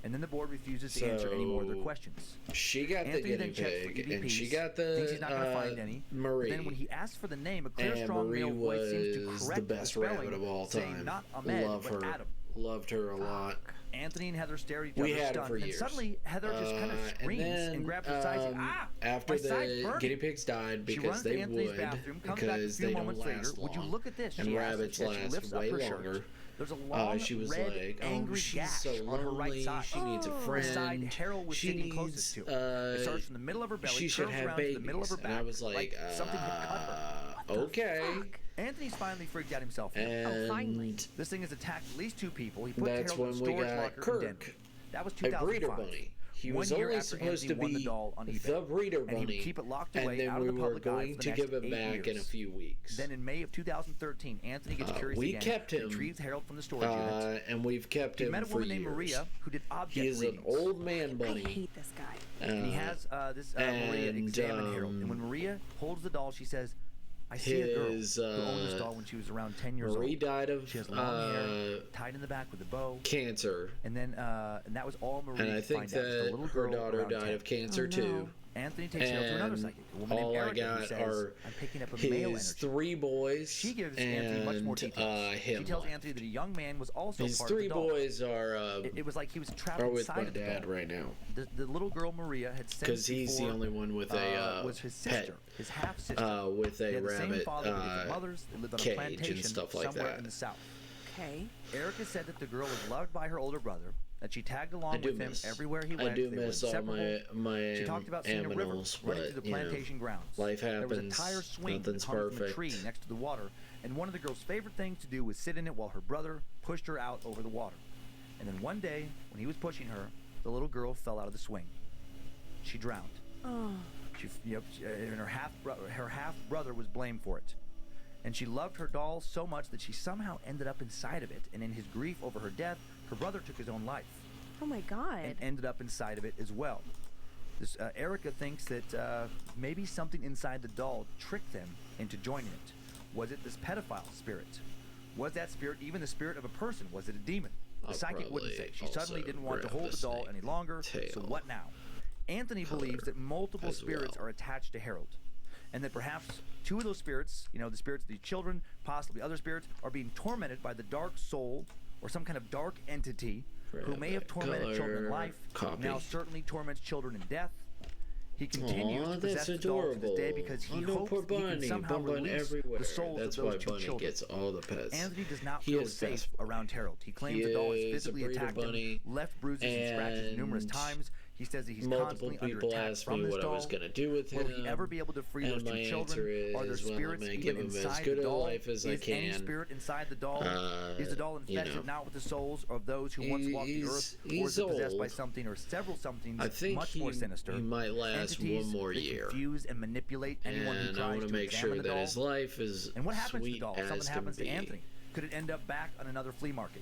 And then the board refuses to answer any more of their questions. She got Anthony the guinea then checks for pig, and EVPs, she got thinks he's not going to find the any. Marie. But then when he asks for the name, a clear, And strong Marie male voice seems to was correct the best spelling, rabbit of all saying time. not Ahmed, Love but her. Adam. Loved her a lot. Anthony and Heather stare at each We other had her stunned, for and years. suddenly Heather just kind of screams and grabs her sides. After my side's the burning. guinea pigs died, She because runs to they Anthony's would, bathroom, comes back a because few they don't moments later. last Would you long. look at this? And She asks, rabbits as she last lifts up way her shirt. longer. There's a long She was red, like, angry she's gash so on her right lonely. side. She needs a friend. The side Harold was She sitting needs, closest to. It starts from the middle of her belly, she should curves have around babies. to the middle of her back. And I was like, something had cut her. okay. Fuck? Anthony's finally freaked out himself. And finally. This thing has attacked at least 2 people. He put that's Harold in a when we storage got locker and Kirk, dented. That was a 2005. breeder bunny. He was 1 year only after supposed Anthony to won the be doll on eBay. the breeder And he bunny, would keep it locked and away then out we of the were public eye going for the to next give him 8 back in a years. few weeks. Then in May of 2013, Anthony gets curious we again. kept him, Retrieves Harold from the storage unit. and we've kept He him met a for woman years. named Maria who did object He is an readings. old man bunny. I hate this guy. And he has this Maria examine Harold. And when Maria holds the doll, she says, I see a girl who owned this doll when she was around 10 years Marie old. died of She has long hair, tied in the back with a bow. cancer. And then, and that was all Marie And I could think find out. Just a that little her girl daughter around died 10. of cancer Oh, no. too. Anthony takes Harold to another And psychic, a woman named all I Erica, who got says, are I'm picking up a male his energy. 3 boys. She gives Anthony much more details. him. She tells Anthony that a young man was also His part of 3 the doll. boys are It was like he was trapped with inside my of the dad doll. right now. The little girl Maria had said Because he's the only one with a was his sister, pet, his half sister. with They a had the same rabbit father with different mothers. They lived on a cage plantation and stuff like somewhere that. in the south. Okay. Erica said that the girl was loved by her older brother, that she tagged I along do with him miss. everywhere he went. I do They were miss all inseparable. my She talked about seeing a river animals, running but through the you know, plantation grounds. life There was a happens. tire swing Nothing's hung from a perfect. tree next to the water, and one of the girl's favorite things to do was sit in it while her brother pushed her out over the water. And then one day, when he was pushing her, the little girl fell out of the swing. She drowned. Oh. And her half brother was blamed for it. And she loved her doll so much that she somehow ended up inside of it. And in his grief over her death, her brother took his own life Oh my God. and ended up inside of it as well. This Erica thinks that maybe something inside the doll tricked them into joining it. Was it this pedophile spirit? Was that spirit even the spirit of a person? Was it a demon? The I'll psychic wouldn't say. She probably suddenly didn't want to grab hold the the doll snake any longer. So tail what now? Anthony believes that multiple as spirits well. are attached to Harold, and that perhaps 2 of those spirits, the spirits of the children, possibly other spirits, are being tormented by the dark soul or some kind of dark entity who may have tormented children in life, now certainly torments children in death. He continues to possess the doll to this day because he hopes he can somehow release the souls That's of those why 2 Bunny children. gets all the pets. Anthony does not He feel is safe best boy. around Harold. He claims He the doll has is a physically breeder attacked bunny, him, left bruises and scratches numerous and times. He says that he's multiple constantly under people attack asked from me this what I doll. was going to do with him. Will he ever be able to free those and 2 my children? answer is, Are there well, I'm spirits gonna even give him as inside good the a doll? life as I Is any can. spirit inside the doll? Is the doll you infested know. not with the souls of those who once walked the earth, or is it possessed by old. something or several somethings I think much more sinister? he might last Entities one more that year. confuse and manipulate anyone who And I tries want to to make examine sure the that doll. his life is And what happens to the sweet doll? as Something can happens to be. Anthony. Could it end up back on another flea market?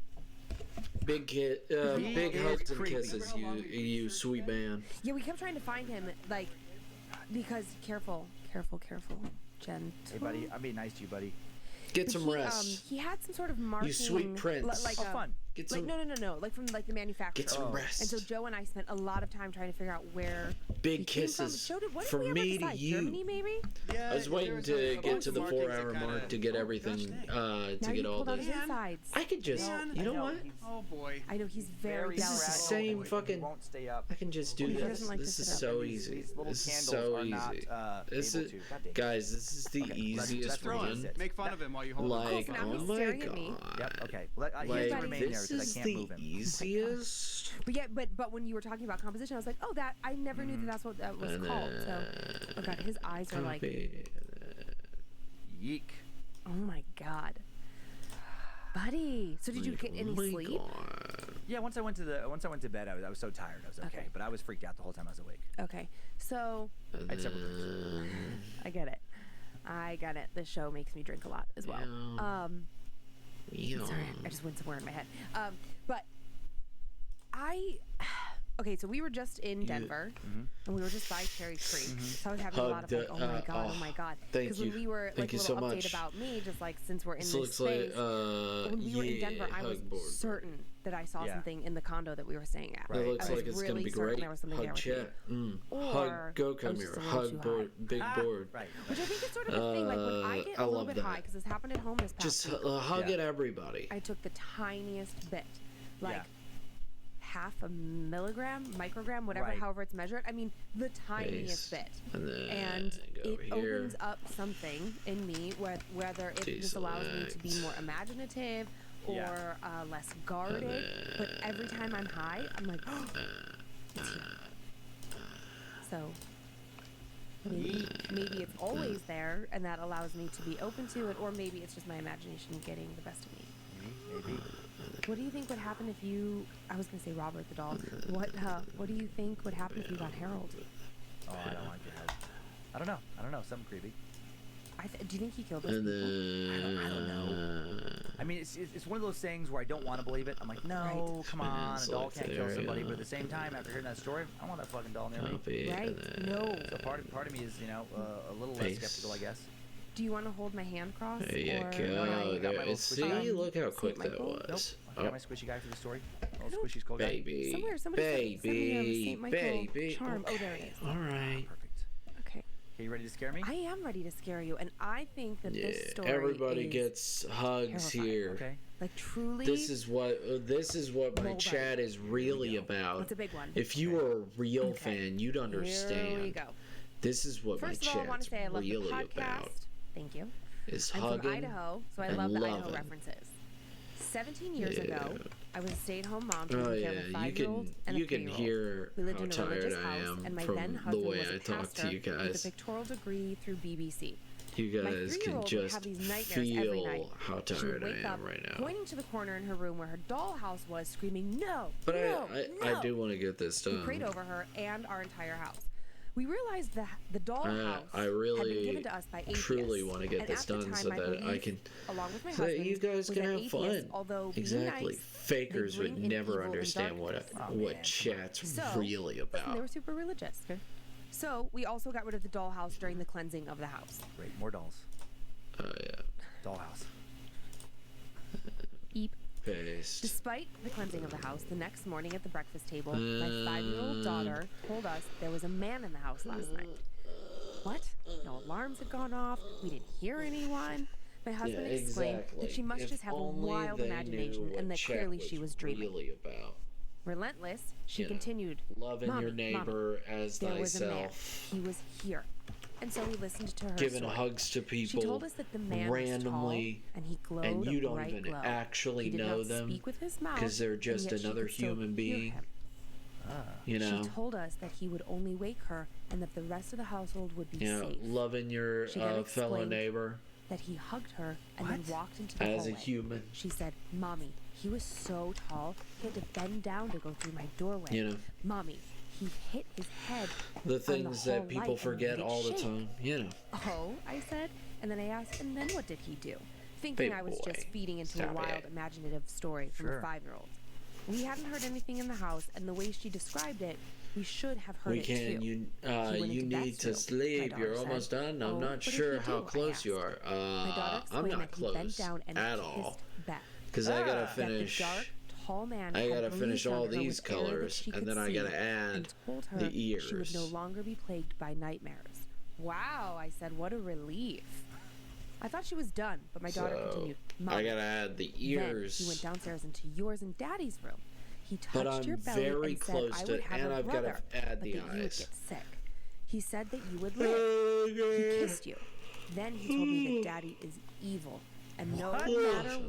Big hugs and creepy. kisses, you sweet man. Yeah, we kept trying to find him, like, because careful, Jen. Hey, buddy, I'm being nice to you, buddy. Get But some rest. He had some sort of marking. You sweet prince. Like fun. Get like some. no, like from like the manufacturer. Get some rest. And so Joe and I spent a lot of time trying to figure out where Big he came from. kisses Joe, what from did we me ever to decide? you. Germany, maybe? Yeah, I was waiting to get to the 4-hour kinda- mark to get everything, Now to he get all pulled out his the. insides. I could just, Man, you know what? Oh boy. I know he's very This is the fragile. same and fucking. He won't stay up. I can just do He this. doesn't like This to is sit up. so These easy. little This is candles so are not, easy. able This is, to. God dang. guys. This is the Okay, easiest that's where he one. sits. Make fun of him while you hold him. Like, Cool, so now oh he's my staring at me. god. Yep. Okay. Well, he has to Like, remain there this because is I can't the move him. easiest. But yeah, but when you were talking about composition, I was like, oh, that I never knew that that's what that was And called. So, oh god, his eyes are like, Copy. Yeek. oh my god, buddy. So did you get any Oh my sleep? God. Yeah. Once I went to bed, I was so tired. I was okay, Okay. but I was freaked out the whole time I was awake. Okay, so I had several drinks. I get it. I get it. The show makes me drink a lot as well. Yeah. Yeah. Sorry, I just went somewhere in my head. But okay, so we were just in Denver, and we were just by Cherry Creek. So I was having a lot of like, oh my god, oh my god. Thank Because when you. we were Thank like you a so little update much. about me, just like since we're in This this looks space. like when we were in Denver, I was hug board. certain that I saw Yeah. something in the condo that we were staying at. Right. It looks I was like it's gonna really be certain great. there was something there Hug with me. chat. Or Hug. Go I come was here. just a little too Hug board. Big board. Right. Which I think is sort of a thing. Like when I get I a little love bit that. high, because this happened at home this past Just week. hug Yeah. at everybody. I took the tiniest bit, like Yeah. half a microgram, whatever, Right. however it's measured. I mean, the tiniest Base. bit. And then And go it over here. opens up something in me, whether it just allows me to be more imaginative or Yeah. less guarded. But every time I'm high, I'm like, oh, it's here. So maybe it's always there, and that allows me to be open to it, or maybe it's just my imagination getting the best of me. Maybe. What do you think would happen if you? I was gonna say Robert the doll. What do you think would happen if you got Harold? Oh, I don't like that. I don't know. Something creepy. Do you think he killed those And people? then I don't know. I mean, it's one of those things where I don't want to believe it. I'm like, no, Right. come on, It's a doll like can't there kill you somebody. go. But at the same time, after hearing that story, I want that fucking doll near me. Copy. Right. And then No. So part of me is, a little less Face. skeptical, I guess. Do you want to hold my hand crossed? There you or No, I go. got my There. little See, squishy look how St. quick that Michael? Nope. was. I got my squishy guy for the story. Little Nope. squishy skull guy. Baby. Somewhere, somebody sent me a St. Michael baby. charm. Oh, there he is. All right. Perfect. Okay. Okay, you ready to scare me? I am ready to scare you, and I think that Yeah. this story Everybody is gets hugs terrifying. here. Okay. like truly. This is what my Well done. chat is really about. It's a big one. If you were a real Okay. fan, you'd understand. Here we go. This is what First my of all, I want chat's to say I love really the podcast. about. Thank you. Is I'm hugging from Idaho, so I and love the Idaho loving. references. 17 years Yeah. ago, I was a stay-at-home mom taking Oh care yeah, of a you 5-year-old can and a you can 3-year-old. hear We lived how in a tired religious I house, am and my from then the husband way was a I talk pastor to you with a guys. pictorial degree through BBC. You My guys 3-year-old can would just have these nightmares every night. feel how She would tired I wake up, am right now. pointing to the corner in her room where her dollhouse was, screaming, "No, But no, I no!" do want to get this We done. prayed over her and our entire house. We realized that the dollhouse I had been really given to us by atheists. truly want to get And this at the done time, so my that I belief, can, along with my so that husband, you guys was can that have atheists, fun. although being Exactly. nice, Fakers they would bring in never evil and understand darkness. Oh, what man, chat's So, really Listen, they about. were super religious. Okay? So we also got rid of the dollhouse during the cleansing of the house. Great, more dolls. Oh yeah. Dollhouse. Eep. Paste. Despite the cleansing of the house, the next morning at the breakfast table, my 5-year-old daughter told us there was a man in the house last night. What? No alarms had gone off. We didn't hear anyone. My husband explained that she must If just have a only wild they imagination knew and what that chat clearly she was dreaming. Really about. Relentless, she You know, continued, loving "Mommy, your neighbor as there was a man. thyself. He was here." And so we listened to her Giving story. hugs to people She told us that the man randomly, was tall, and he glowed and you a don't bright even glow. actually He did know not them speak with his mouth, 'cause they're and just yet she another could still human hear being. him. You know, She told us that he would only wake her and that the rest of the household would be safe. loving your She then fellow explained neighbor that he hugged her and then What? walked into the as hallway. a human. She said, "Mommy, he was so tall, he had to bend down to go through my doorway. You know. Mommy, he hit his head The on things hall that people light and forget made it all the shake." time. You know, Oh, I said, and then I asked, and then what did he do? Thinking Baby I was boy, just feeding into stop a wild, it. imaginative story from Sure. a 5-year-old. We hadn't heard anything in the house, and the way she described it, We should have heard it too. You He went you into need Beth's to room, sleep. my You're daughter almost said. done. Oh, I'm what not did sure he how do? I close you are. asked. My daughter I'm explained not that he bent close down and at kissed all. Beth. Because I gotta That the finish. dark, tall man I had gotta finish breathed on all her these with air that colors, she and could then I see gotta and add told her the ears. she would no longer be plagued by nightmares. Wow, I said, what a relief. I thought she was done, but my daughter continued. Mom, I gotta add the then ears. he went downstairs into yours and Daddy's room. He But touched I'm your belly very and said close I to, would have and a I've brother, gotta add but the that you would eyes. get sick. He said that you would live. He kissed you. Then he told me that Daddy is evil, and no matter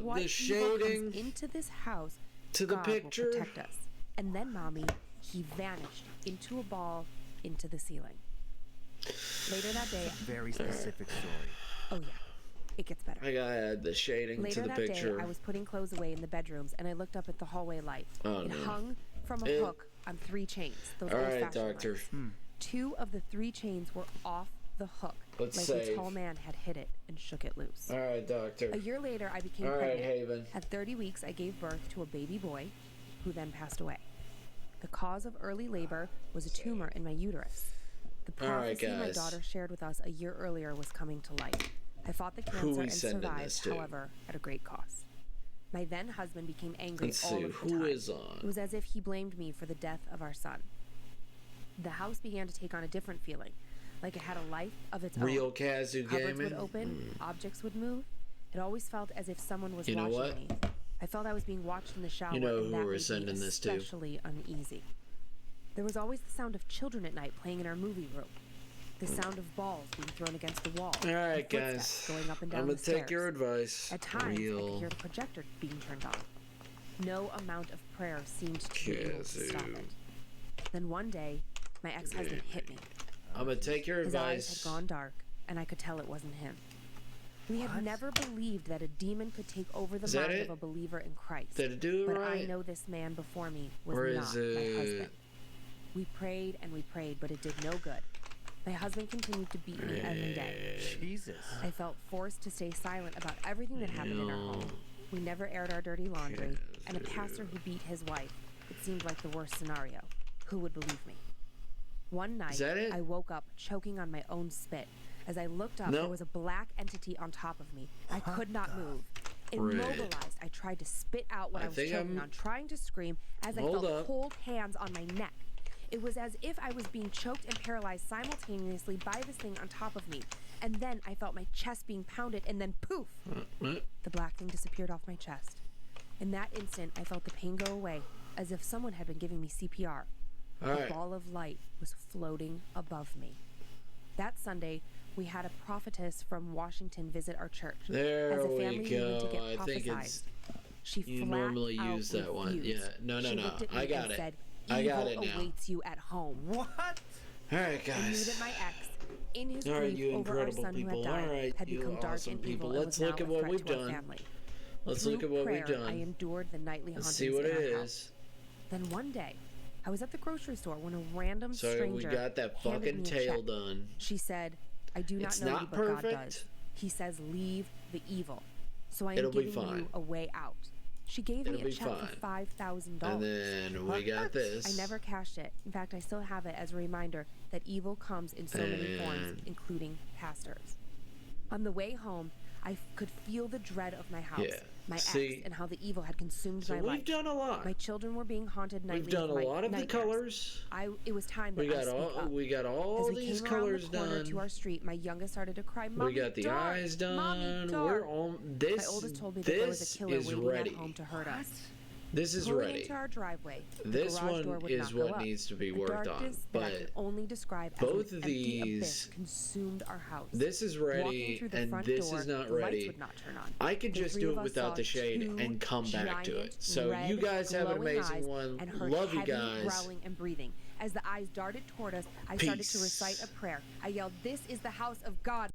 what The evil shading comes into this house, to the God picture. will protect us. And then, Mommy, he vanished into a ball into the ceiling. Later that day, Very specific story. oh yeah, it gets better. I gotta add the shading Later to the that picture. day, I was putting clothes away in the bedrooms, and I looked up at the hallway light. Oh, it no. hung from a hook on 3 chains. Those All right, old-fashioned doctor. lights. 2 of the 3 chains were off the hook, Let's like save. a tall man had hit it and shook it loose. All right, doctor. A year later, I became All right, pregnant. Haven. At 30 weeks, I gave birth to a baby boy, who then passed away. The cause of early labor was a tumor in my uterus. The All right, prophecy my guys. daughter shared with us a year earlier was coming to life. I fought the Who cancer we and sending this survived, to? however, at a great cost. My then husband became angry Let's all see, of the who time. is on? It was as if he blamed me for the death of our son. The house began to take on a different feeling, like it had a life of its Real own. Kazoo Cupboards Gaming. would open, objects would move. It always felt as if someone was You know watching what? me. I felt I was being watched in the shower, You know and who that we're made sending me this to. especially uneasy. There was always the sound of children at night playing in our movie room. The sound of balls being thrown against the wall. All right, and footsteps guys. going up and down I'm gonna the stairs. take your advice. At times, I could Real hear the projector being turned on. No amount of prayer seemed to be able to stop Kazoo. it. Then one day, my ex-husband hit me. I'm gonna take your His eyes advice. had gone dark, and I could tell it wasn't him. We had never believed that a demon could take over the Is that mind it? of a believer in Christ. Did it do it But right? I know this man before me was Or not is my it- husband. We prayed and we prayed, but it did no good. My husband continued to beat me every day. Jesus. I felt forced to stay silent about everything that happened in our home. We never aired our dirty laundry, and a pastor who beat his wife. It seemed like the worst scenario. Who would believe me? One night, that it? I woke up choking on my own spit. As I looked up, No. there was a black entity on top of me. I could not move. Right. Immobilized, I tried to spit out what I I was think choking I'm- on, trying to scream as I Hold felt up. cold hands on my neck. It was as if I was being choked and paralyzed simultaneously by this thing on top of me. And then I felt my chest being pounded, and then poof! The black thing disappeared off my chest. In that instant, I felt the pain go away, as if someone had been giving me CPR. All A right. ball of light was floating above me. That Sunday, we had a prophetess from Washington visit our church. There As a we family, we went to go. get I think prophesized. it's. She You flat normally out use that one. refused. Yeah. No, She no. looked at me I got and it. said, I got "Evil it now. awaits you at home." What? All right, I knew guys. that my ex, in his All right, grief you over our incredible son who people. had died, All right, had you become dark awesome and people. evil and Let's was look now at a what threat we've to our done. family. Let's Through look at what we've prayer, done. I endured the nightly Let's hauntings see what in it our house. is. Then one day, I was at the grocery store when a random So we stranger got that handed fucking me a tail check. done. She said, "I do not It's know you, not but God perfect. does. He says, leave the evil. So I am It'll be giving fine. you a way out." She gave It'll me a be check fine. for $5,000. And then we got this. I never cashed it. In fact, I still have it as a reminder that evil comes in so many forms, And- including pastors. On the way home, I could feel the dread of my house, Yeah. my See? ex, and how the evil had consumed So my we've life. done a lot. My children were being haunted nightly. We've done a with lot of the nightmares. colors. It was time that We got I speak all. up. We got all As we these came around colors the corner done. to our street, my youngest started to cry, "Mommy, We got the dark! eyes Mommy, done. dark!" We're on this. My oldest told me that there was a This killer is waiting ready. at home to hurt us. This is Pulling ready. into our driveway, the This garage one door would is not go what up. needs to be The worked on, darkness that I but could only describe as both an of empty abyss these- consumed our house. This is Walking ready, through the and front this door, is not the lights ready. would not turn on. I could The just three do of it us without saw the shade two and come back to giant, it. So red, you guys have an glowing amazing eyes one. and heard Love you heavy guys. growling and breathing. As the eyes darted toward us, I started to Peace. recite a prayer. I yelled, "This is the house of God."